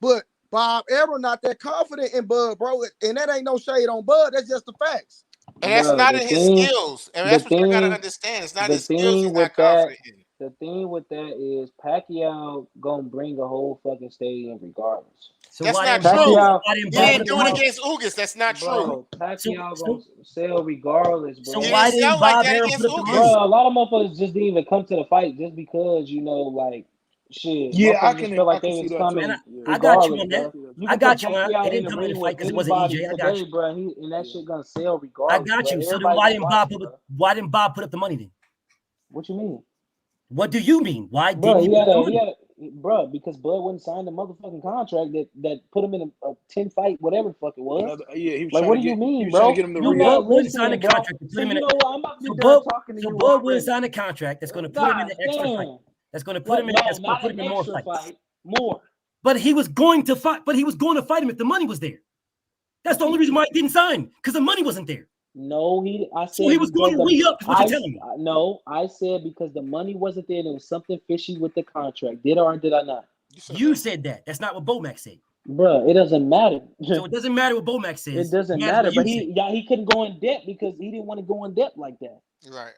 But Bob Arum not that confident in Bud, bro. And that ain't no shade on Bud. That's just the facts. And that's not in his skills. And that's what you gotta understand. It's not his skills he's not confident in. The thing with that is Pacquiao gonna bring a whole fucking stadium regardless. So that's not Pacquiao, true. He didn't do it against Ugas. That's not true. Pacquiao gonna sell regardless, bro. So why didn't Bob Arum put up the money? Bro, a lot of motherfuckers just didn't even come to the fight just because like shit. Yeah, I just can felt like I can they see was that coming. Too. I got you on that. I got you on that. They They didn't come in the fight because it wasn't EJ. I got you, bro. And that shit gonna sell I regardless. got you. Bro. So then why didn't Bob put up the money then? What you mean? What do you mean? Why Bro, didn't he put up the money? bro, because Bud wouldn't sign the motherfucking contract that put him in a 10 fight, whatever the fuck it was. He was like, trying what to do you get, mean, he was bro? trying to get him to You're re-up. not Bud wouldn't sign the listening, bro. contract to put So him you in. know what? I'm about to So be done talking to Bud you wouldn't already. sign the contract that's going to put him in God an extra fight. damn. That's going to put him in. That's going to Not put an him in more extra fights. fight, more. But he was going to fight. But he was going to fight him if the money was there. That's the only reason why he didn't sign, because the money wasn't there. No, I said so he was going to re-up. Is what you're telling me? No, I said because the money wasn't there and there was something fishy with the contract. Did or did I not? You said that. That's not what Bomac said. Bro, it doesn't matter. So it doesn't matter what Bomac says. It doesn't matter. But he couldn't go in debt because he didn't want to go in debt like that. Right.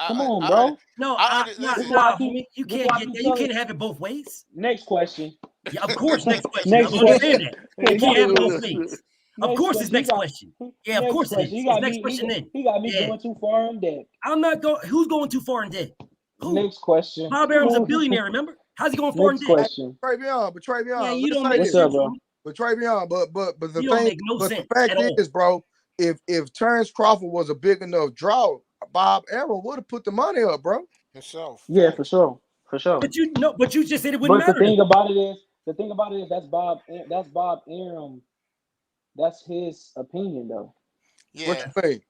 Come on, bro. No, you can't get that. You can't have it both ways. Next question. Yeah, of course. Next question. Next I understand question. that. You can't have it both ways. Of course, it's next question. Yeah, of course it is. It's next question then. He got me going too far in debt. I'm not going. Who's going too far in debt? Who? Next question. Bob Arum's a billionaire. Remember? How's he going far in debt? Question. Travion, Yeah, you don't make make sense, bro. But Travion, but the you don't thing, make no but sense the fact at all. is, bro, if Terrence Crawford was a big enough draw, Bob Arum would have put the money up, bro. Himself. Yeah, for sure. But you just said it wouldn't matter. The thing about it is that's Bob Arum. That's his opinion, though. Yeah. What you think?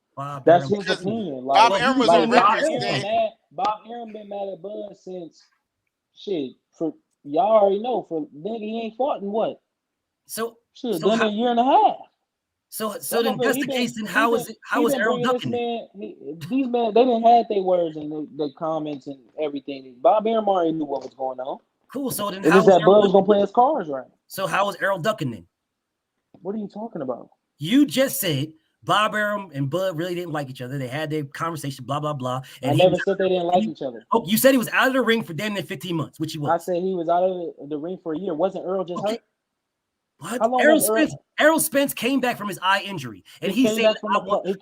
That's his opinion. Bob Arum was on record. Bob Arum been mad at Bud since shit. For y'all already know. For nigga, he ain't fought in what? So done a year and a half. So then that's the case. Then how is Errol ducking it? These men, they didn't have their words and their comments and everything. Bob Arum already knew what was going on. Cool. So then it was that Bud was gonna play his cards right. So how was Errol ducking then? What are you talking about? You just said Bob Arum and Bud really didn't like each other. They had their conversation, blah, blah, blah. And I never said they didn't like each other. Oh, you said he was out of the ring for damn near 15 months, which he was. I said he was out of the ring for a year. Wasn't Earl just hurt? What? Errol Spence came back from his eye injury, and he said,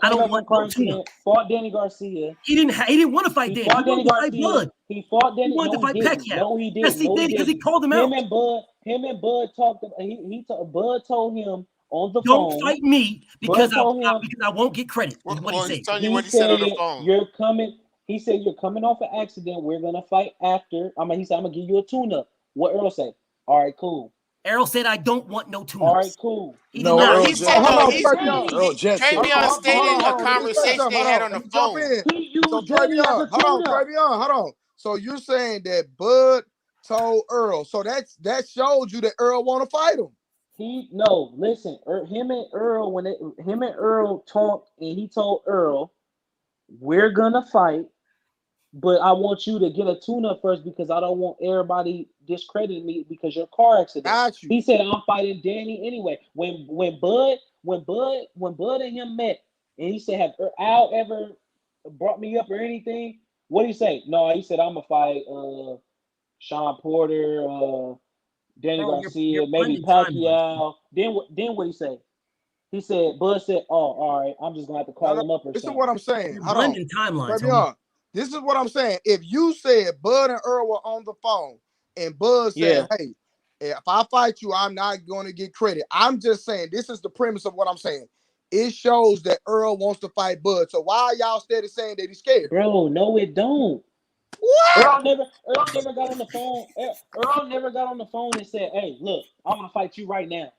"I don't want no tune-up." Fought Danny Garcia. He didn't want to fight Danny. He wanted to fight Bud. He fought Danny. He wanted to fight Pacquiao. No, he didn't. Yes, he did because he called him out. Him and Bud talked. Bud told him on the phone. Don't fight me because I won't get credit. Is what he said. He said on the phone. You're coming. He said you're coming off an accident. We're gonna fight after. He said I'm gonna give you a tune-up. What Earl say? All right, cool. Errol said, "I don't want no tune-ups." All right, cool. He said Travion stated a conversation they had on the phone. So Travion, hold on. So you're saying that Bud told Earl, so that showed you that Earl want to fight him. Listen, him and Earl talked, and he told Earl, "We're gonna fight, but I want you to get a tune-up first because I don't want everybody discrediting me because your car accident." He said, "I'm fighting Danny anyway." When Bud and him met, and he said, "Have Al ever brought me up or anything?" What did he say? No, he said, "I'm gonna fight Sean Porter, Danny Garcia, maybe Pacquiao." Then what he say? He said, Bud said, "Oh, all right, I'm just gonna have to call him up or something." This is what I'm saying. Hold on. Timelines. This is what I'm saying. If you said Bud and Earl were on the phone and Bud said, "Hey, if I fight you, I'm not going to get credit." I'm just saying, this is the premise of what I'm saying. It shows that Earl wants to fight Bud. So why are y'all steady saying that he's scared? Bro, no, it don't. What? Earl never got on the phone. Earl never got on the phone and said, "Hey, look, I'm gonna fight you right now."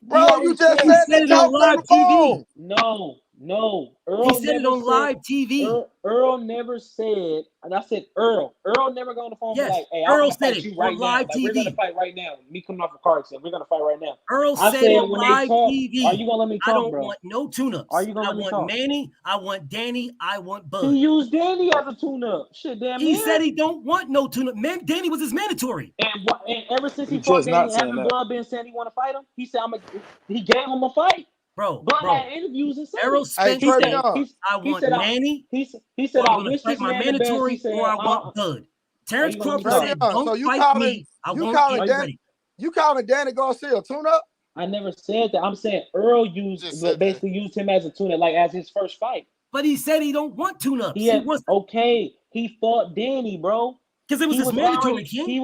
Bro, you just said it on live TV. No. Earl he said it on live TV. Earl never said, and I said Earl never got on the phone. Yes, like, "Hey, Earl I'm said fight it you right on now. live Like, TV. we're gonna fight right now. Me coming off a car accident. We're gonna fight right now." Earl said on live TV. Are you gonna let me talk, I don't bro? want no tune-ups. Are you gonna let me talk? I want Manny. I want Danny. I want Bud. He used Danny as a tune-up. Shit, damn. He said he don't want no tune-up. Man, Danny was his mandatory. And ever since he fought Danny, hasn't Bud been saying he want to fight him? He said he gave him a fight. Bro, had interviews and said Errol Spence said, "I want Manny. He said, I want to fight my mandatory, or I want Bud." Terrence Crawford said, "Don't fight me. I won't get ready." You calling Danny Garcia a tune-up? I never said that. I'm saying Earl basically used him as a tune-up, like as his first fight. But he said he don't want tune-ups. He fought Danny, bro. Because it was his mandatory. He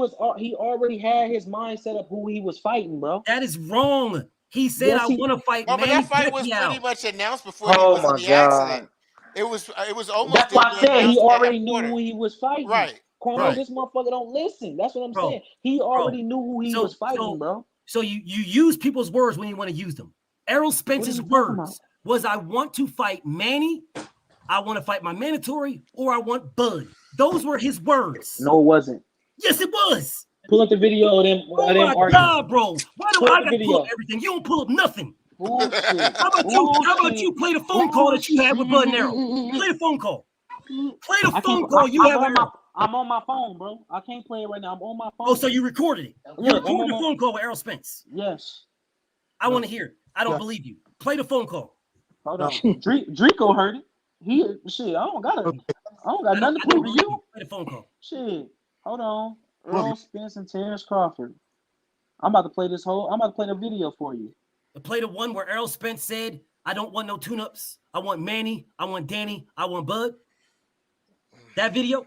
already had his mind set up who he was fighting, bro. That is wrong. He said, "I want to fight." But that fight was pretty much announced before he was in the accident. It was almost. That's why I said he already knew who he was fighting. Right. Kwame, this motherfucker don't listen. That's what I'm saying. He already knew who he was fighting, bro. So you use people's words when you want to use them. Errol Spence's words was, I want to fight Manny, I want to fight my mandatory, or I want Bud. Those were his words. No, it wasn't. Yes, it was. Pull up the video of them. Oh my God, bro. Why do I got to pull up everything? You don't pull up nothing. Bullshit. How about you play the phone call that you had with Bud and Errol? Play the phone call. Play the phone call you have with Errol. I'm on my phone, bro. I can't play it right now. I'm on my phone. Oh, so you recorded it. You recorded the phone call with Errol Spence. Yes. I want to hear it. I don't believe you. Play the phone call. Hold on. Dreeko heard it. Shit, I don't got nothing to prove to you. Play the phone call. Shit. Hold on. Errol Spence and Terrence Crawford. I'm about to play the video for you. Play the one where Errol Spence said, I don't want no tune-ups. I want Manny. I want Danny. I want Bud. That video,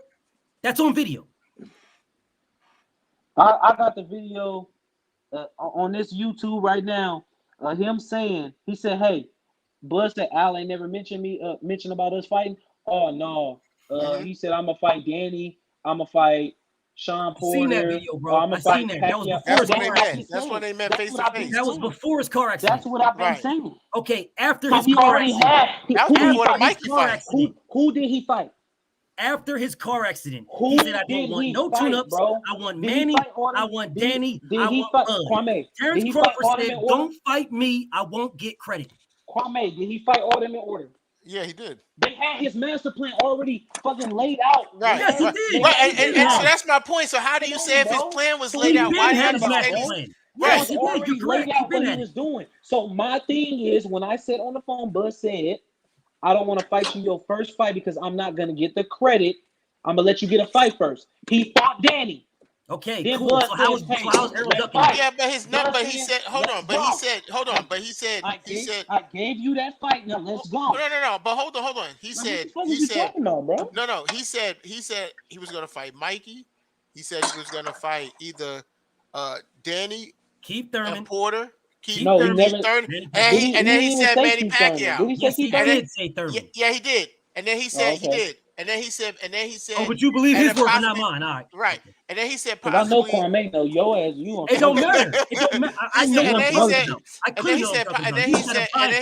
that's on video. I got the video on this YouTube right now. Him saying, he said, hey, Bud said Al ain't never mentioned about us fighting. Oh no. He said, I'm gonna fight Danny. I'm gonna fight Sean Porter. Seen that video, bro. I seen that. That was before his car accident. That's when they met face to face. That was before his car accident. That's what I've been saying. Okay, after his car accident. That was before the Mikey fight. Who did he fight? After his car accident, he said, I don't want no tune-ups. I want Manny. I want Danny. I want Bud. Terrence Crawford said, don't fight me. I won't get credit. Kwame, did he fight all them in order? Yeah, he did. They had his master plan already fucking laid out. Right. Yes, he did. But, and so that's my point. So how do you say if his plan was laid out? Why had did his he master say plan? Right. Yes, he already did. You're laid correct. out what he was doing. So my thing is, when I said on the phone, Bud said, I don't want to fight you your first fight because I'm not going to get the credit. I'm going to let you get a fight first. He fought Danny. Okay, then cool. Bud So how was Errol ducking? Yeah, but he said, hold on. But he said, I gave you that fight. Now let's go. No. But hold on. He said, he said he was going to fight Mikey. He said he was going to fight either Danny, Keith Thurman, and Porter. And then he said Manny Pacquiao. Yes, he did say Thurman. Yeah, he did. And then he said he did. And then he said. Oh, but you believe his word, but not mine. All right. Right. And then he said, I know Kwame know your ass. You it don't matter. It don't matter. I know what I'm talking about. And then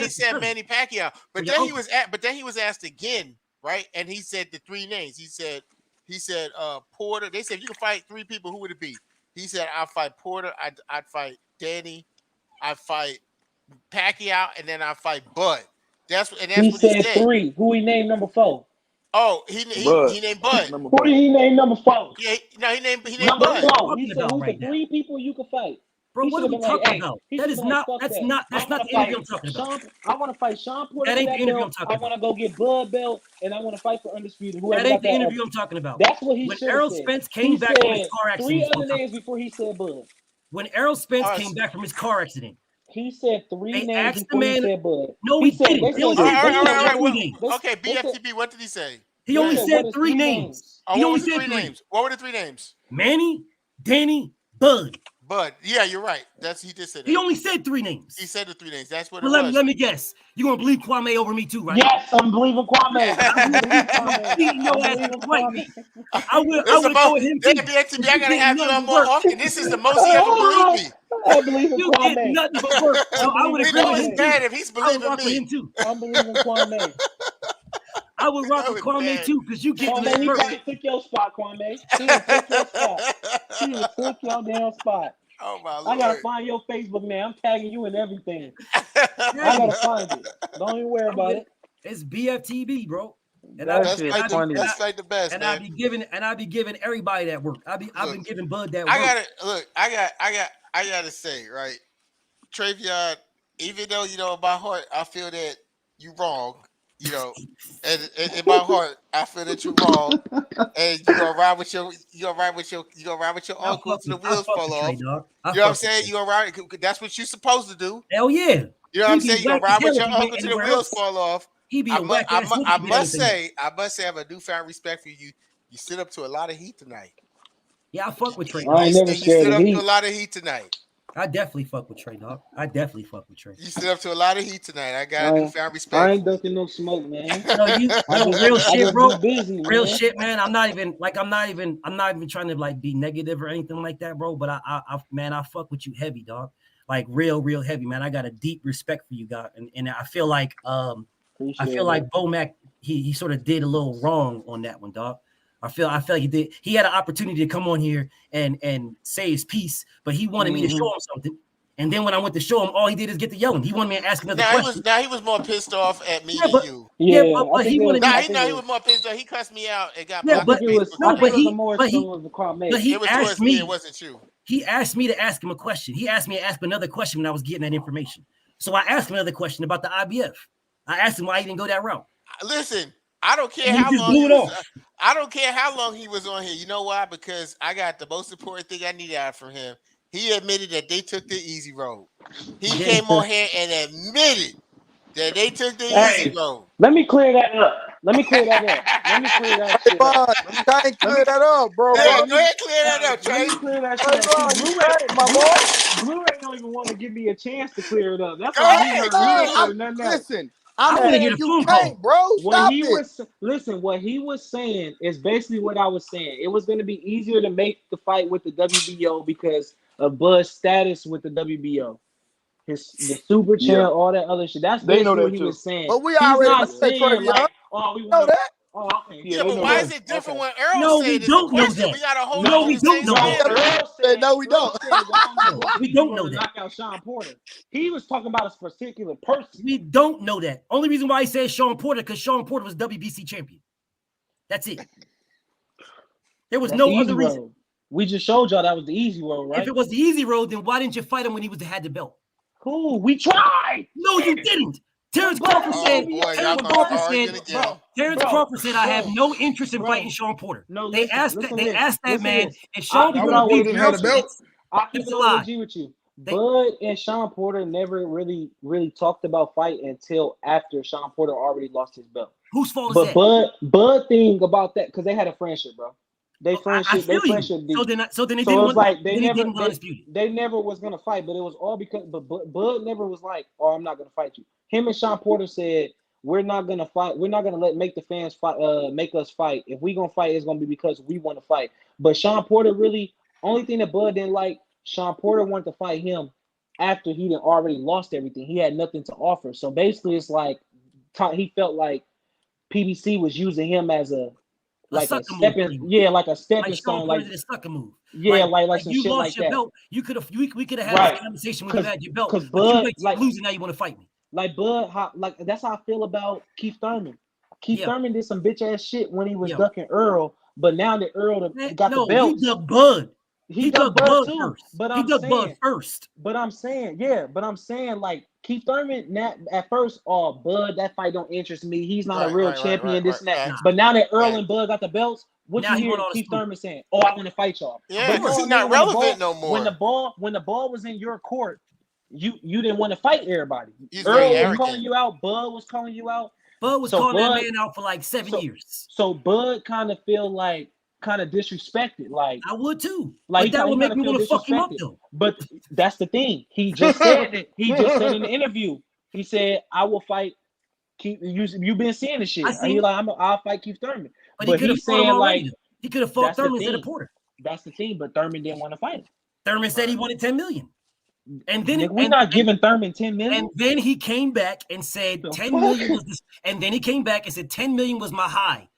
he said Manny Pacquiao. But then he was asked again, right? And he said the three names. He said Porter. They said, you can fight three people. Who would it be? He said, I'll fight Porter. I'd fight Danny. I'd fight Pacquiao, and then I'd fight Bud. That's what he said. Three. Who he named number 4? Oh, he named Bud. Who did he name number 4? Yeah, he named number Bud. 4. He said, who's the 3 people you can fight? Bro, what are we talking about? That's not the interview I'm talking about. I want to fight Sean Porter. That ain't the interview I'm talking about. I want to go get Bud belt, and I want to fight for Undisputed. That ain't the interview I'm talking about. That's what he when said. Errol Spence came back from his car accident. 3 other names before he said Bud. When Errol Spence came back from his car accident, he said 3 names before he said Bud. No, he didn't. Okay, BFTB, what did he say? He only said 3 names. He only said 3 names. What were the 3 names? Manny, Danny, Bud. Bud. Yeah, you're right. He just said that. He only said 3 names. He said the 3 names. That's what it was. Let me guess. You're going to believe Kwame over me too, right? Yes, I'm believing Kwame. I would go with him too. BFTB, I got to have you on more often. This is the most he ever believed me. I believe in Kwame. Did nothing but work. So I would agree with him bad if he's believing him too. I'm believing Kwame. I would rock with Kwame too, because you get Kwame, he probably took your spot, Kwame. He took your spot. He took your damn spot. Oh my Lord. I gotta find your Facebook, man. I'm tagging you in everything. I gotta find it. Don't even worry about it. It's BFTB, bro. And that's like the best. And man. I be giving everybody that work. I've been giving Bud that work. I gotta say, right, Travion, even though in my heart I feel that you wrong, and in my heart I feel that you're wrong, and you're gonna ride with your uncle till the wheels fall off. You know what I'm saying? You're gonna ride. That's what you're supposed to do. Hell yeah. You know what I'm saying? You're gonna ride with your uncle till the wheels fall off. I must say, I have a newfound respect for you. You sit up to a lot of heat tonight. Yeah, I fuck with Trey. I ain't never scared of heat. You sit up to a lot of heat tonight. I definitely fuck with Trey, dog. I definitely fuck with Trey. You stood up to a lot of heat tonight. I got a newfound respect. I ain't ducking no smoke, man. No, real I shit, just bro. be busy, Real man. shit, man. I'm not even trying to like be negative or anything like that, bro. But I fuck with you heavy, dog. Like real heavy, man. I got a deep respect for you, God, and I feel like Bo Mac he sort of did a little wrong on that one, dog. I feel like he did. He had an opportunity to come on here and say his piece, but he wanted me to show him something. And then when I went to show him, all he did is get to yelling. He wanted me to ask another question. He was more pissed off at me than you. But he wanted me. He was more pissed off. He cussed me out and got blocked. But he it was towards me. It wasn't you. He asked me to ask him a question. He asked me to ask another question when I was getting that information. So I asked him another question about the IBF. I asked him why he didn't go that route. Listen, I don't care how long. I don't care how long he was on here. You know why? Because I got the most important thing I needed out from him. He admitted that they took the easy road. He came on here and admitted that they took the easy road. Let me clear that up. Let me clear that shit up. Clear that up, bro. Yeah, go ahead, clear that up, Trey. Let me clear that shit up. Blue-Ray don't even want to give me a chance to clear it up. That's why he heard nothing else. Listen, I'm gonna get a phone call, bro. Stop What he was saying is basically what I was saying. It was going to be easier to make the fight with the WBO because of Bud's status with the WBO. The super champ, all that other shit. That's basically what he was saying. But we He's already not saying like, we know that. Oh, okay. Yeah, but why is it different when Earl No, said we it? don't know that. We got a whole No, we don't know that. No, we don't. We don't know that. Knock out Sean Porter. He was talking about a particular person. We don't know that. Only reason why he said Sean Porter because Sean Porter was WBC champion. That's it. There was no other reason. We just showed y'all that was the easy road, right? If it was the easy road, then why didn't you fight him when he had the belt? Cool, we tried. No, you didn't. Terrence Crawford said, Crawford said, I have no interest in fighting Sean Porter. No, they asked that man, and Sean Porter beat him. I keep it OG with you. Bud and Sean Porter never really talked about fight until after Sean Porter already lost his belt. Whose fault is that? But Bud thing about that, because they had a friendship, bro. They friendship. So then they never was gonna fight, but it was all because. But Bud never was like, "Oh, I'm not gonna fight you." Him and Sean Porter said, "We're not gonna fight. We're not gonna make the fans fight. Make us fight. If we gonna fight, it's gonna be because we want to fight." But Sean Porter really only thing that Bud didn't like. Sean Porter wanted to fight him after he had already lost everything. He had nothing to offer. So basically, it's like he felt like PBC was using him as a stepping stone, like a sucker move. Yeah, like some you shit lost like your that. belt. We could have had this conversation when you had your belt. Because Bud, like losing, now you want to fight me. Like Bud, that's how I feel about Keith Thurman. Thurman did some bitch ass shit when he was ducking Earl, but now that Earl got the belt, he ducked Bud. He ducked Bud too. First. But Bud first. But I'm saying, like Keith Thurman, at first, Bud, that fight don't interest me. He's not a real champion, this and that. But now that Earl and Bud got the belts, what now you hear Keith Thurman saying? Oh, I want to fight y'all. Yeah, because he's not relevant no more. When the ball was in your court, you didn't want to fight everybody. He's Earl was calling you out. Bud was calling you out. Bud was calling that man out for like 7 years. So Bud kind of feel like disrespected. Like I would too. Like that would make me want to fuck him up though. But that's the thing. He just said it. He just said in the interview. He said, "I will fight Keith." You've been seeing the shit. He's like, "I'll fight Keith Thurman." But he's saying like he could have fought Thurman instead of Porter. That's the thing. But Thurman didn't want to fight him. Thurman said he wanted 10 million. And then we're not giving Thurman 10 million. And then he came back and said 10 million was this. And then he came back and said 10 million was my high.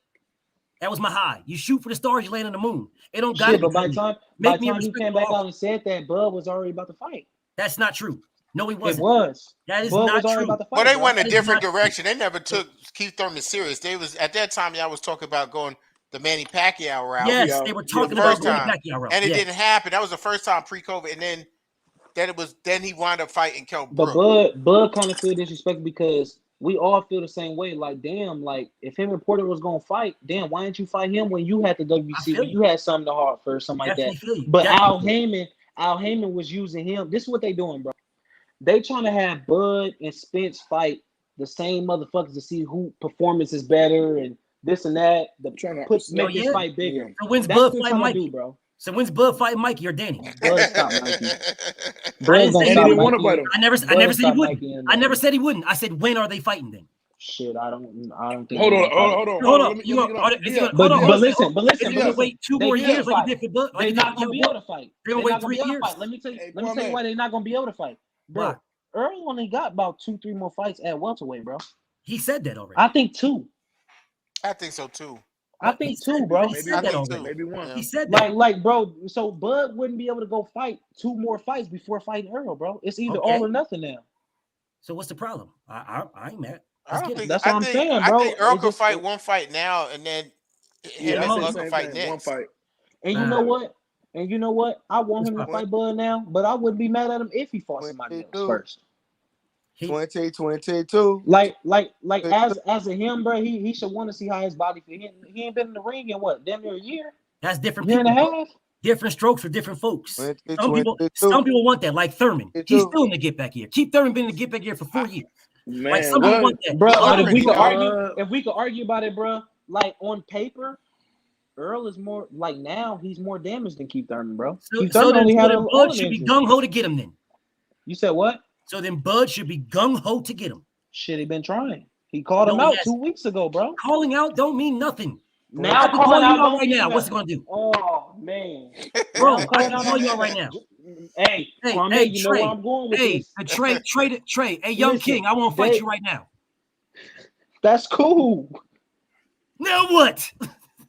That was my high. You shoot for the stars, you land on the moon. It don't got to be. But by the time he came back out and said that, Bud was already about to fight. That's not true. No, he wasn't. It was. That is Bud not was true. About to fight, well, they went a different direction. They never took Keith Thurman serious. They was at that time. Y'all was talking about going the Manny Pacquiao route. Yes, they were talking about the Manny Pacquiao route, and it didn't happen. That was the first time pre-COVID, and then he wound up fighting Kell Brook. But Bud kind of feel disrespected because we all feel the same way. Like, damn, like if him and Porter was gonna fight, damn, why didn't you fight him when you had the WBC, when you had something to heart for or something like that? But Al Heyman was using him. This is what they doing, bro. They trying to have Bud and Spence fight the same motherfuckers to see who performance is better and this and that. Make this fight bigger. So when's Bud fighting Mikey, bro? So when's Bud fighting Mikey or Danny? Bud stop Mikey. And he didn't want to fight him. I never said he wouldn't. I never said he wouldn't. I said, when are they fighting then? Shit, I don't think. Hold on. But listen. Wait 2 more years like you did for Bud. They're not gonna be able to fight. They're gonna wait 3 years. Let me tell you why they're not gonna be able to fight, bro. Earl only got about 2-3 more fights at welterweight, bro. He said that already. I think 2. I think so too. I think 2, bro. Maybe 1. He said that. Like, bro. So Bud wouldn't be able to go fight 2 more fights before fighting Earl, bro. It's either all or nothing now. So what's the problem? I ain't mad. That's what I'm saying, bro. I think Earl could fight 1 fight now and then him and Bud could fight next. 1 fight. And you know what? I want him to fight Bud now, but I wouldn't be mad at him if he fought somebody else first. 2022. Like as a him, bro, he should want to see how his body feel. He ain't been in the ring in what, damn near a year? That's different. Year and a half. Different strokes for different folks. Some people want that, like Thurman. He's still in the get back year. Keith Thurman been in the get back year for 4 years. Man, like some people want that, bro. If we could argue about it, bro, like on paper, Earl is more like now he's more damaged than Keith Thurman, bro. So then Bud should be gung ho to get him. Then you said what? So then Bud should be gung ho to get him. Shit, he been trying. He called him out 2 weeks ago, bro. Calling out don't mean nothing. Now I'm calling you out right now. What's it gonna do? Oh man, bro, I'm calling you out right now. Hey, you know where I'm going with this. Trey. Hey, young king, I want to fight you right now. That's cool. Now what?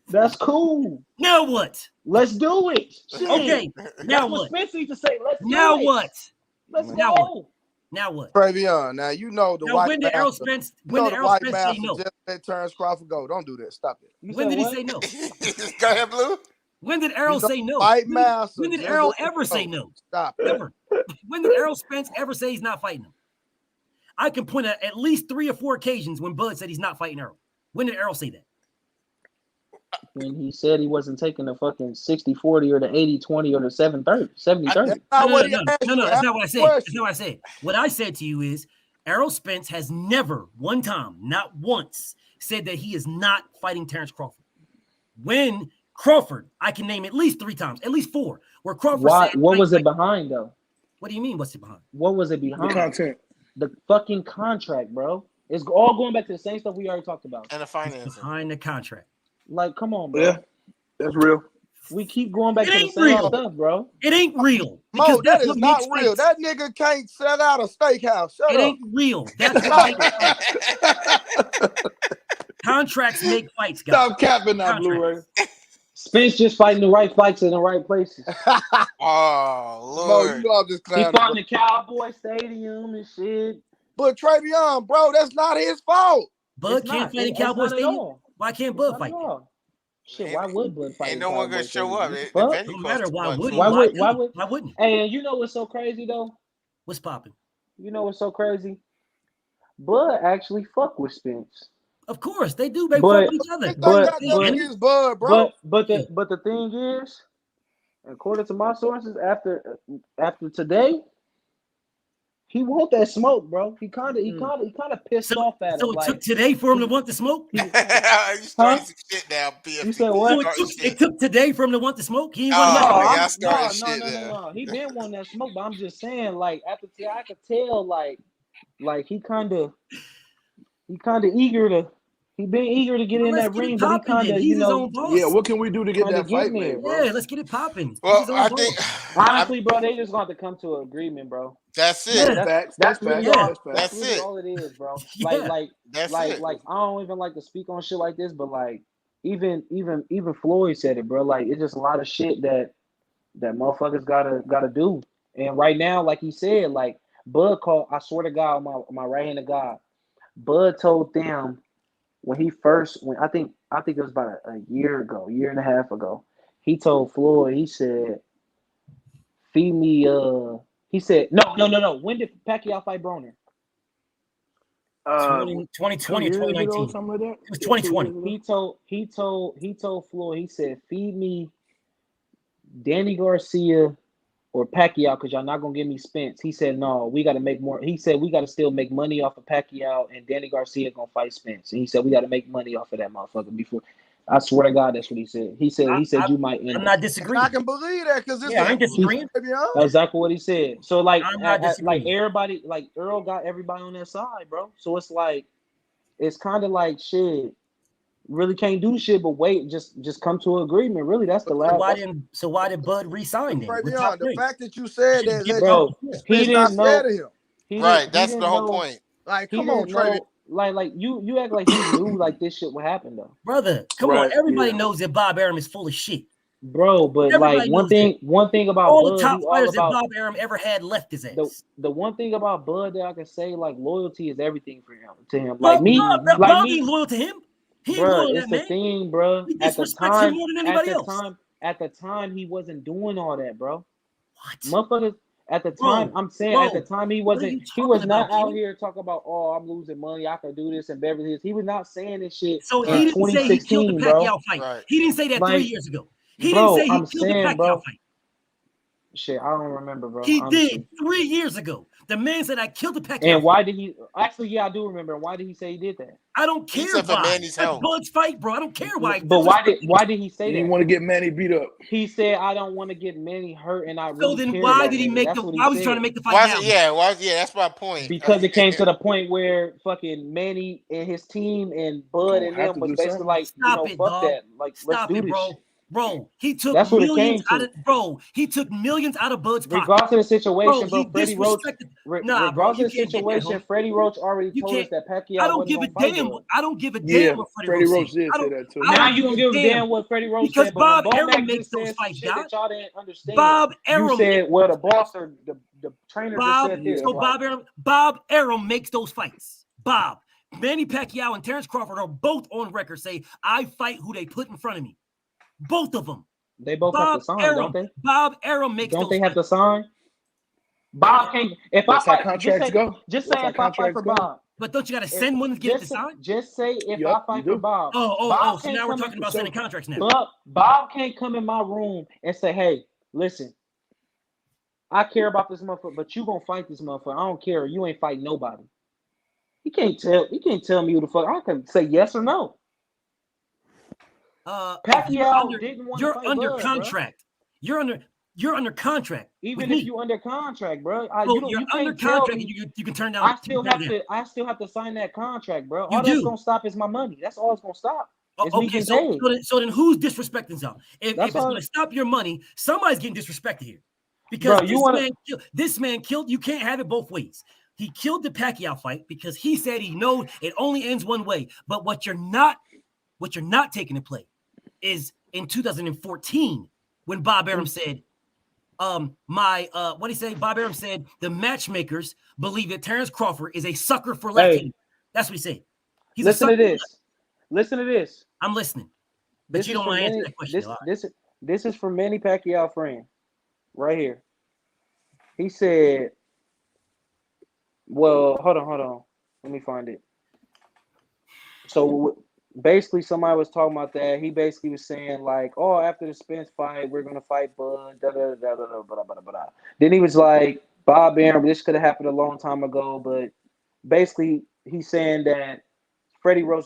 That's cool. Now what? Let's do it. Shit. Okay. Now That's what? Spence used to say. Let's do now it. What? Let's now go. What? Now what? Travion, now you know the white when did Errol Spence say no? Just let Terrence Crawford go. Don't do that. Stop it. When did he say no? Go ahead, Blue. When did Errol say no? When did Errol ever say no? Stop it. Ever. When did Errol Spence ever say he's not fighting him? I can point at least 3 or 4 occasions when Bud said he's not fighting Errol. When did Errol say that? When he said he wasn't taking the fucking 60-40 or the 80-20 or the 70-30. No, that's not what I said. That's not what I said. What I said to you is Errol Spence has never one time, not once, said that he is not fighting Terrence Crawford. When Crawford, I can name at least 3 times, at least 4, where Crawford said. What was it behind, though? What do you mean, what's it behind? What was it behind? The content. The fucking contract, bro. It's all going back to the same stuff we already talked about. And the finance. Behind the contract. Like, come on, bro. Yeah, that's real. We keep going back to the same stuff, bro. It ain't real. Mo, that is not real. That nigga can't set out a steakhouse. Shut up. It ain't real. That's right. Contracts make fights, guys. Stop capping that, Blu-ray. Spence just fighting the right fights in the right places. Oh, Lord. Mo, you know I'm just He fought in the Cowboy Stadium and shit. But Travion, bro, that's not his fault. Bud can't fight in Cowboy Stadium. Why can't Bud fight? Shit, why would Bud fight? Ain't no one gonna show up. No matter why would Why wouldn't? Hey, and you know what's so crazy though? What's popping? You know what's so crazy? Bud actually fuck with Spence. Of course they do. They fuck with each other. But the thing is, according to my sources, after today, he want that smoke, bro. He kind of pissed off at him. So it took today for him to want the smoke. You starting some shit now, PFP. You said what? So it took today for him to want the smoke. He ain't no. He been wanting that smoke, but I'm just saying, like after today, I could tell, like he kind of eager to. He been eager to get in that ring, but he kind of, yeah. What can we do to get that fight made, bro? Yeah, let's get it popping. Well, I think honestly, bro, they just got to come to an agreement, bro. That's it. That's really all. That's really it. all it is, bro. That's it. Like I don't even like to speak on shit like this, but like even Floyd said it, bro. Like it's just a lot of shit that motherfuckers gotta do. And right now, like he said, like Bud called. I swear to God, my right hand of God, Bud told them. When I think it was about a year and a half ago, he told Floyd, he said, feed me, he said, no. When did Pacquiao fight Broner? 2020 or 2019. Something like that? It was 2020. He told Floyd, he said, feed me Danny Garcia or Pacquiao because y'all not gonna give me Spence. He said, no, we gotta make more. He said we gotta still make money off of Pacquiao and Danny Garcia gonna fight Spence. And he said we gotta make money off of that motherfucker before. I swear to God, that's what he said. He said you might end I'm it. not disagreeing. I can believe that because this I ain't disagreeing. That's exactly what he said. So like, I'm not disagreeing. like everybody, like Earl got everybody on their side, bro. So it's like, it's kind of like shit. Really can't do shit, but wait, just come to an agreement. Really, that's the last. So why did Bud resign then? With top the rank? fact that you said that, bro, he not didn't know. fair to him. Right, that's the whole point. Like, He come on, didn't Travion. know. Like you act like he knew like this shit would happen though. Brother, come on. Everybody knows that Bob Arum is full of shit. Bro, but Everybody like one thing about all Bud, the top he fighters all that about Bob Arum ever had left his ass. the one thing about Bud that I can say, like, loyalty is everything for him. To him, Bob, like me, Bob ain't loyal to him. He ain't bro. loyal to It's that the man. thing, bro. He At the disrespects him time, more than anybody else. at the time, he wasn't doing all that, bro. What? Motherfuckers. At the time, I'm saying at the time he wasn't. He was not out here talking about, oh, I'm losing money. I can do this in Beverly Hills. He was not saying this shit. So in he didn't say he killed the 2016, Pacquiao fight. Right. He didn't say that Like, 3 years ago. He bro, didn't say he I'm killed saying, the Pacquiao bro. fight. Shit, I don't remember, bro. He honestly. did 3 years ago. The man said I killed the Pacquiao. And why did he? Actually, yeah, I do remember. Why did he say he did that? I don't care said for why. Manny's That's health. Bud's fight, bro. I don't care why. But why did he say He that? didn't want to get Manny beat up. He said, "I don't want to get Manny hurt, and I So really then care why about did he Manny." make That's the? what he Why was he said. trying to make the fight Why now? is it? Yeah, that's my point. Because it came to the point where fucking Manny and his team and Bud and them was basically like, Stop it, fuck dog. that. Like, Stop let's do it, this bro. shit. Bro, he took That's what it millions came out to. of He took millions out of Bud's pocket. Regardless of the situation, bro, he Freddie Roach. disrespected. Regardless of the can't get that, situation, homie. Freddie Roach already You told us can't- that Pacquiao I don't wasn't give a gonna fight damn. Bud. I don't give a Yeah, damn what Freddie Roach said. did I say don't- that too. I Now don't you don't give a damn what Freddie Roach because said, but Bob when Arum Bomac makes just those said some fights, shit Doc. that y'all didn't understand. Bob You Arum. said, well, the boss or the trainer Bob, just said this. so Like, Bob Arum makes those fights. Bob, Manny Pacquiao and Terrence Crawford are both on record say, I fight who they put in front of me. Both of them. they both have to sign, don't they? Bob Arum makes Don't those they have fights. to sign? Bob can't. If That's I how fight, just contracts say, go. just That's say how if I fight contracts for go. Bob. But don't you got to send one to get it to sign? Just say if Yep, I fight you for do. Bob. So Bob now we're can't talking about sending contracts now. Bob can't come in my room and say, hey, listen, I care about this motherfucker, but you gonna fight this motherfucker. I don't care. You ain't fighting nobody. He can't tell me who the fuck. I can say yes or no. Pacquiao didn't want to fight under Bud, contract. Bro. You're under contract. Even if you under contract, bro. You're under contract. You can turn down. I still have to sign that contract, bro. All that's gonna stop is my money. That's all it's gonna stop. It's me getting paid. So then who's disrespecting something? If it's gonna stop your money, somebody's getting disrespected here. Because this man killed. You can't have it both ways. He killed the Pacquiao fight because he said he knows it only ends one way. But what you're not taking to play is in 2014 when Bob Arum said, what did he say? Bob Arum said the matchmakers believe that Terrence Crawford is a sucker for left-handed. That's what he said. Listen to this. I'm listening. But you don't want to answer that question. This is from Manny Pacquiao friend. Right here. He said, well, hold on. Let me find it. So basically somebody was talking about that. He basically was saying like, oh, after the Spence fight, we're gonna fight Bud. Then he was like, Bob Arum, this could have happened a long time ago, but basically he's saying that Freddie Roach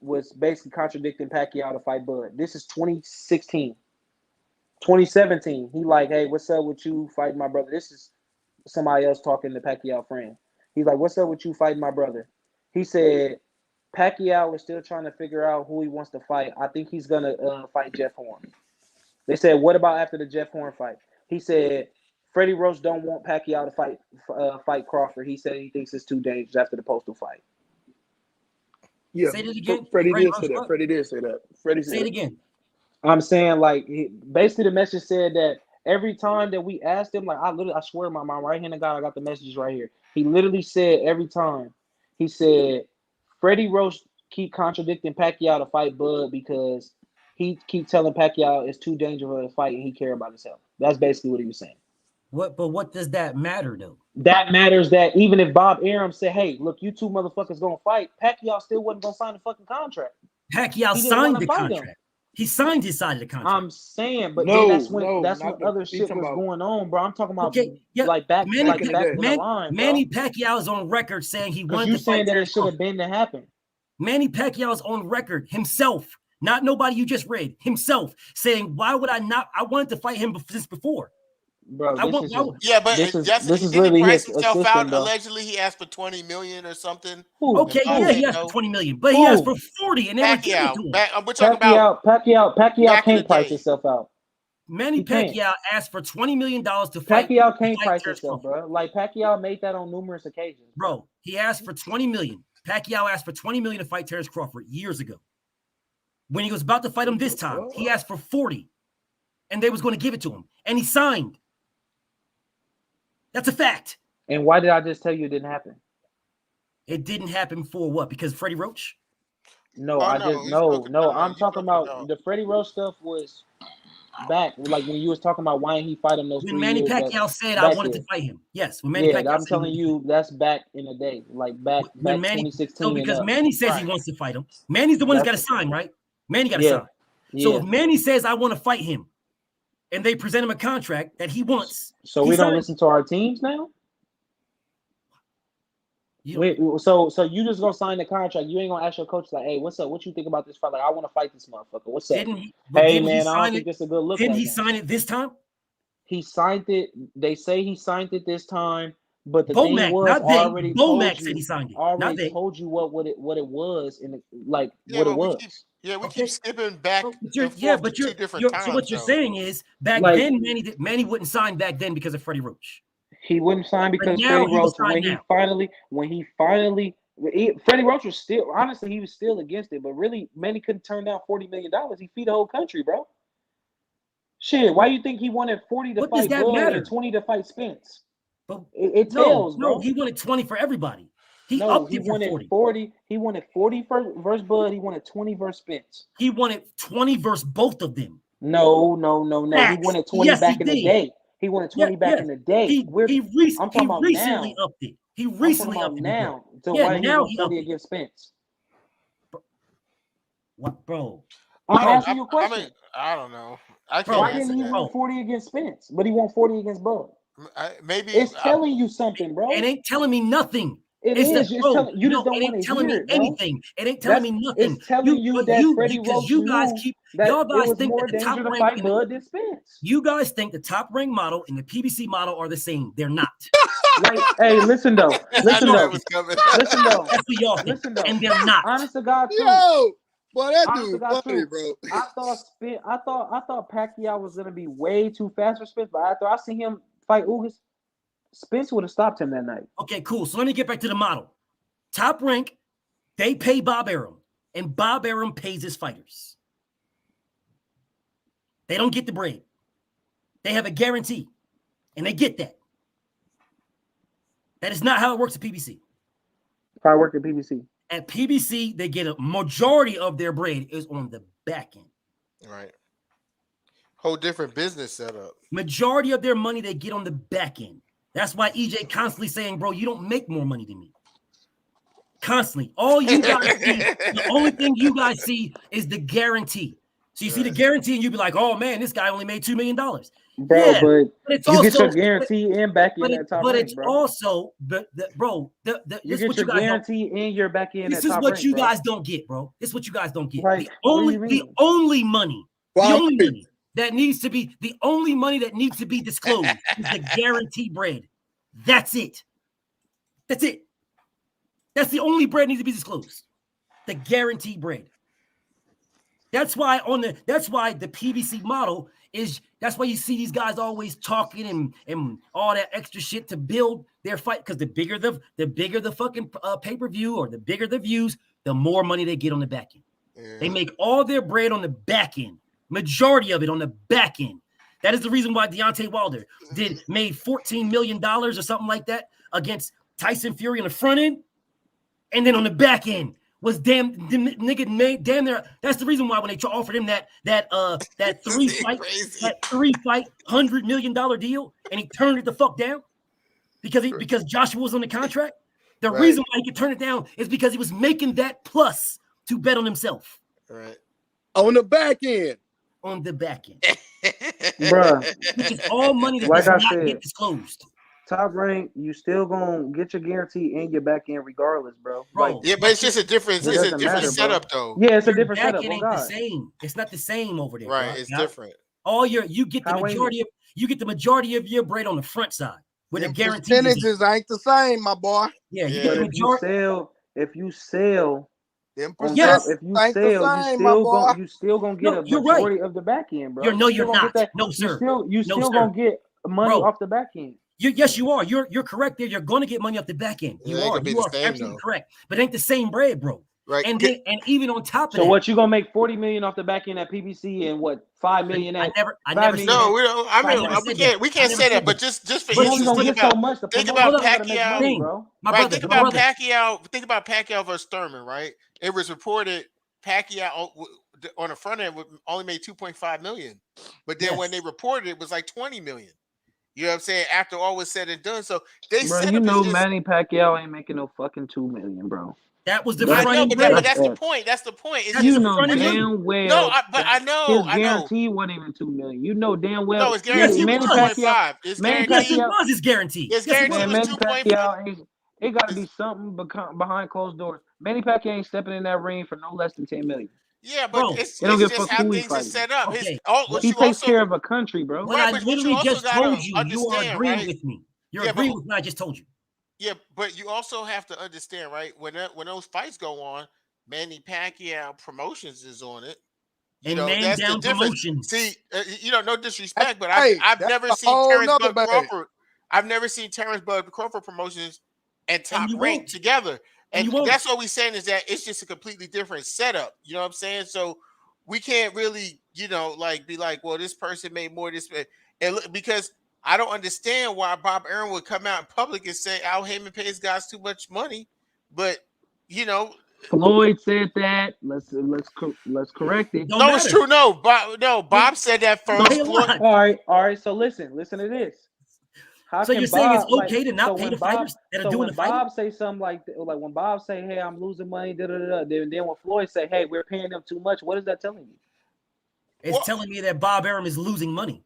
was basically contradicting Pacquiao to fight Bud. This is 2016. 2017, he like, hey, what's up with you fighting my brother? This is somebody else talking to Pacquiao friend. He's like, what's up with you fighting my brother? He said, Pacquiao is still trying to figure out who he wants to fight. I think he's going to fight Jeff Horn. They said, what about after the Jeff Horn fight? He said, Freddie Roach don't want Pacquiao to fight Crawford. He said he thinks it's too dangerous after the Postal fight. Yeah, say it again. Freddie did say that. Freddie did say that. Freddie said say it again. I'm saying, like, basically the message said that every time that we asked him, like, I swear my right-handed guy, I got the messages right here. He literally said every time, he said, Freddie Roach keep contradicting Pacquiao to fight Bud because he keep telling Pacquiao it's too dangerous to fight and he care about himself. That's basically what he was saying. But what does that matter, though? That matters that even if Bob Arum said, hey, look, you two motherfuckers gonna fight, Pacquiao still wasn't gonna sign the fucking contract. Pacquiao signed the contract. He signed his side of the contract. I'm saying, but then that's when other shit was going on, bro. I'm talking about like back in the line. Manny Pacquiao is on record saying he wanted to fight. You saying that it should have been to happen. Manny Pacquiao is on record himself Not nobody you just read. Himself saying, why would I not? I wanted to fight him since before. Bro, yeah, but this is didn't he literally price his himself assistant, out? bro. Allegedly, he asked for 20 million or something. Okay, yeah, he asked for 20 million, but he asked for 40, and they were giving it to him. We're talking about Pacquiao can't price himself out. Manny Pacquiao asked for $20 million to fight. Pacquiao can't price himself, bro. Like Pacquiao made that on numerous occasions. Bro, he asked for 20 million. Pacquiao asked for 20 million to fight Terrence Crawford years ago. When he was about to fight him this time, he asked for 40, and they was going to give it to him, and he signed. That's a fact. And why did I just tell you it didn't happen? It didn't happen for what? Because Freddie Roach? No, I'm talking about the Freddie Roach stuff was back, like when you was talking about why he fight him those 3 years. When Manny Pacquiao said I wanted to fight him. Yes, when Manny Pacquiao I'm telling you, that's back in the day, like back when Manny, 2016. So because Manny says he wants to fight him. Manny's the one that's got to sign, right? Manny got to sign. So if Manny says I want to fight him, and they present him a contract that he wants, so we don't listen to our teams now. Wait, so you just gonna sign the contract? You ain't gonna ask your coach like, "Hey, what's up? What you think about this fight? Like, I want to fight this motherfucker. What's up?" Hey, man, I don't think this is a good look. Didn't he sign it this time? He signed it. They say he signed it this time, but the Bomac, thing was already Bomac said he signed it. Already told you what it was and what it was. We keep skipping back. But two different times. So what you're saying is back then Manny wouldn't sign back then because of Freddie Roach. He wouldn't sign because Freddie Roach Freddie Roach was still honestly he was still against it, but really Manny couldn't turn down $40 million. He feed the whole country, bro. Shit, why you think he wanted 40 to fight Bud and 20 to fight Spence? But it tells, bro. No, he wanted 20 for everybody. He wanted 40. He wanted 40 versus Bud. He wanted 20 versus Spence. He wanted 20 versus both of them. No. He wanted 20 back in the day. He wanted 20 back in the day. He recently upped it. He recently upped it now. So why now he 40 against Spence? What, bro? I'm asking you a question. I don't know. Why didn't he want 40 against Spence, but he want 40 against Bud? Maybe it's telling you something, bro. It ain't telling me nothing. It ain't telling me anything. It ain't telling me nothing. It's telling you that Freddie Roach you guys think more that the top to fight Bud than Spence. You guys think the top rank model and the PBC model are the same. They're not. Like, hey, listen though. That's what y'all think. And they're not. Honest to God, too. Yo, boy, that dude funny, bro. I thought Pacquiao was gonna be way too fast for Spence, but after I seen him fight Ugas, Spence would have stopped him that night. Okay, cool. So let me get back to the model. Top rank, they pay Bob Arum, and Bob Arum pays his fighters. They don't get the bread. They have a guarantee, and they get that. That is not how it works at PBC. How it works at PBC. At PBC, they get a majority of their bread is on the back end. Right. Whole different business setup. Majority of their money they get on the back end. That's why EJ constantly saying, bro, you don't make more money than me. Constantly. All you guys see, the only thing you guys see is the guarantee. So you see the guarantee and you be like, oh man, this guy only made $2 million. Bro, yeah, but it's you also, get your guarantee and back in that top but rank, it's bro. Also, you get your guarantee and your back in. This is what you guys don't get, bro. This is what you guys don't get. Like, the only money that needs to be disclosed is the guarantee bread. That's it. That's it. That's the only bread needs to be disclosed. The guarantee bread. That's why the PBC model is. That's why you see these guys always talking and all that extra shit to build their fight. Because the bigger the fucking pay-per-view or the bigger the views, the more money they get on the back end. Yeah. They make all their bread on the back end. Majority of it on the back end. That is the reason why Deontay Wilder made $14 million or something like that against Tyson Fury on the front end, and then on the back end was nigga made damn near. That's the reason why when they offered him that three fight $100 million deal, and he turned it the fuck down because Joshua was on the contract. The reason why he could turn it down is because he was making that plus to bet on himself. Right. On the back end. On the back end. Bruh. Which is all money that does not get disclosed. top rank, you still gonna get your guarantee and your back end regardless, bro. Bro, Yeah, but it's just a different, It it's a doesn't different matter, bro. setup though. Yeah, it's a your different back setup. end Oh ain't the God, same. It's not the same over there, Right, bro. it's different. All you get the How ain't majority of your bread on the front side where the Them guarantee is. percentages ain't the same, my boy. Yeah, you Yeah. get but the majority. if you sell Them on Yes. top, if you ain't the sell, same, my boy. you still gonna get No, a you're right. majority of the back end, bro. No, You you're still gonna not. get that. No, sir. You No, still sir. gonna get money Bro. off the back end. Yes, you are. You're correct there. You're going to get money off the back end. It ain't gonna be You the are same absolutely though. correct. But it ain't the same bread, bro. Right. And even on top of So that, what you gonna make 40 million off the back end at PBC and what 5 million I at never 5 said million No, at we don't. I mean, never said we I can't never say said that. But that. just for But you only instance, gonna think get so about much. The think promoter about gotta make money, Pacquiao. bro. My Right. brother, Think my about brother. Pacquiao. Think about Pacquiao versus Thurman. Right. It was reported Pacquiao on the front end only made 2.5 million, but then when they Yes. reported it was like 20 million. You know what I'm saying? After all was said and done, so they Bro, set you up is know just. Manny Pacquiao ain't making no fucking 2 million, bro. That was the I front know, end but bread. that's the That's point. That's the point. It's That's you just. the know front But end just money. damn no. well But that I know. his I know. guarantee wasn't even 2 million. You know damn well No, his guarantee was Manny 2.5. Pacquiao, His Manny Yes, guarantee. it Pacquiao, was his guarantee. His Yes, it guarantee was. man, was Manny 2.5. Pacquiao, it got to be something behind closed doors. Manny Pacquiao ain't stepping in that ring for no less than 10 million. Yeah, but Bro, They don't it's give a just fuck how who he things are fighting. set up. okay. What He you takes also care of a country, bro. What right, I but what you literally also just gotta told you, you are understand, agreeing right? with me. You're Yeah, but agreeing with what I just told you. yeah, but you also have to understand, right? When those fights go on, Manny Pacquiao Promotions is on it. You And know, man that's the down difference. promotions. See, no disrespect, but Hey, I've that's never a seen whole Terrence nother Bud bag. Crawford. I've never seen Terrence Bud Crawford Promotions and And Top you Rank won't. together. And And you won't. that's what we're saying is that it's just a completely different setup. You know what I'm saying? So we can't really, like be like, well, this person made more this and because I don't understand why Bob Arum would come out in public and say Al Heyman pays guys too much money, but you know, Floyd said that. Let's correct it. Don't no, it's matter. true. No, Bob said that No, first. he Floyd, lied. All right. So listen to this. How So can you're saying it's Bob okay to not pay the fighters that are doing the fighting? Bob say something like when Bob say, "Hey, I'm losing money," then when Floyd say, "Hey, we're paying them too much," what is that telling you? It's telling me that Bob Arum is losing money.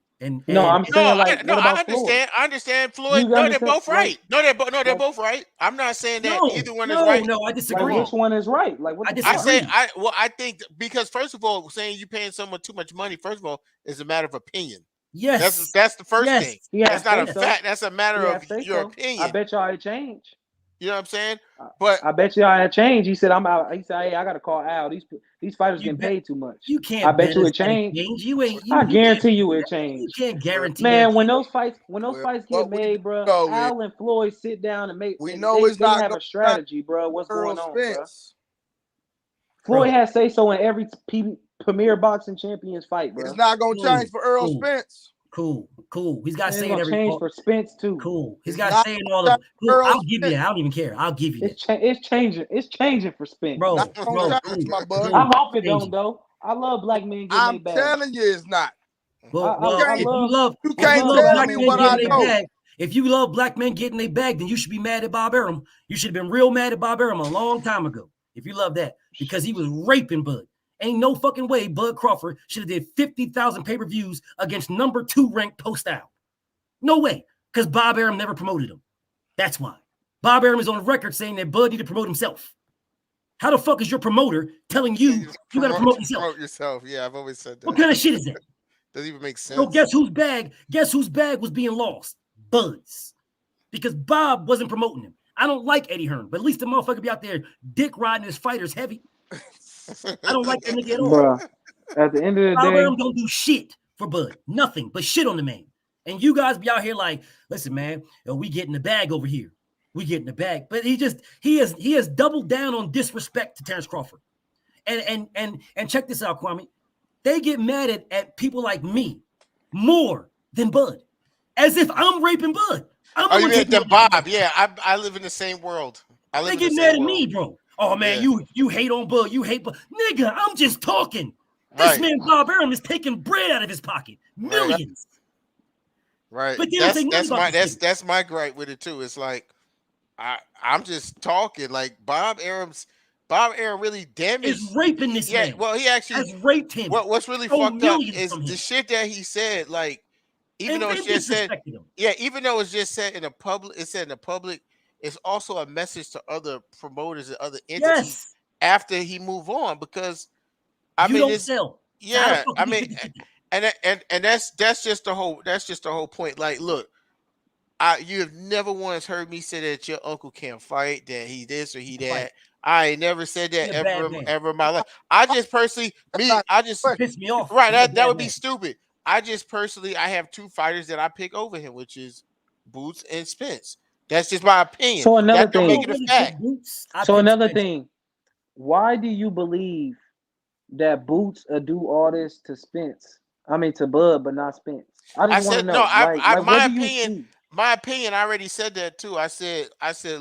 No, I'm saying like, what I about Floyd? understand. I understand Floyd. You No, they're understand? both right. They're Like, both right. I'm not saying that either one is right. No, I like disagree. which one is right? Like, what I the I fuck? say disagree. I think because first of all, saying you paying someone too much money, first of all, is a matter of opinion. Yes. That's the first Yes. thing. He had That's not a say so. fact. That's a matter He of had say your so. I opinion. bet y'all it changed. You know what I'm saying? But I bet y'all it changed. He said, "I'm out." He said, "Hey, I gotta call Al. These fighters You getting paid too much." You I can't bet bet you us it that it changed. changed. You ain't. I You can't. guarantee you it You changed. can't guarantee that. Man, It when changed. those fights get What we made, bro, know is Al and Floyd sit down and we know it's they not have going a to change strategy, bro. What's Earl going on, bro? Spence. Floyd has say so in every premier boxing champions fight, bro. It's not going to change for Earl Cool. Spence. Cool. He's got And say it's in gonna every. change for Spence too. Cool. He's It's got not say in all gonna of. change Cool. for Earl I'll give you that. I don't even care. I'll give you that. It's changing. It's changing for Spence. Bro. Not going to change, my bud. I hope it don't though. I love black men getting I'm their bag. telling you, it's not. Well, I if love you can't love tell black me men what I getting their know. bag, if you love black men getting their bag, then you should be mad at Bob Arum. You should have been real mad at Bob Arum a long time ago. If you love that, because he was raping Bud. Ain't no fucking way Bud Crawford should have did 50,000 pay-per-views against number 2 ranked Post-Al. No way, because Bob Arum never promoted him. That's why. Bob Arum is on record saying that Bud need to promote himself. How the fuck is your promoter telling you got to promote yourself? Promote yourself. Yeah, I've always said that. What kind of shit is that? Doesn't even make sense. So guess whose bag was being lost? Bud's. Because Bob wasn't promoting him. I don't like Eddie Hearn, but at least the motherfucker be out there dick riding his fighters heavy. I don't like that nigga at all. Bruh, at the end of the Bob day, Arum don't do shit for Bud. Nothing but shit on the man. And you guys be out here like, listen, man, we getting the bag over here. We getting the bag. But he has doubled down on disrespect to Terrence Crawford. And check this out, Kwame. They get mad at people like me more than Bud. As if I'm raping Bud. I'm you mean than Bob? Yeah, I live in the same world. They get mad at me, bro. Oh man, you hate on Bud. You hate Bud. Nigga, I'm just talking. This man Bob Arum is taking bread out of his pocket. Millions. Right. But that's my gripe with it too. It's like I'm just talking. Like Bob Arum really damaged. Is raping this man. Well, he actually has raped him. What's really fucked up is the shit that he said. Like even though it's just said, even though it's just said in the public, it said in the public, it's also a message to other promoters and other entities after he move on, because you don't sell. Yeah, I mean, and that's just the whole point. Like, look, you have never once heard me say that your uncle can't fight, that he this or he that. I ain't never said that ever in my life. I just personally, piss me off. Right, that would be stupid. I just personally, I have two fighters that I pick over him, which is Boots and Spence. That's just my opinion. So another that don't thing. make it a fact. So another thing, why do you believe that Boots do all this to Spence? I mean to Bud, but not Spence. I just want to know. No, like my what do you opinion. see? My opinion. I already said that too. I said,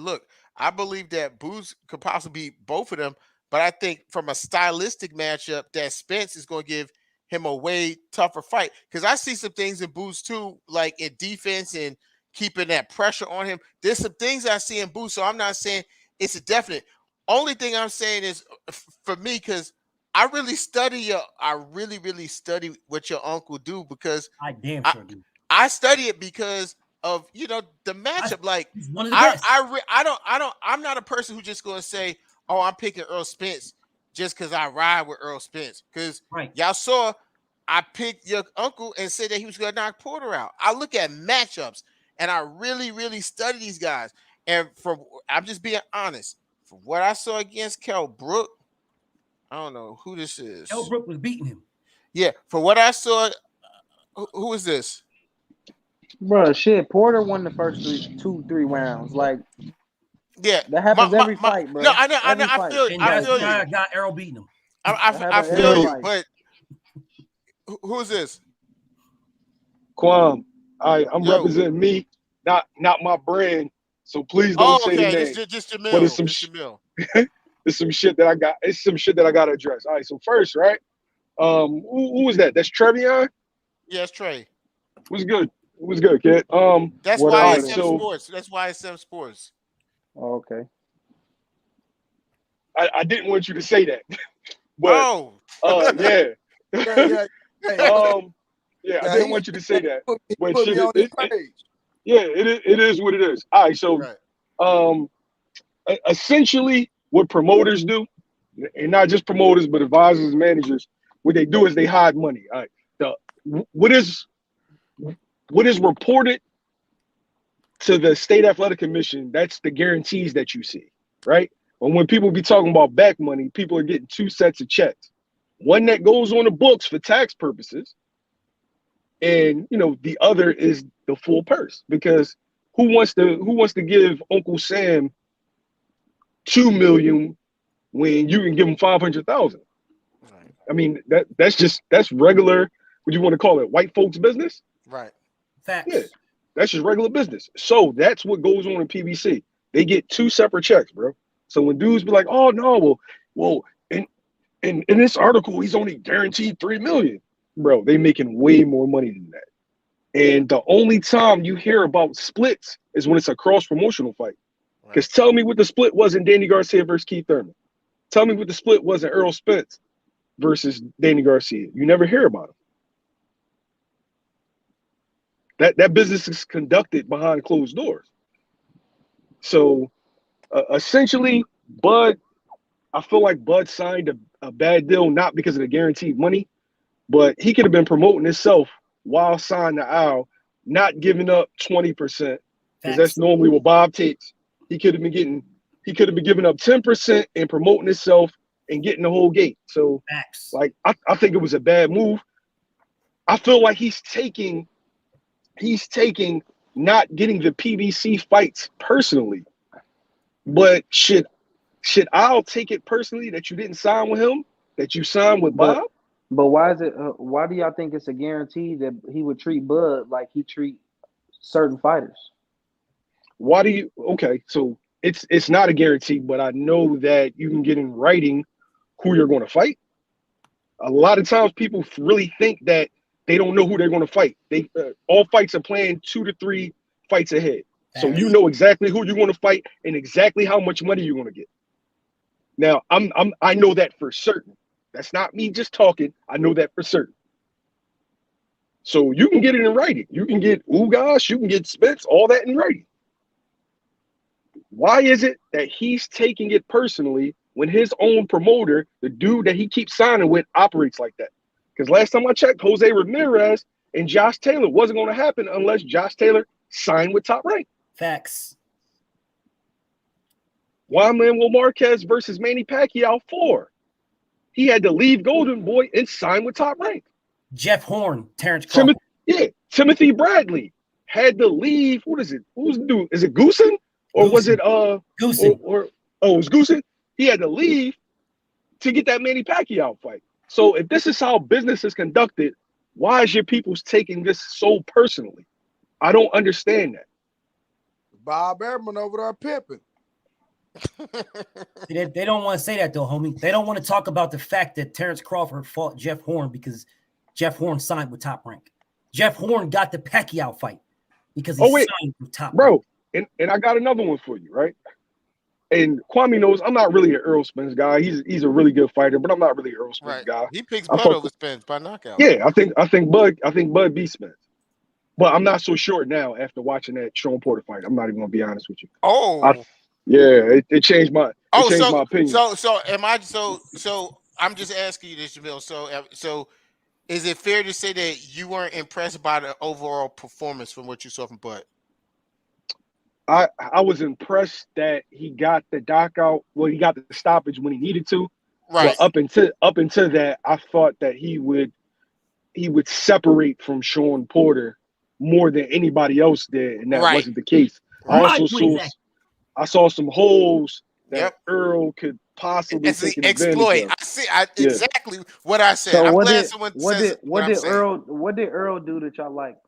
look, I believe that Boots could possibly beat both of them, but I think from a stylistic matchup, that Spence is going to give him a way tougher fight, because I see some things in Boots too, like in defense and keeping that pressure on him. There's some things I see in Boots, so I'm not saying it's a definite. Only thing I'm saying is, for me, because I really study what your uncle do, because I damn sure do. I study it because of the matchup. Like, he's one of the best. I'm not a person who's just going to say, oh, I'm picking Earl Spence just because I ride with Earl Spence. Because y'all saw I picked your uncle and said that he was going to knock Porter out. I look at matchups and I really, really study these guys. And I'm just being honest. From what I saw against Kell Brook, I don't know who this is. Kell Brook was beating him. Yeah, for what I saw, who is this? Bro, shit, Porter won the first 3 rounds. Like, yeah, that happens every fight, bro. No, I know. I feel you. I got Errol beating him. I feel you, but who's this? Quam. I'm representing me, not my brand. So please don't say the name. Just Jamil. But it's some it's some shit that I got. It's some shit that I got to address. All right. So first, right? Who was that? That's Trevion. Yeah, it's Trey. What's good? What's good, kid? That's why it's Sports. That's why it's Sports. Oh, okay. I didn't want you to say that, but yeah. Yeah, I didn't want you to say that. But it is what it is. All right, so essentially what promoters do, and not just promoters, but advisors and managers, what they do is they hide money. All right. What is reported to the State Athletic Commission, that's the guarantees that you see, right? And when people be talking about back money, people are getting two sets of checks. One that goes on the books for tax purposes, and the other is the full purse. Because who wants to give Uncle Sam $2 million when you can give him $500,000? Right. I mean, that's regular. What you want to call it? White folks business. Right. Facts. Yeah, that's just regular business. So that's what goes on in PBC. They get two separate checks, bro. So when dudes be like, "Oh no, well, in this article, he's only guaranteed $3 million," bro, they making way more money than that. And the only time you hear about splits is when it's a cross promotional fight. Because tell me what the split was in Danny Garcia versus Keith Thurman. Tell me what the split was in Earl Spence versus Danny Garcia. You never hear about it. That business is conducted behind closed doors. So essentially, Bud, I feel like Bud signed a bad deal, not because of the guaranteed money, but he could have been promoting himself while signing the Al, not giving up 20%, because that's normally what Bob takes. He could have been giving up 10% and promoting himself and getting the whole gate. So like I think it was a bad move. I feel like he's taking not getting the PBC fights personally. But should I'll take it personally that you didn't sign with him, that you signed with Bob? But why is it? Why do y'all think it's a guarantee that he would treat Bud like he treat certain fighters? Why do you? Okay, so it's not a guarantee, but I know that you can get in writing who you're going to fight. A lot of times, people really think that they don't know who they're going to fight. They all fights are planned 2 to 3 fights ahead. So you know exactly who you're going to fight and exactly how much money you're going to get. Now, I know that for certain. That's not me just talking. I know that for certain. So you can get it in writing. You can get Ugas, you can get Spence, all that in writing. Why is it that he's taking it personally when his own promoter, the dude that he keeps signing with, operates like that? Because last time I checked, Jose Ramirez and Josh Taylor wasn't going to happen unless Josh Taylor signed with Top Rank. Facts. Juan Manuel Marquez versus Manny Pacquiao 4. He had to leave Golden Boy and sign with Top Rank. Jeff Horn, Terrence Crawford. Timothy Bradley had to leave. What is it? Who's the dude? Is it Goosen? Or was it Goosen? It was Goosen? He had to leave to get that Manny Pacquiao fight. So if this is how business is conducted, why is your people's taking this so personally? I don't understand that. Bob Ehrman over there pimping. They don't want to say that though, homie. They don't want to talk about the fact that Terrence Crawford fought Jeff Horn because Jeff Horn signed with Top Rank. Jeff Horn got the Pacquiao fight because he signed with Top Rank. And I got another one for you, right? And Kwame knows I'm not really an Earl Spence guy. He's a really good fighter, but I'm not really an Earl Spence guy. He picks Bud over Spence by knockout. Yeah, I think Bud beats Spence. But I'm not so sure now after watching that Sean Porter fight. I'm not even gonna be honest with you. It changed my my opinion. So I'm just asking you this, Jamil. So is it fair to say that you weren't impressed by the overall performance from what you saw from Bud? I was impressed that he got the knockout. Well, he got the stoppage when he needed to. Right. But up until that, I thought that he would separate from Sean Porter more than anybody else did, and that wasn't the case. I saw some holes that Earl could possibly take exploit. Of. I see. Exactly what I said. So I'm what glad did someone what says did what did Earl what did Earl do that y'all like?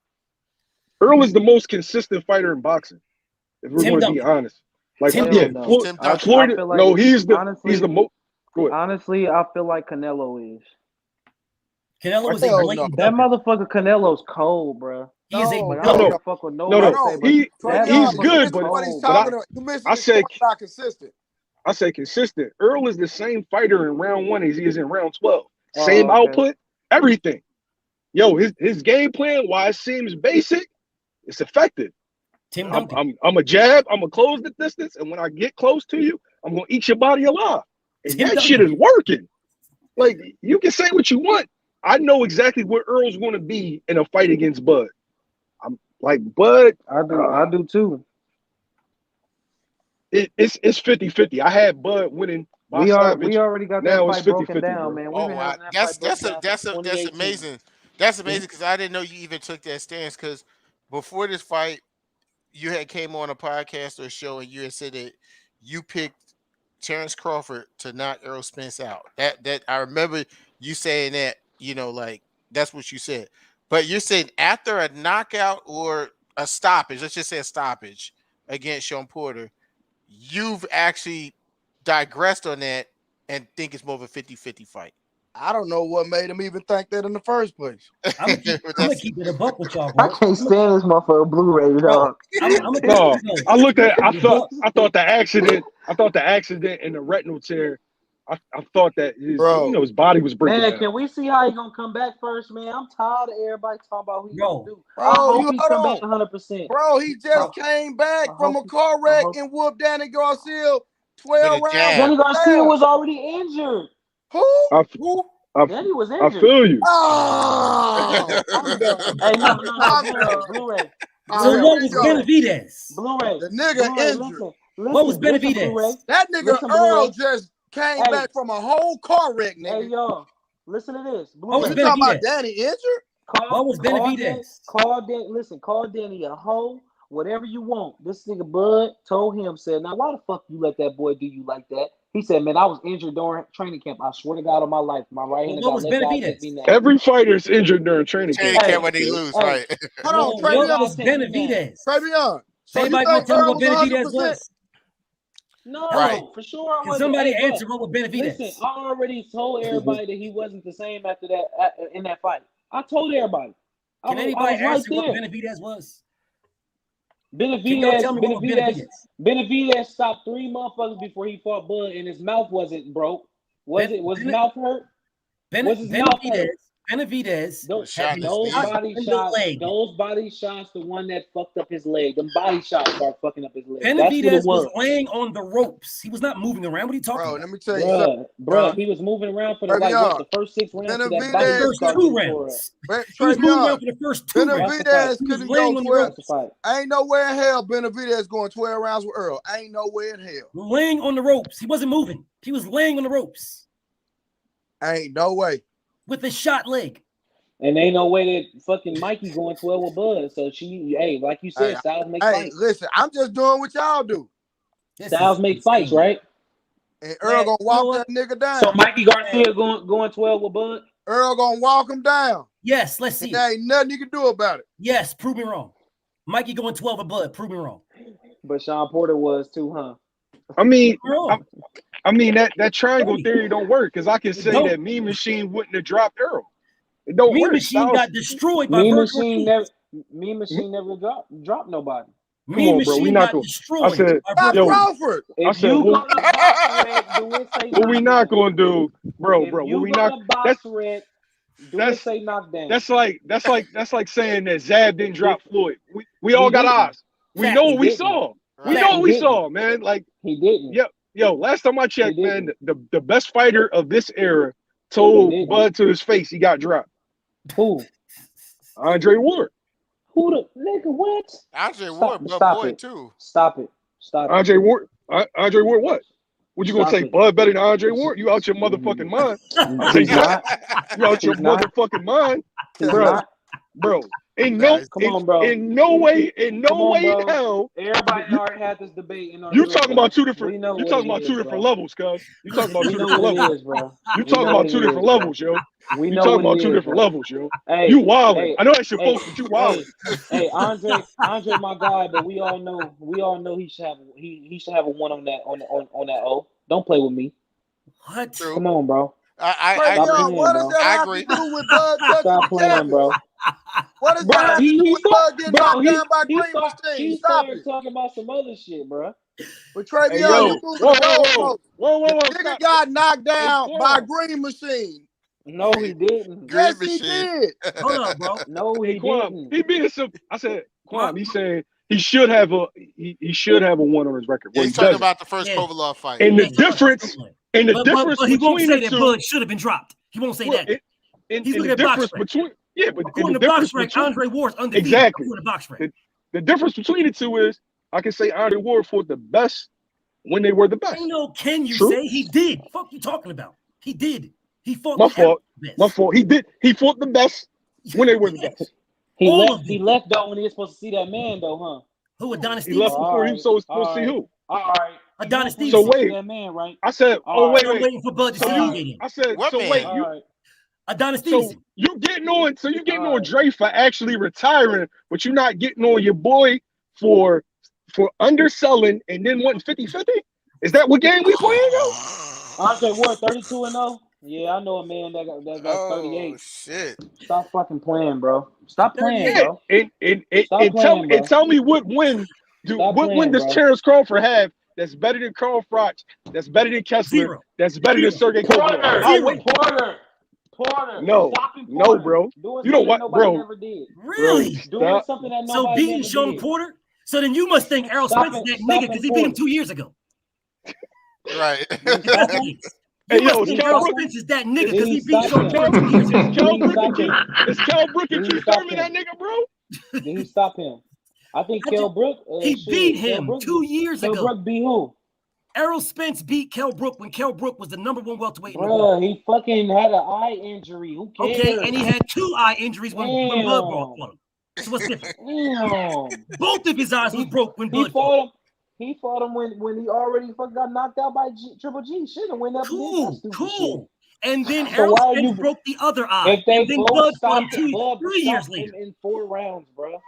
Earl is the most consistent fighter in boxing. If we're going to be honest, like Floyd. No, he's the most. Honestly, I feel like Canelo is. Canelo is a blatant that motherfucker. Canelo's cold, bro. He is a he's good, but I said not consistent. I say consistent. Earl is the same fighter in round 1 as he is in round 12. Same output, everything. Yo, his game plan, while it seems basic, it's effective. I'm a jab, I'm gonna close the distance, and when I get close to you, I'm gonna eat your body alive. And that shit is working. Like, you can say what you want. I know exactly where Earl's gonna be in a fight against Bud. I'm like, Bud. I do too. It's 50-50. I had Bud winning. We already got that fight broken down, man. That's amazing. That's amazing because I didn't know you even took that stance. Because before this fight, you had came on a podcast or a show and you had said that you picked Terrence Crawford to knock Earl Spence out. That I remember you saying that. Like that's what you said. But you're saying after a knockout or a stoppage, let's just say a stoppage against Sean Porter, you've actually digressed on that and think it's more of a 50-50 fight. I don't know what made him even think that in the first place. I'm gonna keep it a buck with y'all, bro. I can't stand this motherfucker Blu-ray, dog. I looked at. I thought the accident. I thought the accident and the retinal tear. I thought that his body was breaking down. Can we see how he gonna come back first, man? I'm tired of everybody talking about who he gonna do. Bro, he come back 100%. Bro, he just came back from a car wreck and whooped Danny Garcia 12 rounds. Danny Garcia was already injured. Who? Danny was injured. I feel you. Oh, hey, no, Blu-ray. So what was Benavidez? Blu-ray. The nigga injured. What was Benavidez? That nigga Earl just came back from a whole car wreck, nigga. Hey, y'all, listen to this. What was you talking about Danny injured? What was Benavidez? Call Danny a hoe, whatever you want. This nigga Bud told him, said, now why the fuck you let that boy do you like that? He said, man, I was injured during training camp. I swear to God on my life, my right hand. What was Benavidez? Every fighter's injured during training camp. When they lose, right? Hold on, What was Benavidez? Travion. So anybody gonna tell me what Benavidez was? No, for sure. I Can somebody answer what was Benavidez? Listen, I already told everybody that he wasn't the same after that in that fight. I told everybody. Can anybody answer what Benavidez was? Benavidez stopped 3 motherfuckers before he fought Bud, and his mouth wasn't broke. Was his mouth hurt? Benavidez Benavidez. Those shot in his body knee. shots, Leg. those body shots, the one that fucked up his leg. Them body shots are fucking up his leg. That's what it Benavidez was. was laying on the ropes. He was not moving around. What are you talking Bro, about? let me tell you something. Bruh, he was moving around for the the first 6 rounds to that body Benavidez first started 2 getting tore up. rounds. He was moving around for the first 2 rounds. Benavidez He was couldn't laying go on the 12. ropes. Ain't nowhere in hell Benavidez going 12 rounds with Earl. Ain't nowhere in hell. Laying on the ropes. He wasn't moving. He was laying on the ropes. Ain't no way. With a shot leg. And ain't no way that fucking Mikey going 12 with Bud. So like you said, Styles make fights. Listen, I'm just doing what y'all do. Styles make fights, right? And Earl gonna walk that nigga down. So Mikey Garcia going 12 with Bud? Earl gonna walk him down. Yes, let's see. There ain't nothing you can do about it. Yes, prove me wrong. Mikey going 12 with Bud. Prove me wrong. But Sean Porter was too, huh? I mean, that triangle theory don't work because I can say that Mean Machine wouldn't have dropped Earl. It don't Mean work. Machine got destroyed by Mean Virgil Machine never dropped nobody. Mean Machine got destroyed. I said, yo, Crawford. I said, what we not gonna do, bro? What we not? That's knockdown. That's like saying that Zab didn't drop Floyd. We all got eyes. We know what we saw. We know what we saw, man. Like he didn't. Yo, last time I checked, man, the best fighter of this era told Bud to his face he got dropped. Who? Andre Ward. Who the nigga? What? Andre Ward, but boy too. Stop it. Andre Ward. Andre Ward. What? What you gonna say? Bud better than Andre Ward? You out your motherfucking mind? He's not. You out your motherfucking mind, bro. In no way in hell. Everybody already had this debate. You talking about two different? You talking about two different levels, cuz. You talking about two different levels, bro. You talking about two different levels, yo. You talking about two different levels, yo. You wildin'. I know that's your folks, but you wildin'. Hey, Andre, my guy, but we all know he should have a one on that O. Don't play with me. What? Come on, bro. I agree. What does that have to do with Bud touching Stop playing, bro. What is that? Bud getting knocked down by Green Machine? He Stop started it. talking about some other shit, bro. But Travion, you moving the goalpost. The nigga got knocked down by Green Machine. No, he didn't. Yes, he did. Hold up, bro. No, he didn't. He being some. I said, Quam. He said he should have a one on his record. Yeah, he's talking about the first Kovalov fight. And the difference. And the difference but he won't between say the that two. Bud should have been dropped. He won't say that. He's looking at box rank. But according to box rank, Andre Ward's undefeated. Exactly. According to box rank. The difference between the two is I can say Andre Ward fought the best when they were the best. I know. Can you say he did? Fuck you talking about? He did. He fought. My fault. My fault. He did. He fought the best when they were the best. He left though when he was supposed to see that man though, huh? Who? Adonis He left Stevenson? before he was supposed to see who. All right. Adonis Stevenson. So wait. That man, right? I said, wait. waiting for Bud to see him. I said, what so man? wait. Adonis Stevenson. So you getting on Dre for actually retiring, but you're not getting on your boy for underselling and then wanting 50-50? Is that what game we playing, yo? Andre Ward 32-0. Yeah, I know a man that got 38. Oh shit! Stop fucking playing, bro. Stop playing, bro. And tell me what win does Terrence Crawford have that's better than Carl Froch, that's better than Kessler, that's better than Sergey Kovalev? Porter. No, bro. You know what, bro? Never did. Really? Doing something that nobody so beating never Sean did. Porter? So then you must think Errol Spence is that nigga because he beat him 2 years ago. Right. You must think Errol Spence is that nigga because he beat Sean Porter 2 years ago. Is Kel Brook and Keith Thurman that nigga, bro? Did he stop him? I think Kell Brook. He beat him 2 years ago. Kell Brook beat who? Errol Spence beat Kell Brook when Kell Brook was the #1 welterweight in the Bro, world. he fucking had an eye injury. Who cares? Okay, and he had 2 eye injuries when Bud fought him. So what's different? Both of his eyes was broke when Bud fought him. He fought him when he already fucking got knocked out by Triple G. Shouldn't went up. Cool. And then Errol Spence broke the other eye. And then Bud fought him 3 years later. In 4 rounds, bro.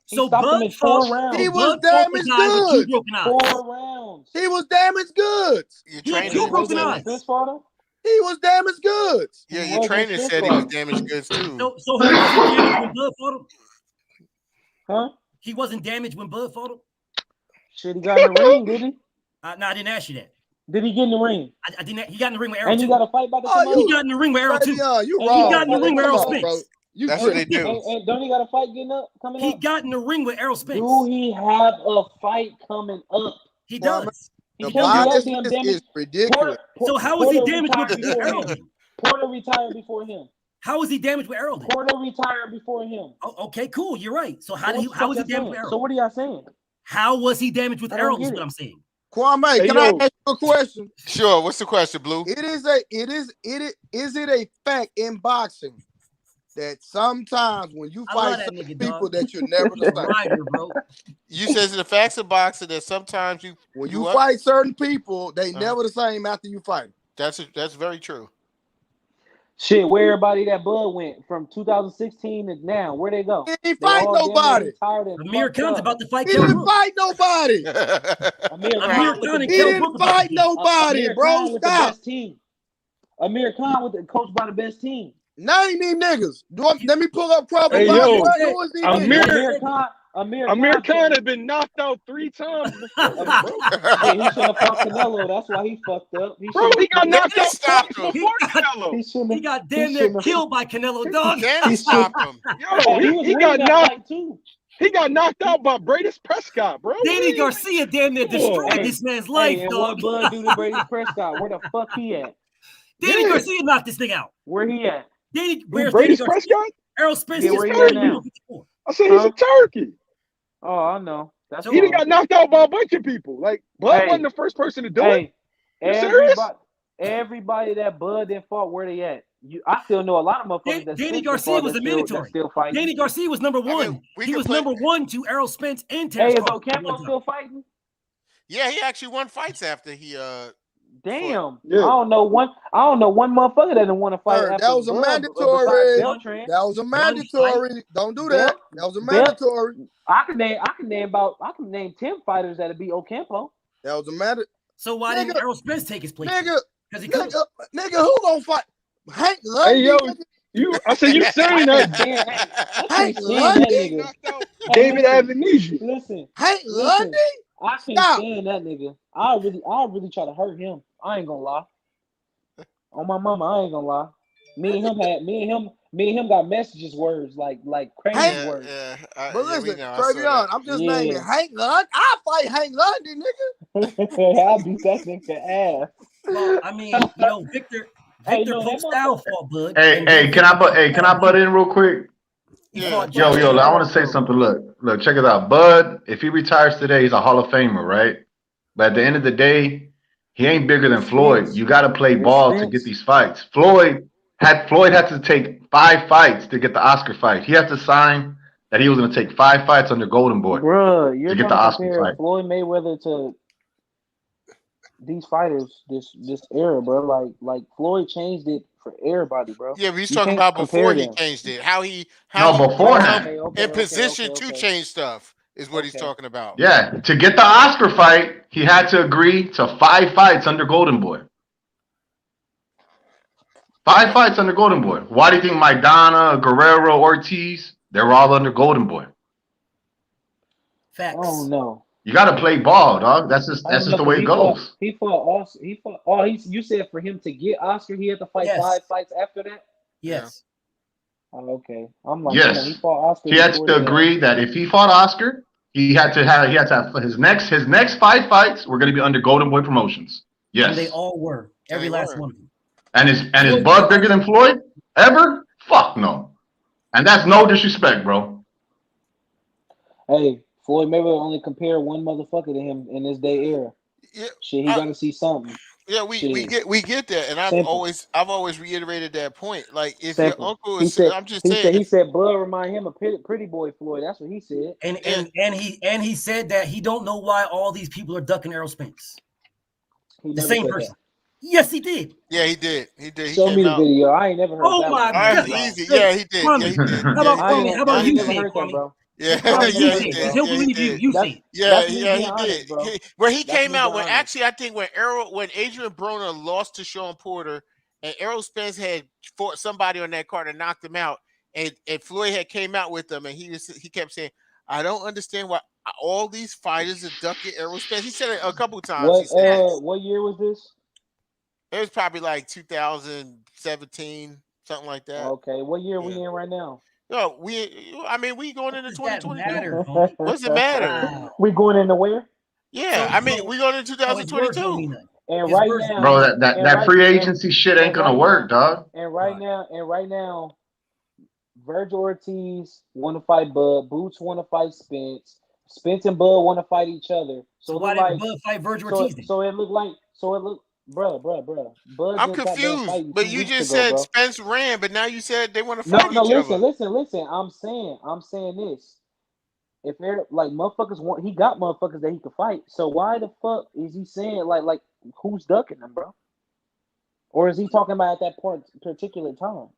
So Bud fought. He was damaged good. 4 rounds. He was damaged goods. He had 2 broken eyes. He was damaged goods. Yeah, your trainer said he was damaged goods too. So he wasn't damaged when Bud fought him? Huh? He wasn't damaged when Bud fought him? Shit, he got in the ring, did he? No, I didn't ask you that. Did he get in the ring? I didn't. He got in the ring with Errol And he too. got a fight about to come up. He got in the ring with Errol too. You And wrong. He got in the bro. ring with Come Errol on, bro. Spence. That's what they do. And don't he got a fight coming He up? got in the ring with Errol Spence. Do he have a fight coming up? He does. He The can't be that bias damn is damaged. ridiculous. So how was he Porter damaged retired with before Errol? him. Porter retired before him. How was he damaged with Errol? Then? Porter retired before him. Oh, okay, cool. You're right. So how So was he damaged with Errol? So what are y'all saying? How was he damaged with I don't Errol? Is get what it. I'm saying. Kwame, Hey, can I yo. ask you a question? Sure. What's the question, Blue? Is it a fact in boxing that sometimes when you I love fight that certain nigga, people dog. that you're never He's a the same? rider, bro. You says in the facts of boxing that sometimes When you you what? fight certain people, they never the same after you fight. That's very true. Shit, where everybody that Bud went from 2016 to now, where they go? He didn't They fight all damn near nobody. retired and Amir fucked Khan's up. about to fight He Kell didn't Brook. fight nobody. Amir Amir Khan with Khan the and He Kell best. didn't Brook about to fight fight. nobody, Amir bro. Khan with the Stop. best team. Amir Khan with the coached by the best team. Name these niggas. Let me pull up Crawford. Hey, yo, Who is these niggas? Amir Khan had been knocked out 3 times before, bro. Yeah, he shouldn't have fought Canelo. That's why he fucked up. Bro, he got knocked out stopped twice him. before Canelo. He got damn near killed by Canelo, dog. Danny stopped him. Yo, he got knocked. He got knocked out by Bradis Prescott, bro. Danny Garcia damn near destroyed this man's life, and dog. what Bud do to Brady Prescott? Where the fuck he at? Danny Garcia knocked this thing out. Where he at? Where's Bradis Danny Garcia? Prescott? Errol Spence Yeah, is where he turkey. at now? I said he's a turkey. Oh, I know. That's He done got knocked out by a bunch of people. Like Bud wasn't the first person to do it. You serious? Everybody that Bud then fought, where they at? I still know a lot of motherfuckers that Danny Spence Garcia fought was that the mandatory. still fighting. Danny Garcia was number one. He was number one to Errol Spence and Terrence Hey, is Crawford. Ocampo still fighting? Yeah, he actually won fights after he Damn. Yeah. I don't know one motherfucker that didn't want to fight after That was a Bud, mandatory. besides Beltran. That was a mandatory. Don't do that. That was a mandatory. I can name 10 fighters that'd be Ocampo. That was a mandatory. So why didn't Errol Spence take his place? Nigga, Because he nigga, who gonna fight? Hank Hey Lundy. yo, I said you saying that Hank Stand that Lundy. nigga. David Avenesia. Listen. Hank Lundy. I can't stand that nigga. I really try to hurt him. I ain't gonna lie. On my mama, I ain't gonna lie. Me and him got messages words like crazy words. But listen, Travion, I'm just naming Hank Lundy. I fight Hank Lundy, nigga. I'll beat that nigga ass. Well, I mean, Victor Postol fought Bud. Hey, can I butt in real quick? Yeah. Yo, I want to say something. Look, check it out. Bud, if he retires today, he's a Hall of Famer, right? But at the end of the day, he ain't bigger than Floyd. You got to play ball to get these fights. Floyd had to take 5 fights to get the Oscar fight. He had to sign that he was going to take 5 fights under Golden Boy Bruh, to get the Oscar fight. Floyd Mayweather to these fighters this era, bro. Like Floyd changed it for everybody, bro. Yeah, we was talking about before he changed it. How he beforehand. in position to change stuff is what he's talking about. Yeah, to get the Oscar fight, he had to agree to 5 fights under Golden Boy. 5 fights under Golden Boy. Why do you think Maidana, Guerrero, Ortiz, they were all under Golden Boy? Facts. Oh no. You got to play ball, dog. That's just the way it goes. He fought. You said for him to get Oscar, he had to fight 5 fights after that. Yes. Oh, okay. I'm like, Yes. he fought Oscar. He had to agree that if he fought Oscar, he had to have his next 5 fights were going to be under Golden Boy Promotions. Yes. And they all were. Every last one of them. And is Bud bigger than Floyd ever? Fuck no. And that's no disrespect, bro. Hey, Floyd Mayweather only compared one motherfucker to him in this day era. Yeah, shit, he got to see something. Yeah, we get that, and I've always reiterated that point. Like, if your uncle is, he said Bud remind him of Pretty Boy Floyd. That's what he said. And he said that he don't know why all these people are ducking Errol Spence. The same person. Yes, he did. Yeah, he did. He did. Show me the video. I ain't never heard that. Oh my God. Easy. Yeah, he did. Yeah, he did. How about you say it, bro? Yeah, he did. He'll believe you say it. Yeah, he did. Where he came out when actually I think when Adrian Broner lost to Sean Porter and Errol Spence had fought somebody on that card and knocked him out, and Floyd had came out with them, and he kept saying, I don't understand why all these fighters are ducking Errol Spence. He said it a couple of times. He said What year was this? it was probably like 2017, something like that. Okay, what year we in right now? Yo, we going into 2022. Tony? What's the matter? Wow. We going into where? Yeah, we going into 2022. And right now, bro, that free agency shit ain't gonna work, dog. And right now, Virgil Ortiz want to fight Bud. Boots want to fight Spence. Spence and Bud want to fight each other. So why did Bud fight Virgil Ortiz? So it looked like. Bruh. Bud I'm confused, but you just said Spence ran, but now you said they want to fight each other. Listen. I'm saying this. If they're like motherfuckers he got motherfuckers that he could fight. So why the fuck is he saying like who's ducking them, bro? Or is he talking about at that particular time?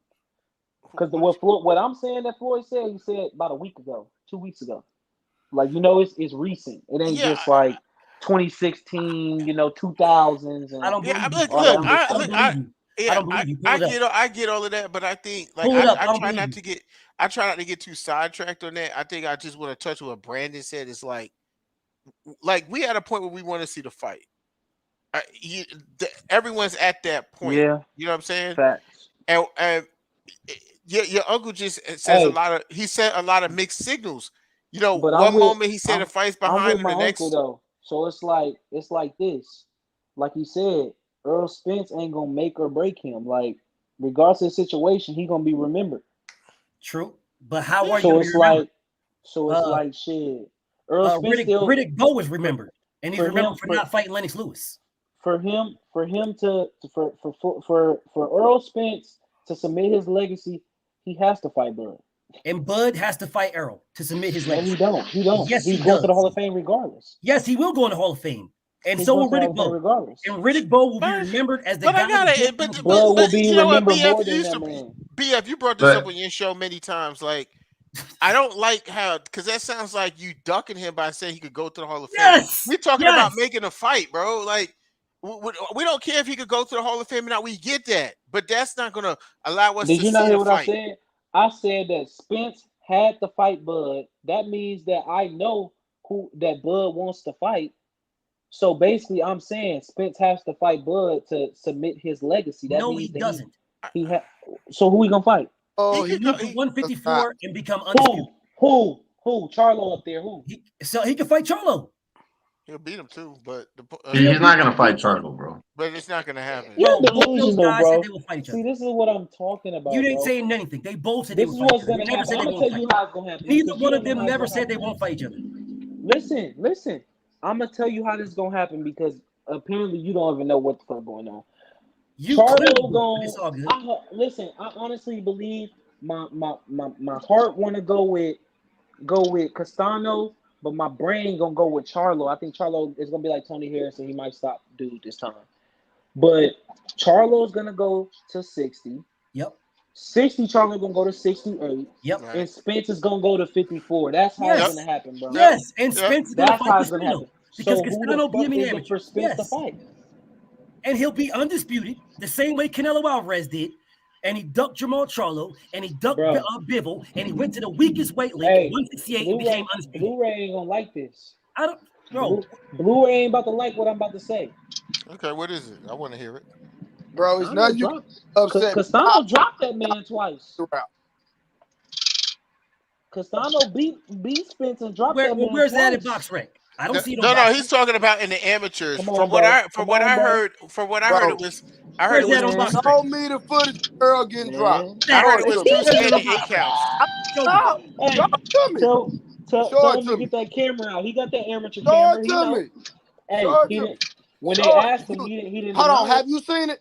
Because what I'm saying that Floyd said, he said about a week ago, 2 weeks ago. Like, it's recent. It ain't just like 2016, 2000s. And I don't believe you. I get all of that, but I think like I try not to get too sidetracked on that. I think I just want to touch what Brandon said. It's like we at a point where we want to see the fight. Everyone's at that point. Yeah, you know what I'm saying. Facts. And your uncle just says he sent a lot of mixed signals. One moment he said the fight's behind him, the next. Uncle, though. So it's like this. Like he said, Earl Spence ain't gonna make or break him. Like, regardless of the situation, he gonna be remembered. True, but how are you? It's like shit. Earl Spence Riddick Bowe was remembered, and he's remembered for not fighting Lennox Lewis. For Earl Spence to submit his legacy, he has to fight Bud. And Bud has to fight Errol to submit his legacy. And he don't. Yes, he's going to the Hall of Fame regardless. Yes, he will go in the Hall of Fame. And so will Riddick Bowe. Regardless. And Riddick Bowe will be remembered as the guy. Bud will be remembered more than that man. BF, you brought this up on your show many times. Like, I don't like how, because that sounds like you ducking him by saying he could go to the Hall of Fame. Yes, we're talking about making a fight, bro. Like, we don't care if he could go to the Hall of Fame or not. We get that, but that's not going to allow us. Did to you not see hear the what fight. I said? I said that Spence had to fight Bud. That means that I know who that Bud wants to fight. So basically, I'm saying Spence has to fight Bud to submit his legacy. That means he doesn't. So who he gonna fight? Oh, he can go 154 and become undisputed. Who? Charlo up there? Who? So he can fight Charlo. He'll beat him too, but he's not gonna fight Charlo, bro. But it's not gonna happen. You're delusional, bro. They will fight each other. See, this is what I'm talking about. You didn't say anything. They both said this they would fight each other. They never said I'm gonna tell you how it's gonna happen. Neither one of them never said they won't fight each other. Listen. I'm gonna tell you how this is gonna happen because apparently you don't even know what the fuck going on. Charlo going. Listen, I honestly believe my heart want to go with Castano, but my brain gonna go with Charlo. I think Charlo is gonna be like Tony Harris, and he might stop dude this time. But Charlo's gonna go to 60. Yep. 60, Charlo gonna go to 68. Yep. And Spence is gonna go to 54. That's how it's gonna happen, bro. Yes, and Spence is gonna fight Castano. Because So Castano beat him in amateur. for Spence to fight? And he'll be undisputed the same way Canelo Alvarez did. And he ducked Jamal Charlo, and he ducked Bivol, and he went to the weakest weight limit, 168, and became undisputed. Blu-ray ain't gonna like this. I don't know. Blu-ray ain't about to like what I'm about to say. Okay, what is it? I want to hear it. Bro, it's not you upset. Castano dropped that man twice. Castano beat Spence and dropped that man where's twice. that in box rank? I don't see no. He's talking about in the amateurs. From what I heard, it was. I heard it was. Show me the footage of Earl getting dropped. I heard it was 278 counts. Show it to me. Tell him to get that camera out. He got that amateur camera. Show it to me. Hey, when they asked him, he didn't. Hold on, have you seen it?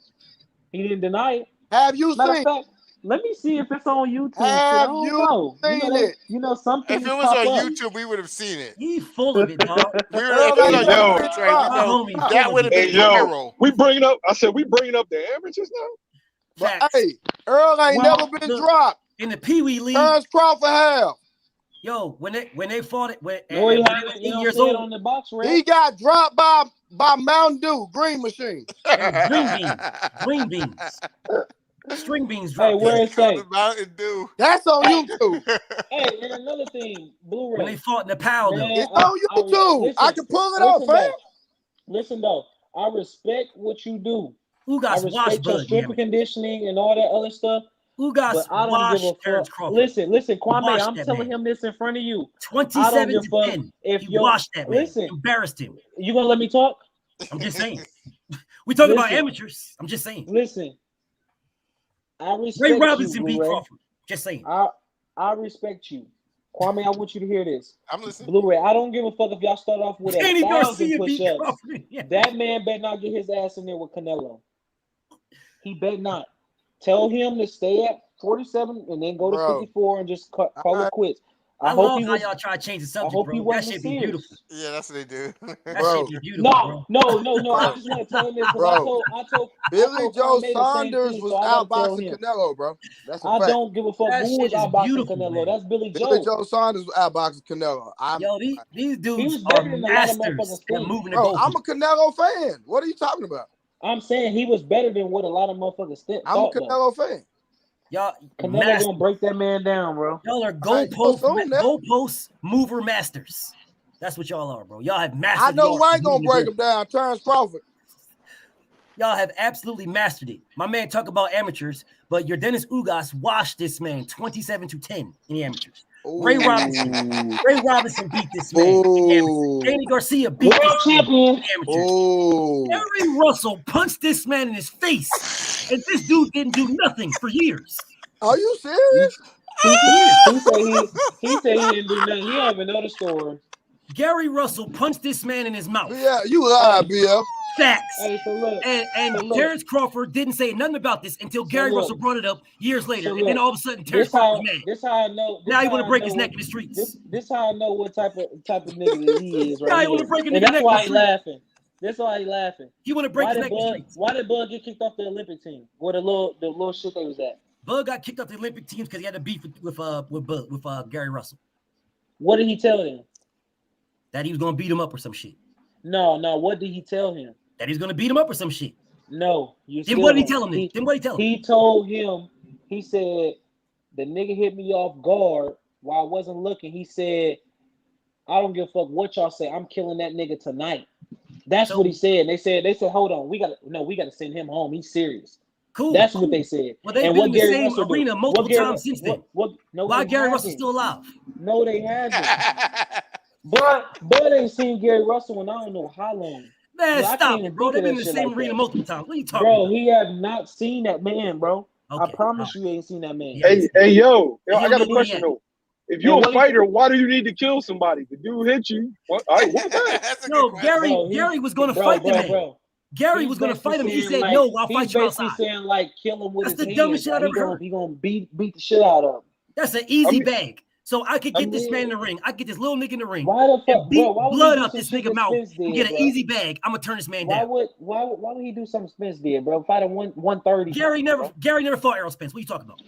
He didn't deny it. Have you seen it? Let me see if it's on YouTube. Have you seen it? You know something. If it was on YouTube, we would have seen it. He full of it, dog. That would have been viral. We bringing up the amateurs now. But hey, Earl ain't never been dropped in the Pee Wee League. Terrence Crawford have. Yo, when they fought it, when he was 8 years old, on the box rack. He got dropped by Mountain Dew Green Machine. Green beans. String beans Hey, dropped. where it say? Mountain Dew. That's on YouTube. Hey, and another thing, Blu-ray. When they fought Nepal, Man, It's on YouTube. I can pull it up, fam. Listen though, I respect what you do. I Ugas washed respect your Bud. strength and conditioning and all that other stuff. Ugas But I don't give a Terrence fuck. Crawford. Listen, Kwame, Washed I'm that telling man. him this in front of you. 27 to fuck 10. if He you washed that man. Listen, Embarrassed him. You gonna let me talk? I'm just saying. We talking about Listen. amateurs. I'm just saying. Listen, I respect Ray Robinson you, beat Blu-ray. Crawford. Just saying. I respect you. Kwame, I want you to hear this. I'm listening. Blu-ray, I don't give a fuck if y'all start off with Danny 1,000 Garcia beat push-ups. Crawford. Yeah. That man better not get his ass in there with Canelo. He better not. Tell him to stay at 47 and then go to 54 and just call it quits. I love how y'all try to change the subject, hope bro. he That wasn't should be serious. beautiful. Yeah, that's what they do. That should be beautiful, No. I just want to tell him this because I told Billy Joe Kwame the same Saunders thing, was so I gotta tell outboxing him. Canelo, bro. That's a I fact. don't give a fuck That who shit was is outboxing beautiful, Canelo. man. That's Billy Billy Joe. Joe Saunders was outboxing Canelo. Yo, these He dudes was are better than a lot of motherfuckers masters at think. moving the Bro, goalposts. I'm a Canelo fan. What are you talking about? I'm saying he was better than what a lot of motherfuckers I'm a thought, though. Canelo fan. Y'all Canelo masters. gonna break that man down, bro. Y'all are All right, goalpost mover masters. That's what y'all are, bro. Y'all have mastered. I know the art who of ain't gonna moving the break him down. Terrence Crawford. Y'all have absolutely mastered it. My man talk about amateurs, but your Dennis Ugas washed this man 27 to 10 in the amateurs. Ray Robinson beat this man in the amateurs. Danny Garcia beat this man in the amateurs. Gary Russell punched this man in his face, and this dude didn't do nothing for years. Are you serious? He said he didn't do nothing. He don't even know the story. Gary Russell punched this man in his mouth. Yeah, you lied, BL. Facts. Hey, so look, and Terrence Crawford didn't say nothing about this until Gary Russell brought it up years later. And then all of a sudden, Terrence Crawford was mad. This how I know. Now he want to break his neck in the streets. This how I know what type of nigga he is right Now he here. want to break a And nigga that's neck why in he the streets. laughing. That's why he laughing. He want to break his neck in the streets. Why did Bud get kicked off the Olympic team? Where the little shit they was at? Bud got kicked off the Olympic teams because he had a beef with Gary Russell. What did he tell him? That he was gonna beat him up or some shit. No. What did he tell him? That he was gonna beat him up or some shit. No. Then what did he tell him? Then what did he tell him? He told him. He said the nigga hit me off guard while I wasn't looking. He said, "I don't give a fuck what y'all say. I'm killing that nigga tonight." That's what he said. They said, hold on, we gotta send him home. He's serious. Cool. That's what they said. Well, they've and been in the Gary same Russell arena multiple times since then. No, why Gary Russell's still alive? No, they hasn't. Bud ain't seen Gary Russell in I don't know how long. Man, stop it, bro. They've been in the same arena multiple times. What are you talking about? Bro, he have not seen that man, bro. Okay, I promise you ain't seen that man. Hey, yo, I got a question though. If you're a fighter, why do you need to kill somebody? The dude hit you. What? All right, what was that? No, Gary was going to fight the man. Bro. Gary was going to fight him. He said, "No, I'll fight you outside." He's saying like kill him with That's his the dumbest shit hands. I've ever heard. He gonna beat the shit out of him. That's an easy bag. So I could get this man in the ring. I get this little nigga in the ring. Why the fuck, and beat bro? Why would blood he do out some this shit nigga that mouth Spence and did, get an bro? easy bag. I'm gonna turn this man down. Why would he do something Spence did, bro? Fight at 130. Gary never fought Errol Spence. What are you talking about?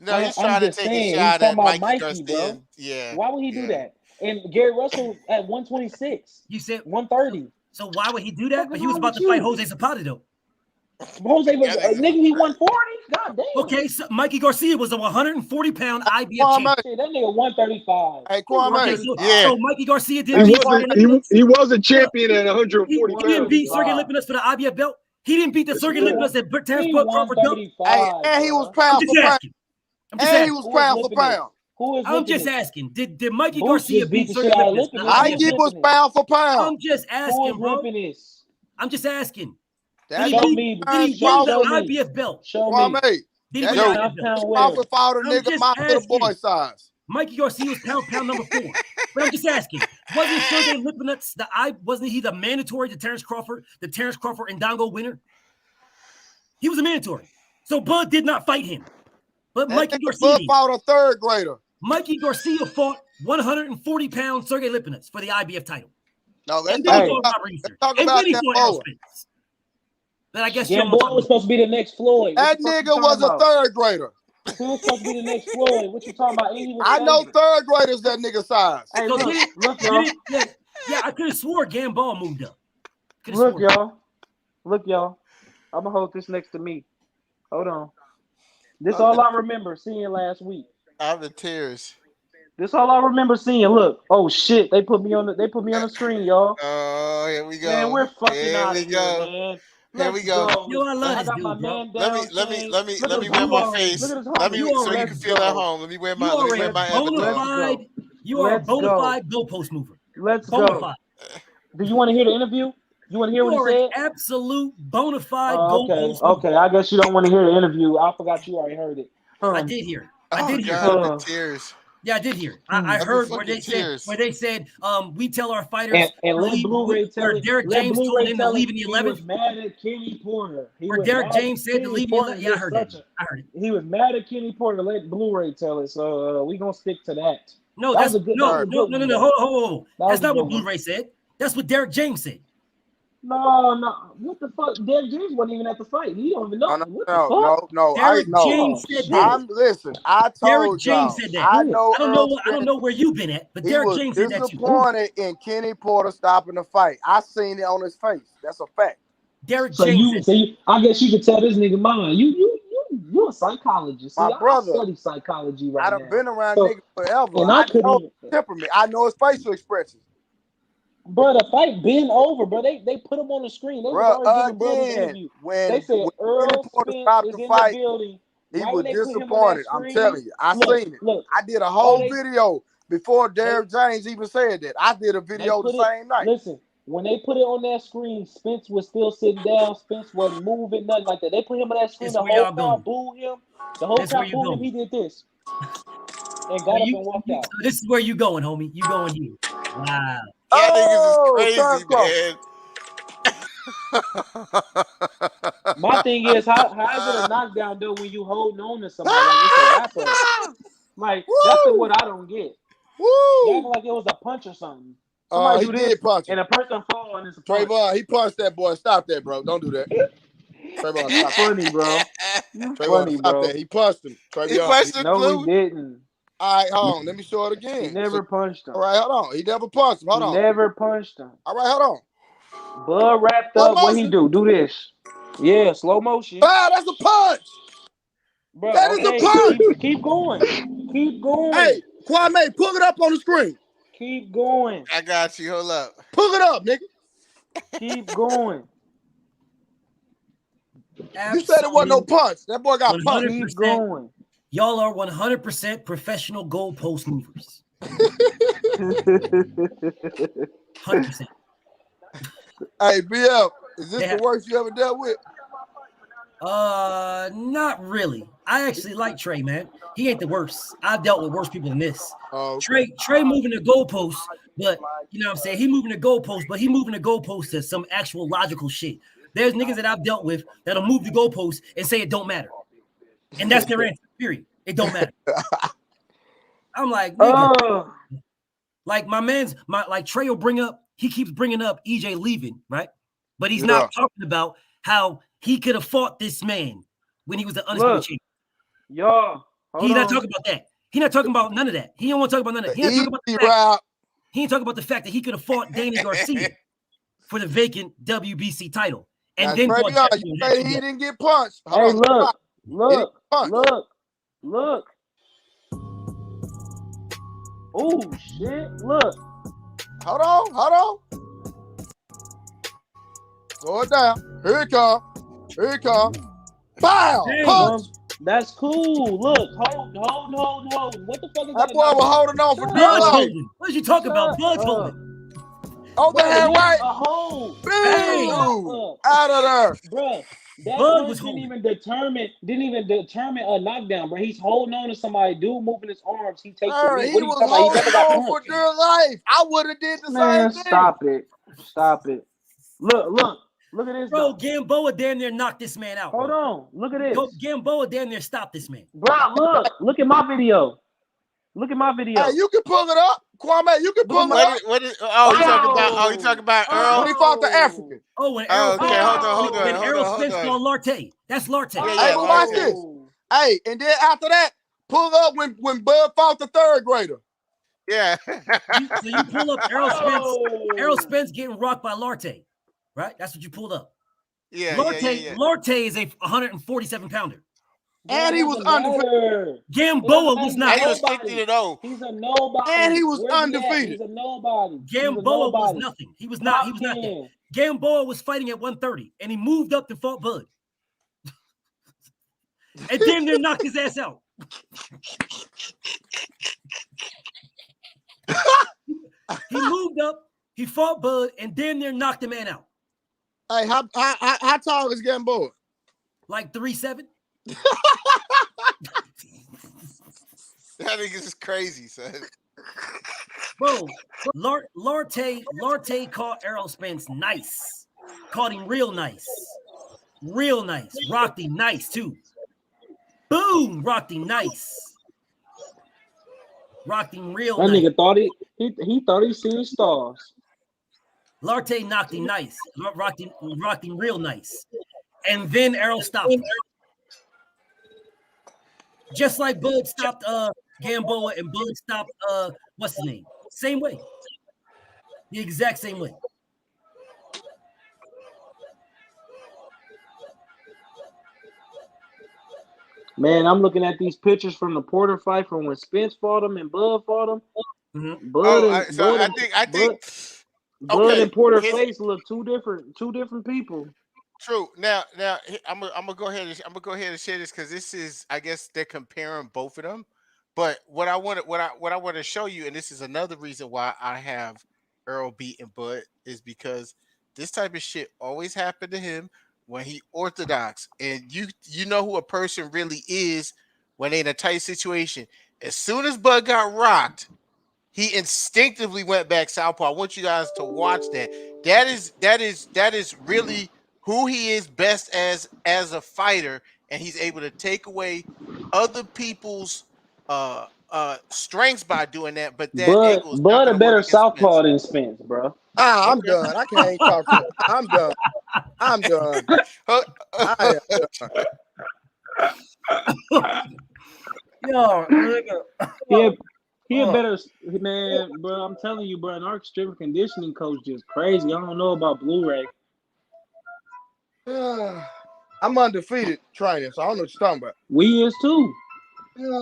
No, he's trying to take a shot at Mikey Garcia. Bro. Yeah. Why would he do that? And Gary Russell at 126. You said 130. So why would he do that? But he was about to fight Jose Zapata though. Jose was nigga. He 140. God damn. Okay, so Mikey Garcia was a 140-pound IBF champion. That nigga 135. Hey, Kwame. Okay, so Mikey Garcia didn't beat Sergey Lipinets. He was a champion at 140 He didn't beat pounds. Sergey Lipinets for the IBF belt. He didn't beat the Sergey Lipinets that Terrence Crawford dumped. Hey, and he was pound for pound. And he was pound for pound. I'm just asking. Did Mikey Garcia beat Sergey Lipinets? Mikey was pound for pound. I'm just asking, bro. I'm just asking. Did he win the IBF belt? Kwame. Did he win the IBF belt? Crawford fought a nigga my little boy size. Mikey Garcia was pound number 4. But I'm just asking, wasn't Sergey Lipinets wasn't he the mandatory to Terrence Crawford, the Terrence Crawford and Dongo winner? He was a mandatory. So Bud did not fight him. But Mikey Garcia fought a third grader. Mikey Garcia fought 140-pound Sergey Lipinets for the IBF title. No, let's talk about Gamboa. But I guess Gamboa was supposed to be the next Floyd. That nigga was a third grader. He was supposed to be the next Floyd. What you talking about? I know third graders that nigga size. Hey, So look, y'all. Yeah, I could have swore Gamboa moved up. Look, y'all. I'm gonna hold this next to me. Hold on. This all I remember seeing last week. I'm in tears. This all I remember seeing. Look, oh shit, they put me on the screen, y'all. Oh, here we go. Man, we're fucking Here out we of here, go. man. Here we Let's go. go. Yo, I love I this got my dude, bro. man Let down. me wear Look my at face. his Let me homie. so you can feel at home. Let me wear my avatar. You are a bona fide goalpost mover. Let's Bona go. fide. Do you want to hear the interview? You want to hear You what he are an said? absolute bona fide Okay, goalpost mover. okay. I guess you don't want to hear the interview. I forgot you already heard it. I did hear it. I did hear God, it. I'm in tears. Yeah, I did hear it. I heard where they said we tell our fighters and to let leave, Blu-ray tell where it. Derek Let James told Blu-ray him to tell leave it. in the He 11th. was mad at Kenny Porter. Where Derek James said to leave in the 11th. Yeah, I heard that. I heard it. He was mad at Kenny Porter. Let Blu-ray tell it. So we gonna stick to that. No, that that's was a good. no. That was a good one, Hold. That's not what one. Blu-ray said. That's what Derek James said. No. What the fuck? Derek James wasn't even at the fight. He don't even know. What the fuck? No. Derek I know. James said I'm that. listen. I Derek told James y'all. said that. I know. I don't know where you've been at, but He Derek was James said that too. disappointed in Kenny Porter stopping the fight. I seen it on his face. That's a fact. Derek So James. I guess you could tell this nigga mind. You a psychologist. See, My brother, I study psychology right I now. done been around niggas forever. And I couldn't know even, his temperament. I know his facial expressions. bro, the fight been over, bro. They put him on the screen. They was already giving bro this interview. They said Earl Spence is in the building. He Right was when they put him on disappointed. that I'm screen, telling you. I seen it. Look, I did a whole video before Derek James even said that. I did a video the same night. Listen, when they put it on that screen, Spence was still sitting down. Spence wasn't moving, nothing like that. They put him on that screen. The whole crowd booed him. The whole crowd booed him. He did this and got up and walked out. This is where you going, homie. You going here. Wow. Y'all niggas is crazy, man. My thing is, how is it a knockdown though when you holding on to somebody like it's a wrap up? Like that's what I don't get. You acting like it was a punch or something. Somebody do this and a person fall and it's a punch. Trayvon, he punched that boy. Stop that, bro. Don't do that. Trayvon, stop. Funny, bro. Trayvon, stop that. He punched him. Trayvon, he punched him. No, he didn't. All right, hold on. Let me show it again. He never punched him. All right, hold on. He never punched him. Hold on. He never punched him. All right, hold on. Bud wrapped up. What he do? Do this. Yeah, slow motion. Ah, that's a punch. Bro, that is a punch. Keep going. Keep going. Hey, Kwame, pull it up on the screen. Keep going. I got you. Hold up. Pull it up, nigga. Keep going. You said it wasn't no punch. That boy got punched. Keep going. Y'all are 100% professional goalpost movers. 100%. Hey, BL, is this the worst you ever dealt with? Not really. I actually like Trey, man. He ain't the worst. I've dealt with worse people than this. Okay. Trey moving the goalposts, but you know what I'm saying? He moving the goalposts, but he moving the goalposts to some actual logical shit. There's niggas that I've dealt with that'll move the goalposts and say it don't matter. And that's their answer, period. It don't matter. I'm like, nigga, like like Trey will he keeps bringing up EJ leaving, right? But he's not talking about how he could have fought this man when he was the undisputed champion. Y'all, he's not talking about that. He's not talking about none of that. He don't want to talk about none of that. He ain't talking about the fact that he could have fought Danny Garcia for the vacant WBC title. And then he didn't get punched. Hey, look. Oh shit! Look. Hold on. Go down. Here it come. Bow. Punch. That's cool. Look, hold. What the fuck is that? Boy was holding on for dear life. What did you talk about? Blood's holding. Overhand right. A hole. Out of there. Bro, that punch didn't even determine a knockdown, bro. He's holding on to somebody. Dude moving his arms. He takes the knee. He was holding on for dear life. I would have did the same thing. Stop it. Look at this. Bro, Gamboa damn near knocked this man out. Hold on. Look at this. Gamboa damn near stopped this man. Bro, look at my video. Hey, you can pull it up. Kwame, you can pull it up. You talking about Earl? When he fought the African. When Earl hold on. When Earl Spence fought Larte. That's Larte. Hey, watch this. Hey, and then after that, pull up when Bud fought the third grader. Yeah. So you pull up Errol Spence getting rocked by Larte, right? That's what you pulled up. Yeah. Larte is a 147 pounder. And he was undefeated. Gamboa was not. He was 50-0. He's a nobody. And he was Where's he at? undefeated. He's a nobody. Gamboa was nothing. He was not. He was not that. Gamboa was fighting at 130, and he moved up to fought Bud, and damn near knocked his ass out. He moved up, he fought Bud, and damn near knocked the man out. Hey, how tall is Gamboa? Like 3'7". That nigga is crazy, son. Bro, Larte caught Errol Spence nice. Caught him real nice. Real nice. Rocked him nice, too. Boom! Rocked him nice. Rocked him real nice. That nigga thought he thought he seen stars. Larte knocked him nice. Rocked him real nice. And then Errol stopped him. Just like Bud stopped Gamboa and Bud stopped what's his name? Same way. The exact same way. Man, I'm looking at these pictures from the Porter fight from when Spence fought him and Bud fought him. Mm-hmm. Bud and Porter face look two different people. True. Now I'm gonna go ahead and share this because this is, I guess they're comparing both of them. But what I want to show you, and this is another reason why I have Earl beating Bud, is because this type of shit always happened to him when he orthodox, and you know who a person really is when they in a tight situation. As soon as Bud got rocked, he instinctively went back southpaw. I want you guys to watch that. That is really who he is best as a fighter, and he's able to take away other people's strengths by doing that. But that Bud a better southpaw than Spence, bro. I'm done. I can't talk to him. I'm done. I'm done. I am done. He a better man, bro. I'm telling you, bro. And our strength conditioning coach just crazy. I don't know about Blu-ray. I'm undefeated training, so I don't know what you're talking about. We is too.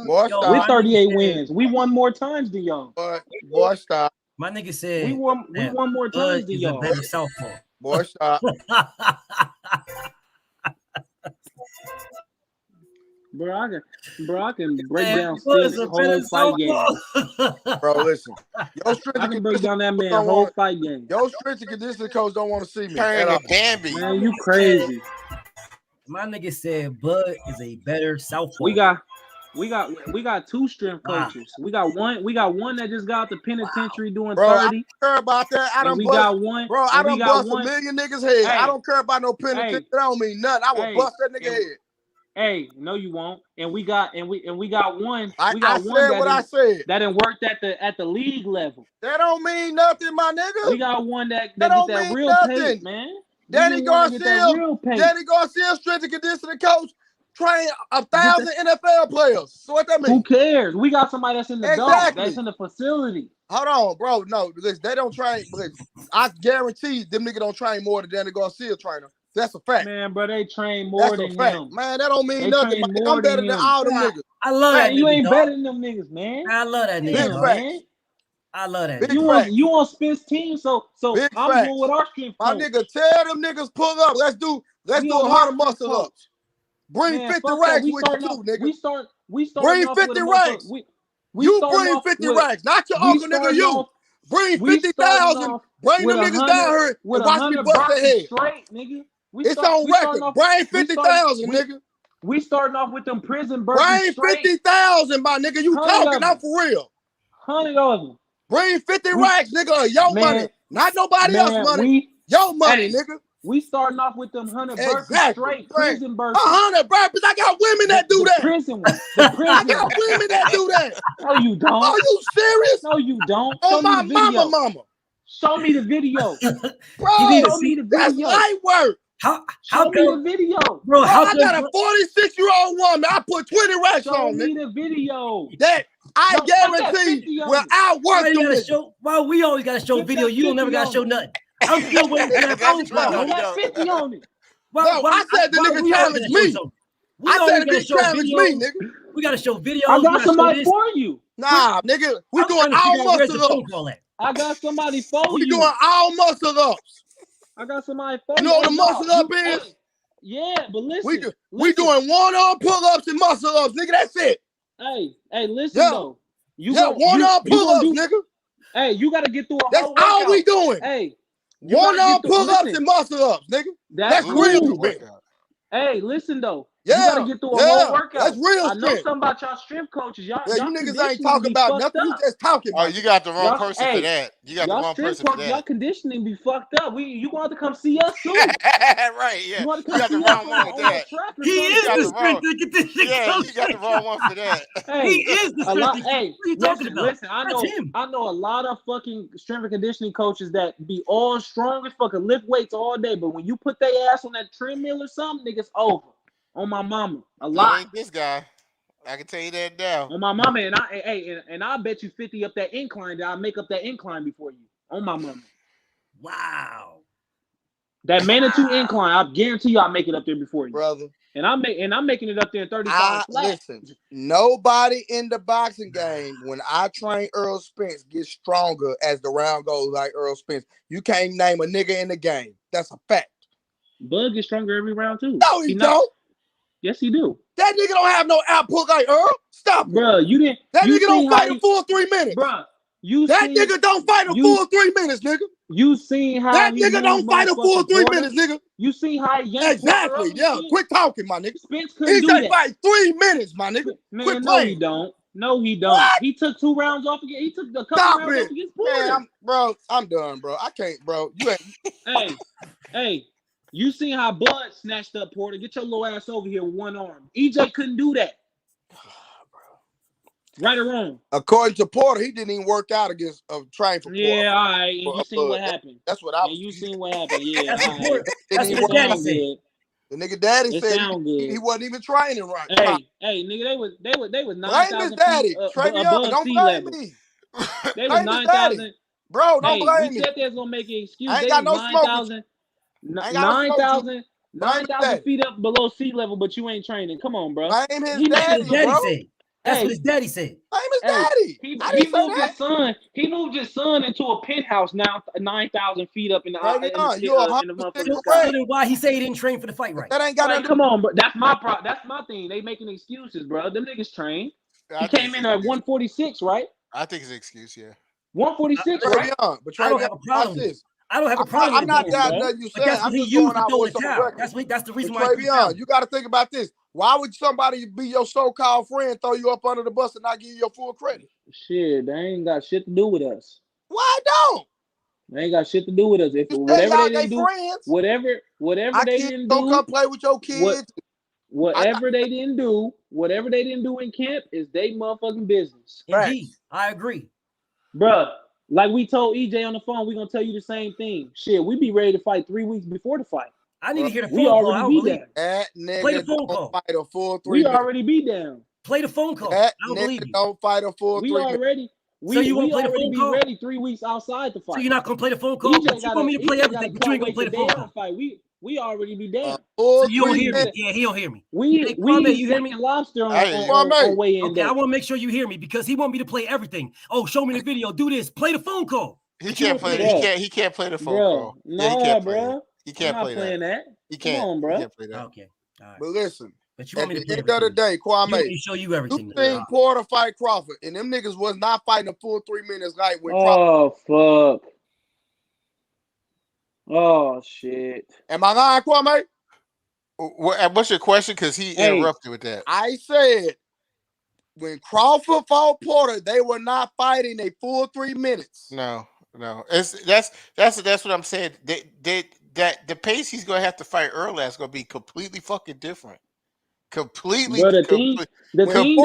Boy, we're 38 wins. We won more times than y'all. Boy, stop. My nigga said we won more times than y'all. Better southpaw. Boy, stop. Bro, I can break down Spence' whole fight game. Bro, listen. I can break down that man's whole fight game. Your strength and conditioning coach don't want to see me. Bambi. Man, you crazy. My nigga said Bud is a better southpaw. We got two strength coaches. We got one that just got out the penitentiary doing 30. I don't care about that. I don't got one. Bro, I done bust a million niggas head. Hey, I don't care about no penitentiary. That don't mean nothing. I will bust that nigga head. Hey, no, you won't. And we got one. I said what I said. That didn't work at the league level. That don't mean nothing, my nigga. We got one that don't get that mean real nothing. pace, man. Danny Garcia, strength and conditioning coach, train 1,000 NFL players. So what that mean? Who cares? We got somebody that's in the dome, that's in the facility. Hold on, bro. No, because they don't train. I guarantee them niggas don't train more than Danny Garcia trainer. That's a fact. Man, bro, they train more than him. Man, that don't mean nothing. I'm better than all them niggas. I love that. You ain't better than them niggas, man. I love that nigga, man. I love that. You on Spence team, so I'm going with our strength. My nigga, tell them niggas pull up. Let's do 100 muscle ups. Bring 50 racks with you too, nigga. We start. Bring 50 racks. You bring 50 racks, not your uncle, nigga. You bring 50,000. Bring them niggas down here and watch me bust their head. Straight, nigga. It's on record. Bring 50,000, nigga. We starting off with them prison burpees. Bring 50,000, my nigga. You talking? I'm for real. 100 of them. Bring 50 racks, nigga. Your money, not nobody else money. Your money, nigga. We starting off with them 100 burpees straight. Prison burpees. 100 burpees. I got women that do that. Prison one. I got women that do that. No, you don't. Are you serious? No, you don't. On my mama. Show me the video. Bro, show me the video. That's light work. Show me the video. Bro, I got a 46-year-old woman. I put 20 racks on me. Show me the video. That I guarantee will outwork them. Why we always got to show video? You don't never got to show nothing. I'm still waiting for that phone call. Put 50 on it. I said the nigga challenged me. I said if he challenge me, nigga. We gotta show videos. I got somebody for you. Nah, nigga. We doing all muscle ups. I got somebody for you. We doing all muscle ups. I got somebody for you. You know what the muscle up is? Hey, yeah, but listen. We doing one-arm pull-ups and muscle ups, nigga. That's it. Hey, listen though. One-arm pull-ups, nigga. Hey, you gotta get through a That's whole workout. all we doing. Hey, one-arm pull-ups and muscle ups, nigga. That's real strength. Hey, listen though. Yeah, you gotta get through a whole workout. That's real I know strength. something about y'all strength coaches. Y'all, you y'all niggas ain't talking about nothing. You just talking about. Oh, you got the wrong person for that. You got the wrong person for that. Y'all conditioning be fucked up. You want to come see us too? Right? Yeah. You want to come got see the wrong us one with that. He is the strength and conditioning. Yeah, you got the wrong one for that. Hey, he is the strength. Hey, what are you talking about? Listen, I know a lot of fucking strength and conditioning coaches that be all strong as fucking lift weights all day, but when you put their ass on that treadmill or something, niggas over. On my mama, a lot. Ain't this guy? I can tell you that now. On my mama, and I bet you 50 up that incline. That I'll make up that incline before you. On my mama. Wow. That Manitou incline, I guarantee you, I'll make it up there before you, brother. And I'm making it up there in 35 flat. Listen, nobody in the boxing game when I train Earl Spence gets stronger as the round goes. Like Earl Spence, you can't name a nigga in the game. That's a fact. Bud gets stronger every round too. No, he don't. Yes, he do. That nigga don't have no output like Earl. Stop it. Bro, you didn't. That nigga don't fight a full 3 minutes. Bro, that nigga don't fight a full 3 minutes, nigga. You seen how that nigga don't fight a full 3 minutes, nigga. You seen how he yanked exactly. Yeah, quit talking, my nigga. Spence couldn't do that. Fight 3 minutes, my nigga. Man, quit no, he don't. No, he don't. What? He took 2 rounds off again. He took a couple rounds off against Porter. Man, I'm done, bro. I can't, bro. You ain't. hey. You seen how Bud snatched up Porter? Get your little ass over here with one arm. EJ couldn't do that. Right or wrong? According to Porter, he didn't even work out against train for Porter. Yeah, all right. And you seen what happened. That's what I was. And you seen what happened. Yeah, that's what Daddy said. The nigga Daddy said he wasn't even training right. Hey, nigga, they was 9,000 feet above don't sea blame level. Me. They was 9,000. Bro, don't blame me. We said they was gonna make an excuse. I ain't got no smoke. 9,000 feet up below sea level, but you ain't training. Come on, bro. Blame his daddy, bro. That's what his daddy said. Blame his daddy. He moved his son. He moved his son into a penthouse now, 9,000 feet up in the motherfucking sky. So then why he say he didn't train for the fight right? That ain't got nothing. Come on, bro. That's my thing. They making excuses, bro. Them niggas trained. He came in at 146, right? I think it's an excuse, yeah. 146, right? But I don't have a problem. I don't have a problem. I'm not doubting that you said. I'm just going out with some record. That's the reason why. You got to think about this. Why would somebody be your so-called friend, throw you up under the bus, and not give you your full credit? Shit, they ain't got shit to do with us. Why don't? They ain't got shit to do with us. If whatever they didn't do, whatever they didn't do, don't come play with your kids. Whatever they didn't do in camp is they motherfucking business. Indeed, I agree, bruh. Like we told EJ on the phone, we gonna tell you the same thing. Shit, we be ready to fight 3 weeks before the fight. I need to hear the phone we call. Already be down. That nigga play the phone call. Fight a full 3 we minutes. already be down. Play the phone call. That I don't nigga believe you. Don't fight a full 3 minutes. So you won't play the phone call? Be ready 3 weeks outside the fight. So you're not gonna play the phone call? But you want me to play everything, but you ain't gonna play the phone call. Fight. We already be down. So you don't hear me? Yeah, he don't hear me. We you hear me? Lobster on way in. Okay, I want to make sure you hear me because he want me to play everything. Oh, show me the video. Do this. Play the phone call. He can't play. He can't play the phone call. No, bro. He can't play that. He can't. Come on, bro. He can't play that. Okay. All right. But listen. But you want me to at the end of the day, Kwame, you show you everything. You seen Porter fight Crawford, and them niggas was not fighting a full 3 minutes like when Crawford. Oh, fuck. Oh, shit. Am I lying, Kwame? What's your question? Because he interrupted with that. I said when Crawford fought Porter, they were not fighting a full 3 minutes. No. That's what I'm saying. That the pace he's gonna have to fight Earl at is gonna be completely fucking different. Completely different. Spence,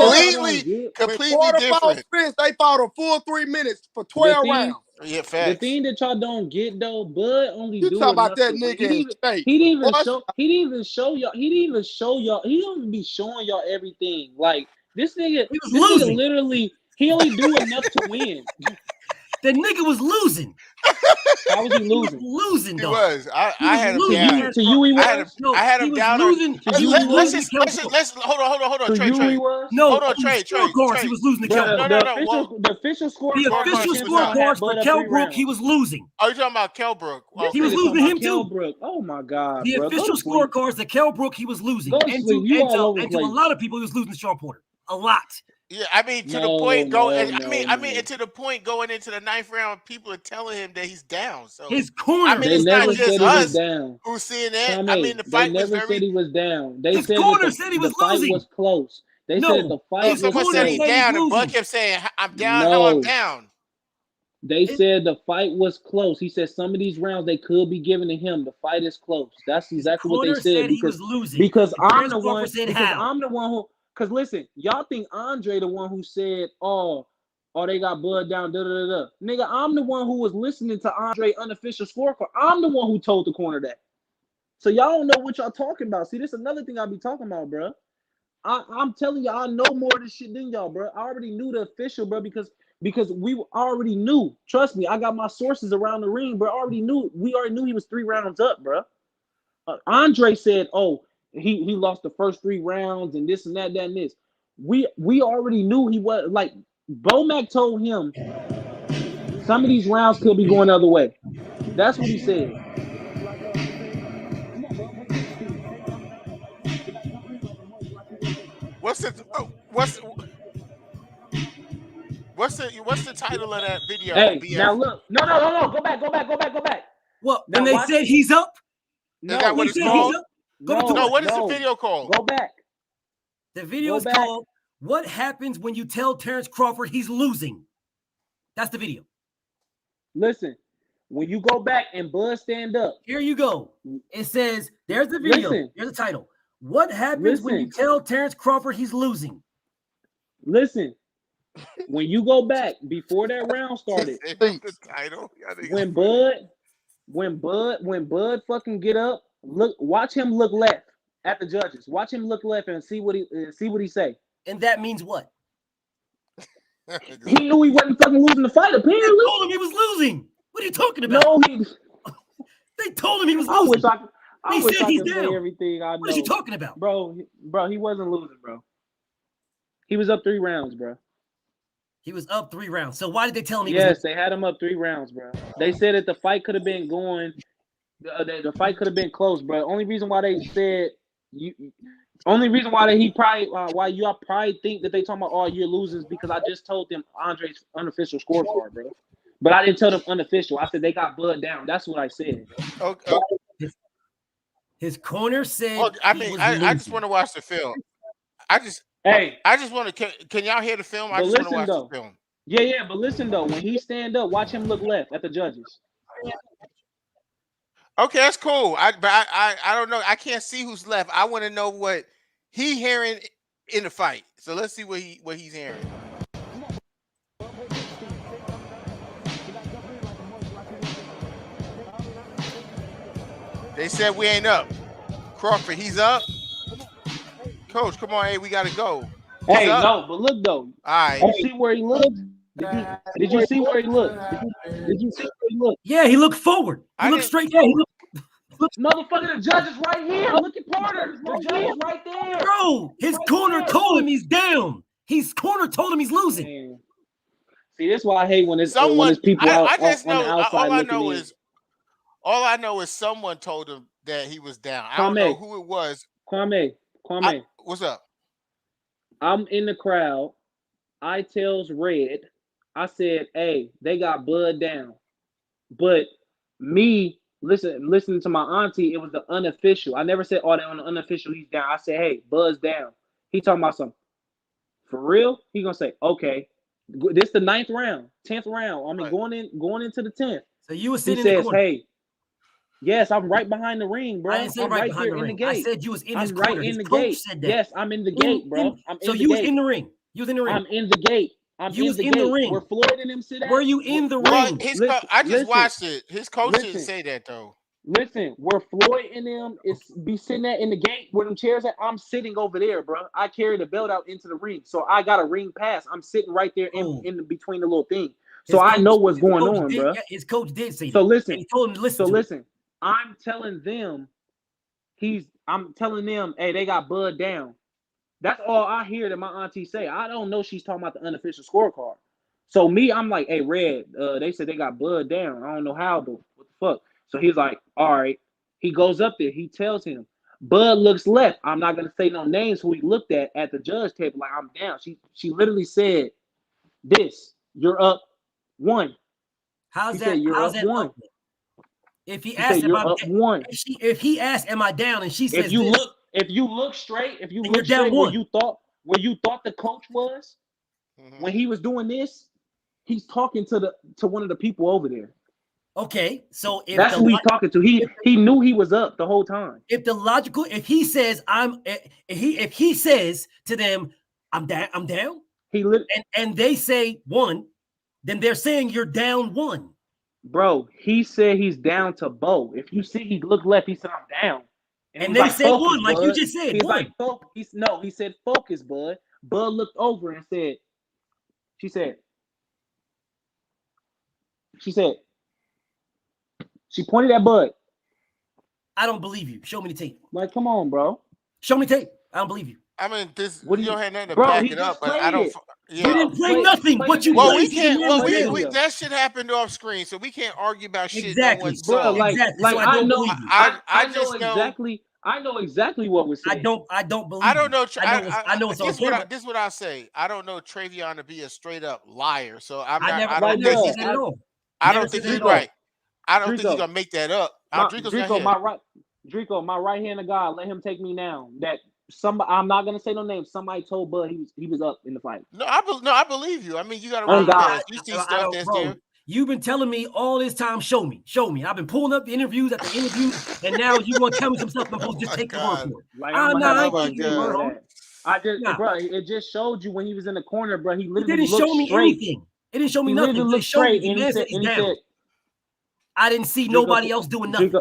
they fought a full 3 minutes for 12 rounds. Yeah, facts. The thing that y'all don't get though, Bud only you do talk about that nigga. He didn't even show y'all. He don't even be showing y'all everything. Like this nigga literally, he only do enough to win. The nigga was losing. How was he losing? Losing, He dog. was. I had him losing down. To you, he I had him. was. No, I had he him was down. losing. To you, he Let's was. just hold on. To Trey, you, he was. No, hold on, on the Trey. scorecards, he was losing to Kell Bro, Brook. the official The scorecard. official he was up. scorecards for Kell Brook, he was losing. Oh, you talking about Kell Brook? This He was nigga losing talking him about Kell too. Brook. Oh my god, The bro. Go official to sleep. scorecards to Kell Brook, he was losing. Go to And sleep. You all over the to a place. lot of people, he was losing to Sean Porter. A lot. Yeah, I mean to the No, point going. no, I mean, no. to the point going into the 9th round, people are telling him that he's down. So his corner. I mean, They it's not never just said he was us down. who's seeing that. Kwame, I mean, the they fight was never very. said he was down. They His said corner that said he the was fight losing. was close. They No, said the fight was Someone said close. he's said he's down, and losing. Buck kept saying, "I'm down. No. How I'm down." They said the fight was close. He said some of these rounds they could be given to him. The fight is close. That's exactly what they corner said. said he was losing. Because I'm Terrence the one. Crawford said Because how. I'm the one who. Because listen, y'all think Andre the one who said, "Oh, they got blood down." Da da da. Nigga, I'm the one who was listening to Andre unofficial scorecard. I'm the one who told the corner that. So y'all don't know what y'all talking about. See, this is another thing I be talking about, bro. I'm telling y'all, I know more of this shit than y'all, bro. I already knew the official, bro, because we already knew. Trust me, I got my sources around the ring, bro. We already knew he was 3 rounds up, bro. Andre said, "Oh, he lost the first 3 rounds and this and that and this." We already knew he was like. Bomac told him some of these rounds could be going the other way. That's what he said. What's the title of that video? Hey, BF? now look, no, go back. Well, Now when they watch- said he's up, No, Is that what they it's said called? he's up. Go No, to No, it. what is no. the video called? Go back. The video Go is back. called "What Happens When You Tell Terrence Crawford He's Losing." That's the video. Listen, when you go back and Bud stand up, Here you go. It says, "There's the video. Listen. Here's the title. What happens when you Listen. tell Terrence Crawford he's losing?" listen. When you go back before that round started, The title. when Bud fucking get up, watch him look left at the judges. Watch him look left and see what he say. And that means what? He knew he wasn't fucking losing the fight. Apparently, They told him he was losing. What are you talking about? no, he. They told him he was I losing. wish I They could said he's say down. everything I know. What is he talking about? Bro, he wasn't losing, bro. He was up 3 rounds, bro. He was up 3 rounds. So why did they tell him he was Yes, losing? they had him up 3 rounds, bro. They said that the fight could have been going. The fight could have been close, bro. Only reason why they said only reason why why y'all probably think that they talking about all you're losing is because I just told them Andre's unofficial scorecard, bro. But I didn't tell them unofficial. I said they got blood down. That's what I said. Okay. His corner said. Well, I mean, I just want to watch the film. I just want to. Can y'all hear the film? I But just want to listen watch though. the film. Yeah, but listen though. When he stand up, watch him look left at the judges. Okay, that's cool. I don't know. I can't see who's left. I want to know what he hearing in the fight. So let's see what he's hearing. They said we ain't up. Crawford, he's up. Coach, come on, hey, we gotta go. He's Hey, up. no, but look though. All right. You see where he looked? Did you see where he looked? Did you see where he looked? Yeah, he looked forward. He looked straight. Yeah, he looked. Motherfucker, the judge is right here. Look at Porter. The judge is right there. Bro, his corner told him he's down. His corner told him he's losing. Man. See, that's why I hate when it's people I just on know. the outside All I know is someone told him that he was down. I don't know who it was. Kwame. What's up? I'm in the crowd. I tells Red. I said, "Hey, they got blood down." But me listening to my auntie, it was the unofficial. I never said, "Oh, they on the unofficial, he's down." I said, "Hey, Bud's down." He talking about something. For real? He gonna say, "Okay, this the 9th round, 10th round. I mean, going into the 10th." So you were He sitting in the says, corner. "Hey, yes, I'm right behind the ring, bro. I didn't say I'm right behind there the in ring. the gate. I said you was in his I'm corner. right in His the coach gate. said that. Yes, I'm in the gate, bro. I'm in so the you was gate. in the ring. You was in the ring. I'm in the gate. You was in the ring. Where Floyd and them sit at? Were you in the Well, ring? I just watched it. His coach didn't listen. say that though. Listen, where Floyd and them is be sitting at in the gate where them chairs at, I'm sitting over there, bro. I carry the belt out into the ring. So I got a ring pass. I'm sitting right there in between the little thing. So I know what's going on, bro. His coach did say that. So listen, he told him to listen. So listen, I'm telling them, I'm telling them, hey, they got Bud down. That's all I hear that my auntie say. I don't know she's talking about the unofficial scorecard. So me, I'm like, hey, Red, they said they got Bud down. I don't know how, but what the fuck? So he's like, all right. He goes up there. He tells him, Bud looks left. I'm not gonna say no names who he looked at the judge table. Like, I'm down. She literally said, this, you're up 1. How's that? Said, you're how's up that 1. Up? If he asked, you're up 1. If he asked, am I down? And she says, if you look straight, you're down 1. Where you thought the coach was, when he was doing this, he's talking to one of the people over there. Okay, so if that's who he's talking to. He knew he was up the whole time. If he says if he says to them, I'm down. And they say 1, then they're saying you're down 1. Bro, he said he's down to Bo. If you see he looked left, he said I'm down. And they said 1, like you just said. He's like, he said focus, Bud. Bud looked over and said, she said, she pointed at Bud. I don't believe you. Show me the tape. Like, come on, bro. Show me tape. I don't believe you. I mean, you don't have nothing to bro, back it up, but I don't. Yeah. You didn't play nothing, but you. Well, we can't. Well, we that shit happened off screen, so we can't argue about shit. Exactly, no bro. Like, exactly. Like, so I know. I know just exactly. I know exactly what was said. I don't believe. I don't know. I know it's on camera. This is what I say. I don't know Travion to be a straight up liar. So I don't think he's right. I don't think he's gonna make that up. Dreeko, my right hand of God, let him take me now. That I'm not gonna say no name. Somebody told Bud he was up in the fight. No, I believe you. I mean, you gotta you see stuff that's there. You've been telling me all this time, show me. I've been pulling up the interviews after interviews, and now you want to tell me some stuff I'm supposed to just take the word for it. Like, bro, it just showed you when he was in the corner, bro. He literally didn't show me anything. It didn't show me nothing. He looked straight, and he said, I didn't see nobody else doing nothing.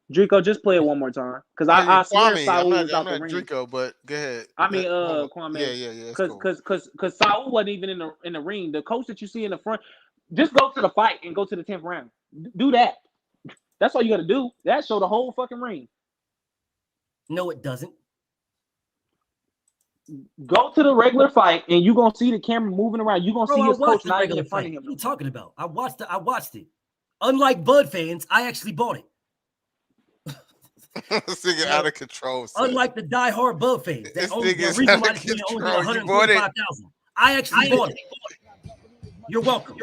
Dreeko, just play it one more time, because I swear Saul was out the ring. Dreeko, but go ahead. I mean, Kwame. Yeah. Because Saul wasn't even in the ring. The coach that you see in the front, just go to the fight and go to the 10th round. Do that. That's all you got to do. That show the whole fucking ring. No, it doesn't. Go to the regular fight, and you're gonna see the camera moving around. You're gonna see his coach not even in front of him. What are you talking about? I watched it. Unlike Bud fans, I actually bought it. This nigga out of control. Unlike the diehard Bud fans, this nigga is out of control. You bought it. I actually bought it. You're welcome.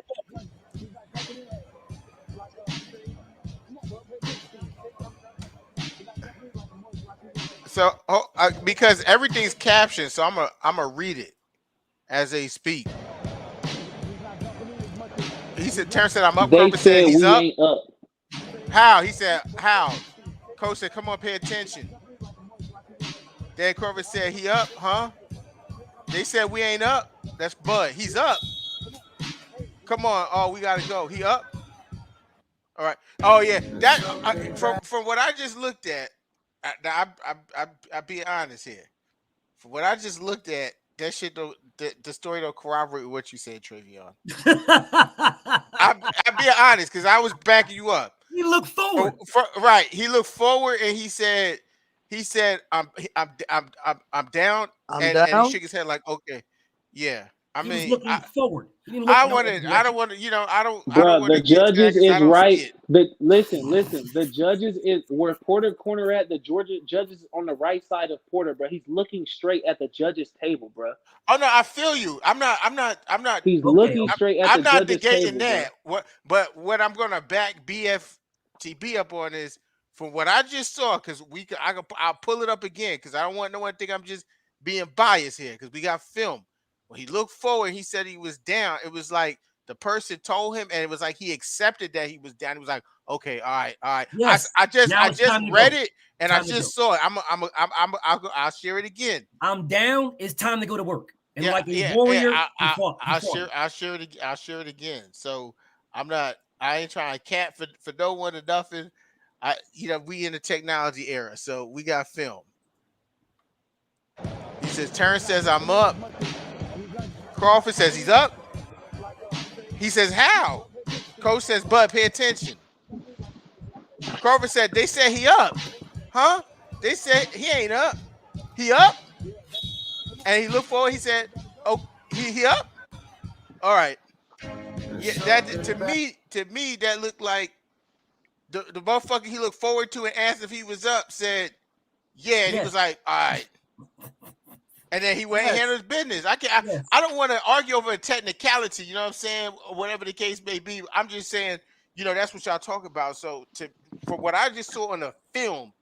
So, because everything's captioned, so I'm gonna read it as they speak. He said, Terrence said, I'm up. Coach said he's up. How? He said, how? Coach said, come on, pay attention. Dan Corver said, he up, huh? They said, we ain't up. That's Bud. He's up. Come on. Oh, we got to go. He up? All right. Oh, yeah. That from what I just looked at, I'll be honest here. From what I just looked at, that shit, the story don't corroborate what you said, Travion. I'll be honest, because I was backing you up. He looked forward. Right. He looked forward and he said, I'm down. And he shook his head like, okay. Yeah. I mean, he was looking forward. I don't want to. Bro, the judges is right. Listen. The judges is where Porter corner at. The Georgia judges on the right side of Porter, bro. He's looking straight at the judges table, bro. Oh no, I feel you. I'm not. He's looking straight at the judges table. I'm not negating that. But what I'm gonna back BFTB up on is from what I just saw, because I'll pull it up again because I don't want no one to think I'm just being biased here because we got film. When he looked forward, he said he was down. It was like the person told him, and it was like he accepted that he was down. He was like, "Okay, all right." Yes. I just read it, and I just saw it. I'll share it again. I'm down. It's time to go to work. And like a warrior, I'll share it again. So I ain't trying to cat for no one or nothing. We in the technology era, so we got film. He says, Terrence says I'm up. Crawford says he's up. He says, how? Coach says, Bud, pay attention. Crawford said, they said he up. Huh? They said he ain't up. He up? And he looked forward. He said, oh, he up? All right. Yeah, that to me, that looked like the motherfucker he looked forward to and asked if he was up said, yeah, and he was like, all right. And then he went and handled his business. I don't want to argue over a technicality, you know what I'm saying? Or whatever the case may be. I'm just saying, that's what y'all talk about. So for what I just saw on the film,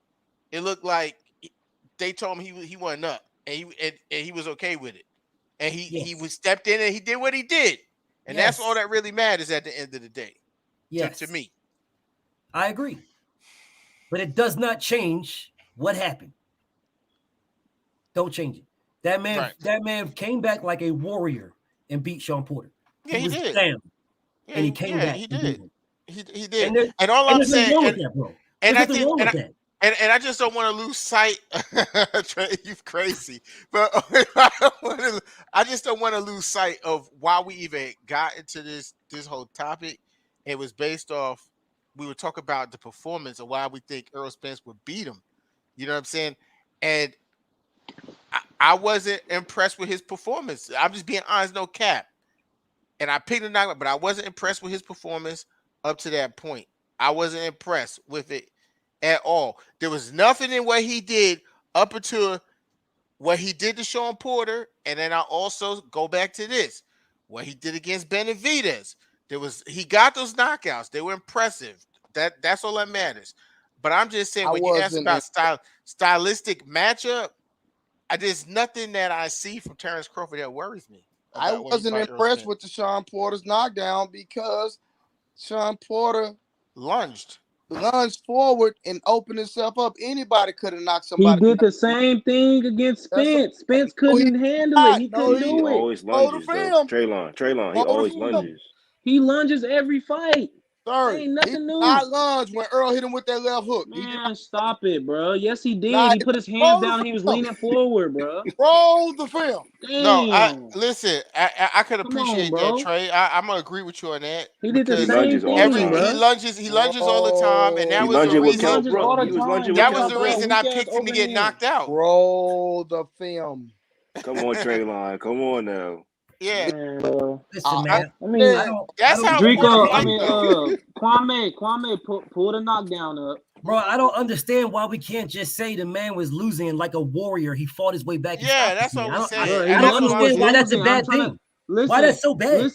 it looked like they told him he wasn't up, and he was okay with it. And he was stepped in and he did what he did. And that's all that really matters at the end of the day. Yes. To me. I agree. But it does not change what happened. Don't change it. That man came back like a warrior and beat Sean Porter. Yeah, he did. Down, and he came back. He did. He did. And all I'm saying, wrong with that, bro. And I think, and I just don't want to lose sight. You crazy, but I just don't want to lose sight of why we even got into this whole topic. It was based off we were talking about the performance of why we think Errol Spence would beat him. You know what I'm saying? And I wasn't impressed with his performance. I'm just being honest, no cap. And I picked him out, but I wasn't impressed with his performance up to that point. I wasn't impressed with it at all. There was nothing in what he did up until what he did to Sean Porter, and then I also go back to this. What he did against Benavidez. He got those knockouts. They were impressive. That's all that matters. But I'm just saying, when you ask about stylistic matchup, there's nothing that I see from Terrence Crawford that worries me. I wasn't impressed with the Sean Porter's knockdown because Sean Porter lunged forward and opened himself up. Anybody could have knocked somebody. He did the same thing against Spence. Spence couldn't handle it. He couldn't do it. He always lunges, though. Traylon, he always lunges. He lunges every fight. Sorry, ain't nothing new. Not lunge when Earl hit him with that left hook. Man, stop it, bro. Yes, he did. He put his hands down and he was leaning forward, bro. Roll the film. Damn. No, listen. I could appreciate that, Trey. I'm gonna agree with you on that. He did the same thing, bro. He lunges all the time, and that was the reason. That was the reason I picked him to get knocked out. Roll the film. Come on, Traylon. Come on now. Yeah. Listen, man. That's how Dreeko. Kwame pulled a knockdown up. Bro, I don't understand why we can't just say the man was losing like a warrior. He fought his way back. Yeah, that's what we're saying. I don't understand why that's a bad thing. Why that's so bad?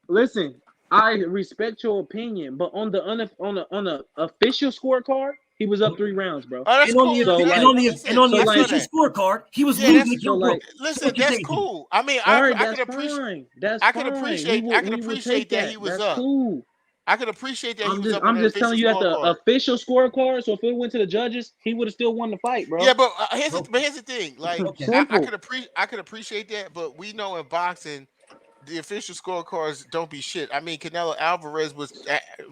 Listen. I respect your opinion, but on the official scorecard, he was up 3 rounds, bro. Oh, that's cool. On the official scorecard, he was losing. Listen, that's cool. I mean, I could appreciate. I could appreciate that he was up. Cool. I could appreciate that he was up. I'm just telling you at the official scorecard. So if it went to the judges, he would have still won the fight, bro. Yeah, but here's the thing. Like, I could appreciate that, but we know in boxing, the official scorecards don't be shit. I mean, Canelo Alvarez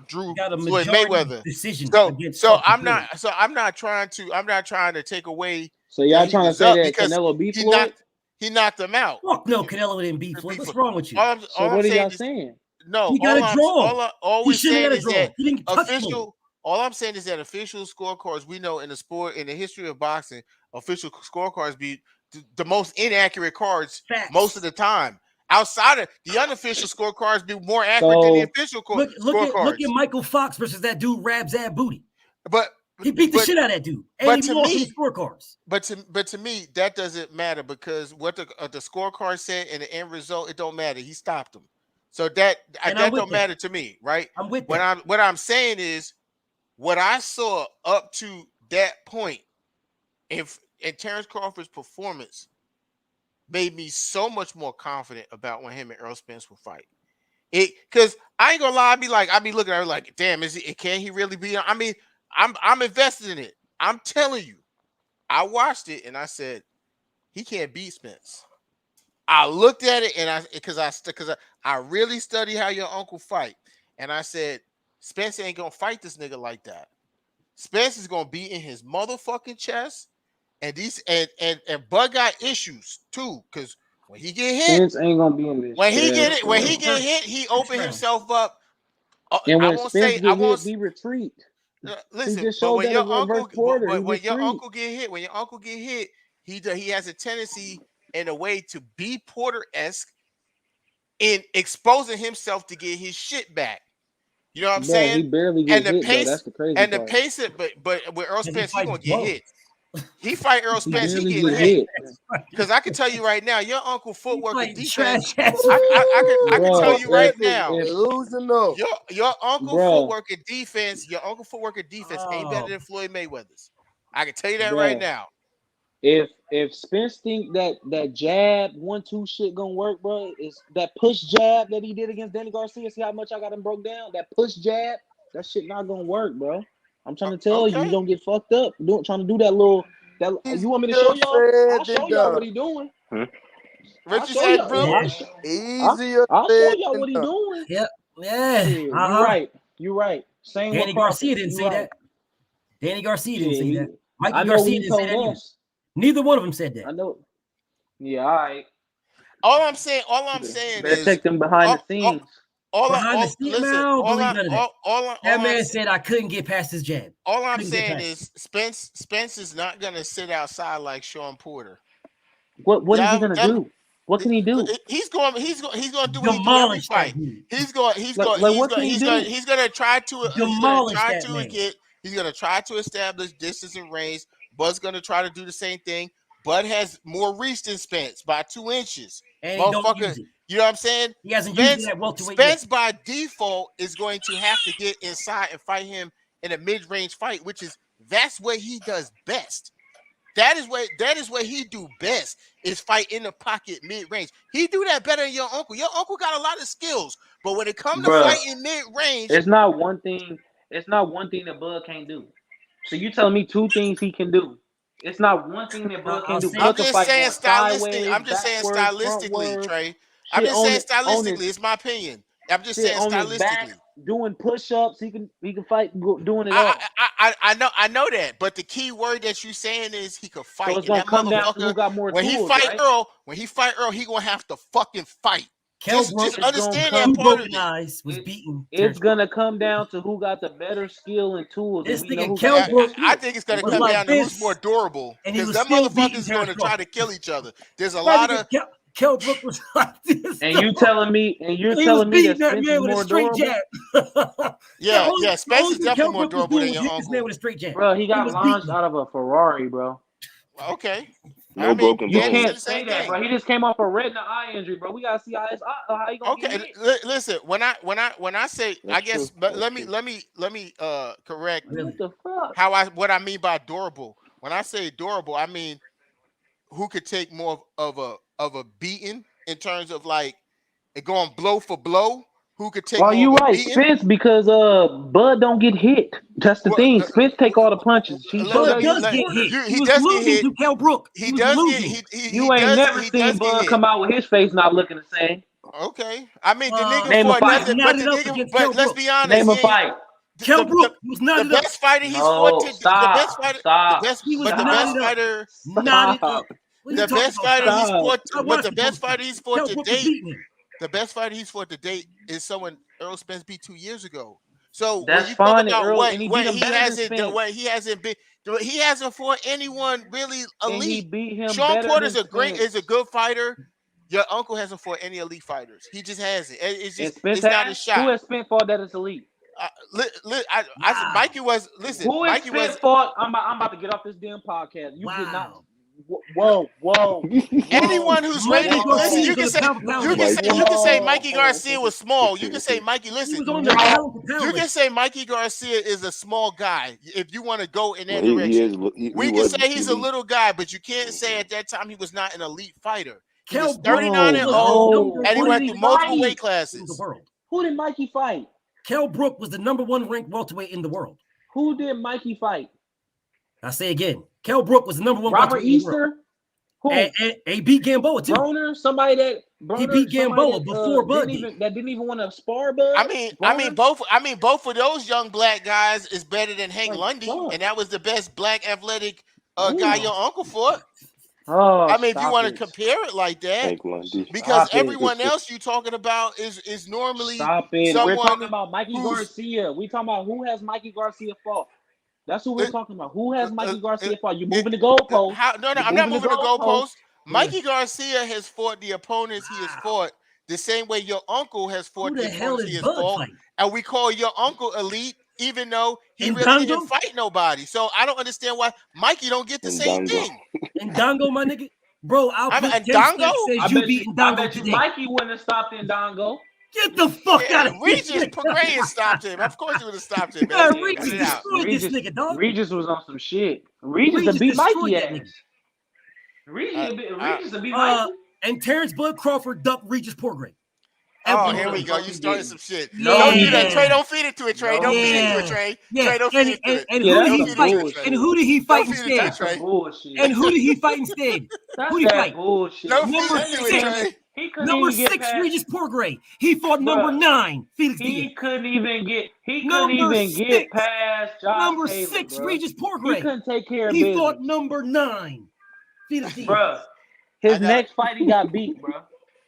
drew Floyd Mayweather decision. So I'm not trying to take away. So y'all trying to say that Canelo beat Floyd? He knocked him out. Fuck no, Canelo didn't beat Floyd. What's wrong with you? All what are y'all saying? No, he got a draw. All we're saying is that he didn't touch Floyd. All I'm saying is that official scorecards, we know in the sport, in the history of boxing, official scorecards be the most inaccurate cards most of the time. Outside of the unofficial scorecards, be more accurate than the official scorecards. Look at Michael Fox versus that dude Rabzab Booty. But he beat the shit out of that dude. And he lost his scorecards. But to me, that doesn't matter because what the scorecard said and the end result, it don't matter. He stopped him, so that don't matter to me, right? I'm with that. What I'm saying is what I saw up to that point, in Terrence Crawford's performance, made me so much more confident about when him and Errol Spence will fight. Because I ain't gonna lie, I'd be looking at her like, damn, can he really be? I mean, I'm invested in it. I'm telling you, I watched it and I said, he can't beat Spence. I looked at it and because I really study how your uncle fight, and I said, Spence ain't gonna fight this nigga like that. Spence is gonna be in his motherfucking chest. And Bud got issues too, because When he get hit, Spence ain't gonna be in this. when he get trash, it, when bro. he get hit, he open himself up. And I when won't Spence say I get won't. hit, he retreat. He Listen, just but showed when that your as reverse uncle, Porter. He but when your retreat. uncle get hit, he has a tendency in a way to be Porter-esque in exposing himself to get his shit back. You know what I'm Bro, he saying? barely And get the hit though. pace, That's the crazy part. but with Earl Spence, he fights gonna get both. hit. He fight Earl He Spence, he barely getting get hit. hit. Because I can tell you right now, your uncle footwork of fighting defense. trash ass. I can tell Bro, you right if now, losing though. your uncle bro, footwork of defense, ain't better Oh, than Floyd Mayweather's. I can tell you that right bro, now. if Spence think that jab 1-2 shit gonna work, bro, is that push jab that he did against Danny Garcia. See how much I got him broke down? That push jab, that shit not gonna work, bro. I'm trying to tell you, Okay. you don't get fucked up trying to do that little. That you want me to show y'all? I'll show y'all what he doing. I'll Richard show said, y'all. "Bro, Easier I'll show said y'all than what he done. doing. yep, yeah. Shit, you right. You right. Same with Danny Crawford. Garcia didn't You say right. that. Danny Garcia Shit, didn't say that. Mikey I know what Garcia he didn't say told that either. us. Neither one of them said that. I know. Yeah, all right. all I'm saying Better is, check them behind the scenes. Behind the seat, man, I don't believe none of that. all That I'm man said I couldn't get past his jab. all I'm Couldn't get saying past is Spence is not gonna sit outside like Sean Porter. What is he gonna do? What can he do? He's going to do what he do every demolish that fight. dude. He's going What can he do? to try to Demolish that man. he's going to try to establish distance and range. Bud's going to try to do the same thing. Bud has more reach than Spence by 2 inches. And he don't use Motherfucker, it. you know what I'm saying? He hasn't used it at welterweight Spence yet. by default is going to have to get inside and fight him in a mid-range fight, that's what he does best. That is what he do best, is fight in the pocket mid-range. He do that better than your uncle. Your uncle got a lot of skills, but when it comes to Bruh, fighting mid-range, it's not one thing. It's not one thing that Bud can't do. So you telling me 2 things he can do? It's not one thing that Bud I'll can do. say Bud I'm can just fight saying going sideways, backwards, stylistically, frontwards, Trey. I'm shit just saying on his stylistically. It's my opinion. I'm just shit saying on his back, stylistically. doing push-ups. He can fight doing it all. I know that, but the key word that you saying is he could So fight, it's and gonna that come down to who motherfucker, got more when he tools, fight right? Earl, he gonna have to fucking fight. Just Brook understand come- that part of broken it. eyes was beaten. It's gonna come down to who got the better skill and tools, and This we know nigga who Kell got the Brook skill. I think it's going to was come like down to who's more this, durable, and he because was them still motherfuckers beating is going Terrence to try Crawford. to kill each other. There's a That lot nigga of Kell Brook was like this. And you telling me, he was that beating that Spence man is with a more straight durable? jab. Spence is thing definitely Kell more Brook was durable doing than was your hit this man uncle. with a straight jab. Bro, he got was launched beating out of a Ferrari, bro. Okay, No broken You bones. can't say that, bro. He just came off a retina eye injury, bro. We gotta see how he gonna get hit. Listen, when I say, I guess, but let me correct What the fuck? what I mean by durable. When I say durable, I mean who could take more of a beating in terms of like it going blow for blow. Who could take Well, more you of a right, beating? Spence, because Bud don't get hit. That's the thing. Spence take all the punches. He showed Bud that does against get Porter. hit. He was does get losing hit. to Kell Brook. He was does losing. get You ain't never seen Bud come out with his face not looking the same. Okay, I mean the nigga Name a fought fight. nothing, Knotted but the up nigga. against But Kell let's Brook. be honest, Name a he ain't. fight. Kell Brook was The knotted up. best fighter he's fought No, to the stop. best fighter, Stop. He was but the best knotted up. fighter, Knotted up. What are you the talking best about? fighter he's Stop. fought, I but watched the the best post. fighter he's fought Kell to Brook was date, beating him. the best fighter he's fought to date is someone Earl Spence beat 2 years ago. So when That's you talk fine, and about Earl, and he beat him he better than hasn't Spence. what he hasn't fought anyone really And he elite. beat him Sean better Porter's than Spence. is a good fighter. Your uncle hasn't fought any elite fighters. He just hasn't. And Spence It's not his has? shot. Who has Spence fought that is elite? Mikey was Who has Mikey was Spence fought? I'm about to get off this damn podcast. You get not. Whoa. Whoa. Anyone who's rated, listen, you can say Mikey Garcia was small. You can say Mikey. Listen, you can say Mikey Garcia is a small guy if you want to go in that direction. We can say he's a little guy, but you can't say at that time he was not an elite fighter. He was 39-0, and he went through multiple weight classes. Who did Mikey fight? Kell Brook was the #1 ranked welterweight in the world. Who did Mikey fight? I say again, Kell Brook was the #1 Robert welterweight in the world. Easter? Who? And he beat Gamboa too. Broner, somebody that he beat Gamboa before Bud didn't even want to spar Bud. I mean both of those young black guys is better than Hank Lundy, and that was the best black athletic guy your uncle fought. Oh, I mean, if you stop want to it. compare it like that, Tank Lundy. because Stop it. everyone else you talking about is normally Stop it. We're talking someone about Mikey who's Garcia. We talking about who has Mikey Garcia fought. That's who we're talking about. Who has Mikey Garcia fought? You're moving the goalpost. No, You're I'm not moving moving the goalpost. goalpost. Mikey Garcia has fought the opponents he has fought the same way your uncle has fought Who the the hell opponents is he has Bud fought, fighting? and we call your uncle elite, even though he And really Dongo? didn't fight nobody. So I don't understand why Mikey don't get the same thing. And Dongo, my nigga, bro, I'll I'm put and 10 Dongo. stacks says you beating I Dongo bet you today. Mikey wouldn't have stopped Ndongo. Get the fuck out of here. Regis Prograis stopped him. Of course he would have stopped him, Yeah, man. Regis Cut it out. destroyed this nigga, dog. Regis was on some shit. Regis Regis beat destroyed Mikey that ass. nigga. Regis beat Mikey. And Terrence Bud Crawford ducked Regis Prograis. Oh, here we go. You started some shit. No, don't he do that, didn't. Trey. Don't feed it to it, Trey. Don't feed it to it, Yeah. Trey. Yeah. Trey, don't feed it to it. And Yeah, who that's did he some fight? bullshit. And who did he fight Don't feed it to instead? it, Trey. Bullshit. And who did he fight instead? That's Who did he that fight? bullshit. Don't Number feed it to it, 6. Trey. He couldn't Number even get 6, past. Regis Prograis. He fought number Bruh. 9, Felix He Diaz. couldn't even get. He Number couldn't even 6. get past Josh Number Taylor, 6, bro. Regis He Prograis. couldn't take care of He business, fought number 9, Felix Diaz. bro. His next fight he got beat, bro.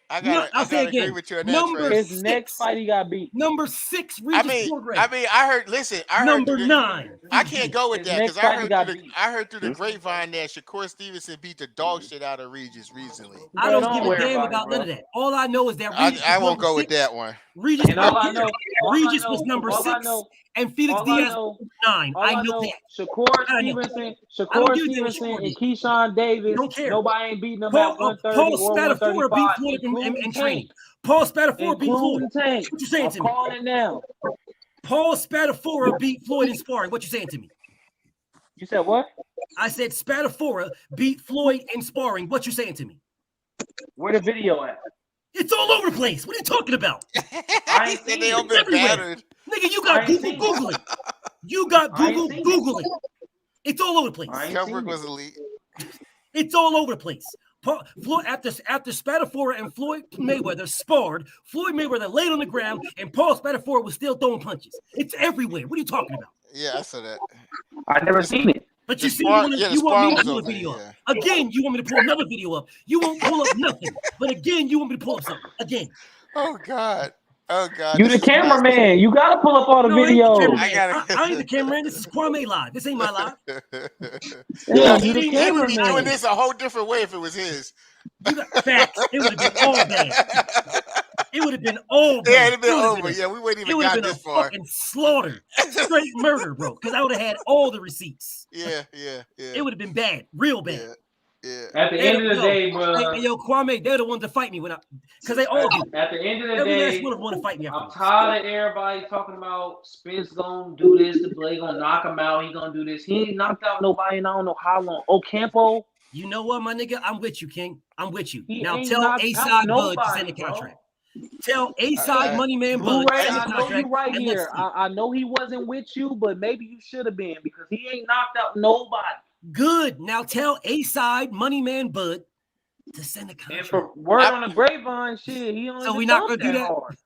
I gotta agree with you on that, Number Trey. His next fight he got beat. Number 6, Regis Prograis. I heard. Listen, I heard. Number 9. I can't go with His that next because fight he got beat. I heard through the grapevine that Shakur Stevenson beat the dog shit out of Regis recently. I Bro, don't give a worry damn about about it, none bro. of that. All I know is that Regis I was won't number go with 6. that one. Regis, And all I know, Regis was number 6, and Felix Diaz was 9. I know that. Shakur I know. Stevenson, I don't Shakur give a damn what Stevenson, Shakur and did. Keyshawn Davis. Don't care. Nobody ain't beating them Paul at 130 or Spadafora 135, beat Floyd in including training. Tank. Paul Spadafora beat Floyd. Including Tank. What you saying I'm to me? calling it now. Paul Spadafora beat Floyd in sparring. What you saying to me? You said what? I said Spadafora beat Floyd in sparring. What you saying to me? Where the video at? It's all over the place. What are you talking about? I ain't seen They all it. been Everywhere. battered. Nigga, you I got ain't Google, seen it. Google it. You got I ain't Google, seen it. Google it. It's all over the place. I ain't Kelbrick seen was it. elite. It's all over the place. Floyd, after Spadafora and Floyd Mayweather sparred, Floyd Mayweather laid on the ground, and Paul Spadafora was still throwing punches. It's everywhere. What are you talking about? Yeah, I saw that. I never seen it. But The you see, sparring- you yeah, the want me to sparring pull a was over, video up. yeah. Again, you want me to pull another video up. You won't pull up nothing. But again, you want me to pull up something. Again. Oh God. Oh God. You this the is nuts. cameraman. You gotta pull up all the No, I ain't the videos. cameraman. I ain't the cameraman. This is Kwame Live. This ain't my live. Yeah, he you the would be doing cameraman. this a whole different way if it was his. You got facts. It would have been all bad. It would have been all bad. Yeah, it'd have been It would've over. Yeah, we wouldn't It even would have got been a this far. fucking slaughter. Straight murder, bro. Because I would have had all the receipts. Yeah. It would have been bad. Real bad. Yeah. At the end of the day, bro. Hey, yo, Kwame, they're the ones to fight me because they all do. At the end of the Every last day, one of them want to fight me I'm afterwards. tired of everybody talking about Spence gonna do this, the Blade gonna knock him out, he gonna do this. He ain't knocked out nobody in I don't know how long. Ocampo, You know what, my nigga? I'm with you, King. I'm with you. he Now ain't tell knocked A-Side out Bud to send nobody, the bro. contract. Tell A-Side Money Man Bud Blu-ray, to send the I know contract. you right and let's here. see. I know he wasn't with you, but maybe you should have been because he ain't knocked out nobody. Good. Now tell A-Side Money Man Bud to send the And contract. for word on the grapevine, shit, he only So we not dumped gonna do that? hard.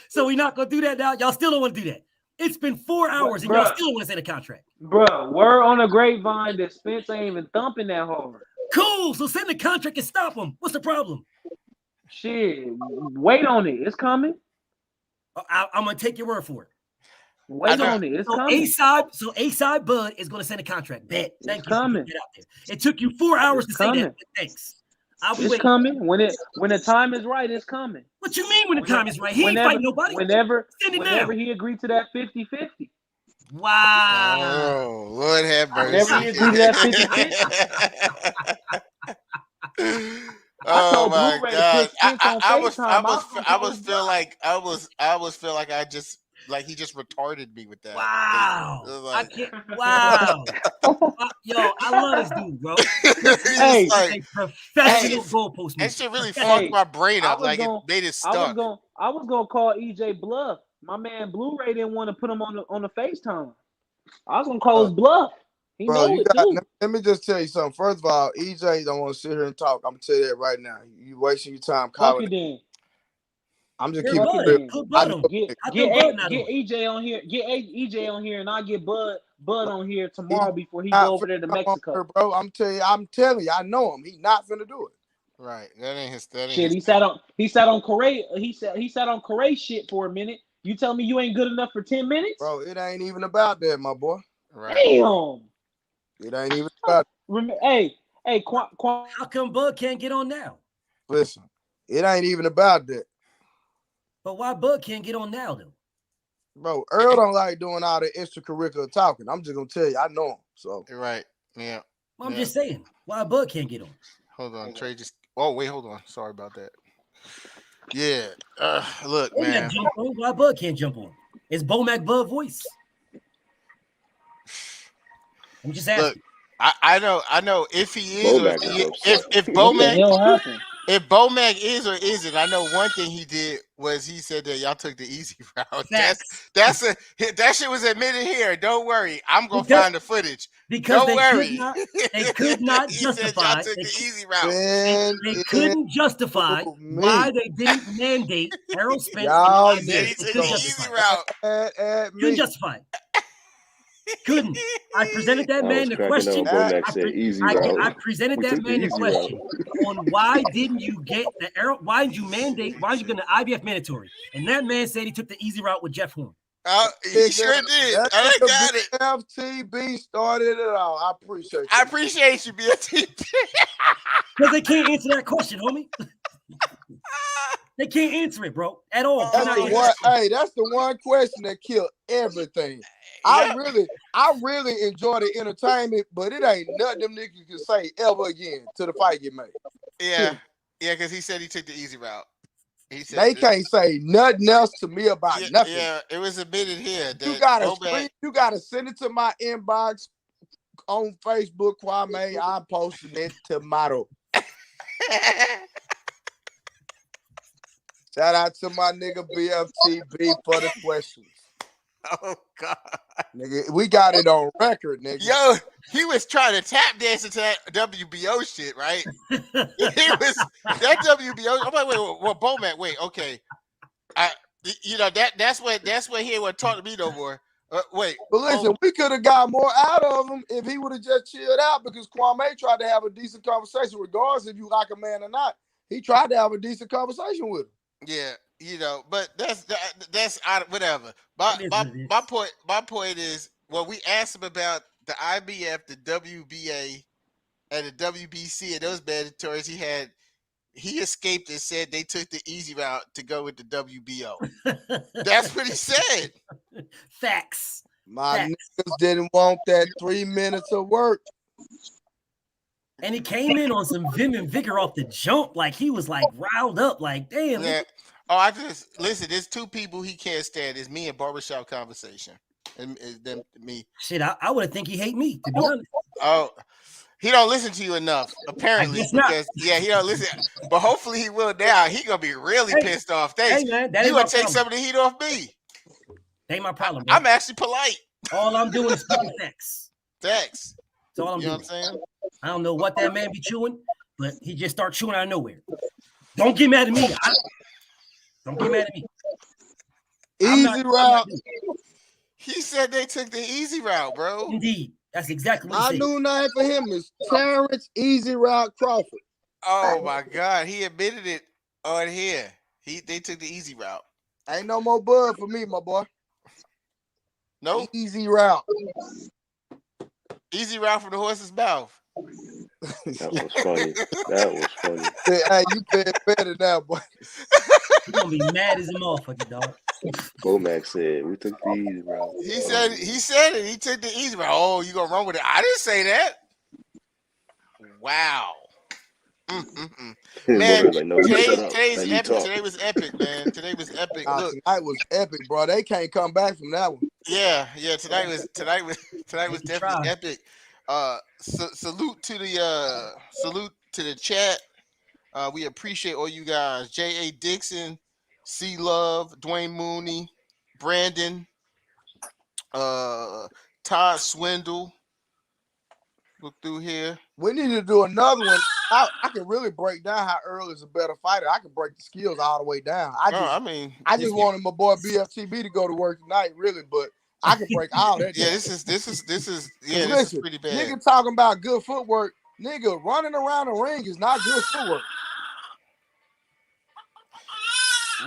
So we not gonna do that now? Y'all still don't want to do that. It's been 4 hours and bruh. y'all still don't want to send a contract. Bro, word on the grapevine that Spence ain't even thumping that hard. Cool. So send the contract and stop him. What's the problem? Shit, wait on it. It's coming. I'm gonna take your word for it. Wait on it. It's So coming. A-Side Bud is gonna send a contract. Bet. Thank It's you. coming. Get out there. It took you 4 hours It's to say coming. that. Thanks. I'll be It's waiting. coming. When the time is right, it's coming. What you mean when the time is right? He ain't Whenever- fighting nobody. Whenever Send it whenever now. he agreed to that 50-50. Wow. Oh, Lord have Whenever he mercy. agreed to that 50-50. I Oh told my Blu-ray to God! put Spence on I was feel like I just like he just retarded me with that. Wow. It was I like- can't. Wow. Yo, I love this dude, bro. Hey, He's a professional goalpost that mover. shit really Professional. fucked my brain I up. was Like gonna- it made it I stuck. was gonna call EJ bluff. My man Blu-ray didn't want to put him on the FaceTime. I was gonna call his bluff. He Bro, know you it got. too. Let me just tell you something. First of all, EJ don't want to sit here and talk. I'm gonna tell you that right now. You wasting your time Fuck calling. it then. I'm just Get keeping Bud. it real. Put I Bud know- on. Get I throw Bud not get on. EJ on here. Get EJ on here, and I get Bud Bud on here tomorrow before he not go over there to finna come on Mexico. here, bro. I'm telling you, I know him. He not finna do it. Right. That ain't his. That ain't Shit, his he sat on Correa. He sat on Correa shit for a minute. You tell me you ain't good enough for 10 minutes, bro. It ain't even about that, my boy. Right. Damn. It ain't even about. Hey, how come Bud can't get on now? Listen, it ain't even about that. But why Bud can't get on now though? Bro, Earl don't like doing all the extracurricular talking. I'm just gonna tell you, I know him. So you're right. Yeah. Well, I'm just saying, why Bud can't get on? Hold on, Trey. Just wait, hold on. Sorry about that. Yeah. Look, Bomac man. jump on. Why Bud can't jump on? It's Bomac Bud voice. I'm just asking. Look, I know if he is Bomac or is if upset. what the Bomac hell happened? if Bomac is or isn't, I know one thing he did was he said that y'all took the easy route. That shit was admitted here. Don't worry, I'm gonna find the footage. Because Don't worry. they could not He justify. said y'all took the easy route. They couldn't justify why they didn't mandate Errol Spence. Y'all He said he took the easy route. Couldn't justify it. Couldn't. I presented that I man was the cracking question. up. Bomac said easy route. I presented We that took the man the easy question route. on why didn't you get the Errol? Why did you mandate? Why did you get the IBF mandatory? And that man said he took the easy route with Jeff Horn. He sure did. I got it. FTB started it all. I appreciate you. I appreciate you, BFTB. Because they can't answer that question, homie. They can't answer it, bro, at all. That's the one. Hey, that's the one question that killed everything. I really enjoy the entertainment, but it ain't nothing them niggas can say ever again till the fight get made. Yeah, because he said he took the easy route. He said They can't say nothing else to me about nothing. Yeah, it was admitted here that you gotta send it to my inbox on Facebook, Kwame. I'm posting it tomorrow. Shout out to my nigga BFTB for the questions. Oh God, nigga, we got it on record, nigga. Yo, he was trying to tap dance into that WBO shit, right? He was that WBO. Oh wait, Bomac, wait, okay. That's what he would talk to me no more. Wait, but listen, we could have got more out of him if he would have just chilled out because Kwame tried to have a decent conversation, regardless if you like a man or not. He tried to have a decent conversation with him. Yeah, but that's whatever. My point is, well, we asked him about the IBF, the WBA, and the WBC, and those mandatories he escaped and said they took the easy route to go with the WBO. That's what he said. Facts. My niggas didn't want that 3 minutes of work. And he came in on some vim and vigor off the jump. Like he was like riled up. Like, damn. Yeah. Oh, I just listen. There's two people he can't stand. It's me and barbershop conversation, and them me. Shit, I would think he hate me, to be honest. Oh, he don't listen to you enough, apparently. Because he don't listen. But hopefully he will now. He gonna be really pissed off. Thanks. Hey man, that you ain't gonna take problem. some of the heat off me. That ain't my problem, bro. I'm actually polite. All I'm doing is speaking facts. Facts. That's all I'm doing. What I'm saying? I don't know what that man be chewing, but he just start chewing out of nowhere. Don't get mad at me. Don't get mad at me. Easy route. He said they took the easy route, bro. Indeed. That's exactly what he said. My new name for him is Terrence Easy Route Crawford. Oh my God. He admitted it on here. They took the easy route. Ain't no more bud for me, my boy. No? Easy route. Easy route from the horse's mouth. That was funny. That was funny. Hey, you paying better now, boy. You're gonna be mad as a motherfucker, dog. Bomac said we took the easy route. He said it. He took the easy route. Oh, you gonna run with it? I didn't say that. Wow. Man, like, no, today's epic. Today was epic, man. Today was epic. Look, tonight was epic, bro. They can't come back from that one. Yeah. Tonight was definitely epic. Salute to the chat. We appreciate all you guys. J.A. Dixon, C Love, Dwayne Mooney, Brandon, Todd Swindle. Look through here. We need to do another one. I can really break down how Earl is a better fighter. I can break the skills all the way down. I just wanted my boy BFTB to go to work tonight, really, but I can break all that Yeah, down. this is Cause this listen, is pretty bad. nigga talking about good footwork. Nigga running around the ring is not good footwork.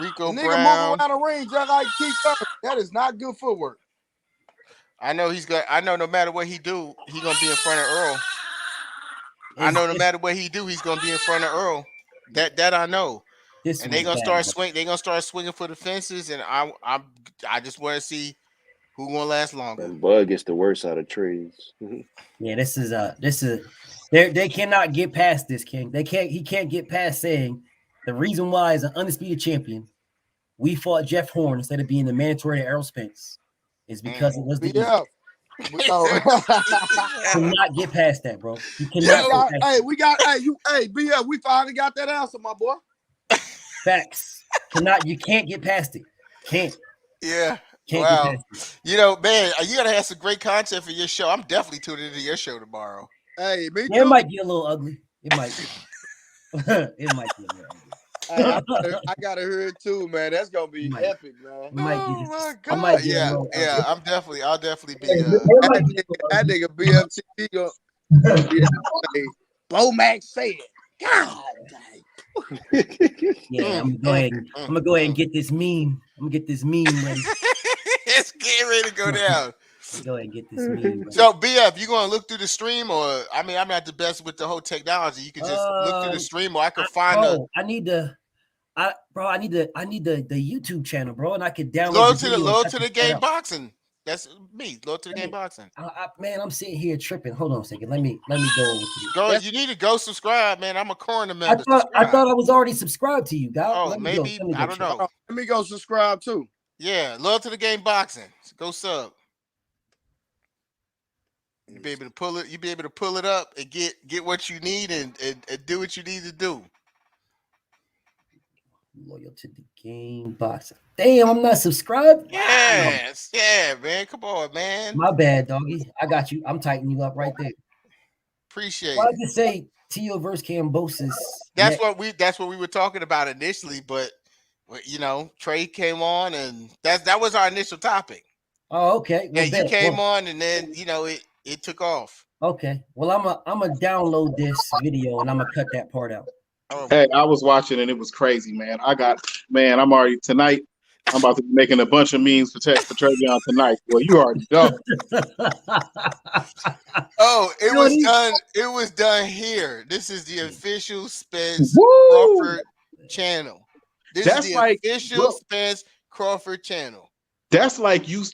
Rico Nigga moving Brown. around the ring just like Keith Thurman. That is not good footwork. I know no matter what he do, he gonna be in front of Earl. I know no matter what he do, he's gonna be in front of Earl. That I know. And they gonna start swing. They gonna start swinging for the fences, and I just want to see who gonna last longer. And Bud gets the worst out of trades. Yeah, this is they cannot get past this, King. He can't get past saying the reason why as an undisputed champion, we fought Jeff Horn instead of being the mandatory to Errol Spence is because it was the BF. cannot get past that, bro. You cannot BF, we finally got that answer, my boy. Facts. You can't get past it. Can't. Yeah. Can't wow. get past it. You know, man, you gotta have some great content for your show. I'm definitely tuning into your show tomorrow. Hey, me too. It might be a little ugly. It might be. It might be a little ugly. I gotta hear it too, man. That's gonna be epic, man. Oh my God! I'll definitely be. That nigga BFT gonna be Bo Max said, God yeah, I'm gonna go ahead and get this meme. I'm gonna get this meme ready. It's getting ready to go down. Go ahead and get this meme ready. So BF, you gonna look through the stream, or I'm not the best with the whole technology. You can just look through the stream, or I can find I need the YouTube channel, bro, and I could download. Load to the game boxing. That's me. Load to the game boxing. Man, I'm sitting here tripping. Hold on a second. Let me go over to you. Go. You need to go subscribe, man. I'm a Corner member. I thought I was already subscribed to you, guys. Oh, maybe I don't know. Let me go subscribe too. Yeah, love to the game boxing. Go sub. You be able to pull it. You be able to pull it up and get what you need and do what you need to do. Loyal to the game boxing. Damn, I'm not subscribed. Yes, yeah, man. Come on, man. My bad, doggy. I got you. I'm tightening you up right there. Appreciate Why it. did you say Teo versus Kambosos? That's what we were talking about initially, but you know, Trey came on, and that was our initial topic. Oh, okay. Well, you came on, and then you know it took off. Okay. Well, I'm a download this video, and I'm gonna cut that part out. Hey, I was watching and it was crazy, man. I'm already tonight. I'm about to be making a bunch of memes for Trevion tonight. Well, you already know. Oh, it was done. It was done here. This is the official Spence Crawford channel. This is the official Spence Crawford channel. That's like you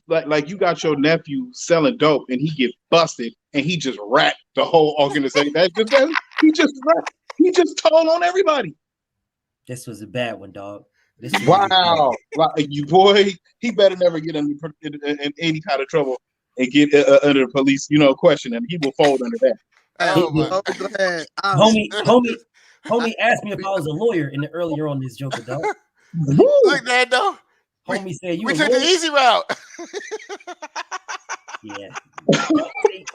got your nephew selling dope and he get busted and he just racked the whole organization. He just told on everybody. This was a bad one, dog. Wow. Like, you boy, he better never get in any kind of trouble and get under the police, question, and he will fold under that. Homie asked me if I was a lawyer earlier on this joke, dog. Look, Nando. Homie said we took the easy route. Yeah.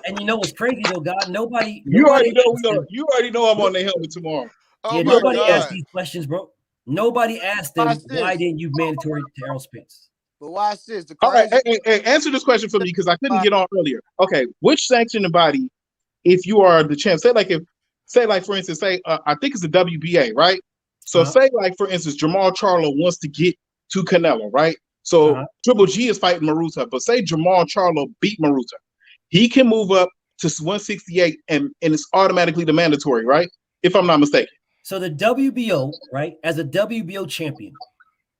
And you know what's crazy though, God? Nobody You already know I'm on the helmet tomorrow. Yeah, nobody asked these questions, bro. Nobody asked them why didn't you mandatory to Errol Spence? But watch this. All right, hey, answer this question for me because I couldn't get on earlier. Okay, which sanctioning body, if you are the champ, say for instance, I think it's the WBA, right? So say for instance, Jamal Charlo wants to get to Canelo, right? So Triple G is fighting Maruta, but say Jamal Charlo beat Maruta, he can move up to 168 and it's automatically the mandatory, right? If I'm not mistaken. So the WBO, right, as a WBO champion,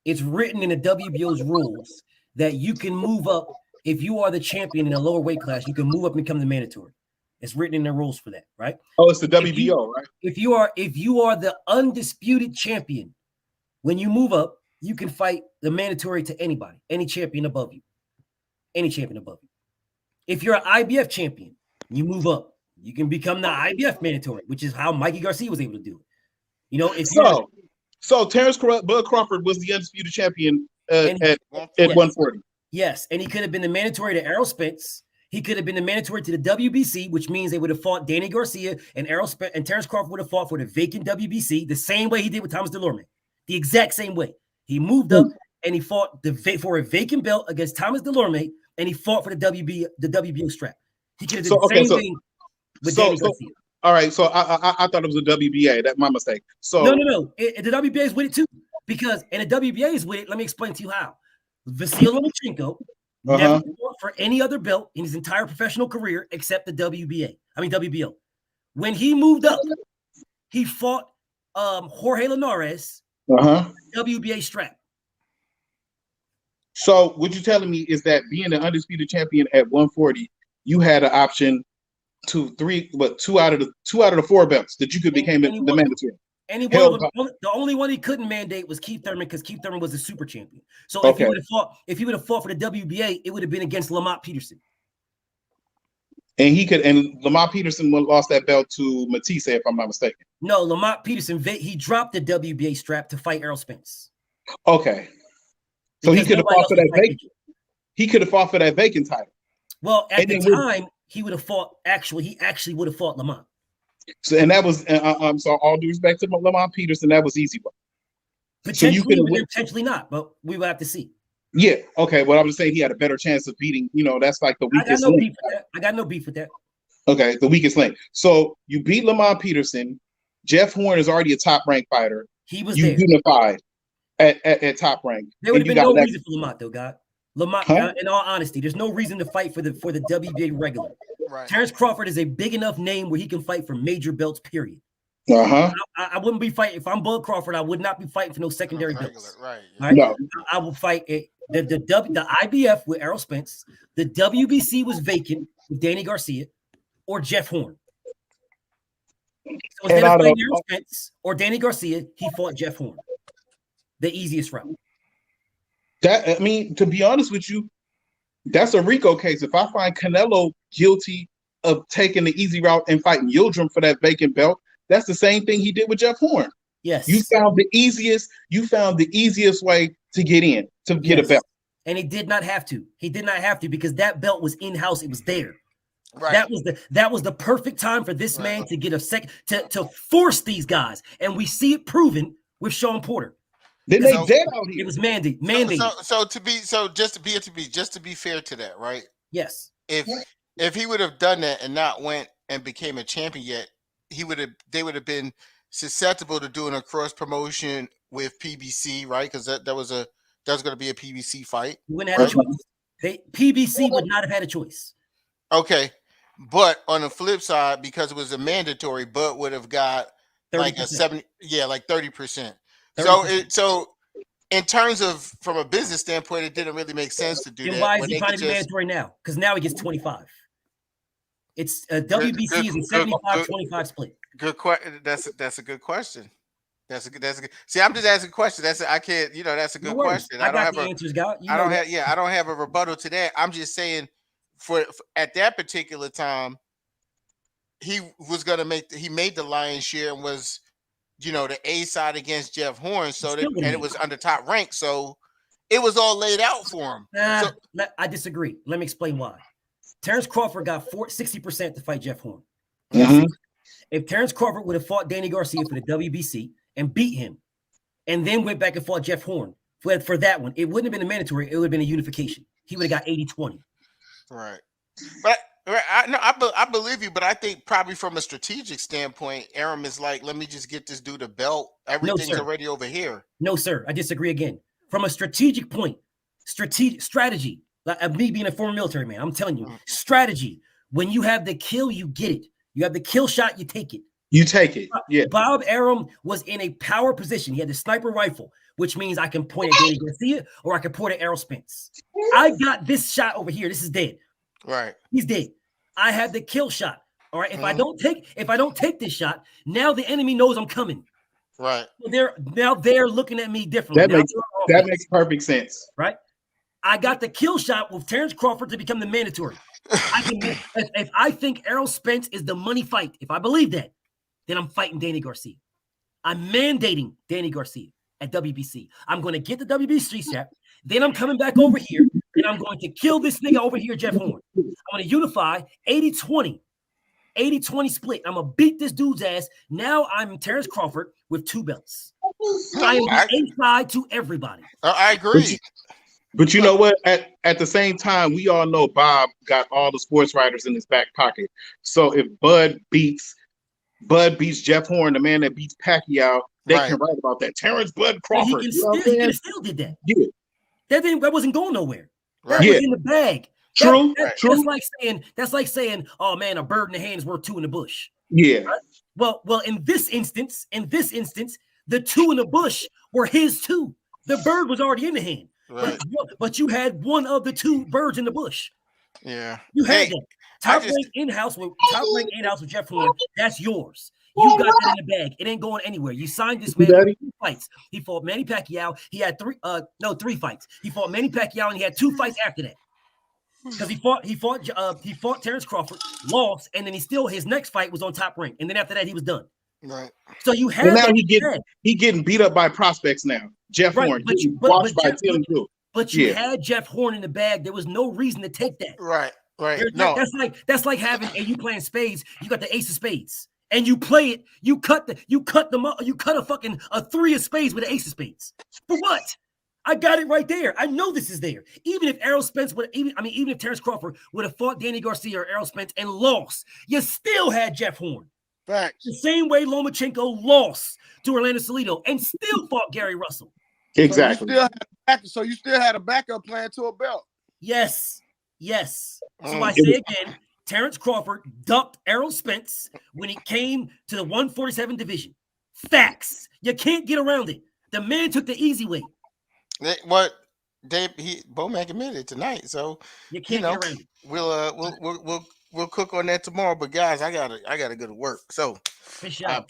it's written in the WBO's rules that you can move up if you are the champion in a lower weight class. You can move up and become the mandatory. It's written in the rules for that, right? Oh, it's the WBO, right? If you are the undisputed champion, when you move up, you can fight the mandatory to anybody, any champion above you, any champion above you. If you're an IBF champion, you move up, you can become the IBF mandatory, which is how Mikey Garcia was able to do it. You know, so Terrence Bud Crawford was the undisputed champion at 140. Yes, and he could have been the mandatory to Errol Spence. He could have been the mandatory to the WBC, which means they would have fought Danny Garcia and Errol Spence, and Terrence Crawford would have fought for the vacant WBC the same way he did with Thomas Delorme, the exact same way. He moved up and he fought for a vacant belt against Thomas Delorme, and he fought for the WBO strap. He could have did the same thing with Danny Garcia. All right, so I thought it was a WBA. That's my mistake. So No. The WBA is with it too, because and the WBA is with it. Let me explain to you how. Vasil Lomachenko never fought for any other belt in his entire professional career except the WBO. When he moved up, he fought Jorge Linares, WBA strap. So what you're telling me is that being the undisputed champion at 140, you had an option to two out of the 4 belts that you could become the mandatory. The only one he couldn't mandate was Keith Thurman, because Keith Thurman was a super champion. So if he would have fought for the WBA, it would have been against Lamont Peterson. And Lamont Peterson lost that belt to Matisse, if I'm not mistaken. No, Lamont Peterson, he dropped the WBA strap to fight Errol Spence. Okay. So he could have fought for that vacant. He could have fought for that vacant title. Well, at the time, he would have fought. He actually would have fought Lamont. So and that was so all due respect to Lamont Peterson, that was easy one. Potentially, so potentially not, but we will have to see. Yeah. Okay. Well, I was saying he had a better chance of beating. That's like the weakest link. I got no beef with that. Okay, the weakest link. So you beat Lamont Peterson. Jeff Horn is already a top ranked fighter. He was there. Unified at top rank. There would have been no reason for Lamont, though, God. Lamont, in all honesty, there's no reason to fight for the WBA regular. Right. Terrence Crawford is a big enough name where he can fight for major belts, period. I wouldn't be fighting. If I'm Bud Crawford, I would not be fighting for no secondary belts. Right. Yeah. No. I will fight the IBF with Errol Spence. The WBC was vacant with Danny Garcia or Jeff Horn. So instead of fighting Errol Spence or Danny Garcia, he fought Jeff Horn. The easiest route. To be honest with you, that's a RICO case. If I find Canelo guilty of taking the easy route and fighting Yildirim for that vacant belt, that's the same thing he did with Jeff Horn. Yes. You found the easiest way to get in, to get a belt. And he did not have to. Because that belt was in-house. It was there. Right. That was the perfect time for this man to get a second to force these guys. And we see it proven with Sean Porter. Then they dead out here. It was mandated. So just to be fair to that, right? Yes. If he would have done that and not went and became a champion yet, they would have been susceptible to doing a cross promotion with PBC, right? Because that was going to be a PBC fight. You wouldn't have a choice. PBC would not have had a choice. Okay, but on the flip side, because it was a mandatory, Bud would have got 30%. Like a 30%. So in terms of from a business standpoint, it didn't really make sense to do that. Why is he trying to be mandatory now? Because now he gets 25. It's a WBC is a 75-25 split. Good question. That's a good question. That's a good. See, I'm just asking questions. That's a good question. I don't have answers, God. I don't have a rebuttal to that. I'm just saying, for at that particular time, he made the lion's share and was, the A side against Jeff Horn. So and it was under top rank. So it was all laid out for him. I disagree. Let me explain why. Terrence Crawford got 60% to fight Jeff Horn. Mm-hmm. If Terrence Crawford would have fought Danny Garcia for the WBC and beat him, and then went back and fought Jeff Horn for that one, it wouldn't have been a mandatory. It would have been a unification. He would have got 80-20. Right. But I believe you, but I think probably from a strategic standpoint, Arum is like, let me just get this dude a belt. Everything's already over here. No, sir. I disagree again. From a strategic point, strategy, like me being a former military man, I'm telling you, strategy. When you have the kill, you get it. You have the kill shot, you take it. You take it. Yeah. Bob Arum was in a power position. He had the sniper rifle, which means I can point at Danny Garcia or I can point at Errol Spence. I got this shot over here. This is dead. Right. He's dead. I have the kill shot. All right. If I don't take this shot, now the enemy knows I'm coming. Right. They're looking at me differently. That makes perfect sense. Right. I got the kill shot with Terrence Crawford to become the mandatory. If I think Errol Spence is the money fight, if I believe that, then I'm fighting Danny Garcia. I'm mandating Danny Garcia at WBC. I'm going to get the WBC strap. Then I'm coming back over here and I'm going to kill this nigga over here, Jeff Horn. I'm going to unify 80-20 split. I'm going to beat this dude's ass. Now I'm Terrence Crawford with 2 belts. I am the A side to everybody. I agree. But you know what? At the same time, we all know Bob got all the sports writers in his back pocket. So if Bud beats Jeff Horn, the man that beats Pacquiao, they can write about that. Terrence Bud Crawford. He could have still did that. Yeah. That wasn't going nowhere. That Yeah. was in the bag. True. That's like saying, oh man, a bird in the hand is worth two in the bush. Yeah. Right? Well, in this instance, the two in the bush were his two. The bird was already in the hand. Right. But you had one of the two birds in the bush. Yeah. You had that. Top rank in-house with Jeff Horn. That's yours. You got that in the bag. It ain't going anywhere. You signed this man for 2 fights. He fought Manny Pacquiao. He had three fights. He fought Manny Pacquiao, and he had 2 fights after that. Because he fought Terrence Crawford, lost, and then his next fight was on Top Rank, and then after that he was done. Right. So you have and now that. he getting beat up by prospects now. Jeff Horn, but you had Jeff Horn in the bag. There was no reason to take that. Right. That's like having you playing spades. You got the ace of spades, and you play it. You cut a fucking 3 of spades with an ace of spades. For what? I got it right there. I know this is there. Even if Errol Spence even if Terrence Crawford would have fought Danny Garcia or Errol Spence and lost, you still had Jeff Horn. Facts. The same way Lomachenko lost to Orlando Salido and still fought Gary Russell. Exactly. So you still had a backup plan to a belt. Yes. So I say again, Terrence Crawford ducked Errol Spence when it came to the 147 division. Facts. You can't get around it. The man took the easy way. Bomac admitted tonight, so you can't get around it. We'll cook on that tomorrow. But guys, I gotta go to work. So I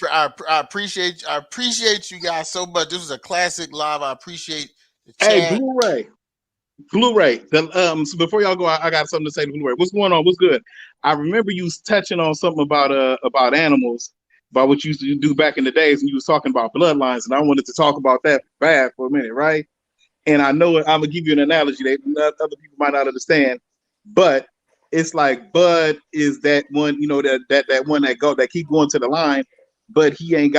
appreciate you guys so much. This was a classic live. I appreciate the chat. Hey, Blu-ray. So before y'all go, I got something to say to Blu-ray. What's going on? What's good? I remember you touching on something about animals, about what you used to do back in the days, and you was talking about bloodlines, and I wanted to talk about that bad for a minute, right? And I know I'm gonna give you an analogy that other people might not understand, but it's like Bud is that one, that one that keep going to the line, but he ain't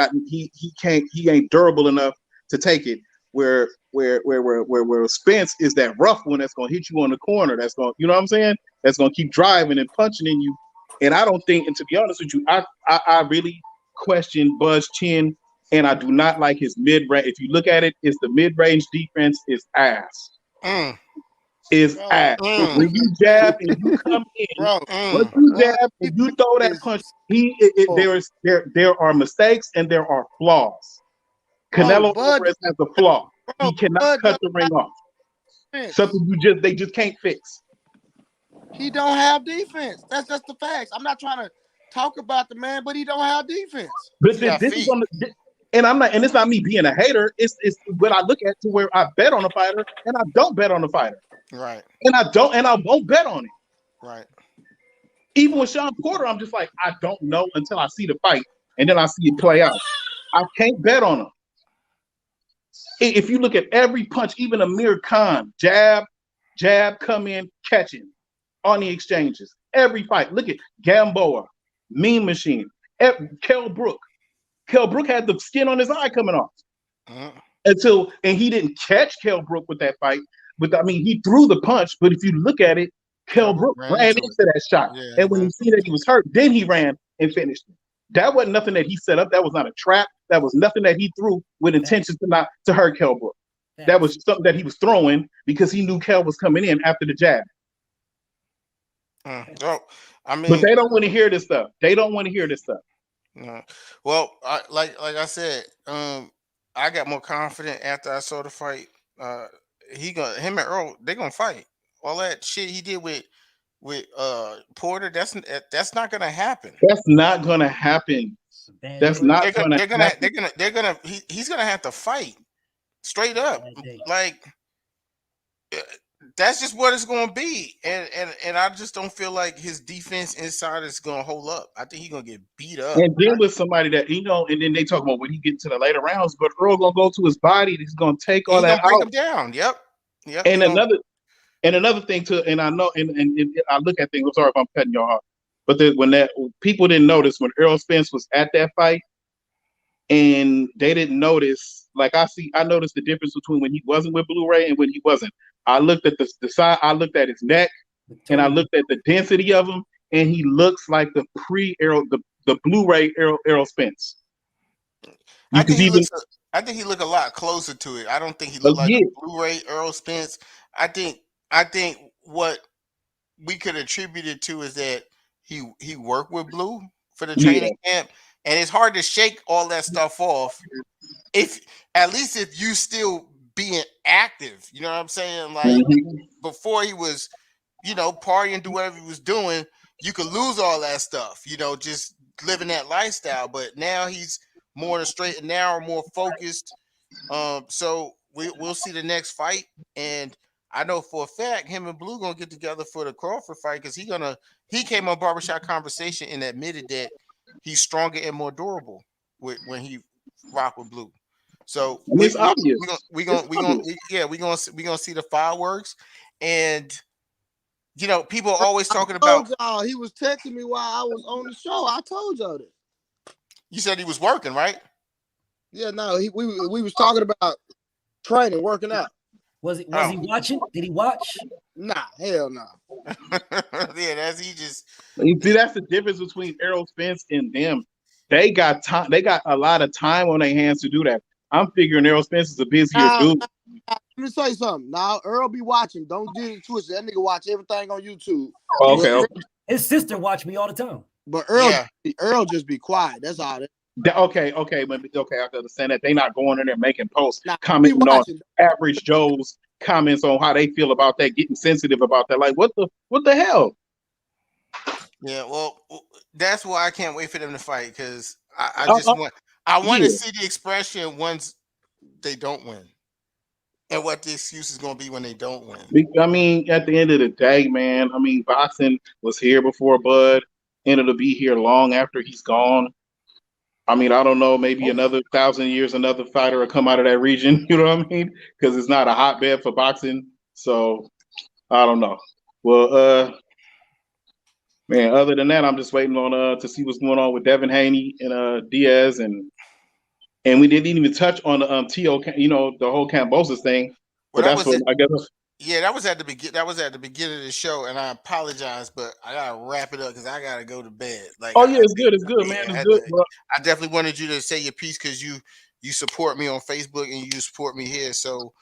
durable enough to take it. Where Spence is that rough one that's gonna hit you on the corner, that's gonna, you know what I'm saying? That's gonna keep driving and punching in you. And I don't think, and to be honest with you, I really question Bud's chin. And I do not like his mid-range. If you look at it, it's the mid-range defense is ass. Ass. When you jab and you come in, once you jab and you throw that punch, there are mistakes and there are flaws. Canelo Alvarez has a flaw. He cannot cut the ring off. Something they just can't fix. He don't have defense. That's just the facts. I'm not trying to talk about the man, but he don't have defense. But this is on the. And it's not me being a hater. It's what I look at to where I bet on a fighter and I don't bet on the fighter. Right. And I won't bet on it. Right. Even with Sean Porter, I'm just like, I don't know until I see the fight and then I see it play out. I can't bet on him. If you look at every punch, even Amir Khan, jab, come in, catch him on the exchanges. Every fight. Look at Gamboa, Mean Machine, Kell Brook. Kell Brook had the skin on his eye coming off. And he didn't catch Kell Brook with that fight. But he threw the punch. But if you look at it, Kell Brook ran into that shot. Yeah, and when he see that he was hurt, then he ran and finished it. That wasn't nothing that he set up. That was not a trap. That was nothing that he threw with intentions to hurt Kell Brook. That was something that he was throwing because he knew Kell was coming in after the jab. But they don't want to hear this stuff. Well, like I said, I got more confident after I saw the fight. Him and Earl, they're gonna fight. All that shit he did with Porter, that's not gonna happen. That's not gonna happen. He's gonna have to fight straight up. Like that's just what it's gonna be. And I just don't feel like his defense inside is gonna hold up. I think he's gonna get beat up. And then with somebody that and then they talk about when he gets to the later rounds, but Earl gonna go to his body, he's gonna take all that out. Break him down. Yep. And another thing too, and I know, and I look at things. I'm sorry if I'm cutting y'all off, but when people didn't notice when Errol Spence was at that fight, and and they didn't notice. Like I noticed the difference between when he wasn't with Blu-ray and when he wasn't. I looked at the side, I looked at his neck, and I looked at the density of him, and he looks like the the Blu-ray Errol Spence. I think he look a lot closer to it. I don't think he looked like a Blu-ray Errol Spence. I think what we could attribute it to is that he worked with Blue for the training camp, and it's hard to shake all that stuff off. If at least if you still being active, you know what I'm saying? Like before he was, partying, do whatever he was doing, you could lose all that stuff, just living that lifestyle. But now he's more in a straight and narrow, more focused. So we'll see the next fight, and I know for a fact him and Blue gonna get together for the Crawford fight because he came on Barbershop Conversation and admitted that he's stronger and more durable when he rock with Blue. So it's obvious. we gonna see the fireworks, and people are always talking about. Y'all, he was texting me while I was on the show. I told y'all that. You said he was working, right? Yeah, no, we was talking about training, working out. Was he watching? Did he watch? Nah, hell no. Yeah, that's he just. You see, that's the difference between Errol Spence and them. They got time. They got a lot of time on their hands to do that. I'm figuring Errol Spence is a busier dude. Let me say something. Now, Earl be watching. Don't get it twisted. That nigga watch everything on YouTube. Oh, okay. His sister watch me all the time. But Earl just be quiet. That's all. Okay, I can understand that. They not going in there making posts, commenting on average Joe's comments on how they feel about that, getting sensitive about that. Like, what the hell? Yeah, well, that's why I can't wait for them to fight because I want to see the expression once they don't win, and what the excuse is going to be when they don't win. I mean, at the end of the day, man. I mean, boxing was here before Bud, and it'll be here long after he's gone. I mean, I don't know, maybe another 1,000 years, another fighter will come out of that region. You know what I mean? Because it's not a hotbed for boxing. So I don't know. Well, man, other than that, I'm just waiting on to see what's going on with Devin Haney and Diaz, and we didn't even touch on the Teo, the whole Kambosos thing. But that's what I guess. Yeah, that was at the beginning. That was at the beginning of the show, and I apologize, but I gotta wrap it up because I gotta go to bed. Like, it's good, man. It's good. I definitely wanted you to say your piece because you support me on Facebook and you support me here. So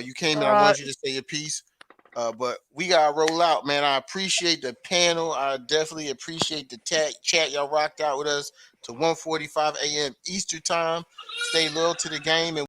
you came in. I wanted you to say your piece. But we gotta roll out, man. I appreciate the panel. I definitely appreciate the chat. Y'all rocked out with us to 1:45 a.m. Eastern time. Stay loyal to the game and